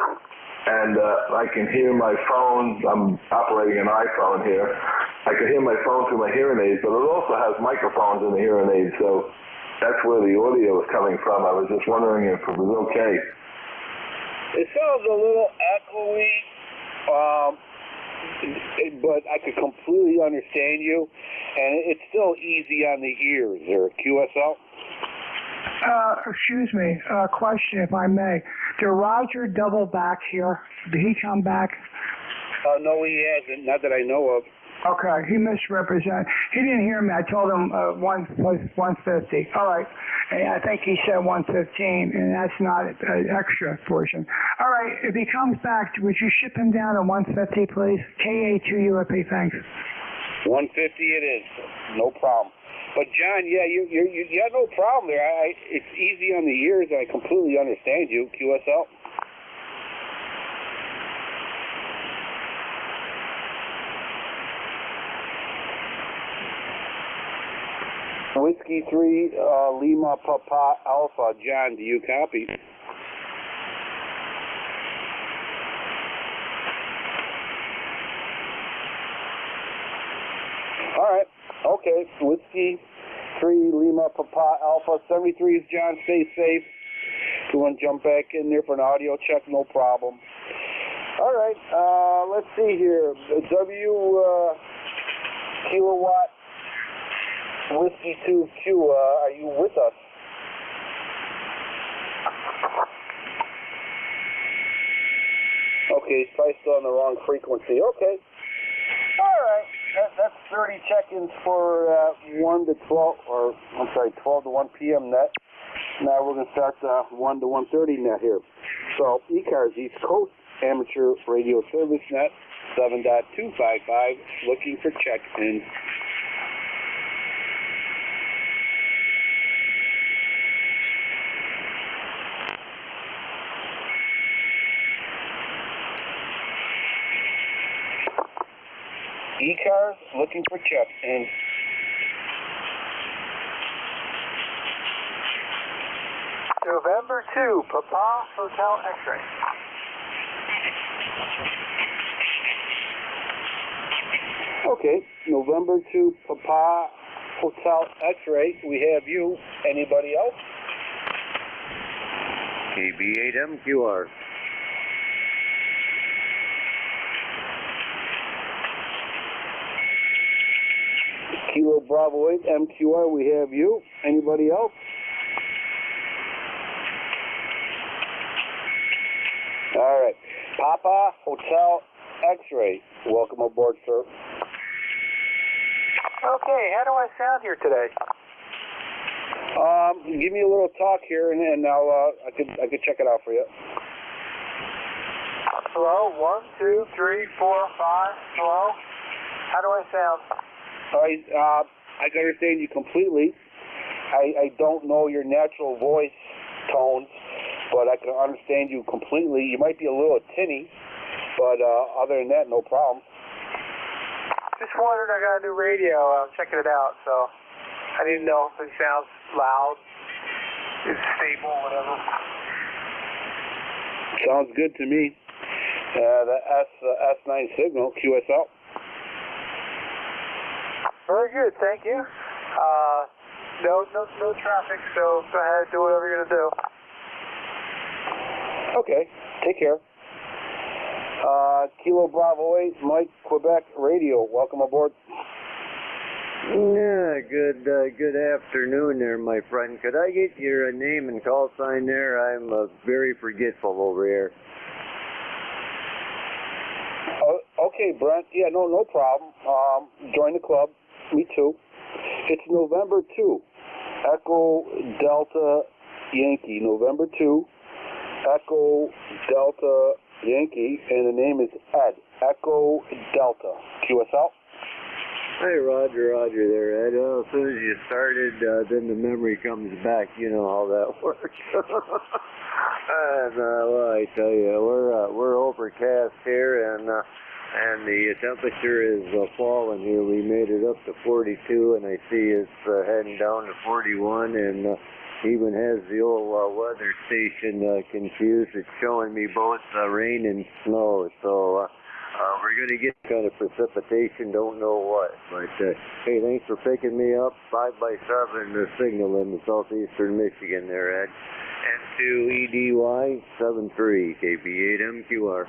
and I can hear my phone. I'm operating an iPhone here. I can hear my phone through my hearing aids, but it also has microphones in the hearing aids, so that's where the audio is coming from. I was just wondering if it was okay. It sounds a little echoey, but I could completely understand you, and it's still easy on the ears there, QSL. Excuse me, question if I may. Did Roger double back here? Did he come back? No, he hasn't, not that I know of. Okay, he misrepresented. He didn't hear me. I told him 150. All right, and I think he said 115, and that's not an extra portion. All right, if he comes back, would you ship him down to 150, please? KA2UFP, thanks. 150 it is, no problem. But John, yeah, you got no problem there. It's easy on the ears, and I completely understand you, QSL. Whiskey 3 Lima Papa Alpha, John, do you copy? All right, okay, Whiskey 3 Lima Papa Alpha, 73 is John, stay safe. If you want to jump back in there for an audio check, no problem. All right, let's see here. Kilowatt Whiskey 2Q, are you with us? Okay, he's probably still on the wrong frequency. Okay. All right. That's 30 check-ins for 1 to 12, or I'm sorry, 12 to 1 p.m. net. Now we're going to start 1 to 1:30 net here. So ECARS East Coast Amateur Radio Service net 7.255, looking for check-ins. ECARS looking for check-in. November 2, Papa Hotel X-ray. Okay, November 2, Papa Hotel X-ray. We have you. Anybody else? KB8MQR. Kilo Bravo 8 MQR, we have you. Anybody else? All right. Papa Hotel X-ray. Welcome aboard, sir. Okay, how do I sound here today? Give me a little talk here, and I'll I could check it out for you. Hello, 1, 2, 3, 4, 5. Hello. How do I sound? I can understand you completely. I don't know your natural voice tones, but I can understand you completely. You might be a little tinny, but other than that, no problem. Just wondered, I got a new radio. I'm checking it out, so I didn't know if it sounds loud, it's stable, whatever. Sounds good to me. The S9 signal, QSL. Very good, thank you. No traffic, so go ahead, do whatever you're gonna do. Okay, take care. Kilo Bravo 8, Mike, Quebec Radio. Welcome aboard. Yeah, good afternoon there, my friend. Could I get your name and call sign there? I'm very forgetful over here. Okay, Brent. Yeah, no problem. Join the club. Me too. It's November 2. Echo Delta Yankee. November 2. Echo Delta Yankee, and the name is Ed, Echo Delta, QSL. Hey, Roger there, Ed. Well, as soon as you started, then the memory comes back. You know how that works. And well, I tell you, we're overcast here, and the temperature is falling here. We made it up to 42, and I see it's heading down to 41, and even has the old weather station confused. It's showing me both rain and snow, so we're going to get kind of precipitation, don't know what. But hey, thanks for picking me up. 5x7 signal in the southeastern Michigan there, Ed. N2EDY 73 KB8MQR.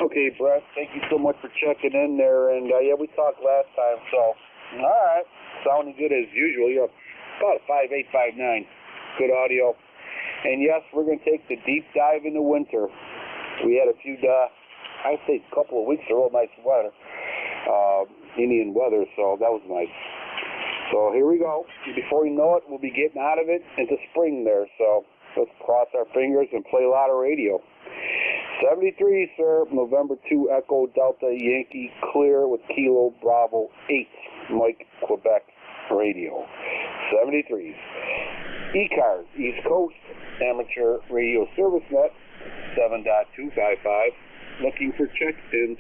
Okay, Brett, thank you so much for checking in there. And yeah, we talked last time, so all right, sounding good as usual. You're about a 5859, good audio. And yes, we're going to take the deep dive into winter. We had a few, I'd say a couple of weeks of real nice weather, Indian weather, so that was nice. So here we go. Before you know it, we'll be getting out of it into spring there. So let's cross our fingers and play a lot of radio. 73, sir, November 2 Echo Delta Yankee clear with Kilo Bravo 8, Mike, Quebec radio. 73. ECARS, East Coast Amateur Radio Service Net, 7.255, looking for check-ins.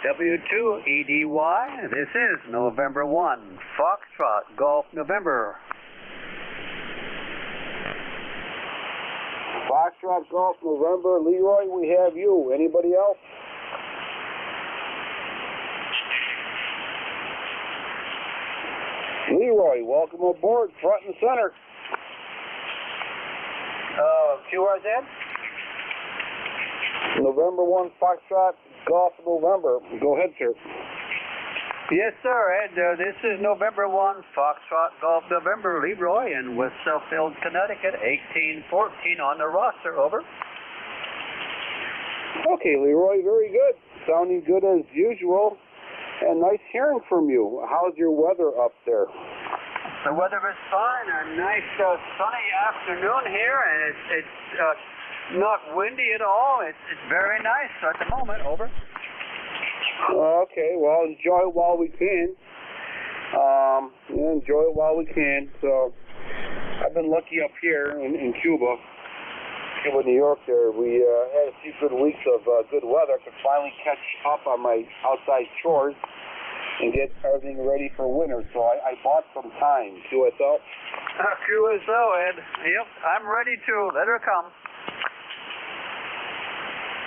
W2EDY, this is November 1, Foxtrot, Golf November. Foxtrot, Golf November, Leroy, we have you. Anybody else? Leroy, welcome aboard, front and center. QRZ? November 1, Foxtrot, Golf November. Go ahead, sir. Yes, sir, Ed. This is November 1, Foxtrot, Golf November, Leroy in West Southfield, Connecticut, 1814 on the roster, over. Okay, Leroy, very good. Sounding good as usual. And nice hearing from you. How's your weather up there? The weather is fine. A nice sunny afternoon here, and it's not windy at all. It's very nice at the moment, over. Okay, well, enjoy it while we can. Enjoy it while we can. So, I've been lucky up here in Cuba, New York there. We had a few good weeks of good weather. I could finally catch up on my outside chores and get everything ready for winter. So I bought some time. QSL? QSL, Ed. Yep, I'm ready to. Let her come.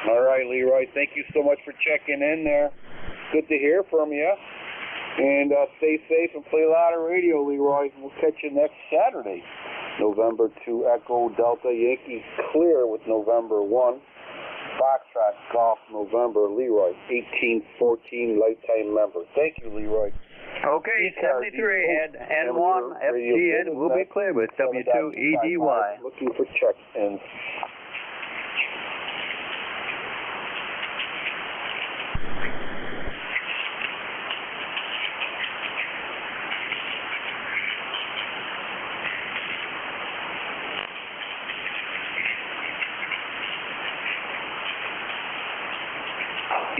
All right, Leroy. Thank you so much for checking in there. Good to hear from you. And stay safe and play a lot of radio, Leroy. We'll catch you next Saturday. November 2 Echo Delta Yankee clear with November 1. Foxtrot Golf November Leroy 1814 lifetime member. Thank you, Leroy. Okay, 73 Ed and 1 FGN will be clear with W2EDY. Looking for check-ins.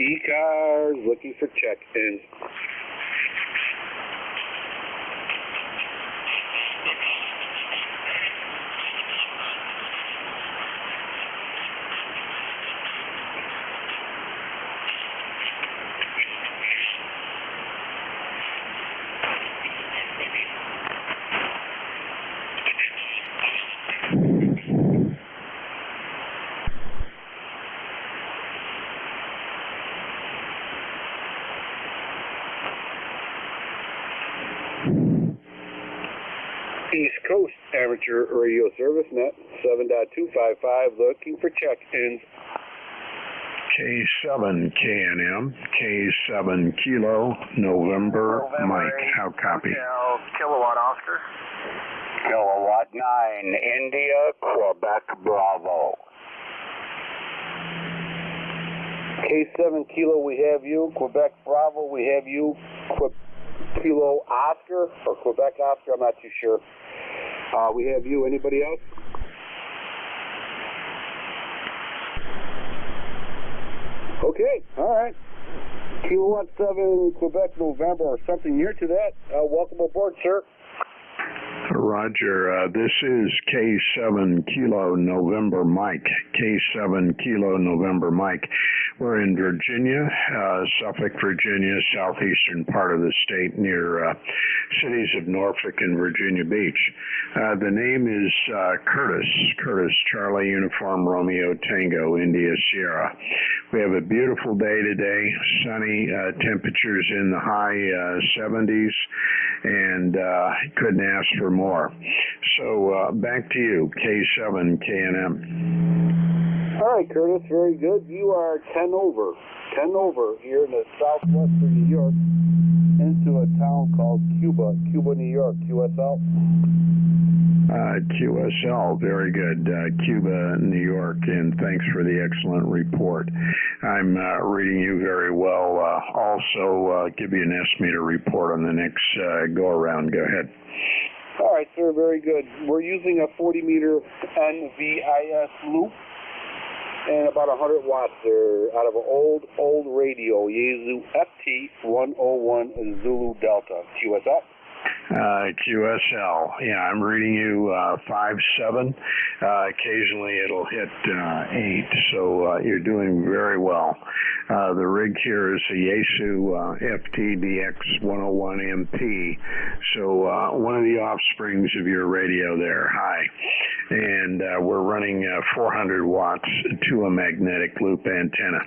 ECARS looking for check-in. East Coast Amateur Radio Service Net 7.255 looking for check-ins. K7 KNM, K7 Kilo, November Mike. How copy? Kilowatt Oscar. Kilowatt 9, India, Quebec Bravo. K7 Kilo, we have you. Quebec Bravo, we have you. Kilo Oscar, or Quebec Oscar, I'm not too sure. We have you. Anybody else? Okay, all right. Kilowatt 7 Quebec November or something near to that. Welcome aboard, sir. Roger, this is K7 Kilo November Mike. K7 Kilo November Mike. We're in Virginia, Suffolk, Virginia, southeastern part of the state near cities of Norfolk and Virginia Beach. The name is Curtis, Charlie Uniform Romeo Tango, India Sierra. We have a beautiful day today, sunny, temperatures in the high 70s, and couldn't ask for more. So back to you, K7 KNM. All right, Curtis, very good. You are 10 over here in the southwestern New York into a town called Cuba, New York, QSL. QSL, very good. Cuba, New York, and thanks for the excellent report. I'm reading you very well. Also, give you an estimator report on the next go-around. Go ahead. All right, sir, very good. We're using a 40-meter NVIS loop and about 100 watts there out of an old radio, Yaesu FT101 Zulu Delta. QSL? QSL. Yeah, I'm reading you 5.7. Occasionally it'll hit 8, so you're doing very well. The rig here is a Yaesu FTDX101MP, so one of the offsprings of your radio there. Hi. And we're running 400 watts to a magnetic loop antenna.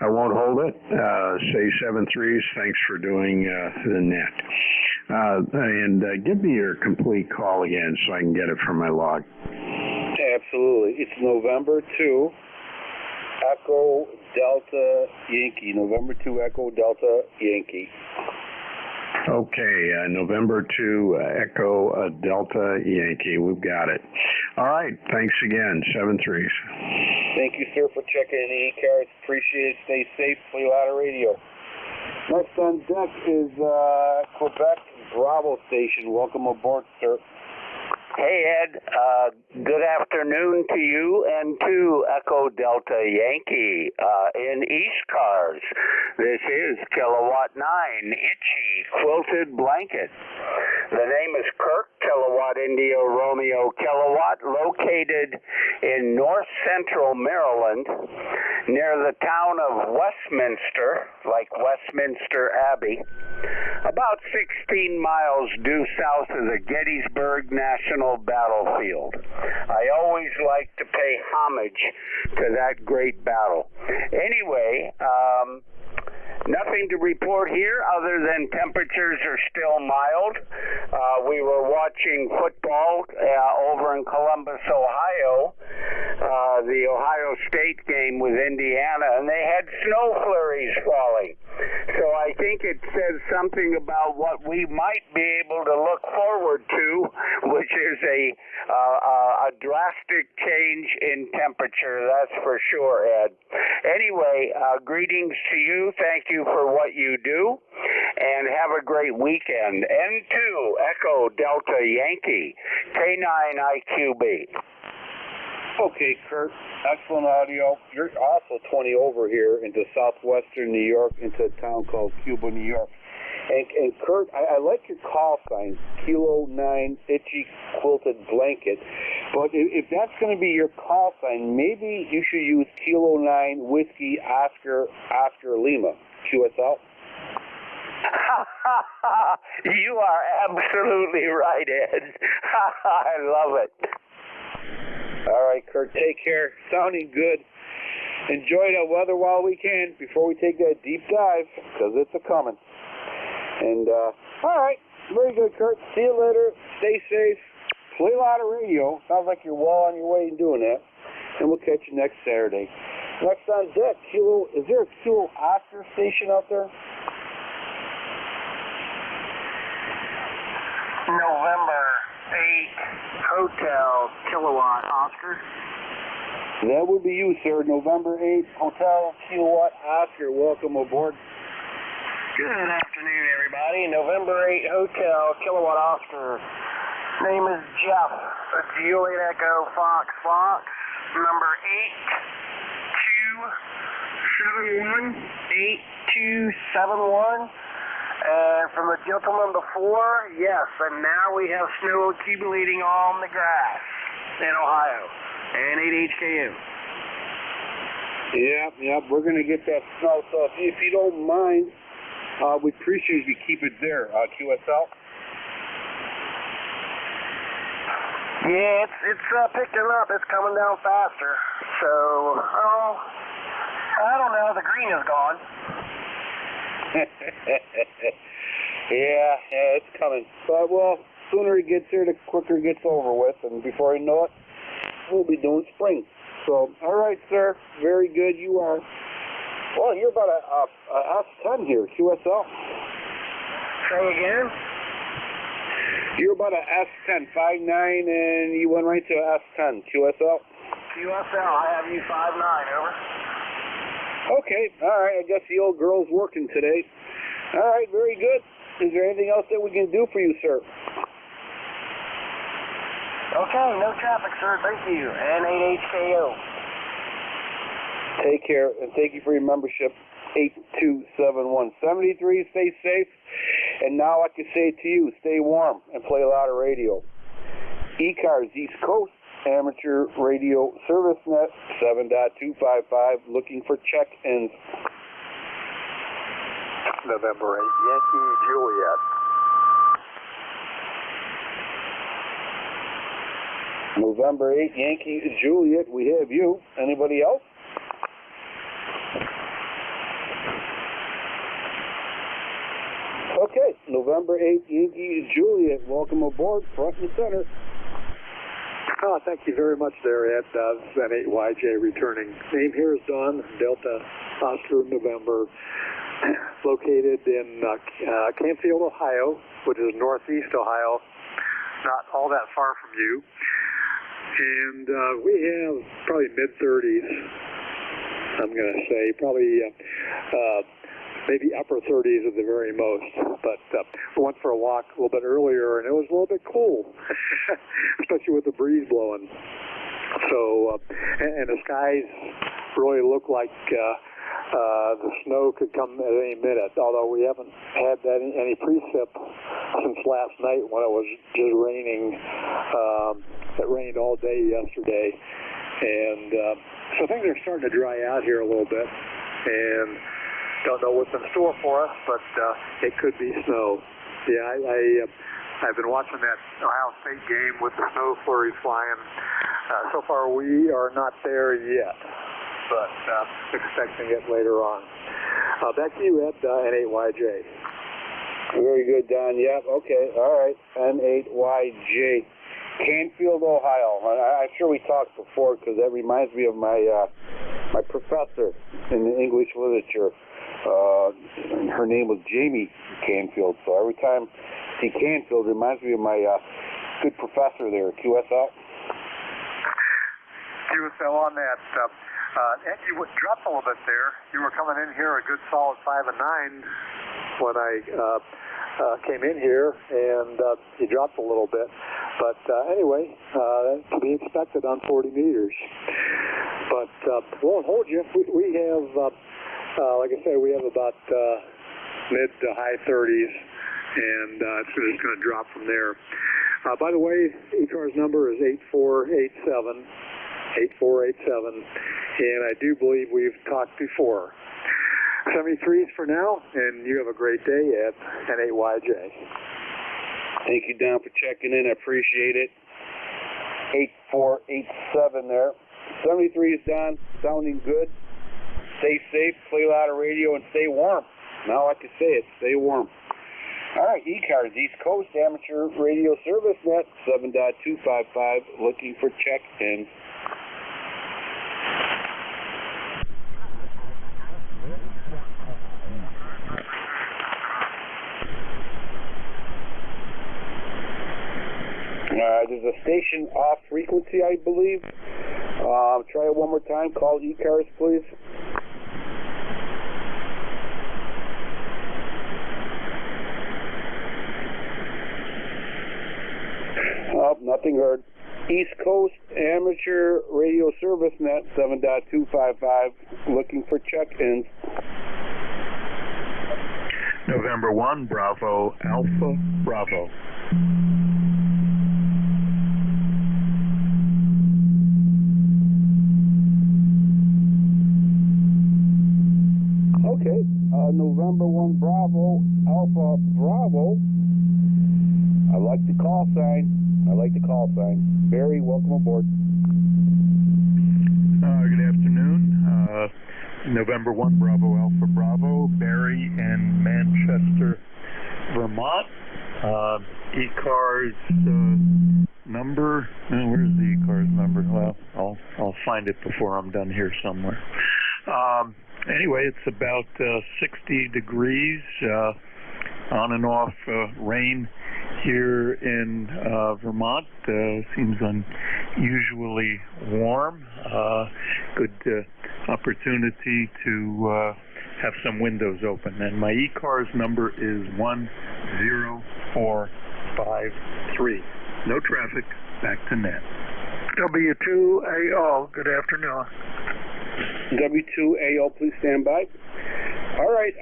I won't hold it. Say 7.3s. Thanks for doing the net. And give me your complete call again so I can get it from my log. Absolutely. It's November 2, Echo Delta Yankee. November 2, Echo Delta Yankee. Okay, November 2, Echo Delta Yankee. We've got it. All right, thanks again. 7.3s. Thank you, sir, for checking in the ECARS. Appreciate it. Stay safe. Play a lot of radio. Next on deck is Quebec Bravo Station. Welcome aboard, sir. Hey, Ed. Good afternoon to you and to Echo Delta Yankee in ECARS. This is Kilowatt 9, Itchy Quilted Blanket. The name is Kirk, Kilowatt India Romeo Kilowatt, located in north central Maryland near the town of Westminster, like Westminster Abbey, about 16 miles due south of the Gettysburg National Battlefield. I always like to pay homage to that great battle. Anyway, nothing to report here other than temperatures are still mild. We were watching football over in Columbus, Ohio, the Ohio State game with Indiana, and they had snow flurries falling. So I think it says something about what we might be able to look forward to, which is a drastic change in temperature, that's for sure, Ed. Anyway, greetings to you. Thank you for what you do, and have a great weekend. N2 Echo Delta Yankee, K9IQB. Okay, Kurt. Excellent audio. You're also 20 over here into southwestern New York, into a town called Cuba, New York. And Kurt, I like your call sign, Kilo 9 Itchy Quilted Blanket. But if that's going to be your call sign, maybe you should use Kilo 9 Whiskey Oscar Lima, QSL. You are absolutely right, Ed. I love it. All right, Kurt, take care. Sounding good. Enjoy the weather while we can before we take that deep dive, because it's a-coming. And, all right, very good, Kurt. See you later. Stay safe. Play a lot of radio. Sounds like you're well on your way in doing that. And we'll catch you next Saturday. Next on deck, Kilo. Is there a Kilo Oscar station out there? November 8 Hotel Kilowatt Oscar. That would be you, sir. November 8 Hotel Kilowatt Oscar. Welcome aboard. Good afternoon, everybody. November 8 Hotel Kilowatt Oscar. Name is Jeff. Juliet Echo Fox. Number 827. 718271. And from the gentleman before, yes, and now we have snow accumulating on the grass in Ohio and 8HKU. Yep, we're going to get that snow. So if you don't mind, we appreciate if you keep it there, QSL. Yeah, it's picking up. It's coming down faster. So, I don't know. The green is gone. yeah, it's coming. But, well, sooner it gets here, the quicker it gets over with. And before you know it, we'll be doing spring. So, all right, sir. Very good. You are. Well, you're about a S10 here, QSL. Say again? You're about a S10, 5'9", and you went right to a S10, QSL. QSL, I have you 5'9", over. Okay, all right. I guess the old girl's working today. All right, very good. Is there anything else that we can do for you, sir? Okay, no traffic, sir. Thank you. And 8HKO. Take care, and thank you for your membership. 827173. Stay safe. And now I can say it to you, stay warm and play a lot of radio. ECARS East Coast Amateur Radio Service Net 7.255, looking for check-ins. November 8, Yankee Juliet. November 8, Yankee Juliet, we have you. Anybody else? Okay, November 8th, Yankee Juliet. Welcome aboard, front and center. Oh, thank you very much there, Ed. This is N8YJ returning. Name here is Don, Delta Oscar November, located in Canfield, Ohio, which is northeast Ohio, not all that far from you. And we have probably mid-30s, I'm going to say, probably maybe upper 30s at the very most. But we went for a walk a little bit earlier, and it was a little bit cool, especially with the breeze blowing. So, and the skies really look like the snow could come at any minute, although we haven't had any precip since last night when it was just raining. It rained all day yesterday, and so things are starting to dry out here a little bit, and don't know what's in store for us, but it could be snow. Yeah, I've been watching that Ohio State game with the snow flurries flying. So far, we are not there yet, but expecting it later on. Back to you, Ed, N8YJ. Very good, Don. Yep, okay, all right. N8YJ. Canfield, Ohio. I'm sure we talked before because that reminds me of my professor in English literature. Her name was Jamie Canfield, so every time I see Canfield, it reminds me of my good professor there, QSL. QSL on that. And you dropped a little bit there. You were coming in here a good solid 5 and 9 when I came in here, and you dropped a little bit. But anyway, to be expected on 40 meters. But won't hold you. We have, like I said, we have about mid to high 30s, and it's just going to drop from there. By the way, ECARS number is 8487, and I do believe we've talked before. 73s for now, and you have a great day at N8YJ. Thank you, Don, for checking in. I appreciate it. 8487 there. 73 is Don, sounding good. Stay safe, play a lot of radio, and stay warm. Now I can say it, stay warm. All right, ECARS, East Coast Amateur Radio Service Net, 7.255, looking for check-ins. There's a station off frequency, I believe. Try it one more time. Call ECARS, please. Oh, nothing heard. East Coast Amateur Radio Service Net 7.255, looking for check-ins. November 1, Bravo, Alpha, Bravo. Okay, November 1, Bravo, Alpha, Bravo. I like the call sign. Barry, welcome aboard. Good afternoon. November 1, Bravo, Alpha, Bravo. Barry in Manchester, Vermont. ECARS number. Where's the ECARS number? Well, I'll find it before I'm done here somewhere. Anyway, it's about 60 degrees, on and off rain here in Vermont. Seems unusually warm. Good opportunity to have some windows open. And my ECARS number is 10453. No traffic. Back to net. W2AO, good afternoon. W2AO, please stand by. All right,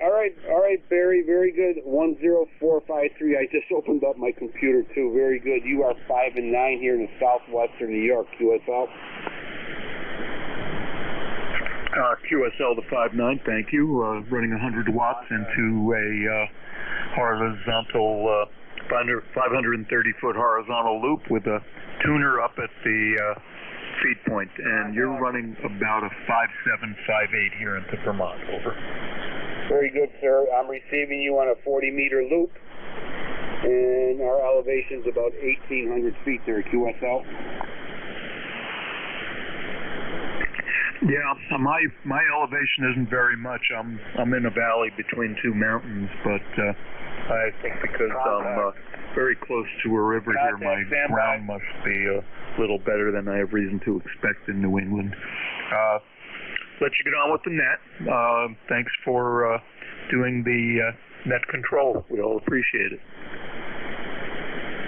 Barry, very good. 10453. I just opened up my computer too. Very good. You are 5 and 9 here in the southwestern New York, QSL. QSL to 5.9, thank you. Running 100 watts into a horizontal, 530-foot horizontal loop with a tuner up at the feed point, and you're running about a 5.758 here into Vermont. Over. Very good, sir. I'm receiving you on a 40-meter loop, and our elevation is about 1,800 feet there, QSL. Yeah, my elevation isn't very much. I'm in a valley between two mountains, but I think because I'm very close to a river here, my ground must be a little better than I have reason to expect in New England. Let you get on with the net. Thanks for doing the net control. We all appreciate it.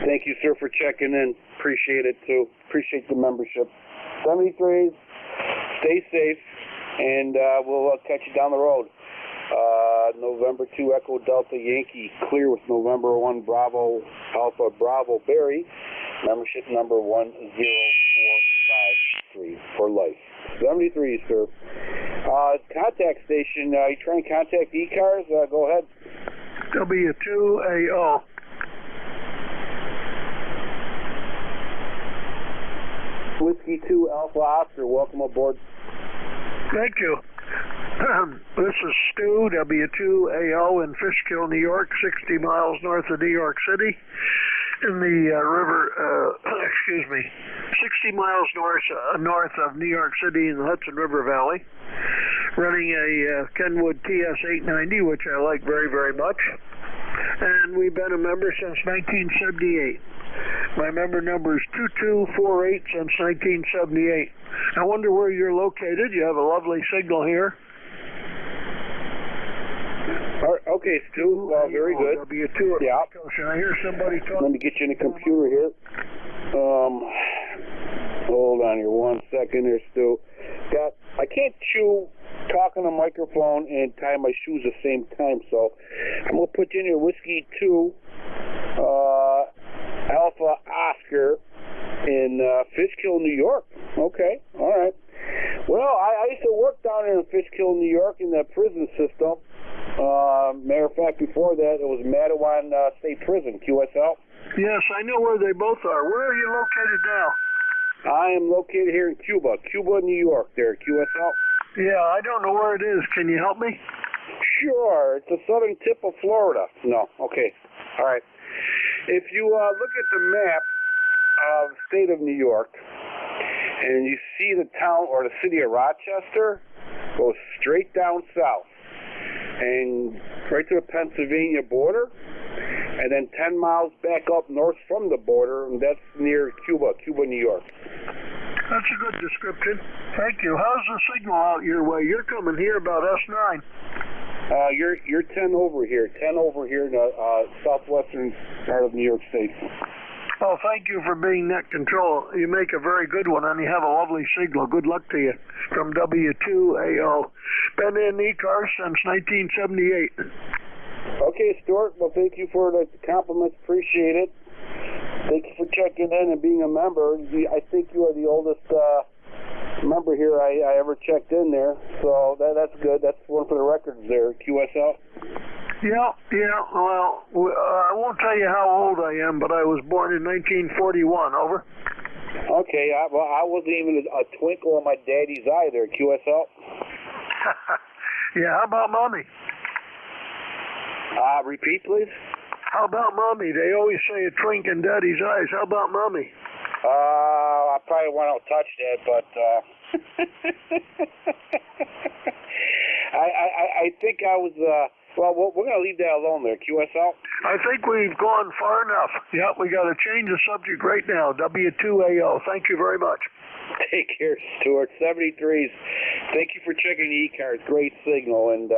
Thank you, sir, for checking in. Appreciate it, too. Appreciate the membership. 73s, stay safe, and we'll catch you down the road. November 2 Echo Delta Yankee, clear with November 1 Bravo Alpha Bravo Barry. Membership number 10453 for life. 73, sir. Contact station, you trying to contact ECARS? Go ahead. W2AO. Whiskey 2 Alpha Oscar, welcome aboard. Thank you. This is Stu, W2AO in Fishkill, New York, 60 miles north of New York City. In the river, 60 miles north of New York City in the Hudson River Valley. Running a Kenwood TS890, which I like very, very much. And we've been a member since 1978. My member number is 2248 since 1978. I wonder where you're located. You have a lovely signal here. Okay, Stu. Very good. Yeah. Can I hear somebody talking? Let me get you in the computer here. Hold on here 1 second here, Stu. I can't talk on a microphone and tie my shoes at the same time, so I'm going to put you in your Whiskey 2 Alpha Oscar in Fishkill, New York. Okay, all right. Well, I used to work down in Fishkill, New York in the prison system. Matter of fact, before that, it was Mattawan State Prison, QSL. Yes, I know where they both are. Where are you located now? I am located here in Cuba, New York there, QSL. Yeah, I don't know where it is. Can you help me? Sure. It's the southern tip of Florida. No, okay. All right. If you look at the map of the state of New York, and you see the town or the city of Rochester, go straight down south and right to the Pennsylvania border, and then 10 miles back up north from the border, and that's near Cuba, New York. That's a good description. Thank you. How's the signal out your way? You're coming here about S9. You're 10 over here. 10 over here in the southwestern part of New York State. Oh, thank you for being net control. You make a very good one, and you have a lovely signal. Good luck to you. From W2AO. Been in ECARS since 1978. Okay, Stuart. Well, thank you for the compliments. Appreciate it. Thank you for checking in and being a member. I think you are the oldest member here I ever checked in there. So that's good. That's one for the records there, QSL. Yeah. Well, I won't tell you how old I am, but I was born in 1941. Over. Okay. I wasn't even a twinkle in my daddy's eye there, QSL. Yeah. How about Mommy? Repeat, please. How about Mommy? They always say a twink in Daddy's eyes. How about Mommy? I probably won't touch that, but I think I was. Well, we're going to leave that alone there, QSL. I think we've gone far enough. Yep, we got to change the subject right now. W2AO. Thank you very much. Take care, Stuart. 73s. Thank you for checking the ECARS. Great signal and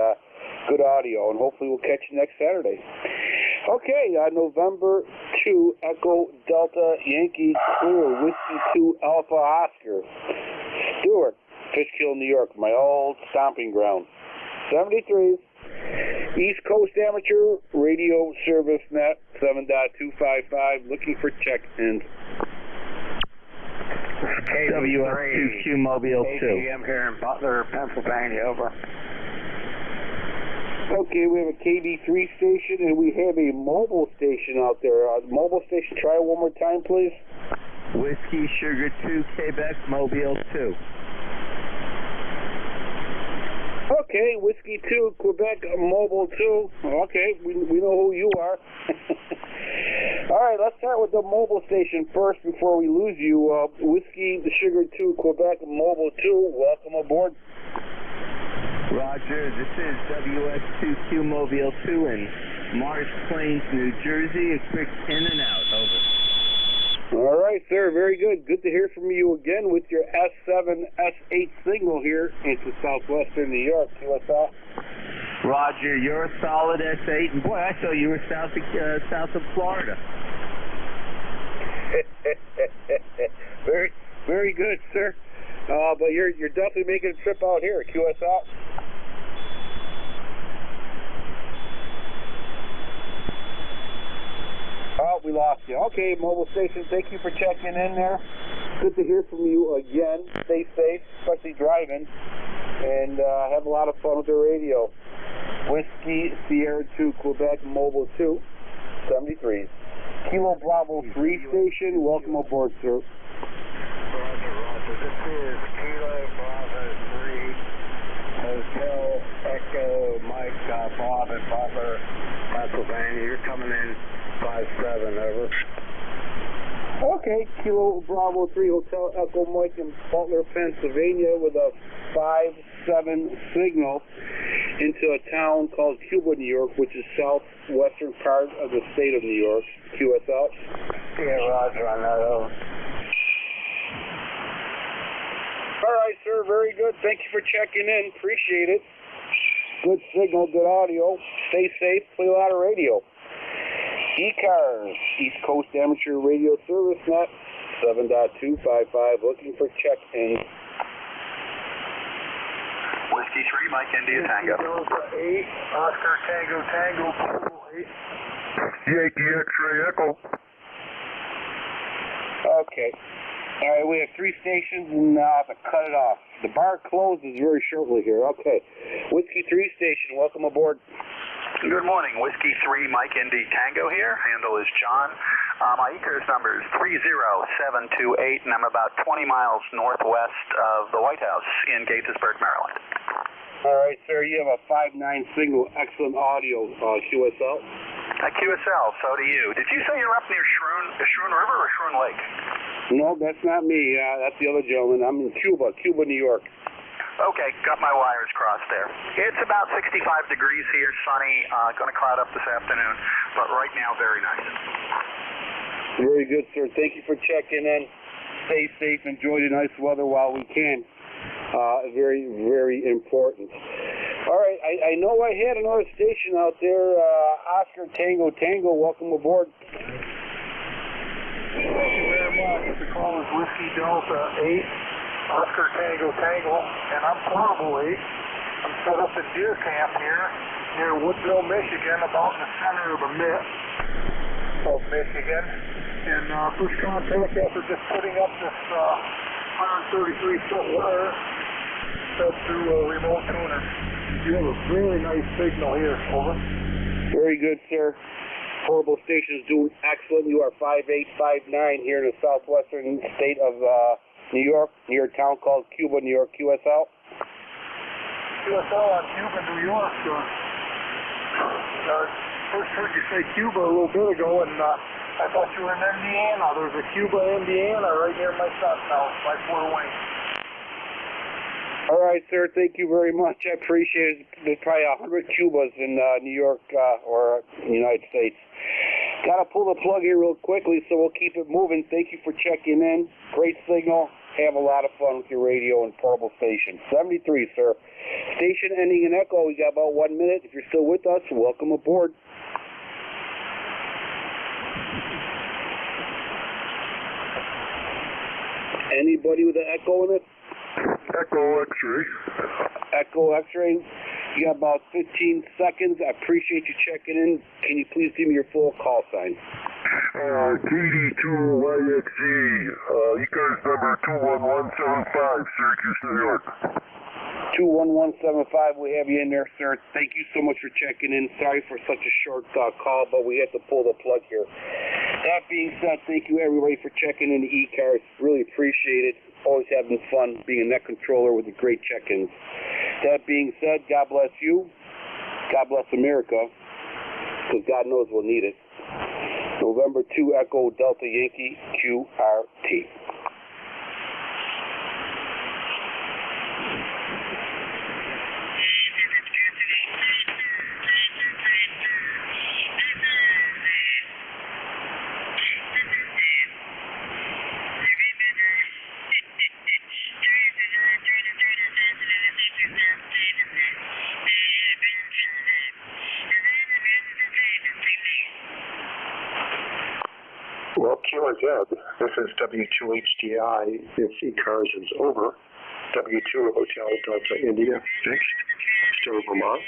good audio, and hopefully we'll catch you next Saturday. Okay, November 2, Echo Delta Yankee Clear, Whiskey 2 Alpha Oscar. Stuart, Fishkill, New York, my old stomping ground. 73s. East Coast Amateur Radio Service Net 7.255, looking for check-ins. WS2Q Mobile 2. ATM here in Butler, Pennsylvania, over. Okay, we have a KB3 station and we have a mobile station out there. Mobile station, try it one more time, please. Whiskey Sugar 2 Quebec Mobile 2. Okay, Whiskey 2 Quebec Mobile 2. Okay, we know who you are. All right, let's start with the mobile station first before we lose you. Whiskey Sugar 2 Quebec Mobile 2. Welcome aboard. Roger, this is WS2Q Mobile 2 in Morris Plains, New Jersey. A quick in and out, over. All right, sir, very good. Good to hear from you again with your S7, S8 signal here into southwestern New York, QSL. Roger, you're a solid S8, and boy, I thought you were south of Florida. Very, very good, sir. But you're definitely making a trip out here, QSL. Oh, we lost you. Okay, mobile station, thank you for checking in there. Good to hear from you again. Stay safe, especially driving, and have a lot of fun with the radio. Whiskey Sierra 2 Quebec Mobile 2, 73s. Kilo Bravo 3 station, welcome aboard, sir. Roger. This is Kilo Bravo 3, Hotel Echo Mike Bob in Butler, Pennsylvania. You're coming in 57, over. Okay, Kilo Bravo 3 Hotel Echo Mike in Butler, Pennsylvania with a 5-7 signal into a town called Cuba, New York, which is southwestern part of the state of New York. QSL. Yeah, Roger, on that, over. All right, sir, very good. Thank you for checking in. Appreciate it. Good signal, good audio. Stay safe, play a lot of radio. ECARS, East Coast Amateur Radio Service Net, 7.255, looking for check-in. Whiskey 3, Mike India Tango. 8, Oscar Tango, 8. Yankee X-ray Echo. Okay. All right, we have 3 stations, and now I have to cut it off. The bar closes very shortly here. Okay. Whiskey 3 station, welcome aboard. Good morning, Whiskey 3, Mike Indy Tango here. Handle is John. My ECARS number is 30728, and I'm about 20 miles northwest of the White House in Gaithersburg, Maryland. All right, sir, you have a 5.9 signal, excellent audio, QSL. QSL, so do you. Did you say you're up near Schroon River or Schroon Lake? No, that's not me. That's the other gentleman. I'm in Cuba, New York. Okay, got my wires crossed there. It's about 65 degrees here, sunny, going to cloud up this afternoon, but right now, very nice. Very good, sir. Thank you for checking in. Stay safe, enjoy the nice weather while we can. Very, very important. All right, I know I had another station out there, Oscar Tango, welcome aboard. Thank you very much. The call is Whiskey Delta 8, Oscar Tango Tango, and I'm Portable 8. I'm set up at deer camp here near Woodville, Michigan, about in the center of the mitt of Michigan. And first contact after just putting up this 133-foot wire set through a remote tuner. You have a very nice signal here, over. Very good, sir. Portable station is doing excellent. You are 5859 here in the southwestern state of New York, near a town called Cuba, New York, QSL. QSL on Cuba, New York. First heard you say Cuba a little bit ago, and I thought you were in Indiana. There's a Cuba, Indiana, right near my son's house, by Fort Wayne. All right, sir. Thank you very much. I appreciate it. There's probably 100 Cubas in New York or the United States. Got to pull the plug here real quickly, so we'll keep it moving. Thank you for checking in. Great signal. Have a lot of fun with your radio and portable station. 73, sir. Station ending in echo. We got about 1 minute. If you're still with us, welcome aboard. Anybody with an echo in it? Echo X-ray. Echo X-ray. You got about 15 seconds. I appreciate you checking in. Can you please give me your full call sign? NJ2US, ECARS number 21175, Syracuse, New York. 21175, we have you in there, sir. Thank you so much for checking in. Sorry for such a short call, but we had to pull the plug here. That being said, thank you everybody for checking in the ECARS. Really appreciate it. Always having fun being a net controller with the great check-ins. That being said, God bless you. God bless America, because God knows we'll need it. November 2 Echo Delta Yankee QRT. Well, QRZ, this is W2HDI. If ECARS is over, W2 Hotel Delta India, fixed, still Vermont.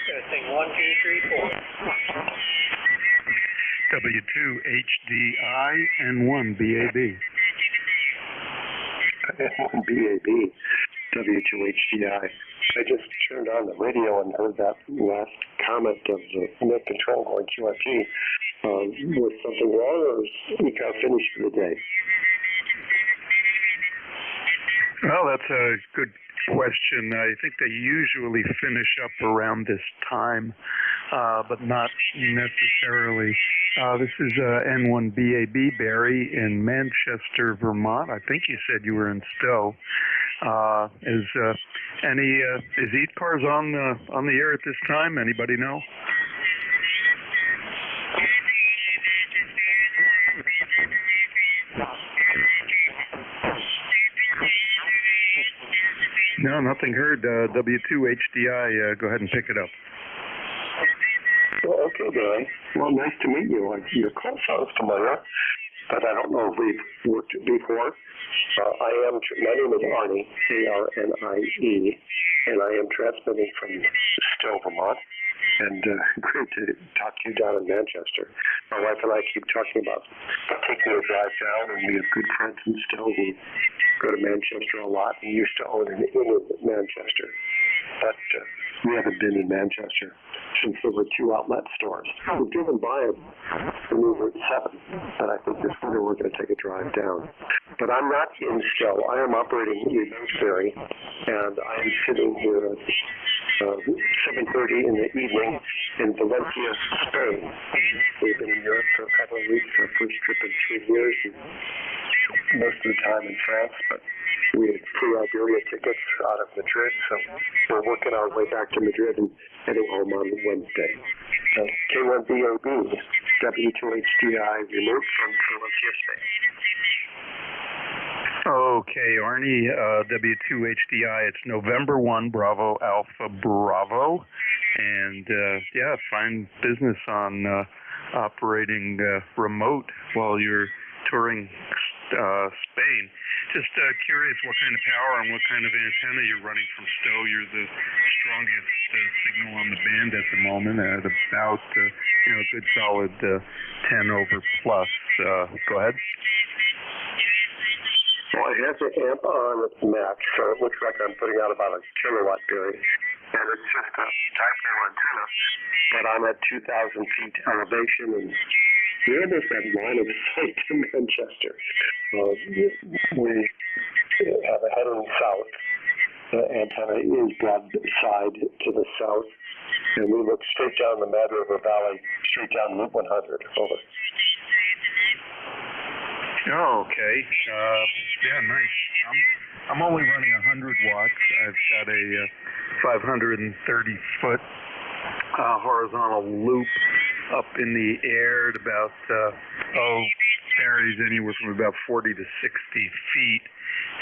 Testing 1, 2, 3, 4. W2HDI and 1 BAB. BAB. W2HDI. I just turned on the radio and heard that last comment of the net control going QRT. Was something wrong, or is ECAR finished for the day? Well, that's a good question. I think they usually finish up around this time, but not necessarily. This is N1BAB Barry in Manchester, Vermont. I think you said you were in Stowe. Is ECARS on the air at this time? Anybody know? No, nothing heard. W2HDI, go ahead and pick it up. Well, okay, Dan. Well, nice to meet you. Your call sounds familiar, but I don't know if we've worked before. My name is Arnie, A-R-N-I-E, and I am transmitting from Stowe, Vermont. And great to talk to you down in Manchester. My wife and I keep talking about taking a drive down, and we have good friends in Stowe who go to Manchester a lot and used to own an inn in Manchester. But we haven't been in Manchester since there were 2 outlet stores. We've driven by the new Route 7, but I think this winter we're going to take a drive down. But I'm not in Stowe. I am operating in Ferry, and I am sitting here at 7:30 in the evening in Valencia, Spain. We've been in Europe for a couple of weeks, our first trip in 3 years, and most of the time in France, but we had free Iberia tickets out of Madrid, so we're working our way back to Madrid and heading home on Wednesday. K1BAB, W2HDI, remote from Valencia, Spain. Okay, Arnie, W2HDI, it's November 1, Bravo, Alpha, Bravo. And, yeah, fine business on operating remote while you're touring Spain. Just curious what kind of power and what kind of antenna you're running from Stowe. You're the strongest signal on the band at the moment at about, a good solid 10 over plus. Go ahead. Well, I have the amp on at max, so it looks like I'm putting out about a kilowatt period. And it's just a dipole antenna, but I'm at 2,000 feet elevation, and we almost have line of sight to Manchester. We have a heading south. The antenna is broadside to the south, and we look straight down the Mad River Valley, straight down Route 100. Over. Oh, okay. Yeah, nice. I'm only running 100 watts. I've got a 530-foot horizontal loop up in the air at about, varies anywhere from about 40 to 60 feet.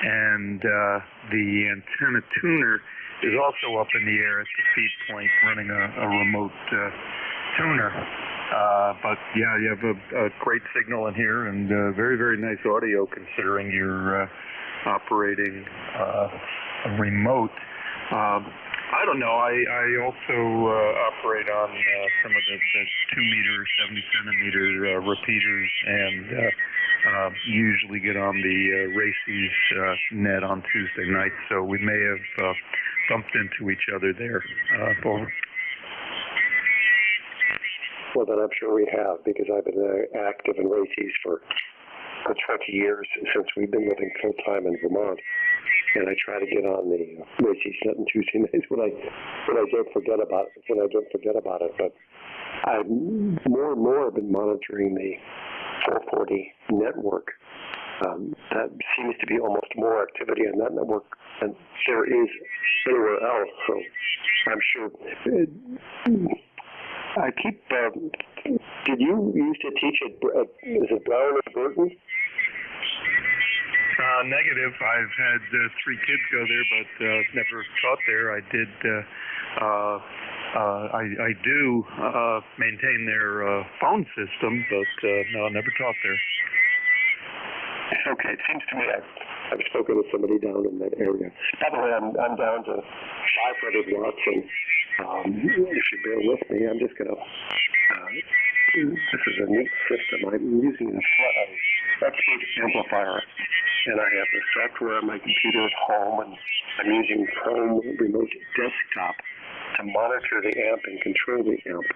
And the antenna tuner is also up in the air at the feed point, running a remote tuner. But yeah, you have a great signal in here and very, very nice audio considering you're operating a remote. I don't know. I also operate on some of the 2-meter, 70-centimeter repeaters and usually get on the Racy's net on Tuesday night. So we may have bumped into each other there. Over. Well, then I'm sure we have, because I've been active in Racy's for 20 years since we've been living full-time in Vermont. And I try to get on the Racy's net on Tuesday nights when I don't forget about it. But I more and more have been monitoring the 440 network. That seems to be almost more activity on that network than there is anywhere else. So I'm sure. I keep. Did you used to teach at is it Brown or Burton? Negative. I've had 3 kids go there, but never taught there. I did. I do maintain their phone system, but no, I never taught there. Okay, it seems to me I've spoken with somebody down in that area. By the way, I'm down to 500 watts, and if you bear with me, I'm just going to. This is a neat system. I'm using a expert amplifier, and I have the software on my computer at home, and I'm using Chrome Remote Desktop to monitor the amp and control the amp.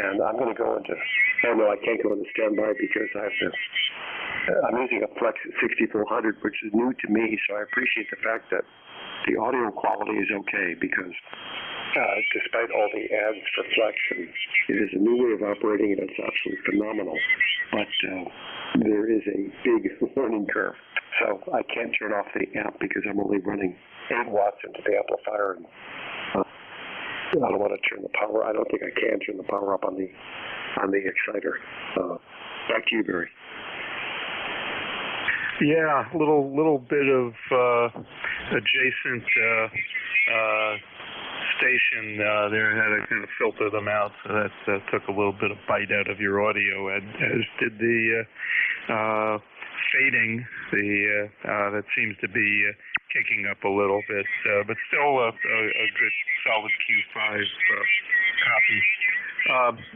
And I'm going to go into. Oh no, I can't go into standby because I have to. I'm using a Flex 6400, which is new to me, so I appreciate the fact that the audio quality is okay because despite all the ads for Flex, and it is a new way of operating and it's absolutely phenomenal. But there is a big learning curve. So I can't turn off the amp because I'm only running 8 watts into the amplifier. And I don't want to turn the power. I don't think I can turn the power up on the exciter. Back to you, Barry. Yeah, little bit of adjacent station there had to kind of filter them out, so that took a little bit of bite out of your audio, as did the fading. That seems to be kicking up a little bit, but still a good solid Q5 copy.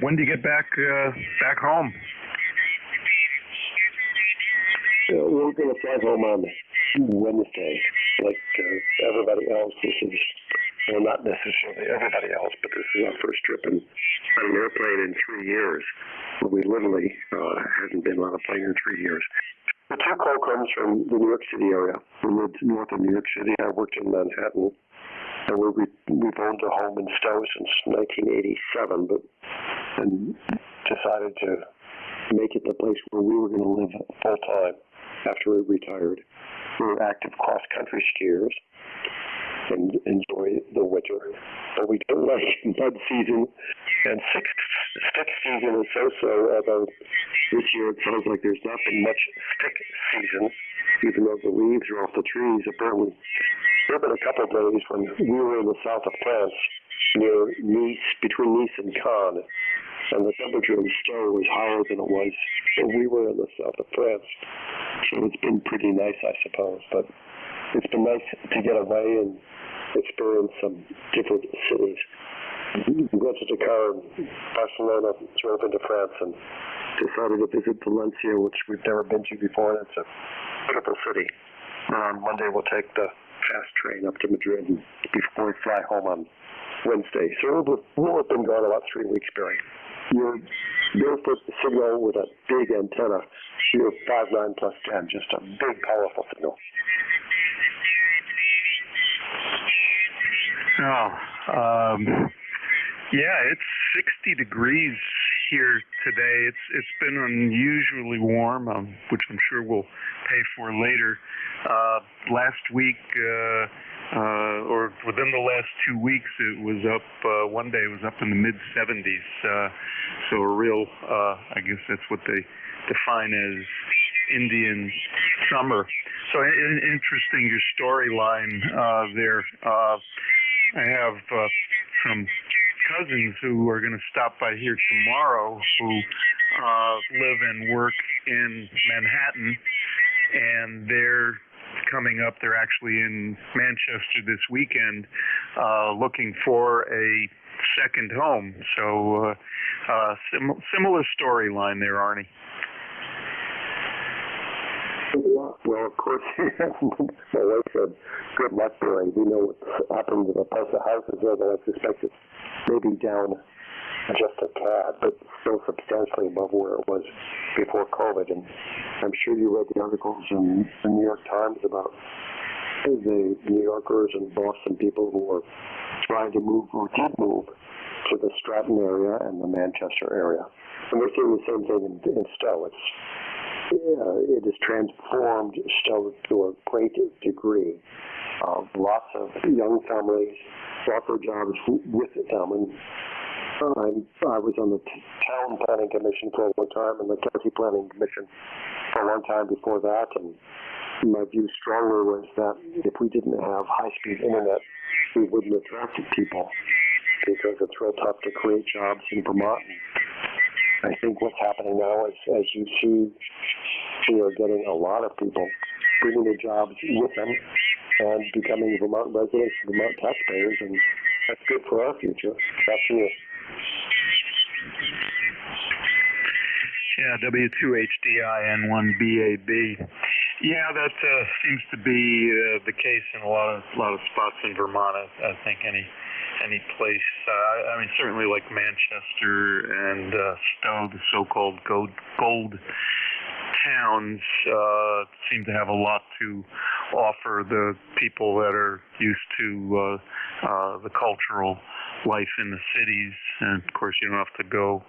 When do you get back home? We're going to fly home on Wednesday, like everybody else. This is, well, not necessarily everybody else, but this is our first trip on an airplane in 3 years. We literally hasn't been on a plane in 3 years. The 2 co-comes from the New York City area. We lived north of New York City. I worked in Manhattan, and we've owned a home in Stowe since 1987, and decided to make it the place where we were going to live full time after we retired. We were active cross-country skiers, and enjoy the winter. But we don't like mud season, and stick season is so-so, although this year it sounds like there's not been much stick season, even though the leaves are off the trees. Apparently, there have been a couple of days when we were in the south of France, near Nice, between Nice and Cannes, and the temperature in Stowe was higher than it was when we were in the south of France. So it's been pretty nice, I suppose, but it's been nice to get away and experience some different cities. We rented a car in Barcelona, drove into France, and decided to visit Valencia, which we've never been to before, and it's a beautiful city. On Monday, we'll take the fast train up to Madrid before we fly home on Wednesday. So we'll have been gone about 3 weeks, Barry. Your barefoot signal with a big antenna, your 5.9 plus 10, just a big, powerful signal. Yeah, it's 60 degrees here today. It's been unusually warm, which I'm sure we'll pay for later. Last week, or within the last 2 weeks, it was up, one day it was up in the mid-70s. So a real, I guess that's what they define as Indian summer. So interesting, your storyline there. I have some cousins who are going to stop by here tomorrow who live and work in Manhattan, and they're coming up. They're actually in Manchester this weekend looking for a second home. So similar storyline there, Arnie. Well, of course, my wife said, good luck, Barry. We know what's happened to the price of houses there, that I suspect it's maybe down just a tad, but still substantially above where it was before COVID. And I'm sure you read the articles in the New York Times about the New Yorkers and Boston people who are trying to move or did move to the Stratton area and the Manchester area. And we're seeing the same thing in Stowe. It has transformed Stowe to a great degree. Lots of young families offer jobs with them. And I was on the Town Planning Commission for a long time and the County Planning Commission for a long time before that. And my view strongly was that if we didn't have high-speed internet, we wouldn't attract people because it's real tough to create jobs in Vermont. I think what's happening now is, as you see, we are getting a lot of people bringing their jobs with them and becoming Vermont residents, Vermont taxpayers, and that's good for our future. That's you. Yeah, W2HDI N1BAB. Yeah, that seems to be the case in a lot of spots in Vermont. I think any place. I mean, certainly like Manchester and Stowe, the so-called gold towns, seem to have a lot to offer the people that are used to the cultural life in the cities. And of course, you don't have to go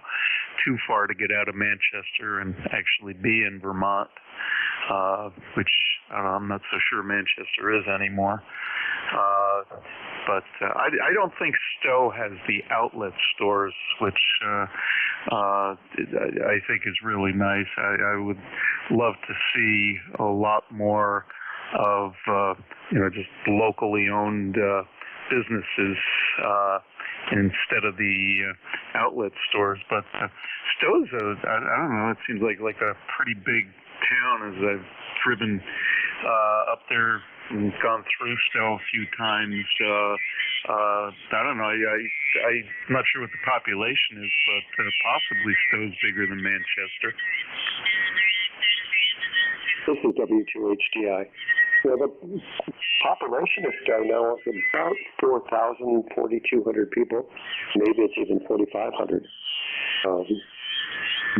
too far to get out of Manchester and actually be in Vermont, which I'm not so sure Manchester is anymore. But I don't think Stowe has the outlet stores, which I think is really nice. I would love to see a lot more of just locally owned businesses instead of the outlet stores. But Stowe's I don't know. It seems like a pretty big town as I've driven up there and gone through Stowe a few times. I don't know. I'm not sure what the population is, but possibly Stowe's bigger than Manchester. This is W2HDI. Yeah, the population of Stowe now is about 4,000, 4,200 people. Maybe it's even 4,500.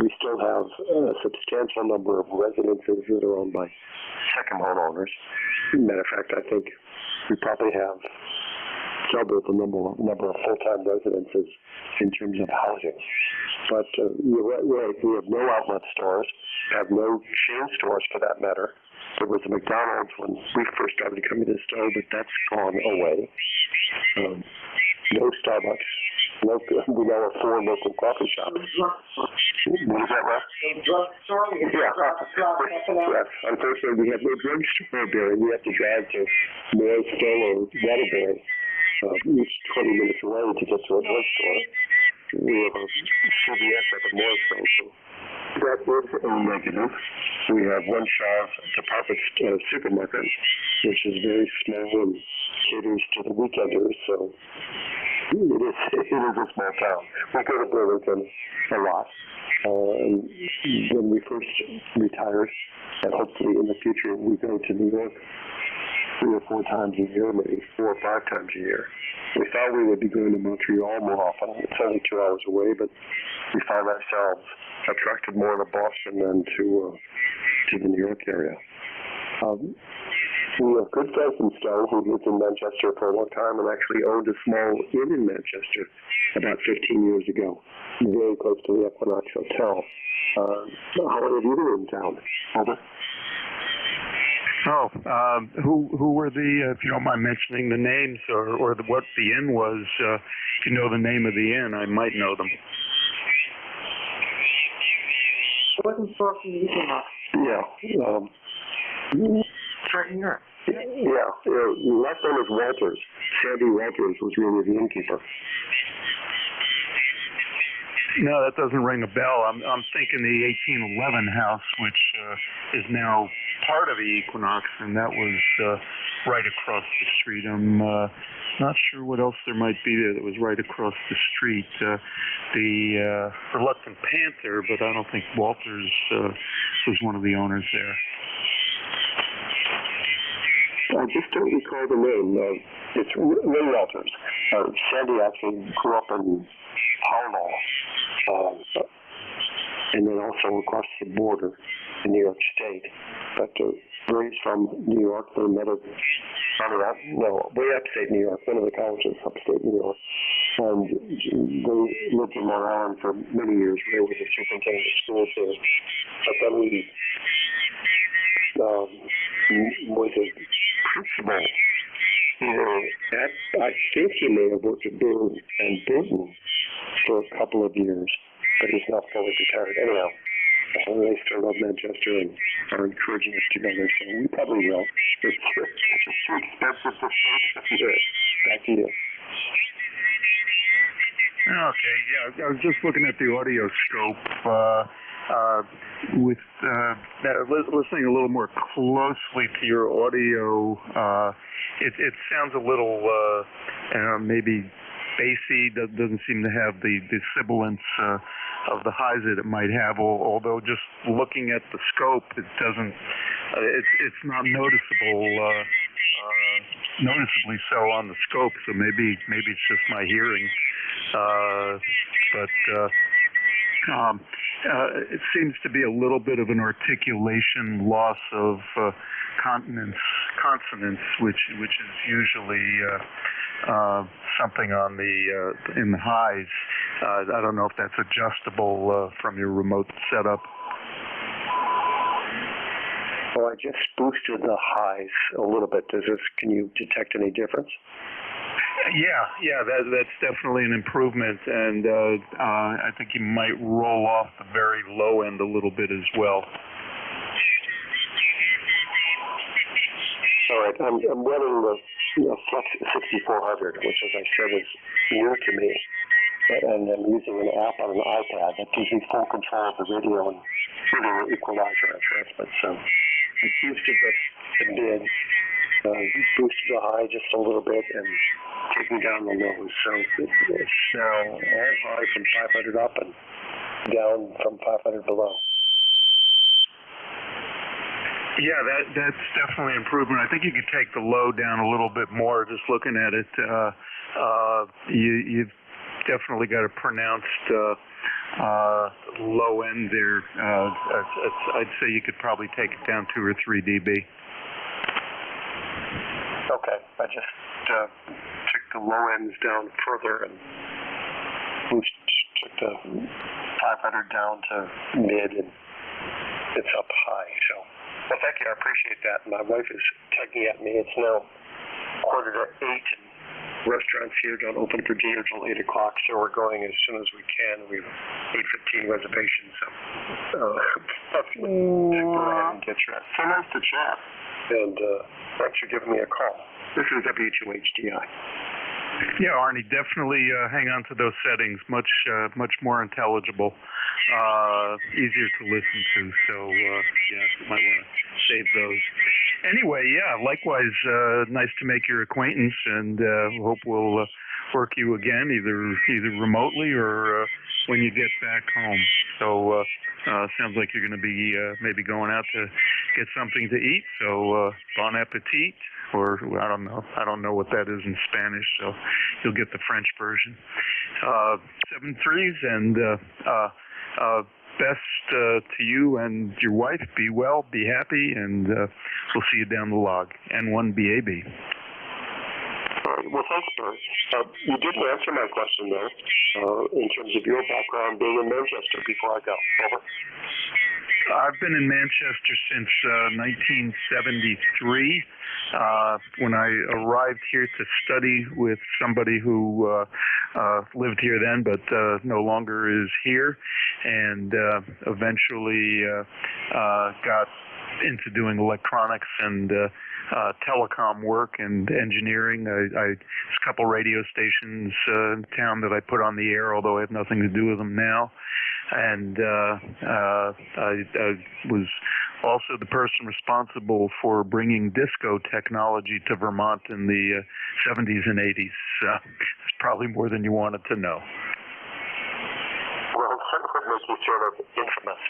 We still have a substantial number of residences that are owned by second homeowners. Matter of fact, I think we probably have double the number of full-time residences in terms of housing. But you're right, we have no outlet stores, have no chain stores for that matter. There was a McDonald's when we first started coming to the store, but that's gone away. No Starbucks. No, we now have 4 local coffee shops. What is that, Russ? Drugstore? Yes. Unfortunately, we have no drugstore, Barry. We have to drive to Morrisville or Waterbury, each 20 minutes away to get to a drugstore. We have a CVS up in Morrisville, so that is a negative. We have one Shaw's department supermarket, which is very small and caters to the weekenders, so it is a small town. We go to Burlington a lot. And when we first retired, and hopefully in the future we go to New York 3 or 4 times a year, maybe 4 or 5 times a year. We thought we would be going to Montreal more often. It's only 2 hours away, but we found ourselves attracted more to Boston than to the New York area. We have good friends in Stowe who lived in Manchester for a long time and actually owned a small inn in Manchester about 15 years ago, very close to the Equinox Hotel. How long have you been in town? Over. Who were the, if you don't mind mentioning the names or what the inn was, if you know the name of the inn, I might know them. Wasn't far from the Equinox. Yeah. It's right in Europe. Yeah. Last name was Walters. Sandy Walters was really the innkeeper. No, that doesn't ring a bell. I'm thinking the 1811 house, which is now part of the Equinox, and that was right across the street. I'm not sure what else there might be there that was right across the street. The Reluctant Panther, but I don't think Walters was one of the owners there. I just don't recall the name. It's Ray Walters. Sandy actually grew up in Harlow, and then also across the border in New York State. But Ray's from New York. They met at, way upstate New York, one of the colleges upstate New York. And they lived in Long Island for many years. Ray was the superintendent of schools there. But then we was a principal I think he may have worked at Bill and Burton for a couple of years, but he's not fully retired. Anyhow, they still love Manchester and are encouraging us to go there, so we probably will. It's too expensive to stay. Back to you. Okay, yeah, I was just looking at the audio scope. With listening a little more closely to your audio, it sounds a little maybe bassy. Doesn't seem to have the sibilance of the highs that it might have. Although just looking at the scope, it doesn't. It's not noticeably so on the scope. So maybe it's just my hearing. It seems to be a little bit of an articulation loss of consonants, which is usually something on in the highs. I don't know if that's adjustable from your remote setup. Well, I just boosted the highs a little bit. Can you detect any difference? Yeah, that's definitely an improvement, and I think you might roll off the very low end a little bit as well. All right, I'm running the Flex 6400, which, as I said, is new to me, and I'm using an app on an iPad that gives me full control of the radio and really equalizer and transmit. So I boosted the mid, boosted the high just a little bit, and taking down the lows. So it's now all high from 500 up and down from 500 below. Yeah, that's definitely improvement. I think you could take the low down a little bit more just looking at it. You've definitely got a pronounced low end there. I'd say you could probably take it down 2 or 3 dB. Okay, I just took the low ends down further and took the 500 down to mid, and it's up high. So Well, thank you. I appreciate that. My wife is tugging at me. It's now 7:45, and restaurants here don't open for dinner until 8 o'clock, so we're going as soon as we can. We have 8:15 reservations, so that's go ahead and get you. So nice to chat, and thanks for giving me a call. This is W2HDI. Yeah, Arnie, definitely hang on to those settings. Much more intelligible, easier to listen to. So yeah, you might want to save those. Anyway, yeah, likewise, nice to make your acquaintance, and hope we'll work you again, either remotely or when you get back home. So sounds like you're going to be maybe going out to get something to eat. So bon appetit. Or I don't know what that is in Spanish, so you'll get the French version. 7-3s, and best to you and your wife. Be well, be happy, and we'll see you down the log. N1BAB. Well, thanks, Barry. You didn't answer my question there, in terms of your background being in Manchester before I go. Over. I've been in Manchester since 1973. When I arrived here to study with somebody who lived here then, but no longer is here, and eventually got into doing electronics and telecom work and engineering. There's a couple radio stations in town that I put on the air, although I have nothing to do with them now. And I was also the person responsible for bringing disco technology to Vermont in the 70s and 80s. It's probably more than you wanted to know. Well, something makes you sort of infamous.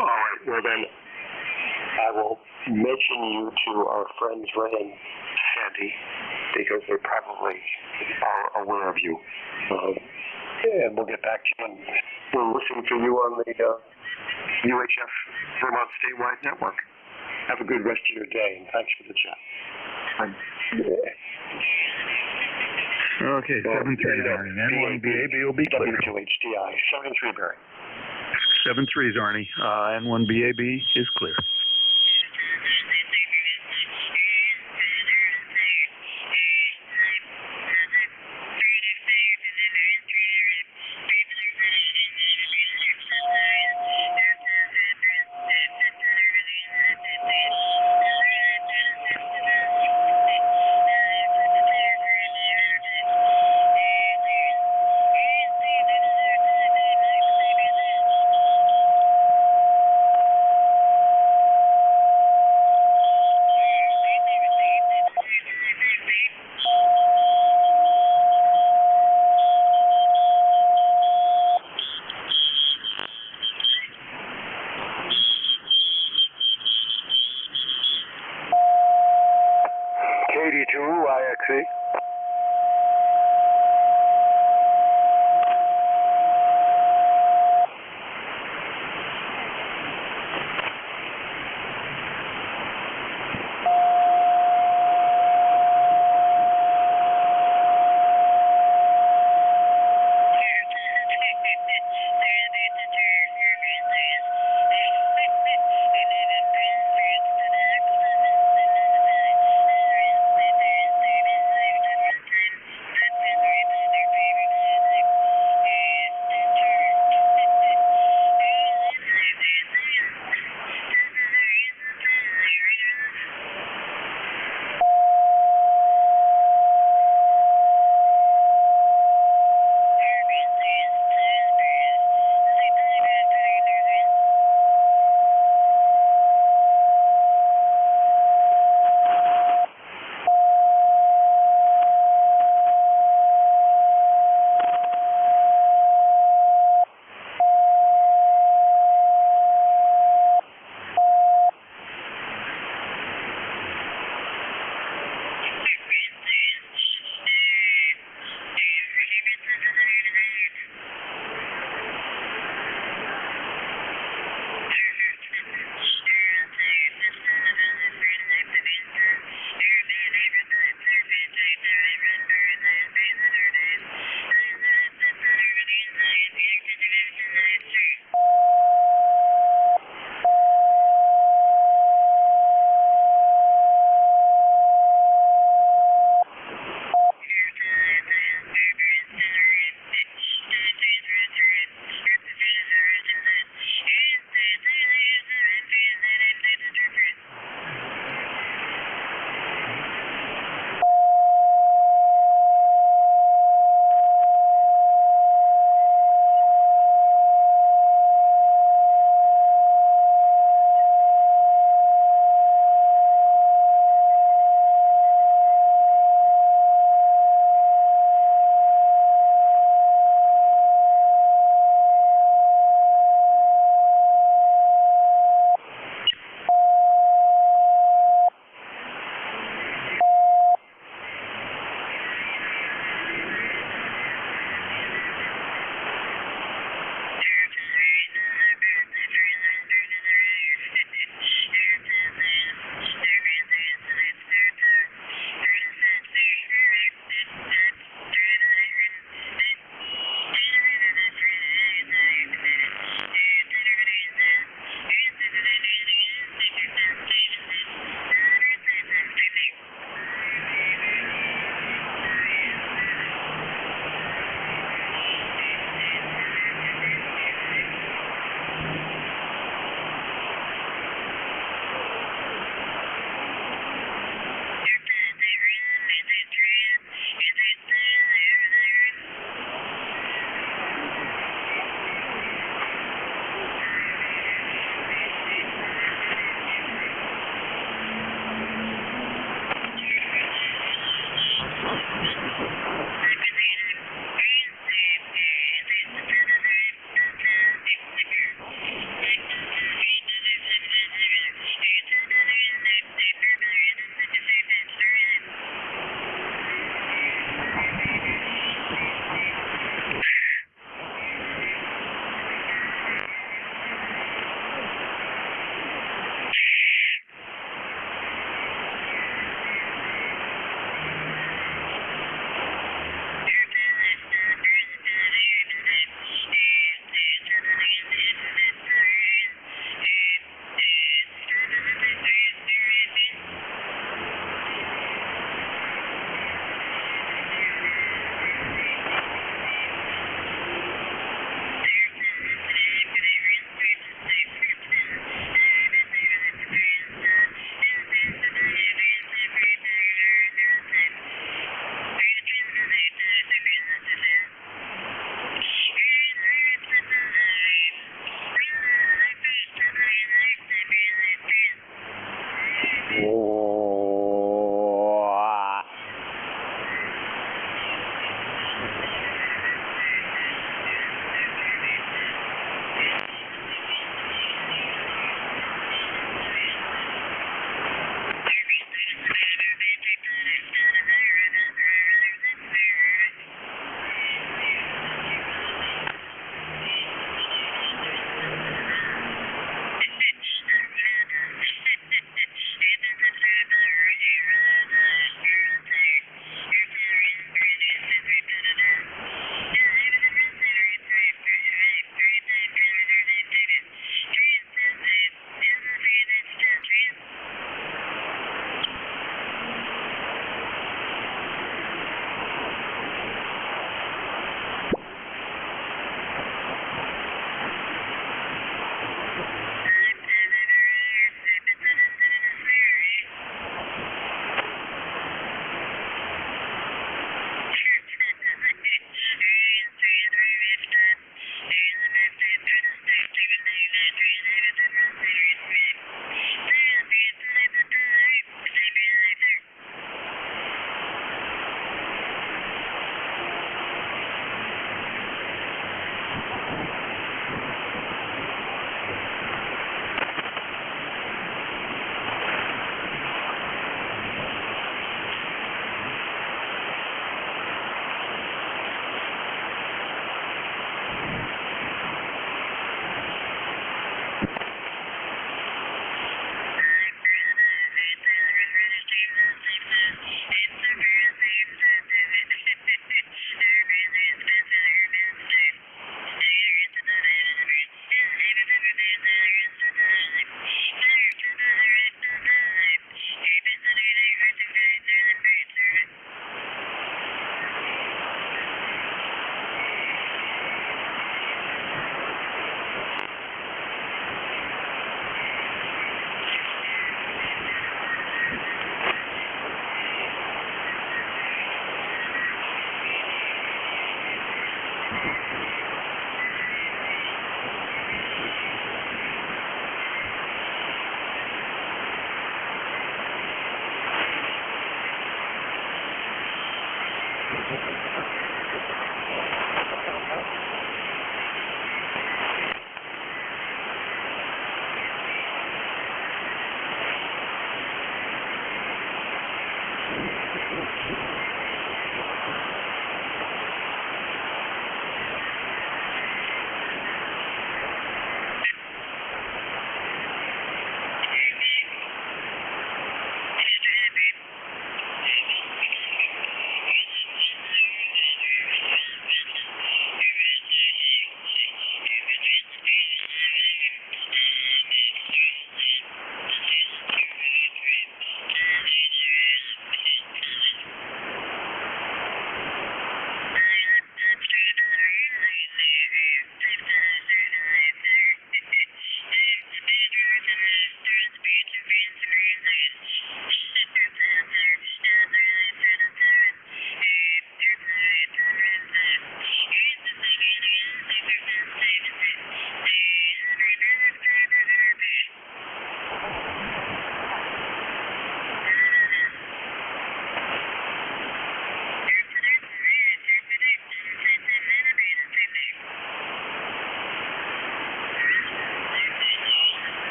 All right, well then, I will mention you to our friends Ray and Sandy, because they probably are aware of you. And we'll get back to you, and we'll listen to you on the UHF Vermont Statewide Network. Have a good rest of your day, and thanks for the chat. Okay, 7-3, Arnie. N1BAB will be clear. W2HDI, 7-3, Barry. 7-3s, Arnie. N1BAB is clear.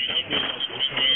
South Dakota,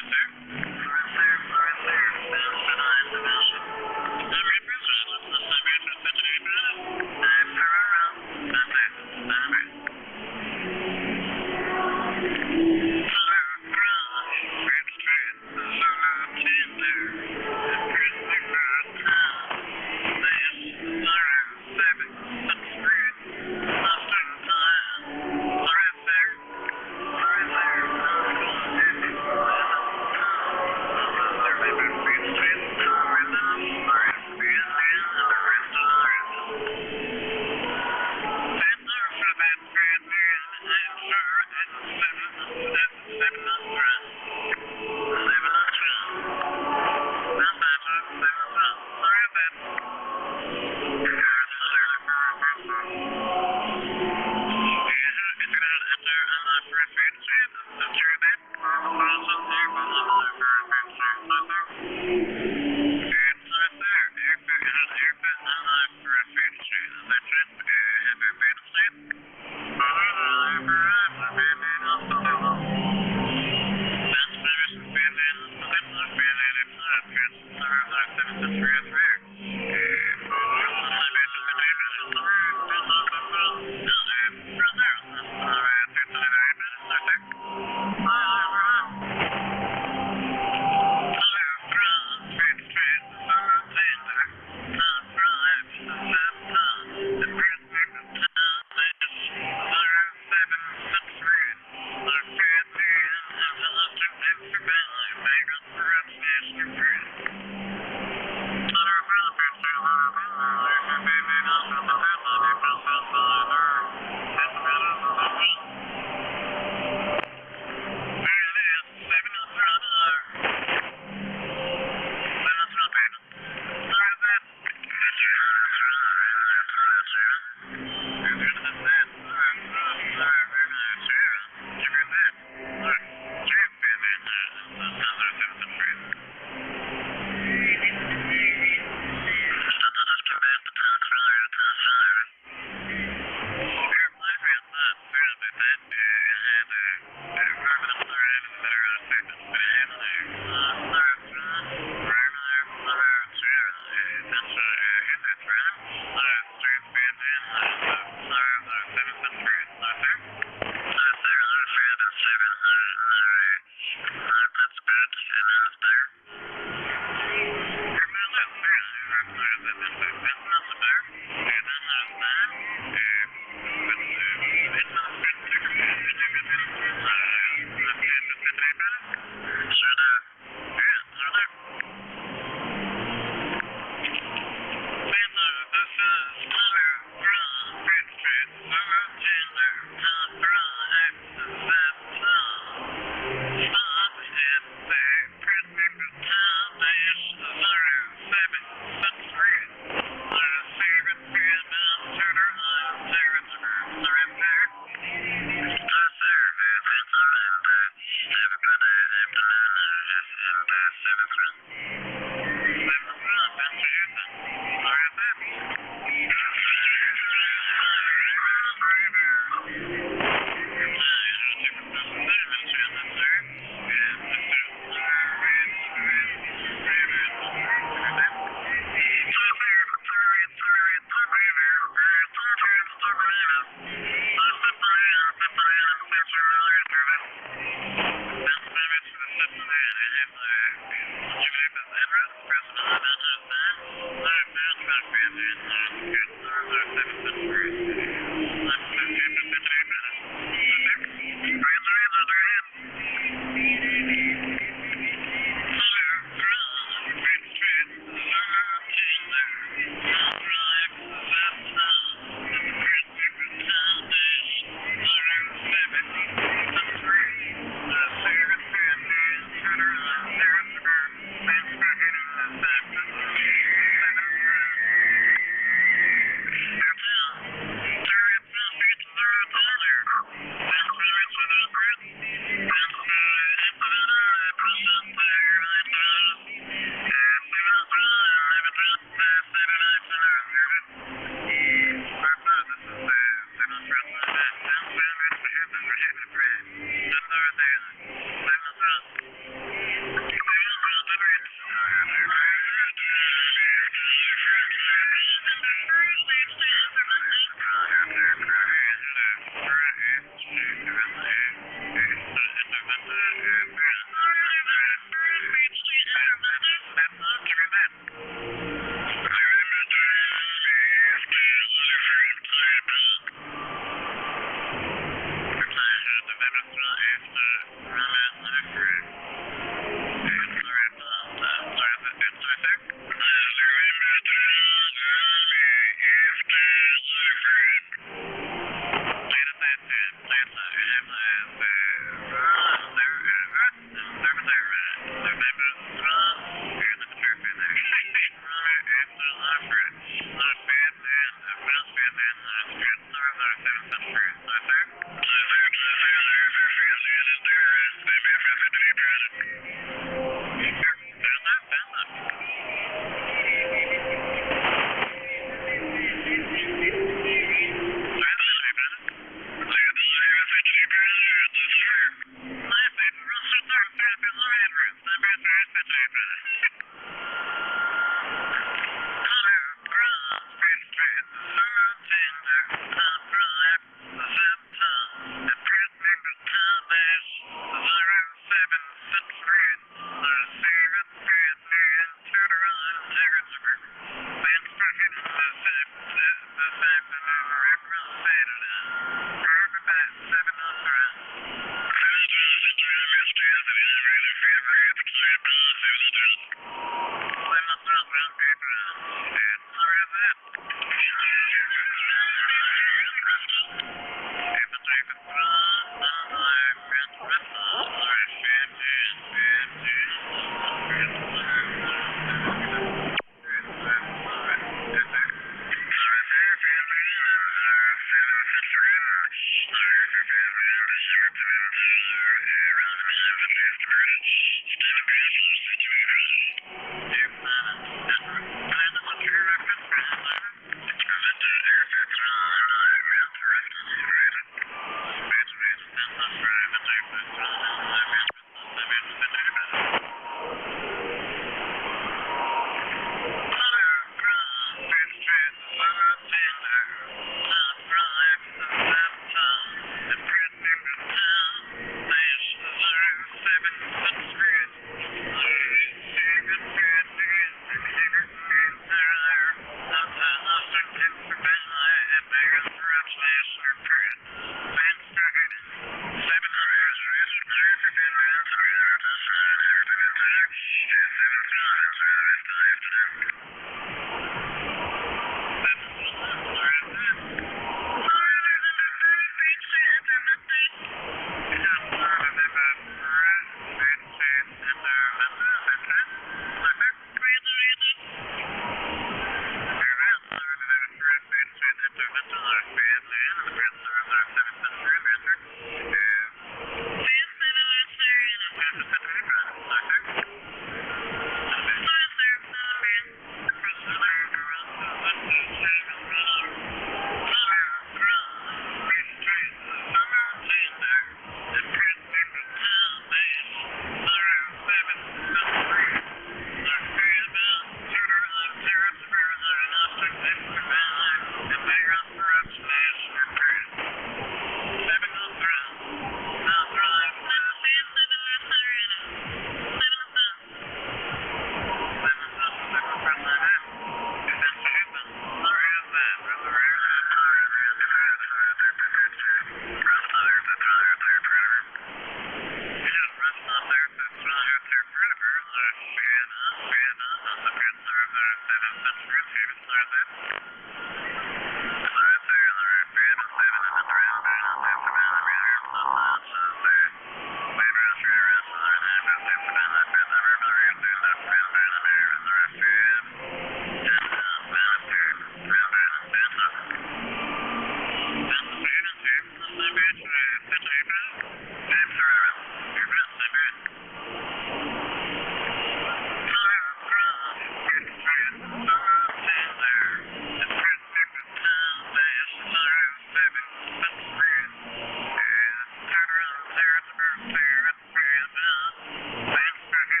Thanks for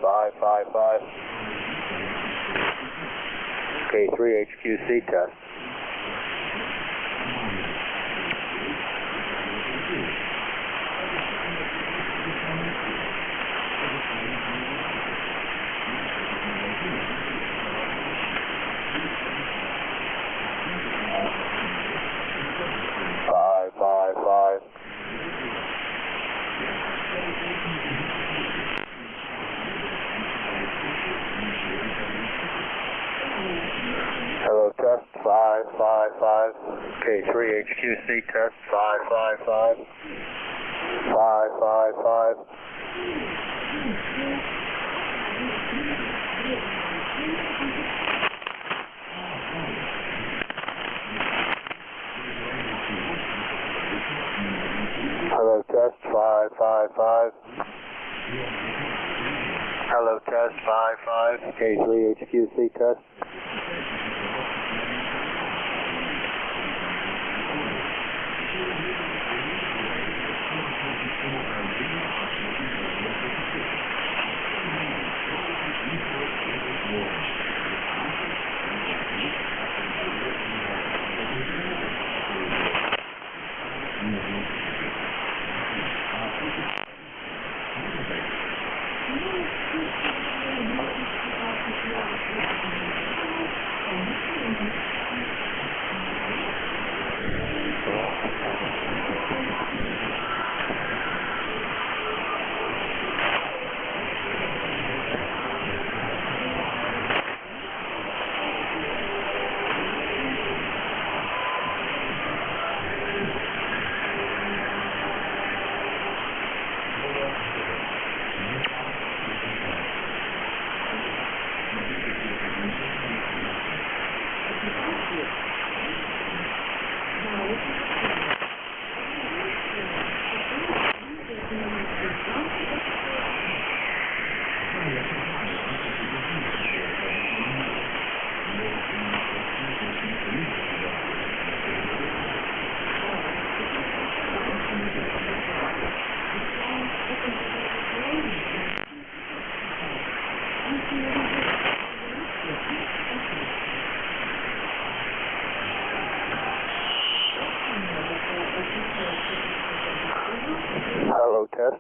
555. K3 HQC test. Hello, test 555. K3 HQC test 555. 555. Hello, test 555. Hello, test 55. K3 HQC test.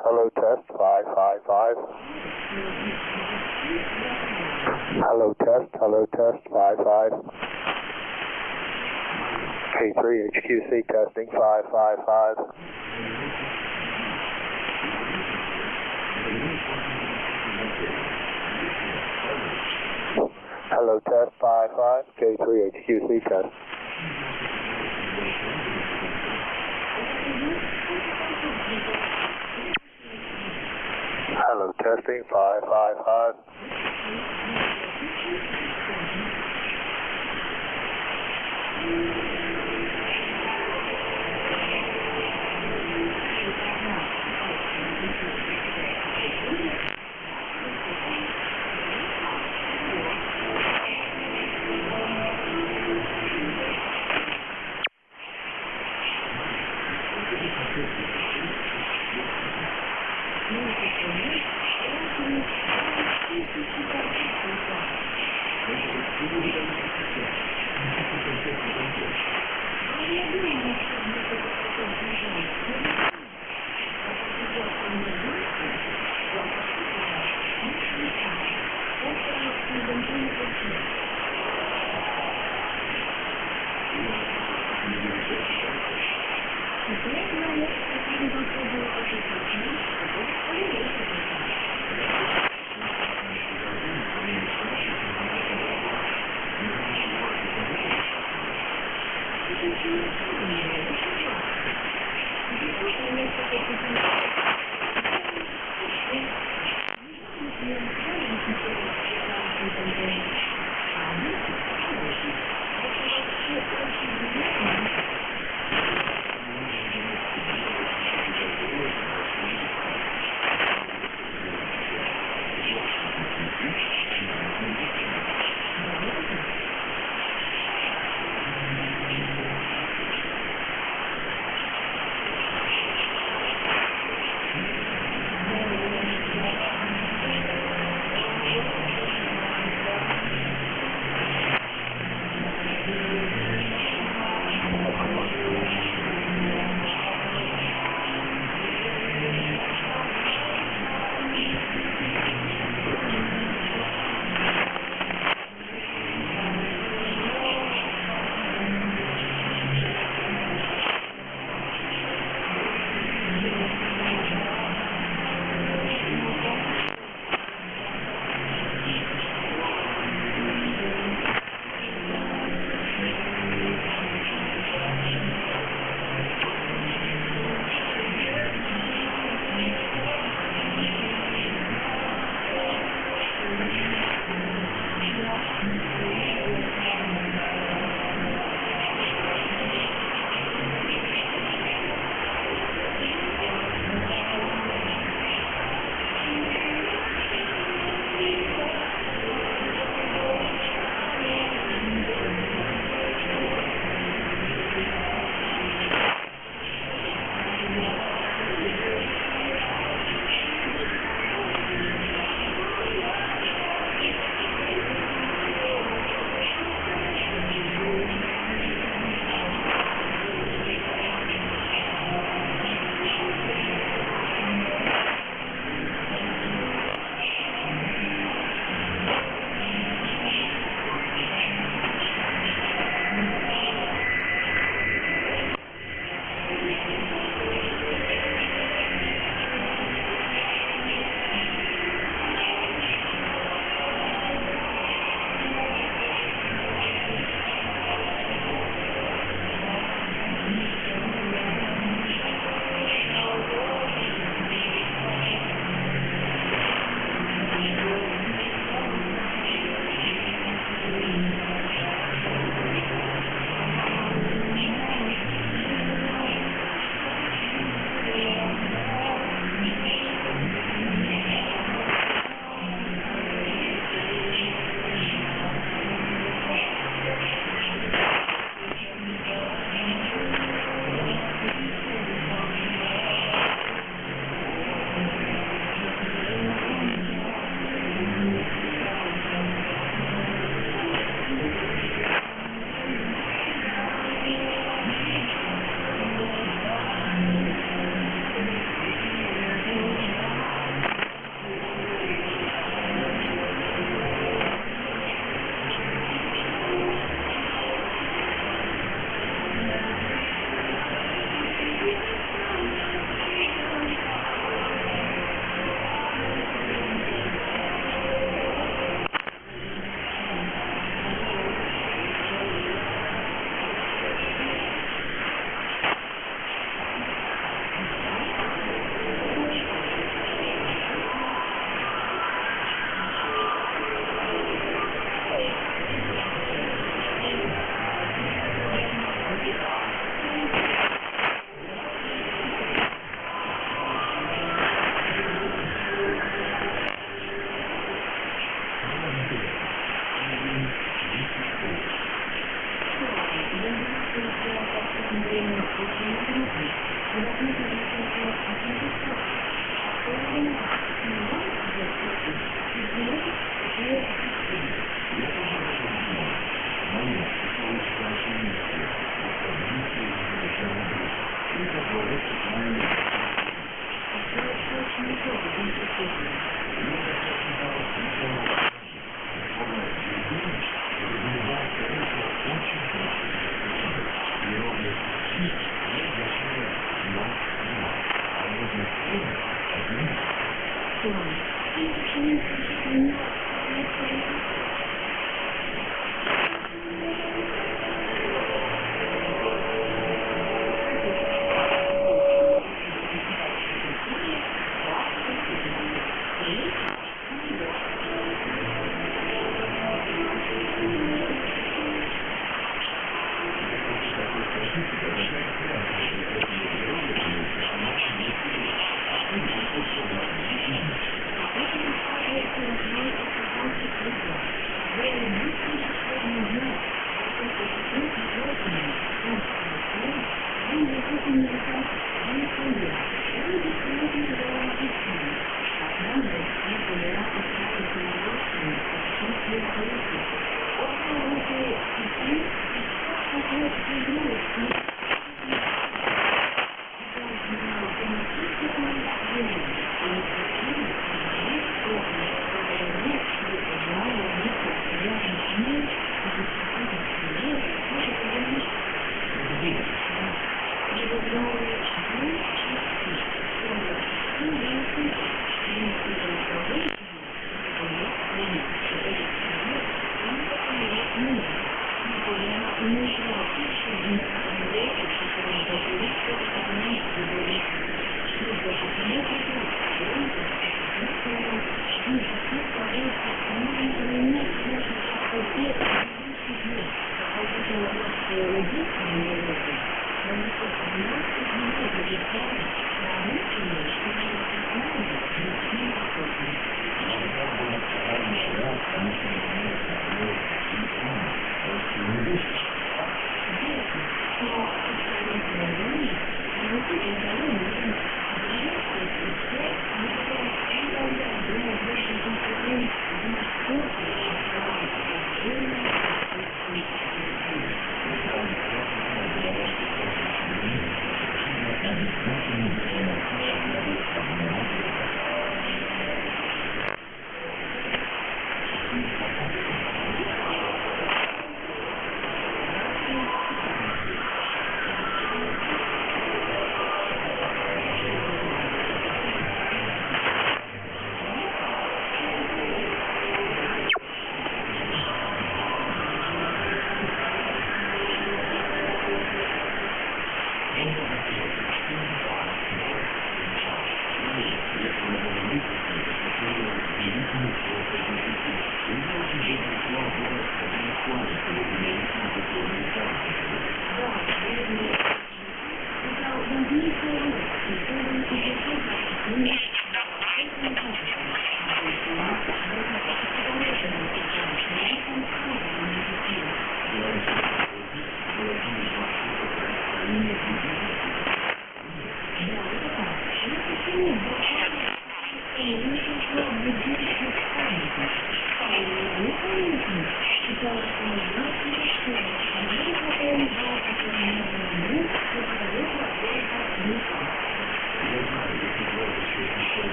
Hello, test 555. Hello, test 55. K3 HQC testing 555. Hello, test 55. K3 HQC test. Hello, testing 555.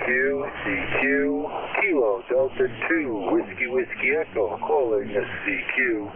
CQ, Kilo Delta 2, Whiskey Echo, calling the CQ.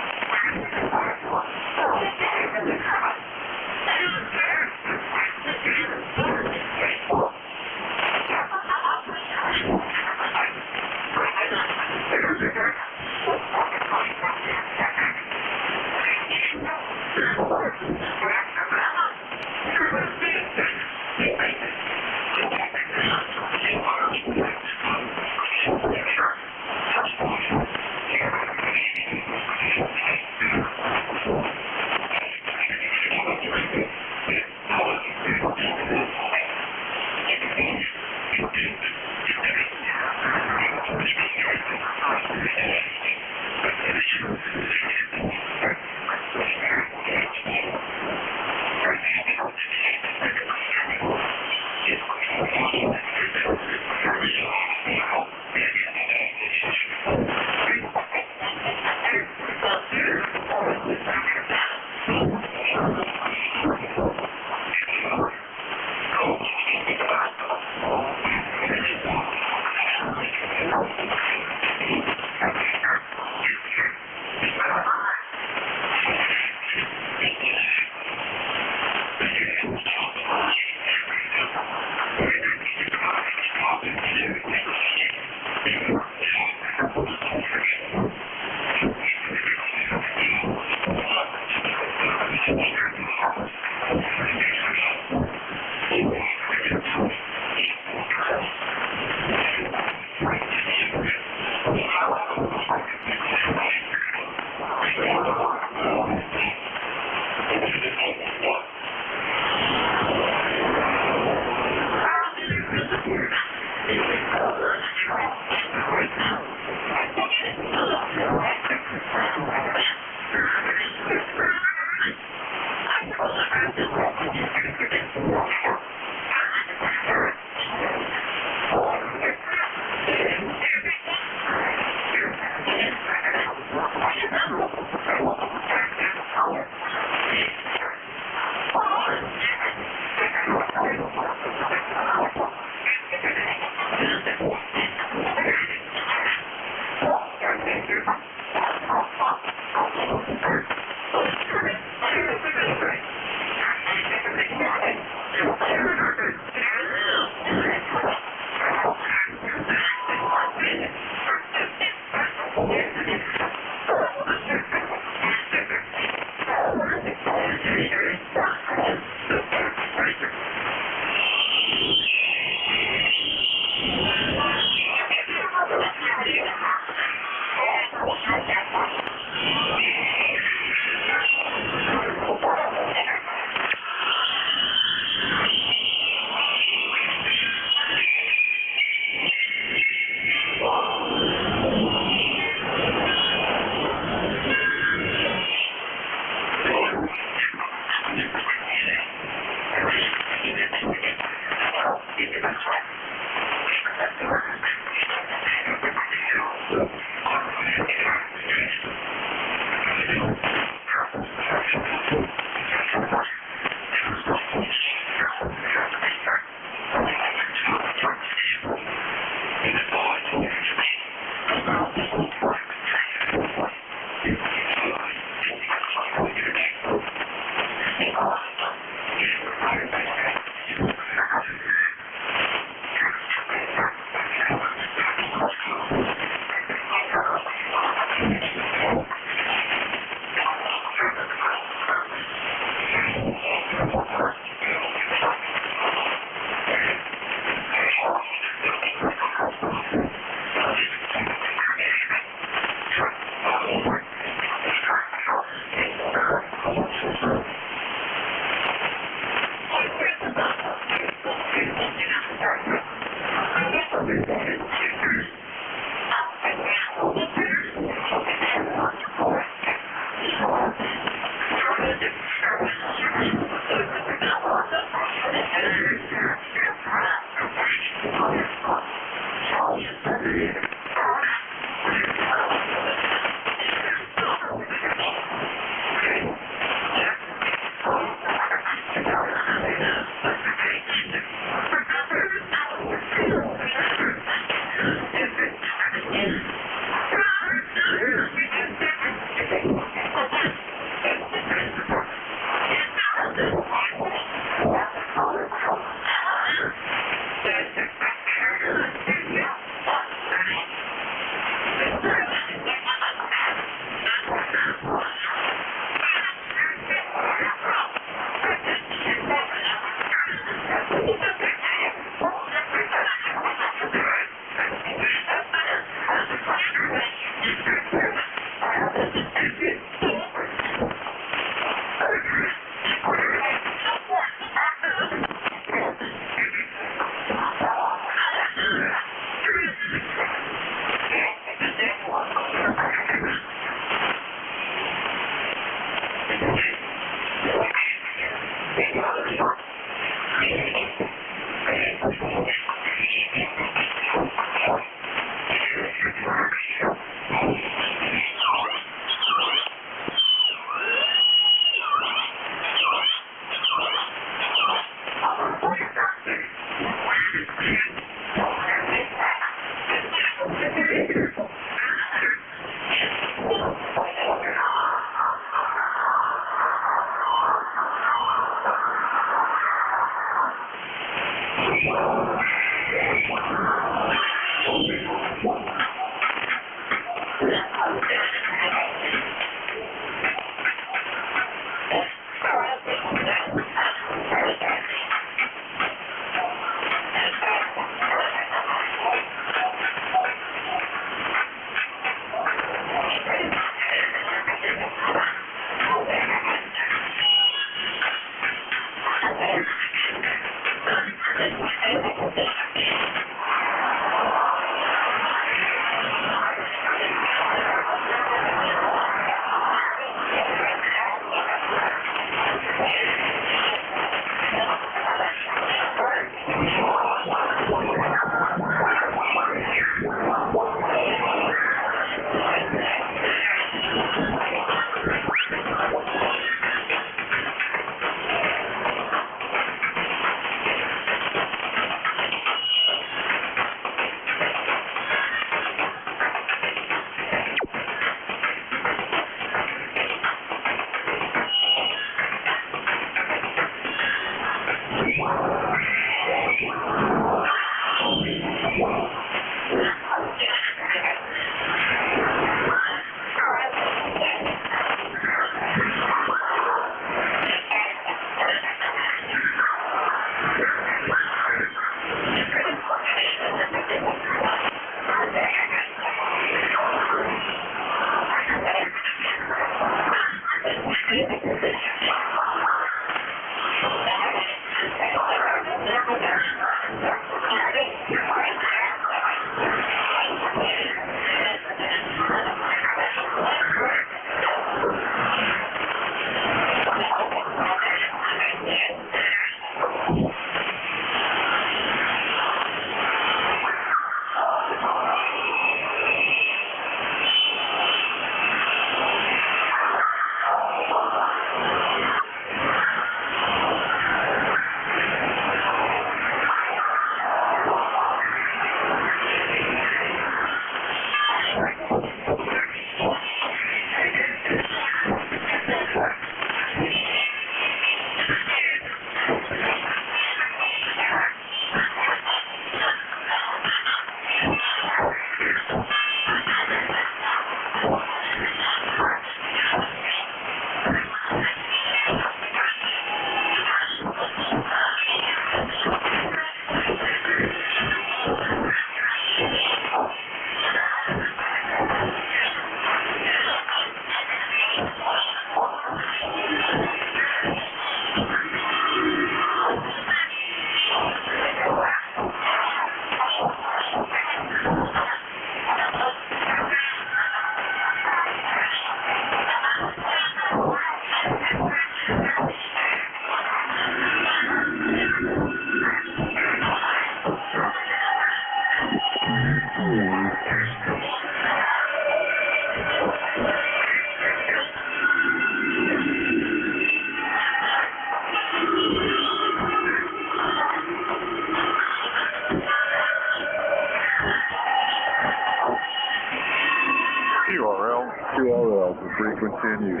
frequency in use.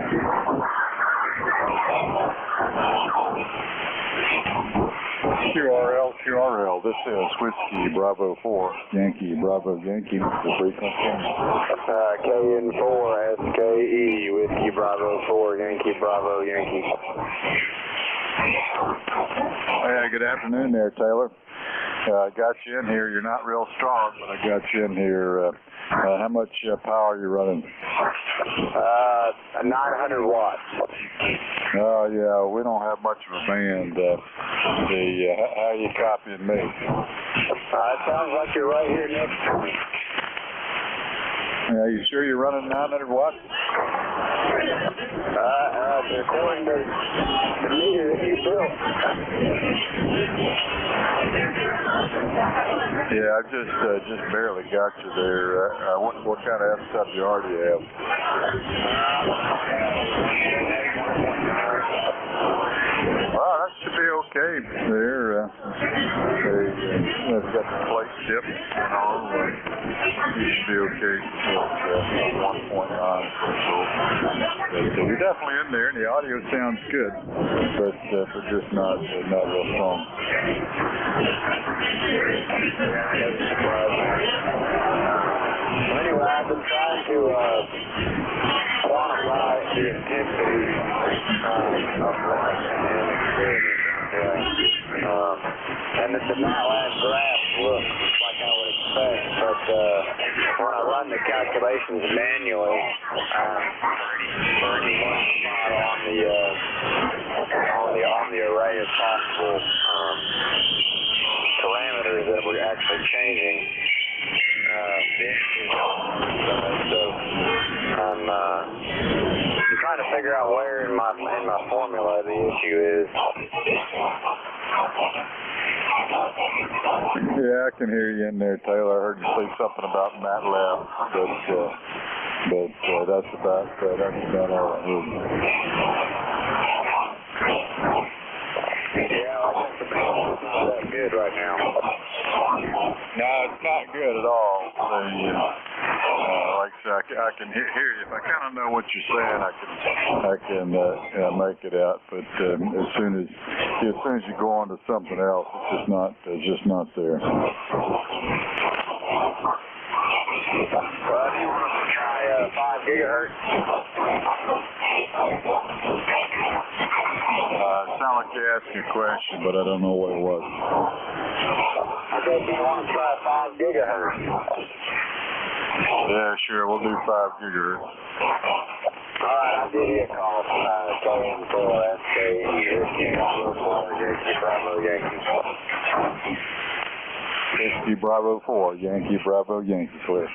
QRL, this is Whiskey Bravo 4, Yankee Bravo Yankee, the frequency. KN4 SKE, Whiskey Bravo 4, Yankee Bravo Yankee. Hey, good afternoon there, Taylor. I got you in here. You're not real strong, but I got you in here. How much power are you running? 900 watts. Oh, yeah, we don't have much of a band. How are you copying me? It sounds like you're right here next to me. Are you sure you're running 900 watts? According to the meter that you built. Yeah, I just barely got you there. What kind of FWR do you have? Well, that should be okay there. They've got the plate dip and all. You should be okay with 1.9. So you're definitely in there, and the audio sounds good, but just not real strong. Anyway, I've been trying to quantify the intensity of light and experience. And the MATLAB graph looks like I would expect, but when I run the calculations manually, I'm pretty much spot on the array of possible parameters that we're actually changing. So I'm trying to figure out where in my formula the issue is. Yeah, I can hear you in there, Taylor. I heard you say something about MATLAB, but that's about all I heard. Yeah, I think the bandwidth's not that good right now. No, it's not good at all. Like I said, I can hear you. If I kind of know what you're saying, I can make it out. But as soon as you go on to something else, it's just not there. Do you want us to try 5 gigahertz? Sound like you asked me a question, but I don't know what it was. I said, do you want to try 5 gigahertz? Yeah, sure. We'll do 5 gigahertz. All right, I'll give you a call. KN4 SKE, Whiskey Bravo Yankee. Whiskey Bravo 4, Yankee Bravo Yankee, clear.